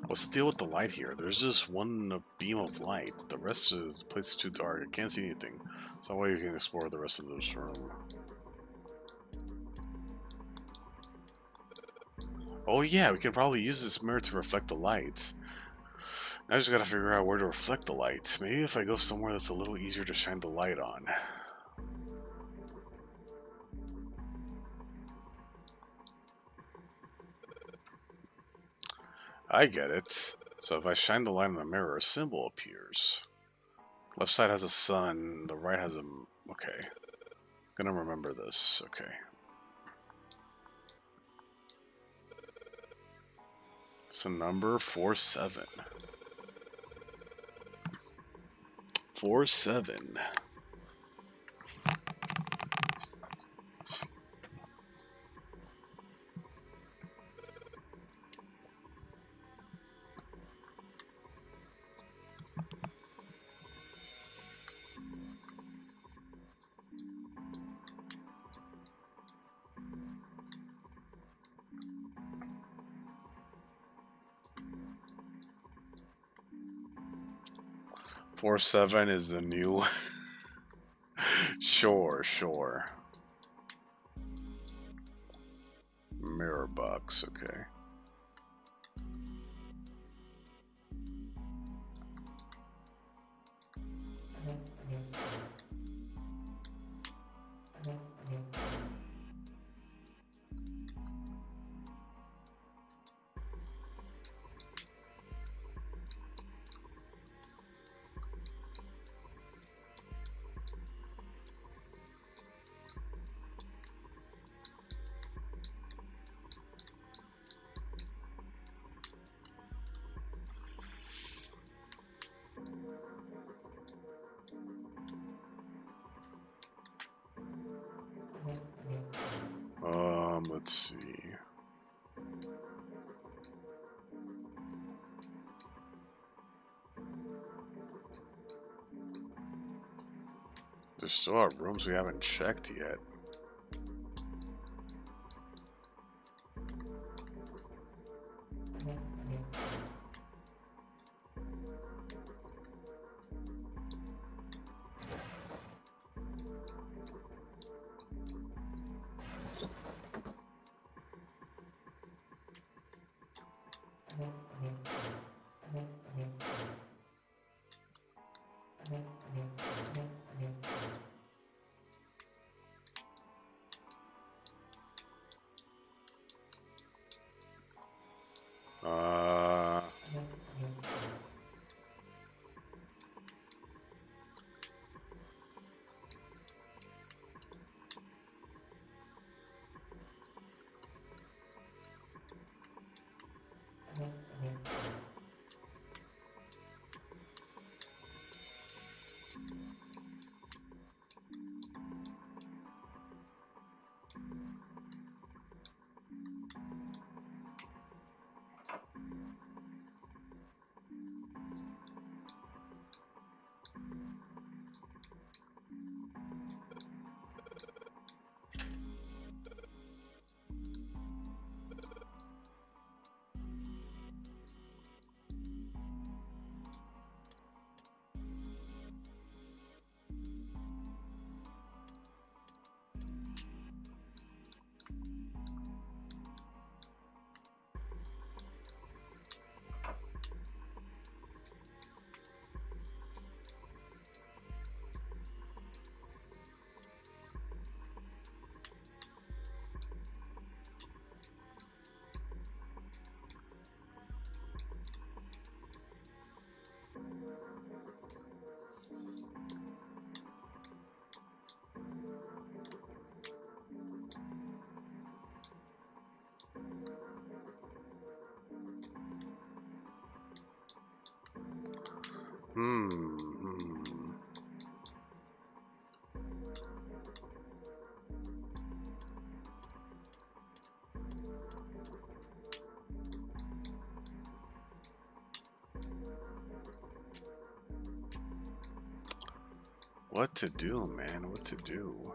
What's the deal with the light here? There's just one beam of light. The rest of the place is too dark. I can't see anything. So way you can explore the rest of this room. Oh yeah, we can probably use this mirror to reflect the light. Now I just gotta figure out where to reflect the light. Maybe if I go somewhere that's a little easier to shine the light on. I get it. So if I shine the light on the mirror, a symbol appears. Left side has a sun, the right has a... Okay. Gonna remember this. Okay. So number 47. 47. Four seven is the new. Sure. Mirror box, okay. Let's see. There's still are rooms we haven't checked yet. What to do, man? What to do?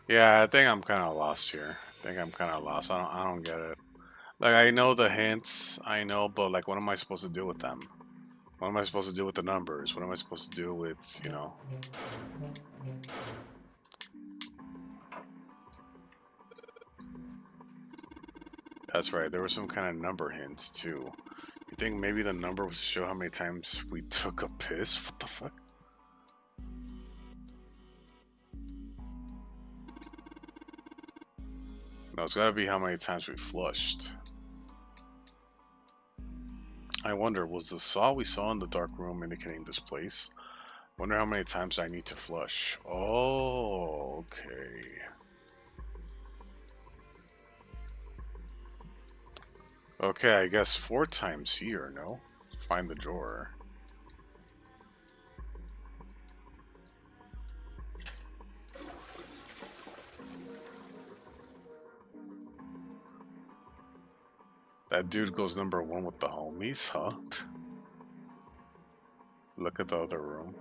Yeah, I think I'm kind of lost here. I think I'm kind of lost. I don't get it. Like, I know the hints, I know, but like, what am I supposed to do with them? What am I supposed to do with the numbers? What am I supposed to do with, you know? That's right, there were some kind of number hints too. You think maybe the number was to show how many times we took a piss? What the fuck? No, it's gotta be how many times we flushed. I wonder, was the saw we saw in the dark room indicating this place? Wonder how many times I need to flush. Oh, okay. Okay, I guess 4 times here, no? Find the drawer. That dude goes number 1 with the homies, huh? Look at the other room.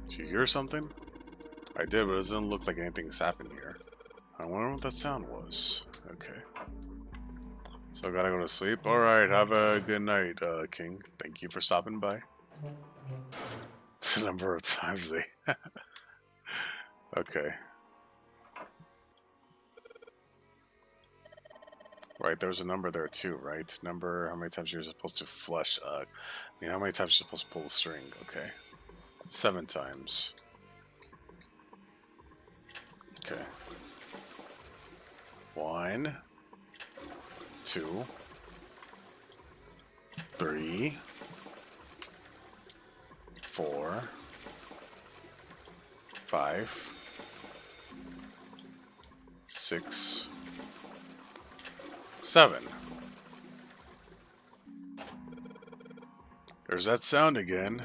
Did you hear something? I did, but it doesn't look like anything's happened here. I wonder what that sound was. Okay. So I gotta go to sleep. Alright, have a good night, King. Thank you for stopping by. The number of times they... Okay. Right, there's a number there too, right? Number, how many times you're supposed to flush, I mean, how many times you're supposed to pull the string, okay. 7 times. Okay. 1, 2, 3, 4, 5, 6, 7. There's that sound again.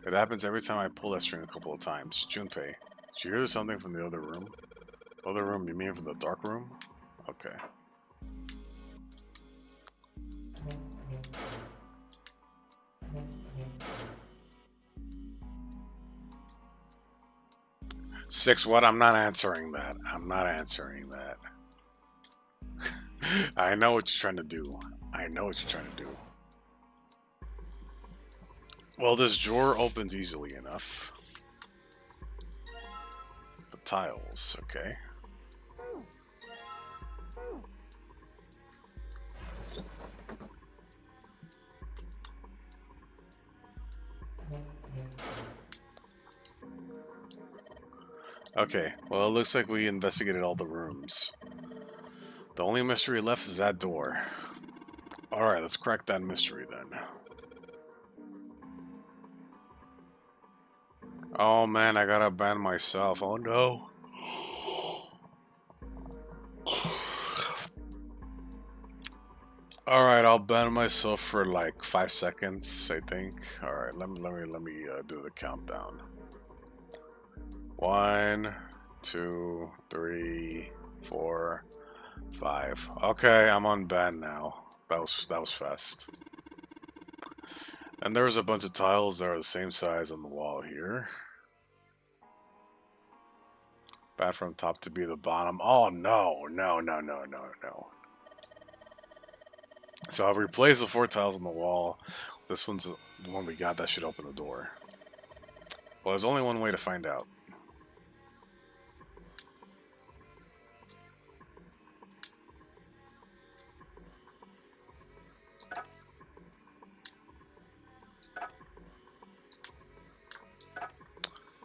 It happens every time I pull that string a couple of times. Junpei, did you hear something from the other room? Other room, you mean from the dark room? Okay. Six what? I'm not answering that. I'm not answering that. I know what you're trying to do. I know what you're trying to do. Well, this drawer opens easily enough. The tiles, okay. Okay, well, it looks like we investigated all the rooms. The only mystery left is that door. Alright, let's crack that mystery then. Oh man, I gotta ban myself. Oh no. Alright, I'll ban myself for like 5 seconds, I think. Alright, let me do the countdown. 1, 2, 3, 4, 5. Okay, I'm on ban now. That was fast. And there was a bunch of tiles that are the same size on the wall here. Bad from top to be the bottom. Oh no, no, no, no, no, no. So I've replaced the 4 tiles on the wall. This one's the one we got that should open the door. Well, there's only one way to find out.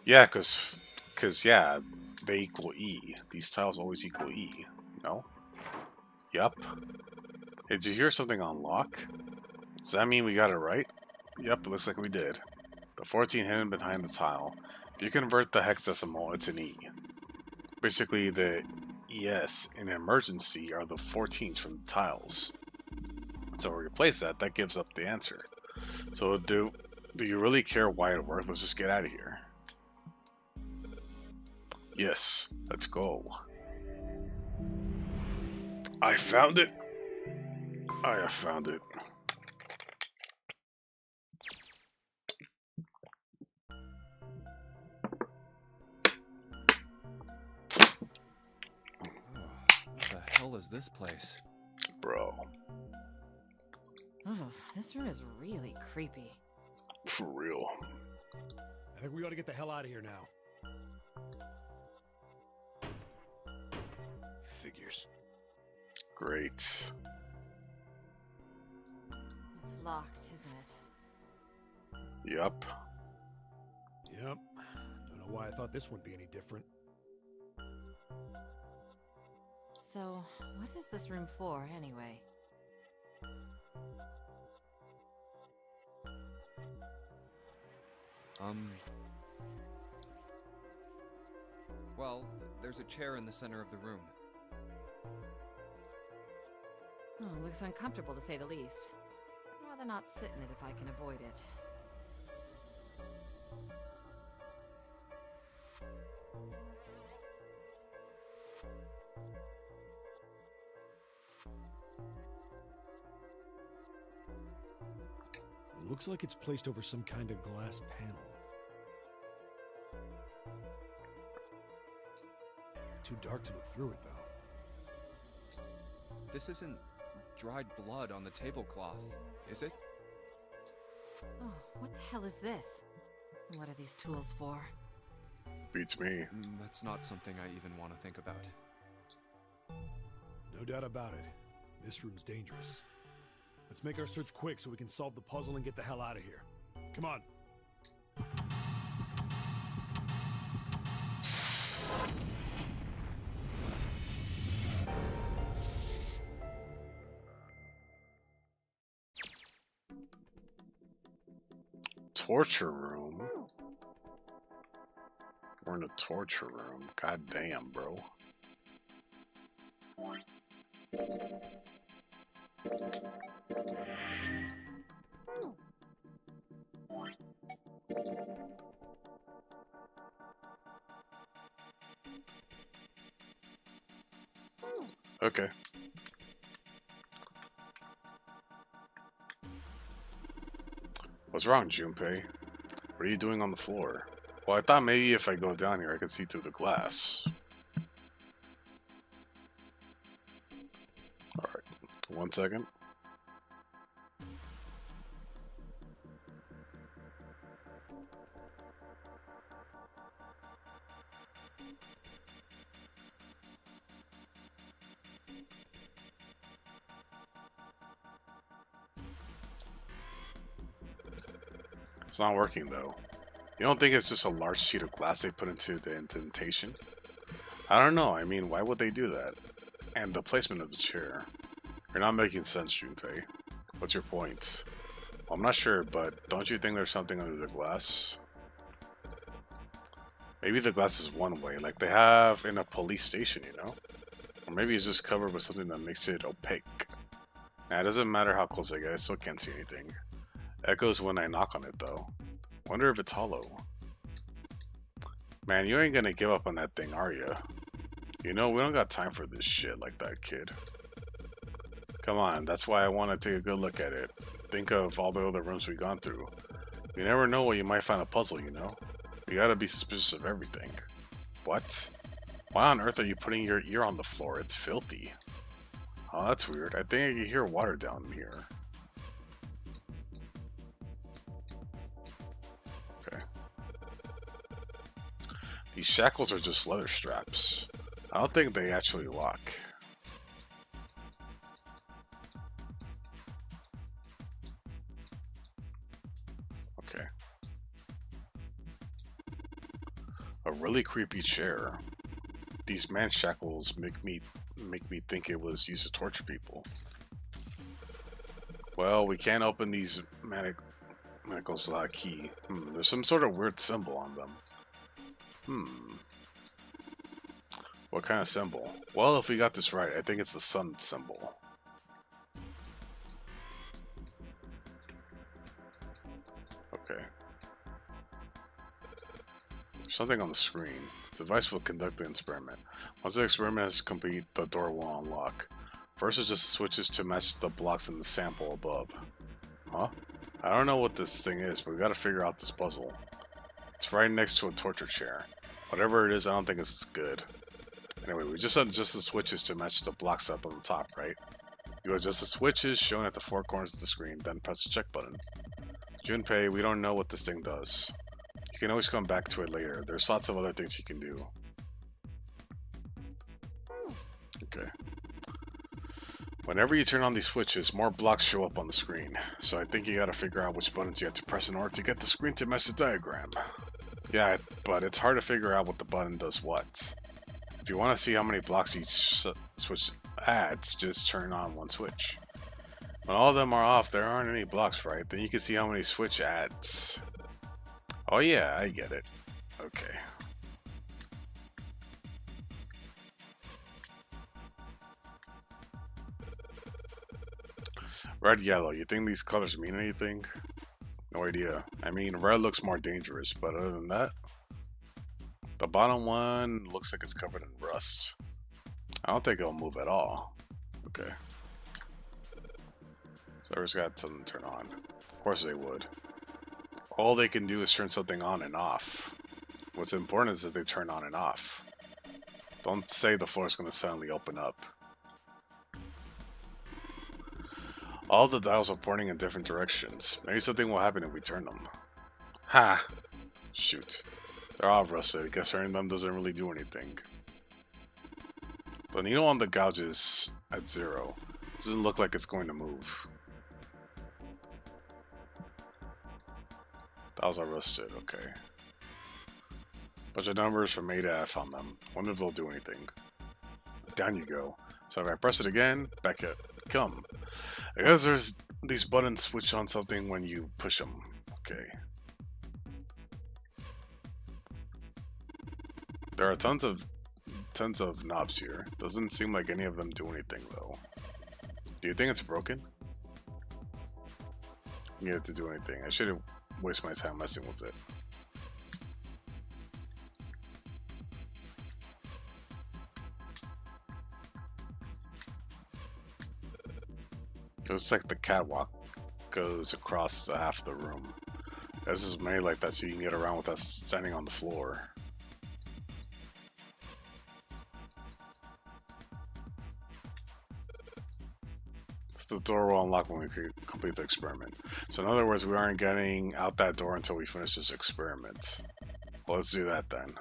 Yeah, cause yeah, they equal E. These tiles always equal E. No? Yup. Hey, did you hear something on lock? Does that mean we got it right? Yep, looks like we did. The 14 hidden behind the tile. If you convert the hexadecimal, it's an E. Basically, the yes, in an emergency are the 14s from the tiles. So replace that, that gives up the answer. So do you really care why it worked? Let's just get out of here. Yes, let's go. I found it. I have found it. What the hell is this place? Bro. Ugh, this room is really creepy. For real. I think we ought to get the hell out of here now. Figures. Great. It's locked, isn't it? Yup. Yep. Don't know why I thought this would be any different. So, what is this room for, anyway? Well, there's a chair in the center of the room. Oh, it looks uncomfortable to say the least. I'd rather not sit in it if I can avoid it. Looks like it's placed over some kind of glass panel. Too dark to look through it, though. This isn't dried blood on the tablecloth, is it? Oh, what the hell is this? What are these tools for? Beats me. That's not something I even want to think about. No doubt about it. This room's dangerous. Let's make our search quick so we can solve the puzzle and get the hell out of here. Come on. Torture room? We're in a torture room. God damn, bro. Okay. What's wrong, Junpei? What are you doing on the floor? Well, I thought maybe if I go down here I could see through the glass. Alright, 1 second. It's not working though. You don't think it's just a large sheet of glass they put into the indentation? I don't know, I mean, why would they do that? And the placement of the chair. You're not making sense, Junpei. What's your point? Well, I'm not sure, but don't you think there's something under the glass? Maybe the glass is one way, like they have in a police station, you know? Or maybe it's just covered with something that makes it opaque. Nah, it doesn't matter how close I get, I still can't see anything. Echoes when I knock on it, though. Wonder if it's hollow. Man, you ain't gonna give up on that thing, are ya? You know, we don't got time for this shit like that, kid. Come on, that's why I want to take a good look at it. Think of all the other rooms we've gone through. You never know where you might find a puzzle, you know? You gotta be suspicious of everything. What? Why on earth are you putting your ear on the floor? It's filthy. Oh, that's weird. I think I can hear water down here. Okay. These shackles are just leather straps. I don't think they actually lock. Okay. A really creepy chair. These man shackles make me think it was used to torture people. Well, we can't open these manacles without a key. There's some sort of weird symbol on them. What kind of symbol? Well, if we got this right, I think it's the sun symbol. Okay. Something on the screen. The device will conduct the experiment. Once the experiment is complete, the door will unlock. First is just switches to match the blocks in the sample above. Huh? I don't know what this thing is, but we gotta figure out this puzzle. It's right next to a torture chair. Whatever it is, I don't think it's good. Anyway, we just adjust the switches to match the blocks up on the top, right? You adjust the switches shown at the four corners of the screen, then press the check button. Junpei, we don't know what this thing does. You can always come back to it later. There's lots of other things you can do. Okay. Whenever you turn on these switches, more blocks show up on the screen. So I think you gotta figure out which buttons you have to press in order to get the screen to match the diagram. Yeah, but it's hard to figure out what the button does what. If you want to see how many blocks each switch adds, just turn on one switch. When all of them are off, there aren't any blocks, right? Then you can see how many switch adds. Oh yeah, I get it. Okay. Red, yellow. You think these colors mean anything? No idea. I mean, red looks more dangerous, but other than that, the bottom one looks like it's covered in rust. I don't think it'll move at all. Okay. Server's got something to turn on. Of course they would. All they can do is turn something on and off. What's important is that they turn on and off. Don't say the floor is going to suddenly open up. All the dials are pointing in different directions. Maybe something will happen if we turn them. Ha! Shoot. They're all rusted. I guess turning them doesn't really do anything. The needle on the gouge is at 0. Doesn't look like it's going to move. Dials are rusted, okay. Bunch of numbers from A to F on them. Wonder if they'll do anything. Down you go. So if I press it again, back it. Come. I guess there's these buttons switch on something when you push them. Okay. There are tons of knobs here. Doesn't seem like any of them do anything though. Do you think it's broken? Need it to do anything. I shouldn't waste my time messing with it. It looks like the catwalk goes across the half of the room. This is made like that so you can get around without standing on the floor. The door will unlock when we complete the experiment. So in other words, we aren't getting out that door until we finish this experiment. Well, let's do that then.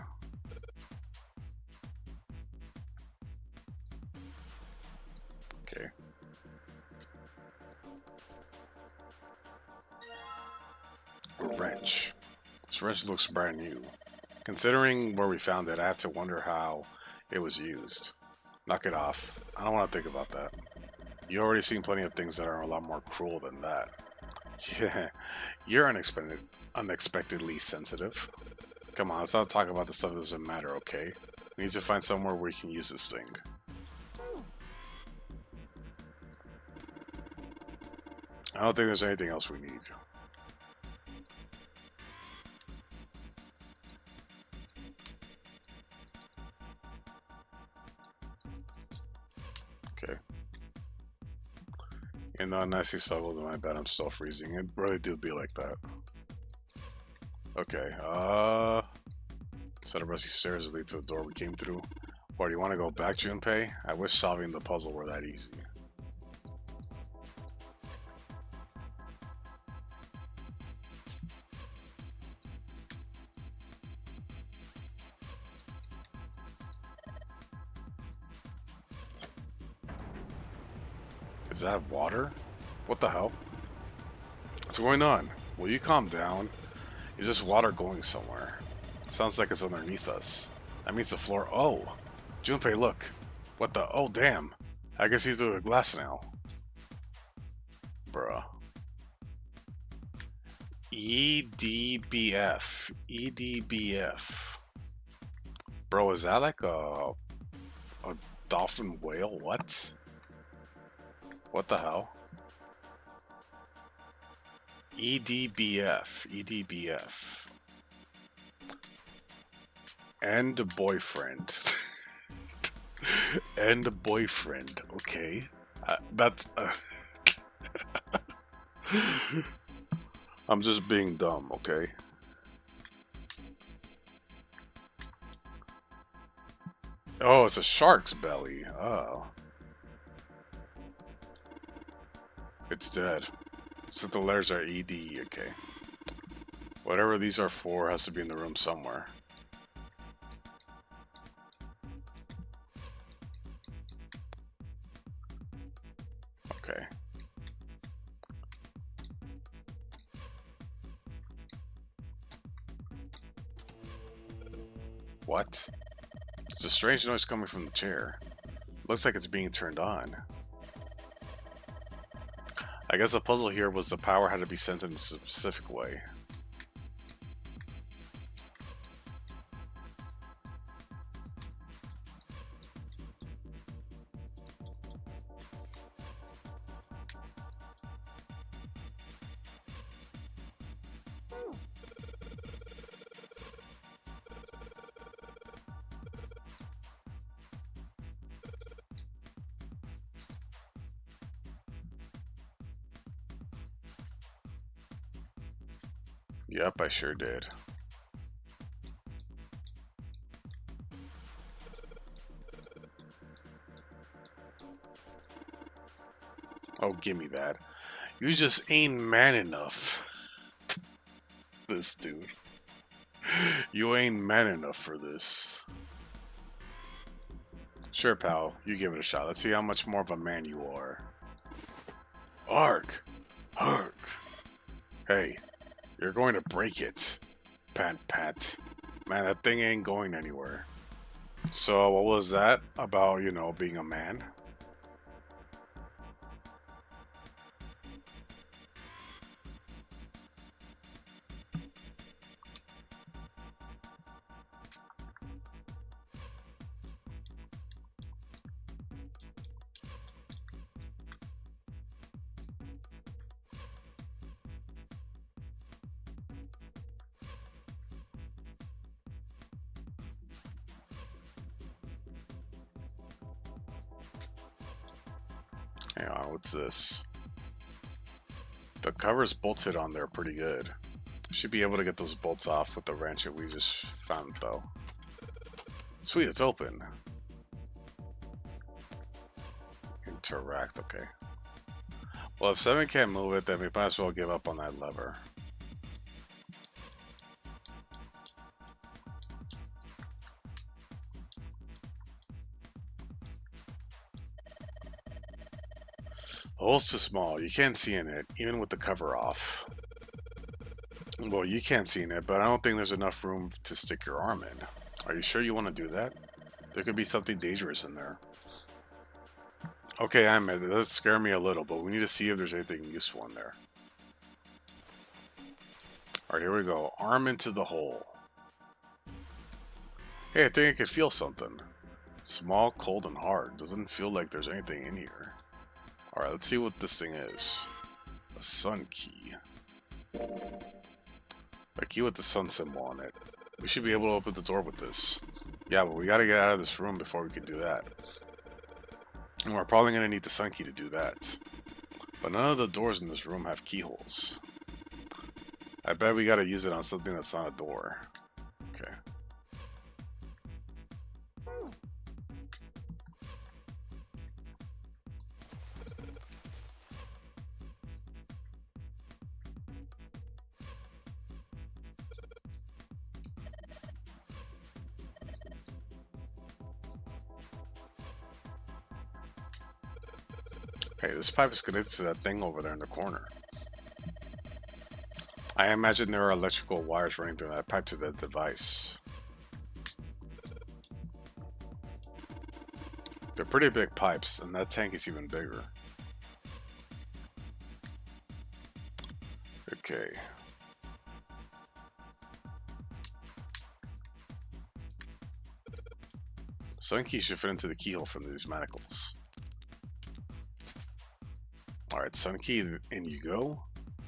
Okay. A wrench. This wrench looks brand new. Considering where we found it, I have to wonder how it was used. Knock it off. I don't want to think about that. You already seen plenty of things that are a lot more cruel than that. Yeah, you're unexpectedly sensitive. Come on, let's not talk about the stuff that doesn't matter, okay? We need to find somewhere where we can use this thing. I don't think there's anything else we need. Okay. And unless he snuggled in my bed, I'm still freezing. It really do be like that. Okay, set of rusty stairs lead to the door we came through. Or do you want to go back, Junpei? I wish solving the puzzle were that easy. Is that water? What the hell? What's going on? Will you calm down? Is this water going somewhere? It sounds like it's underneath us. That means the floor. Oh! Junpei, look! What the? Oh, damn! I guess he's through the glass now. Bruh. EDBF. EDBF. Bro, is that like a A dolphin whale? What? What the hell? EDBF. EDBF. And a boyfriend. And a boyfriend. Okay. That's... I'm just being dumb, okay? Oh, it's a shark's belly. Oh. It's dead. So the letters are ED, okay. Whatever these are for has to be in the room somewhere. Okay. What? There's a strange noise coming from the chair. Looks like it's being turned on. I guess the puzzle here was the power had to be sent in a specific way. Yep, I sure did. Oh, gimme that. You just ain't man enough. This dude. You ain't man enough for this. Sure, pal. You give it a shot. Let's see how much more of a man you are. Ark! Ark! Hey, you're going to break it. Pat, pat. Man, that thing ain't going anywhere. So, what was that about, you know, being a man? Hang on, what's this? The cover's bolted on there pretty good. Should be able to get those bolts off with the wrench that we just found, though. Sweet, it's open. Interact, okay. Well, if 7 can't move it, then we might as well give up on that lever. The hole's too small. You can't see in it, even with the cover off. Well, you can't see in it, but I don't think there's enough room to stick your arm in. Are you sure you want to do that? There could be something dangerous in there. Okay, I admit it does scare me a little, but we need to see if there's anything useful in there. Alright, here we go. Arm into the hole. Hey, I think I can feel something. It's small, cold, and hard. Doesn't feel like there's anything in here. Alright, let's see what this thing is. A sun key. A key with the sun symbol on it. We should be able to open the door with this. Yeah, but we gotta get out of this room before we can do that. And we're probably gonna need the sun key to do that. But none of the doors in this room have keyholes. I bet we gotta use it on something that's not a door. Okay. Hey, this pipe is connected to that thing over there in the corner. I imagine there are electrical wires running through that pipe to that device. They're pretty big pipes, and that tank is even bigger. Okay. Sun key should fit into the keyhole from these manacles. Alright, sun key, in you go.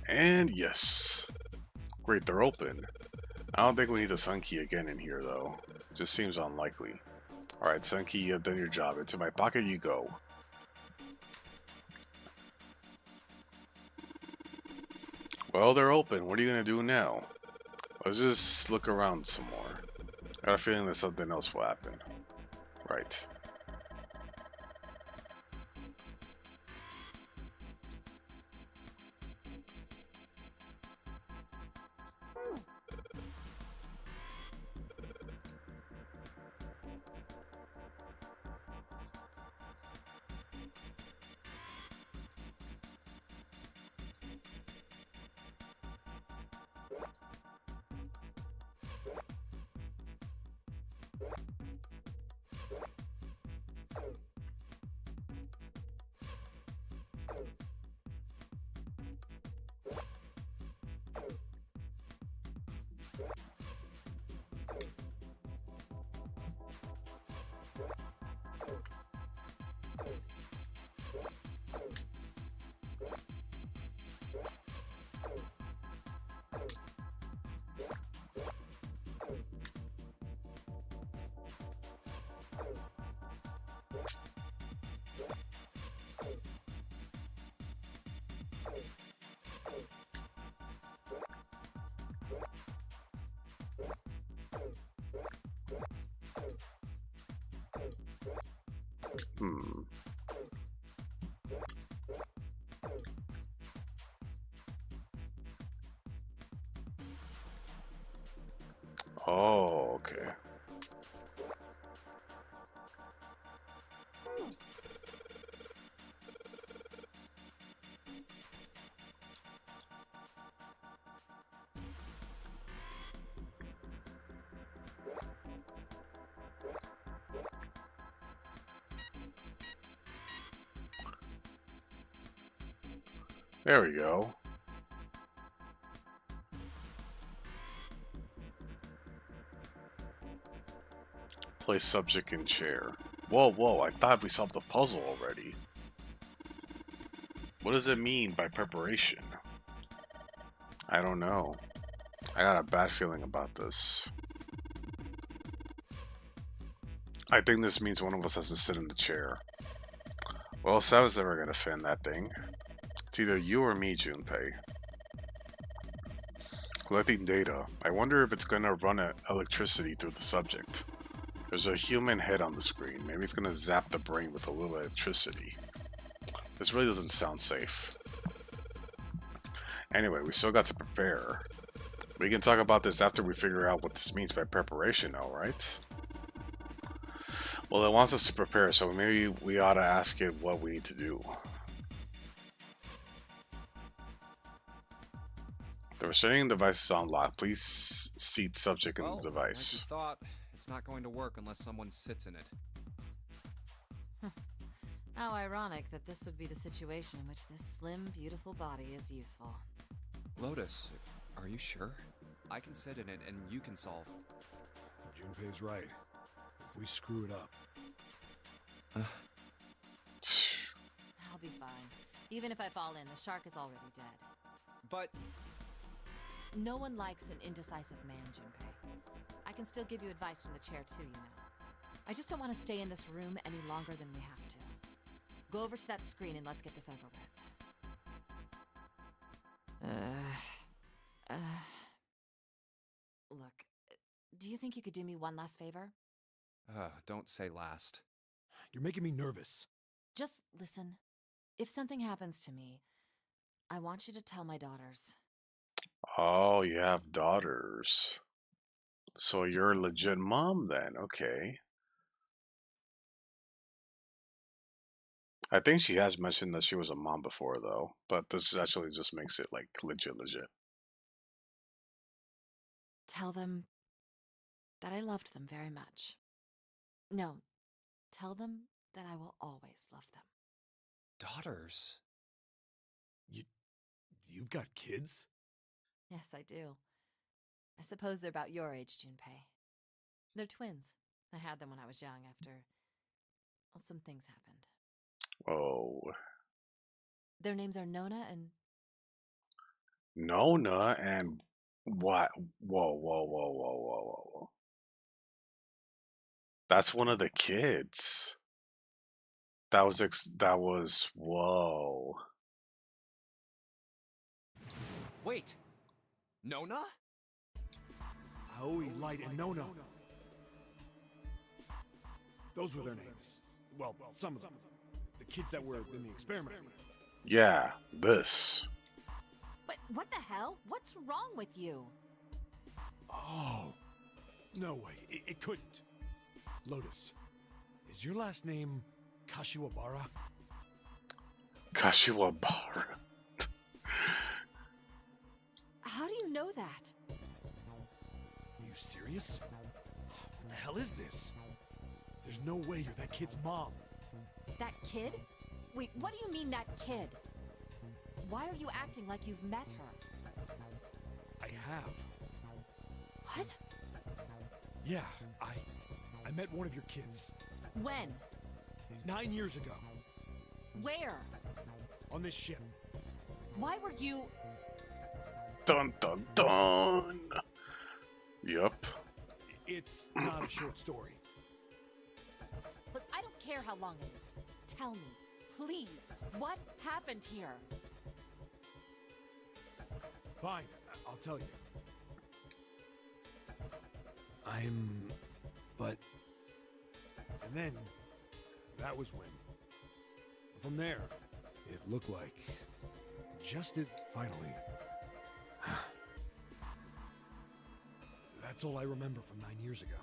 And yes. Great, they're open. I don't think we need the sun key again in here, though. Just seems unlikely. Alright, sun key, you have done your job. Into my pocket you go. Well, they're open. What are you going to do now? Let's just look around some more. I got a feeling that something else will happen. Right. Hmm. Oh, okay. There we go. Place subject in chair. Whoa, whoa, I thought we solved the puzzle already. What does it mean by preparation? I don't know. I got a bad feeling about this. I think this means one of us has to sit in the chair. Well, Sava's never gonna fin that thing. It's either you or me, Junpei. Collecting data. I wonder if it's gonna run electricity through the subject. There's a human head on the screen. Maybe it's gonna zap the brain with a little electricity. This really doesn't sound safe. Anyway, we still got to prepare. We can talk about this after we figure out what this means by preparation, alright? Well, it wants us to prepare, so maybe we ought to ask it what we need to do. The restraining device is unlocked. Please seat subject in the device. Like you thought, it's not going to work unless someone sits in it. How ironic that this would be the situation in which this slim, beautiful body is useful. Lotus, are you sure? I can sit in it and you can solve. Junpei's right. If we screw it up... I'll be fine. Even if I fall in, the shark is already dead. But... No one likes an indecisive man, Junpei. I can still give you advice from the chair too, you know. I just don't want to stay in this room any longer than we have to. Go over to that screen and let's get this over with. Look, do you think you could do me one last favor? Don't say last. You're making me nervous. Just listen. If something happens to me, I want you to tell my daughters. Oh, you have daughters. So you're a legit mom then, okay. I think she has mentioned that she was a mom before though, but this actually just makes it like legit. Tell them that I loved them very much. No, tell them that I will always love them. Daughters? You've got kids? Yes, I do. I suppose they're about your age, Junpei. They're twins. I had them when I was young after, well, some things happened. Oh. Their names are Nona and... Nona and what? Whoa, whoa, whoa, whoa, whoa, whoa, whoa. That's one of the kids. That was whoa. Wait! Nona? Aoi, Light, and Nona. Those were their names. Well, some of them. The kids that were in the experiment. Yeah, this. But what the hell? What's wrong with you? Oh. No way. It couldn't. Lotus, is your last name Kashiwabara? Kashiwabara. How do you know that? Are you serious? What the hell is this? There's no way you're that kid's mom. That kid? Wait, what do you mean, that kid? Why are you acting like you've met her? I have. What? Yeah, I met one of your kids. When? 9 years ago. Where? On this ship. Why were you... Dun dun dun. Yup. It's not a short story. Look, I don't care how long it is. Tell me, please, what happened here? Fine, I'll tell you. And then, that was when. From there, it looked like justice finally. That's all I remember from 9 years ago.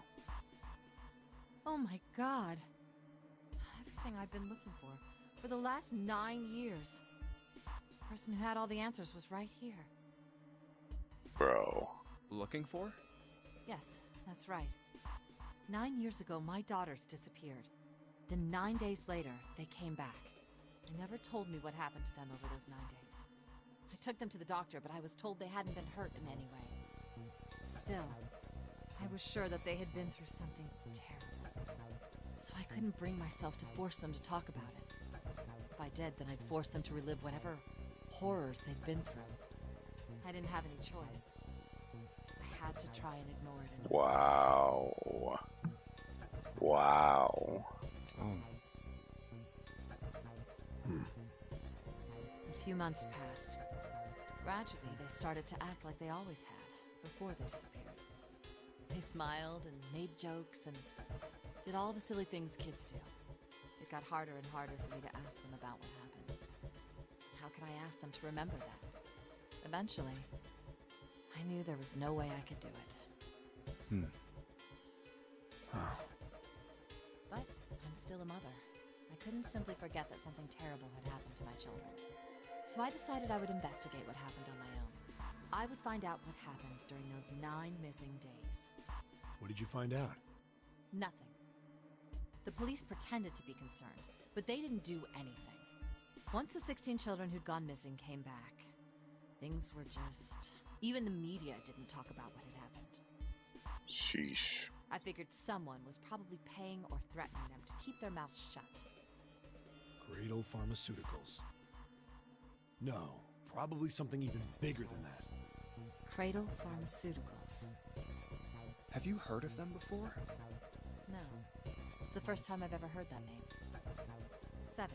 Oh my God. Everything I've been looking for the last 9 years. The person who had all the answers was right here. Bro. Looking for? Yes, that's right. 9 years ago, my daughters disappeared. Then 9 days later, they came back. They never told me what happened to them over those 9 days. I took them to the doctor, but I was told they hadn't been hurt in any way. Still, I was sure that they had been through something terrible. So I couldn't bring myself to force them to talk about it. If I did, then I'd force them to relive whatever horrors they'd been through. I didn't have any choice. I had to try and ignore it. And Wow. Wow. Oh. a few months passed. Gradually, they started to act like they always had, before they disappeared. They smiled and made jokes and did all the silly things kids do. It got harder and harder for me to ask them about what happened. How could I ask them to remember that? Eventually, I knew there was no way I could do it. But I'm still a mother. I couldn't simply forget that something terrible had happened to my children. So I decided I would investigate what happened on my own. I would find out what happened during those 9 missing days. What did you find out? Nothing. The police pretended to be concerned, but they didn't do anything. Once the 16 children who'd gone missing came back, things were just... Even the media didn't talk about what had happened. Sheesh. I figured someone was probably paying or threatening them to keep their mouths shut. Cradle Pharmaceuticals. No, probably something even bigger than that. Cradle Pharmaceuticals. Have you heard of them before? No. It's the first time I've ever heard that name. 7.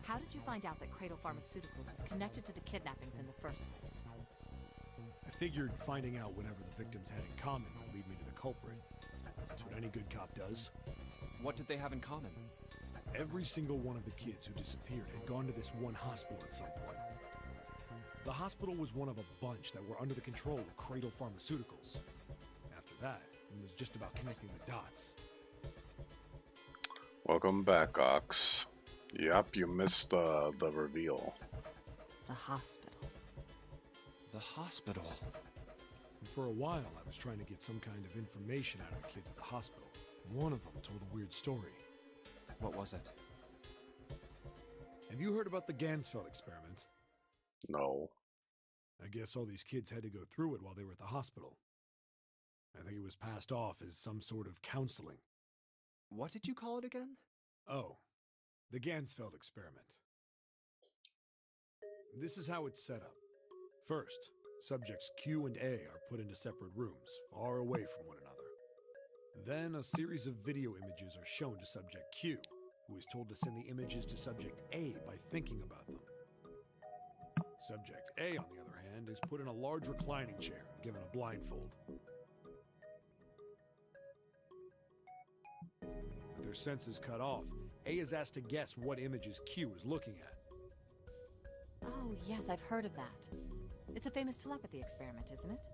How did you find out that Cradle Pharmaceuticals was connected to the kidnappings in the first place? I figured finding out whatever the victims had in common would lead me to the culprit. That's what any good cop does. What did they have in common? Every single one of the kids who disappeared had gone to this one hospital at some point. The hospital was one of a bunch that were under the control of Cradle Pharmaceuticals. After that, it was just about connecting the dots. Welcome back, Ox. Yep, you missed the reveal. The hospital. The hospital. And for a while, I was trying to get some kind of information out of the kids at the hospital. One of them told a weird story. What was it? Have you heard about the Gansfeld experiment? No. I guess all these kids had to go through it while they were at the hospital. I think it was passed off as some sort of counseling. What did you call it again? Oh, the Gansfeld experiment. This is how it's set up. First, subjects Q and A are put into separate rooms, far away from one another. Then a series of video images are shown to subject Q, who is told to send the images to subject A by thinking about them. Subject A, on the other hand, is put in a large reclining chair and given a blindfold. With their senses cut off, A is asked to guess what images Q is looking at. Oh, yes, I've heard of that. It's a famous telepathy experiment, isn't it?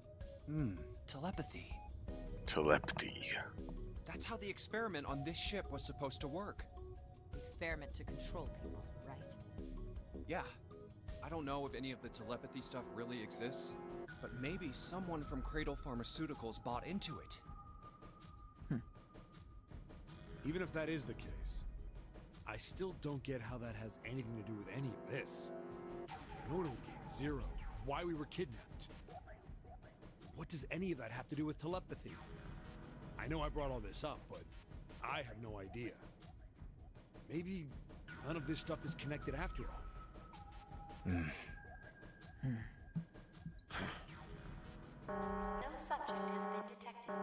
Telepathy. Telepathy. That's how the experiment on this ship was supposed to work. The experiment to control people, right? Yeah. I don't know if any of the telepathy stuff really exists, but maybe someone from Cradle Pharmaceuticals bought into it. Even if that is the case, I still don't get how that has anything to do with any of this. Notary game, Zero, why we were kidnapped. What does any of that have to do with telepathy? I know I brought all this up, but I have no idea. Maybe none of this stuff is connected after all. No subject has been detected.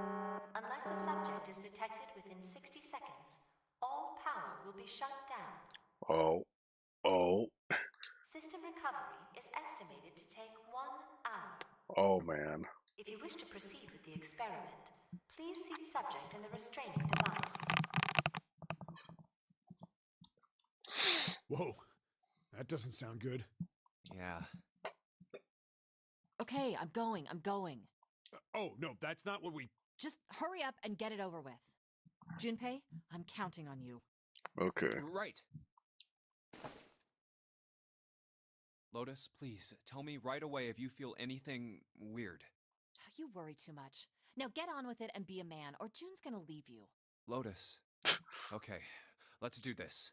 Unless a subject is detected within 60 seconds, all power will be shut down. Oh. System recovery is estimated to take 1 hour. Oh, man. If you wish to proceed with the experiment, please seat subject in the restraining device. Whoa, that doesn't sound good. Yeah. Okay, I'm going. Oh, no, that's not what we... Just hurry up and get it over with. Junpei, I'm counting on you. Okay. Right. Lotus, please, tell me right away if you feel anything weird. You worry too much. Now get on with it and be a man, or June's gonna leave you. Lotus. Okay, let's do this.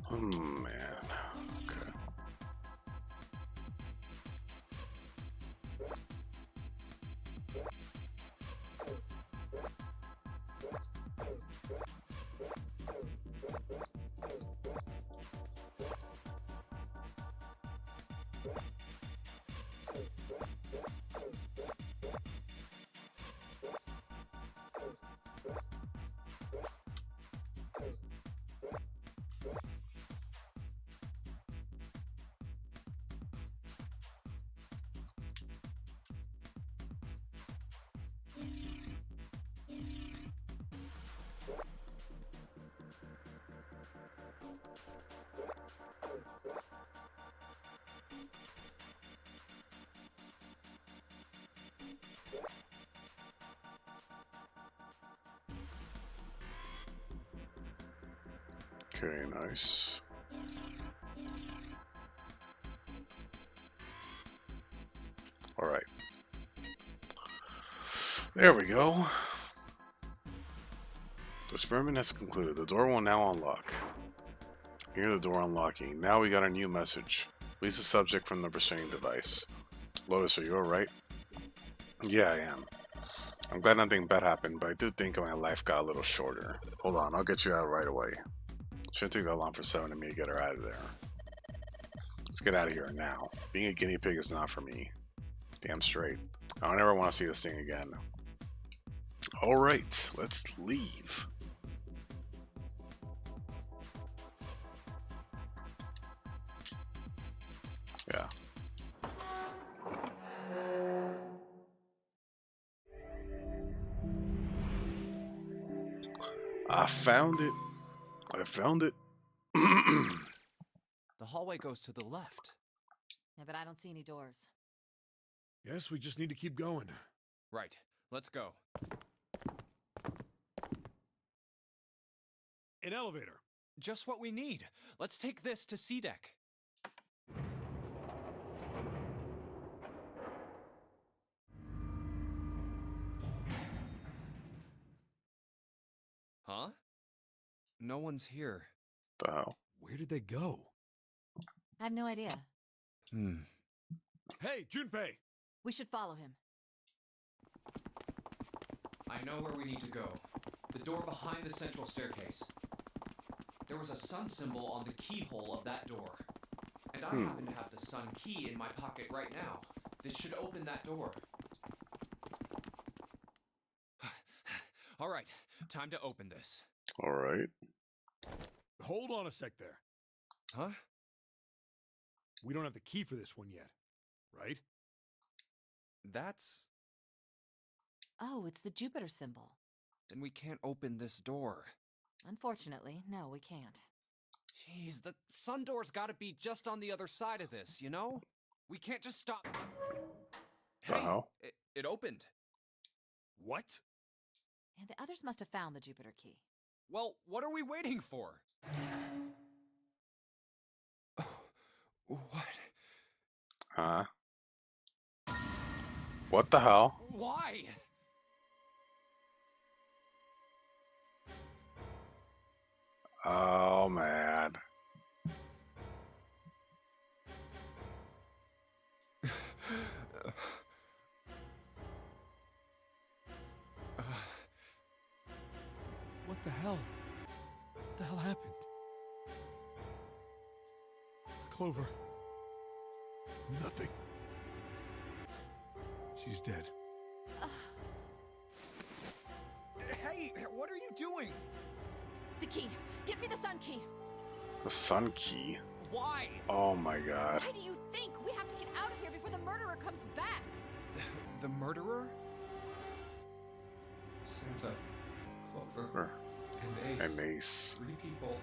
Man. Okay. Okay, nice. All right. There we go. The experiment has concluded. The door will now unlock. Hear the door unlocking. Now we got a new message. Release the subject from the restraining device. Lotus, are you alright? Yeah, I am. I'm glad nothing bad happened, but I do think my life got a little shorter. Hold on, I'll get you out right away. Shouldn't take that long for Seven and me to get her out of there. Let's get out of here now. Being a guinea pig is not for me. Damn straight. I don't ever want to see this thing again. Alright, let's leave. Yeah. I found it. I found it. The hallway goes to the left. Yeah, but I don't see any doors. Guess we just need to keep going. Right. Let's go. An elevator. Just what we need. Let's take this to C deck. Huh? No one's here. The hell? Where did they go? I have no idea. Hey, Junpei! We should follow him. I know where we need to go. The door behind the central staircase. There was a sun symbol on the keyhole of that door. And I happen to have the sun key in my pocket right now. This should open that door. All right, time to open this. Alright. Hold on a sec there. Huh? We don't have the key for this one yet, right? That's... Oh, it's the Jupiter symbol. Then we can't open this door. Unfortunately, no, we can't. Jeez, the sun door's gotta be just on the other side of this, you know? We can't just stop... Hey, it opened. What? And the others must have found the Jupiter key. Well, what are we waiting for? What? Huh? What the hell? Why? Oh, man. What the hell? What the hell happened? Clover. Nothing. She's dead. Hey, what are you doing? The key. Get me the sun key. The sun key. Why? Oh my god. Why do you think we have to get out of here before the murderer comes back? The murderer? Santa, Clover, Sure. and Ace. And Ace. 3 people,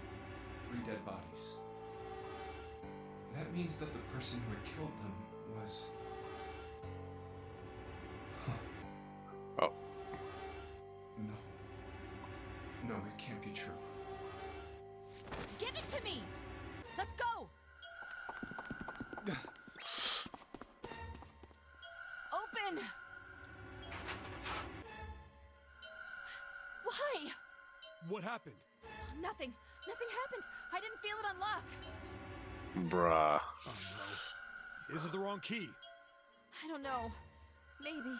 3 dead bodies. That means that the person who had killed them was... Oh. No. No, it can't be true. Give it to me! Let's go! Open! Why? What happened? Nothing. Nothing happened. I didn't feel it unlock. Bruh. Oh no. Is it the wrong key? I don't know. Maybe.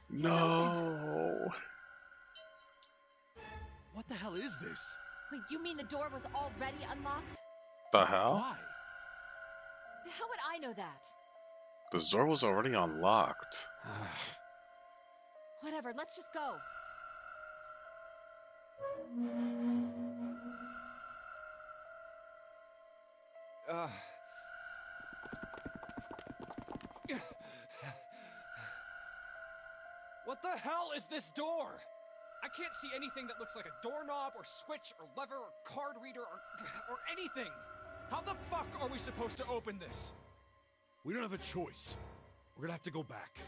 No. What the hell is this? Wait, you mean the door was already unlocked? The hell? Why? How would I know that? This door was already unlocked. Whatever, let's just go. What the hell is this door? I can't see anything that looks like a doorknob or switch or lever or card reader or anything. How the fuck are we supposed to open this? We don't have a choice. We're gonna have to go back.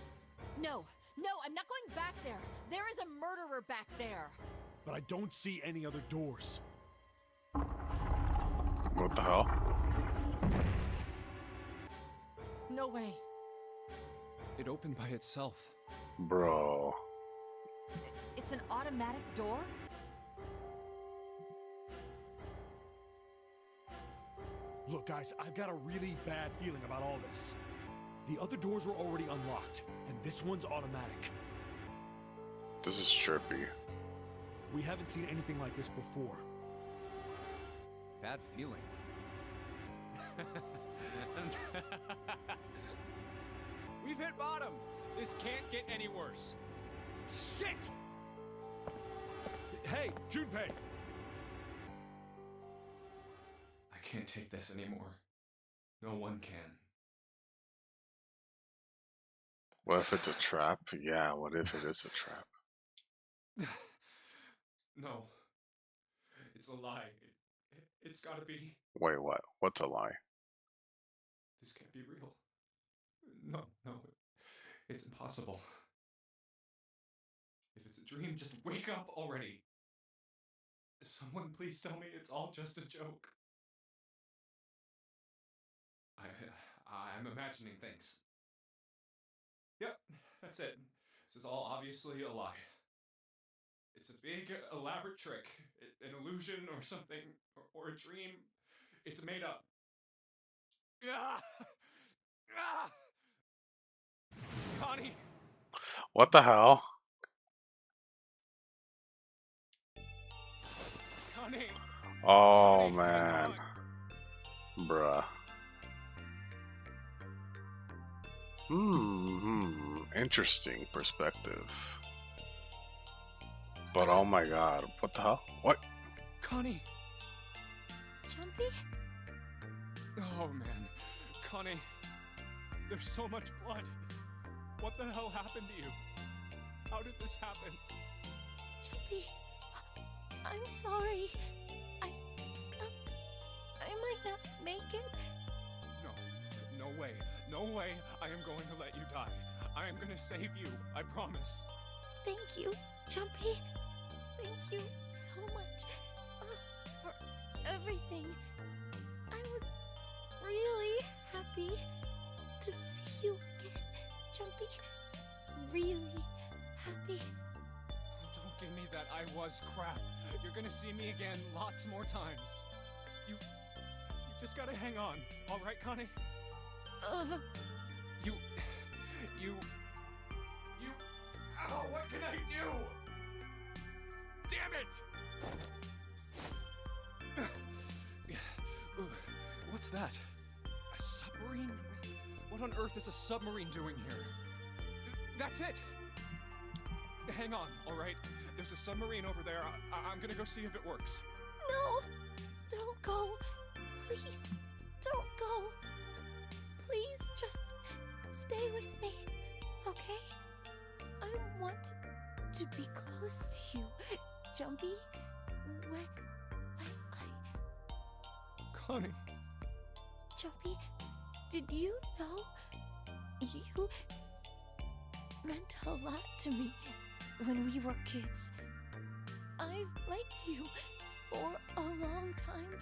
No, I'm not going back there. There is a murderer back there. But I don't see any other doors. What the hell? No way. It opened by itself. Bro. It's an automatic door? Look, guys, I've got a really bad feeling about all this. The other doors were already unlocked, and this one's automatic. This is trippy. We haven't seen anything like this before. Bad feeling. We've hit bottom. This can't get any worse. Shit! Hey, Junpei! I can't take this anymore. No one can. What if it's a trap? Yeah, what if it is a trap? No. It's a lie. It's gotta be. Wait, what? What's a lie? This can't be real. No. It's impossible. If it's a dream, just wake up already. Someone please tell me it's all just a joke. I'm imagining things. Yep, that's it. This is all obviously a lie. It's a big, elaborate trick. An illusion or something, or a dream. It's made up. Ah! Ah! Connie! What the hell? Connie! Oh Connie, man. Bruh. Interesting perspective. But oh my god, what the hell? What? Connie! Jumpy? Oh man. Connie, there's so much blood. What the hell happened to you? How did this happen? Jumpy, I'm sorry. I might not make it. No way. No way I am going to let you die. I am going to save you. I promise. Thank you, Jumpy. Thank you so much for everything. I was really happy to see you again, Jumpy. Really happy. Don't give me that I was crap. You're going to see me again lots more times. You just got to hang on. All right, Connie? You... Ow, what can I do? Damn it! What's that? A submarine? What on earth is a submarine doing here? That's it! Hang on, all right? There's a submarine over there. I'm gonna go see if it works. No! Don't go! Please, don't go! Please, just stay with me, okay? I want to be close to you, Jumpy. When Connie. Jumpy, did you know you meant a lot to me when we were kids? I've liked you for a long time,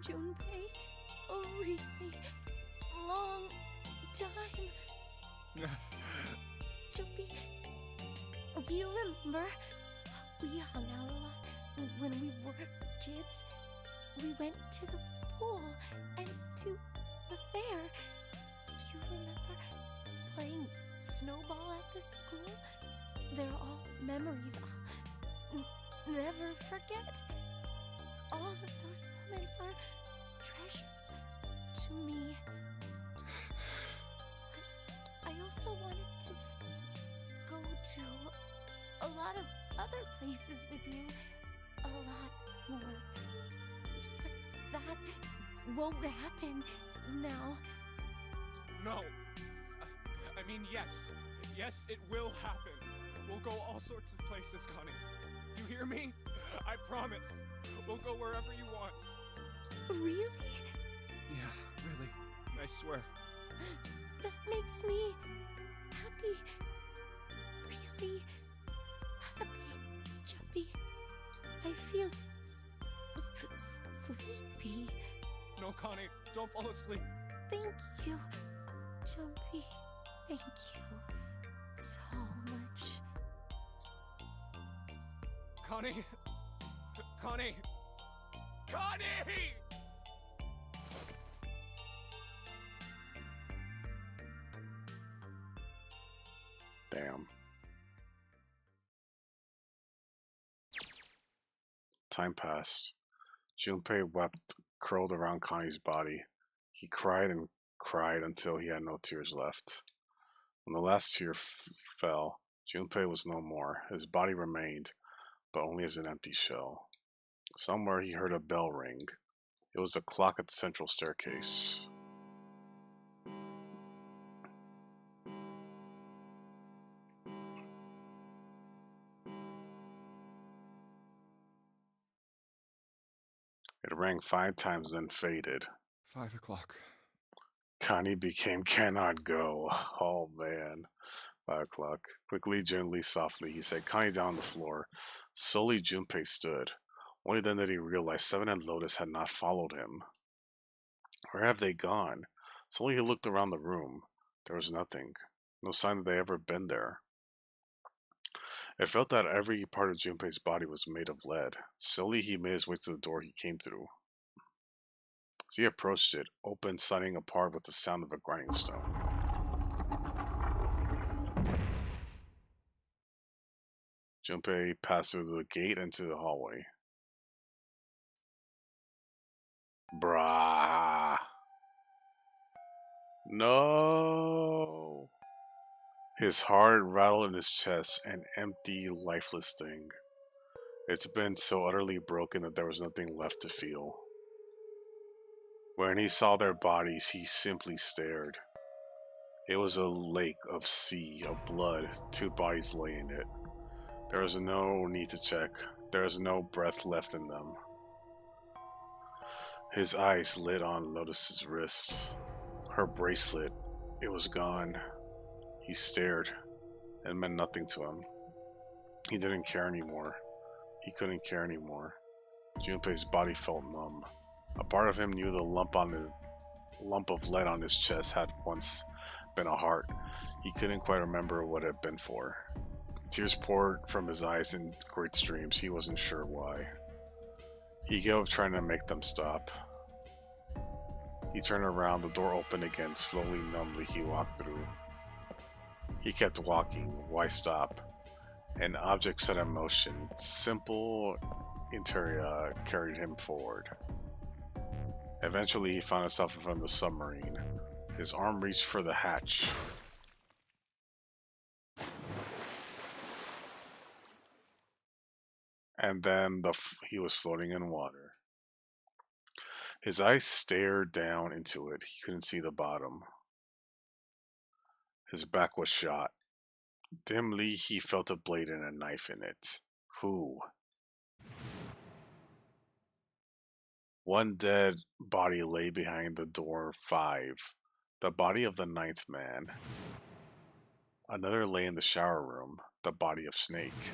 Junpei. A really long time. Jumpy, do you remember we hung out a lot when we were kids? We went to the pool and to the fair. Do you remember playing snowball at the school? They're all memories I'll never forget. All of those moments are treasures to me. But I also wanted to go to a lot of other places with you. A lot more. But that won't happen now. No. I mean, yes. Yes, it will happen. We'll go all sorts of places, Connie. You hear me? I promise. We'll go wherever you want. Really? Yeah, really. I swear. That makes me happy. Really happy, Jumpy. I feel sleepy. No, Connie, don't fall asleep. Thank you, Jumpy. Thank you so much. Connie! Connie! Connie! Damn. Time passed. Junpei wept, curled around Connie's body. He cried and cried until he had no tears left. When the last tear fell, Junpei was no more. His body remained, but only as an empty shell. Somewhere he heard a bell ring. It was the clock at the central staircase. It rang 5 times, then faded. 5 o'clock. Connie became cannot go. Oh man. 5 o'clock. Quickly, gently, softly, he set Connie down on the floor. Slowly, Junpei stood. Only then did he realize Seven and Lotus had not followed him. Where have they gone? Slowly he looked around the room. There was nothing. No sign that they had ever been there. It felt that every part of Junpei's body was made of lead. Slowly he made his way to the door he came through. As he approached it, opened, sliding apart with the sound of a grinding stone. Junpei passed through the gate into the hallway. Brah. No. His heart rattled in his chest, an empty, lifeless thing. It's been so utterly broken that there was nothing left to feel. When he saw their bodies, he simply stared. It was a lake of sea, of blood, 2 bodies lay in it. There was no need to check. There was no breath left in them. His eyes lit on Lotus's wrist. Her bracelet, it was gone. He stared. It meant nothing to him. He didn't care anymore. He couldn't care anymore. Junpei's body felt numb. A part of him knew the lump of lead on his chest had once been a heart. He couldn't quite remember what it had been for. Tears poured from his eyes in great streams. He wasn't sure why. He gave up trying to make them stop. He turned around, the door opened again. Slowly, numbly, he walked through. He kept walking. Why stop? An object set in motion. Simple interior carried him forward. Eventually, he found himself in front of the submarine. His arm reached for the hatch. And then he was floating in water. His eyes stared down into it. He couldn't see the bottom. His back was shot. Dimly, he felt a blade and a knife in it. Who? One dead body lay behind the door 5. The body of the 9th man. Another lay in the shower room. The body of Snake.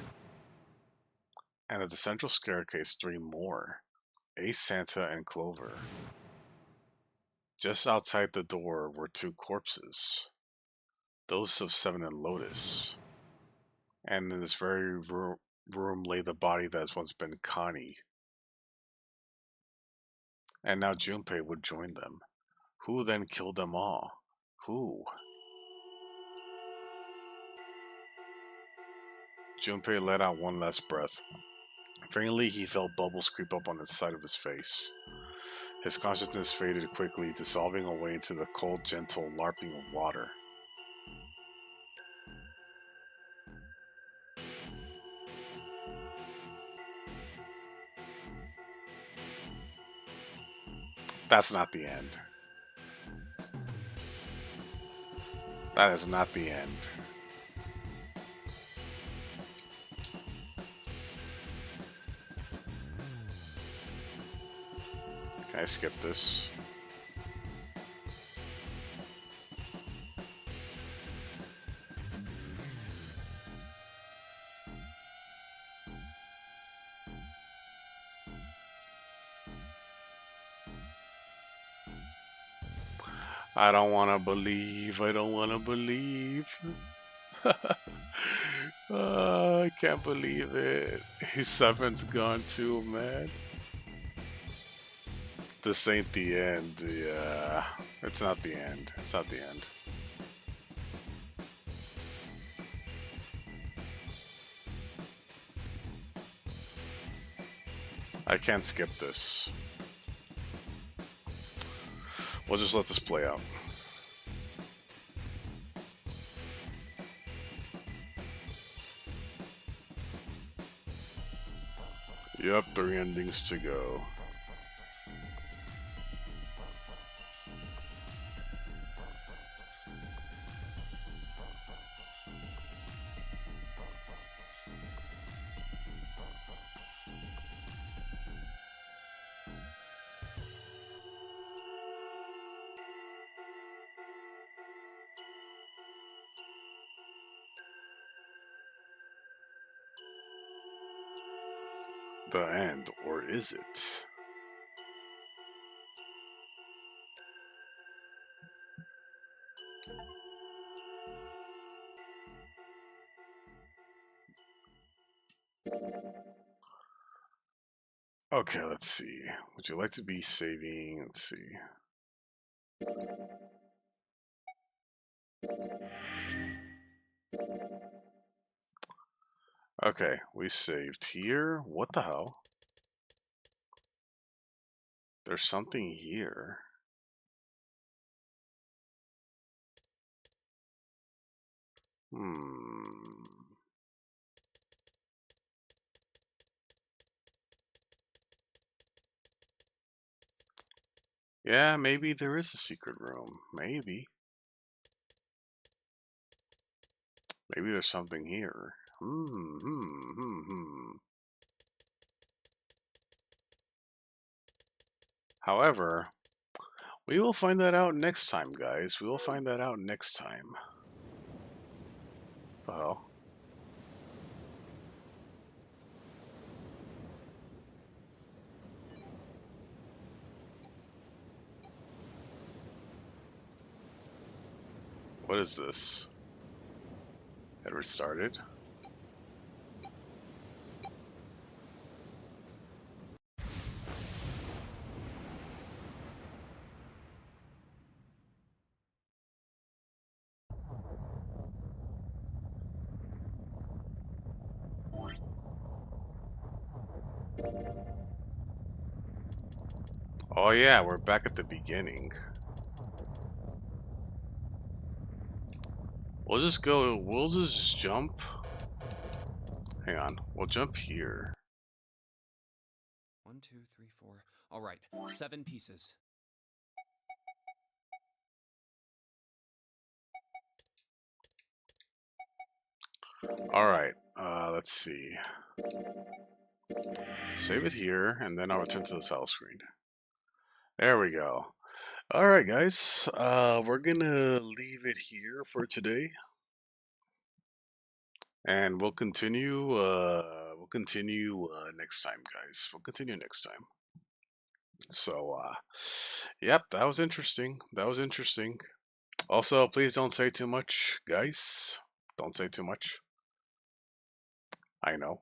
And at the central staircase, 3 more. Ace, Santa, and Clover. Just outside the door were 2 corpses. Those of 7 and Lotus. And in this very room lay the body that has once been Connie. And now Junpei would join them. Who then killed them all? Who? Junpei let out one last breath. Faintly, he felt bubbles creep up on the side of his face. His consciousness faded quickly, dissolving away into the cold, gentle larping of water. That's not the end. That is not the end. Can I skip this? I don't want to believe. I don't want to believe. I can't believe it. His 7's gone too, man. This ain't the end. Yeah. It's not the end. It's not the end. I can't skip this. We'll just let this play out. Yep, 3 endings to go. The end, or is it? Okay, let's see. Would you like to be saving? Let's see. Okay, we saved here. What the hell? There's something here. Yeah, maybe there is a secret room. Maybe. Maybe there's something here. However, we will find that out next time, guys. We will find that out next time. The hell? What is this? It restarted? Oh yeah, we're back at the beginning. We'll just jump. Hang on, we'll jump here. 2, 3, 4. All right, 7 pieces. Alright, let's see. Save it here, and then I'll return to the title screen. There we go. Alright, guys. We're gonna leave it here for today. And we'll continue, next time, guys. We'll continue next time. So, yep, that was interesting. That was interesting. Also, please don't say too much, guys. Don't say too much. I know.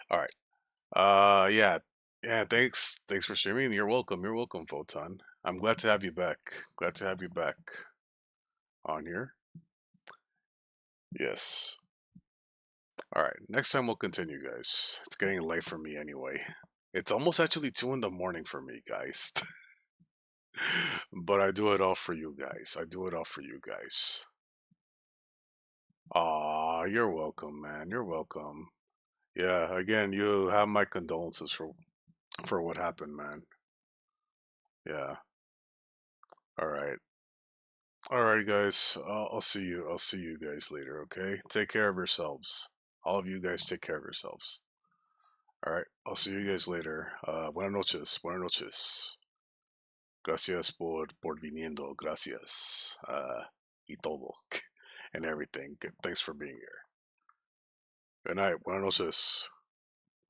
All right. Yeah. Yeah, thanks for streaming. You're welcome. You're welcome, Photon. I'm glad to have you back. Glad to have you back on here. Yes. All right. Next time we'll continue, guys. It's getting late for me anyway. It's almost actually 2 in the morning for me, guys. But I do it all for you guys. I do it all for you guys. Aw, you're welcome, man. You're welcome. Yeah, again, you have my condolences for what happened, man. Yeah. All right. All right, guys. I'll see you. I'll see you guys later. Okay. Take care of yourselves. All of you guys, take care of yourselves. All right. I'll see you guys later. Buenas noches. Buenas noches. Gracias por viniendo. Gracias. Y todo. And everything. Thanks for being here. Good night. Buenas noches.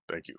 Thank you.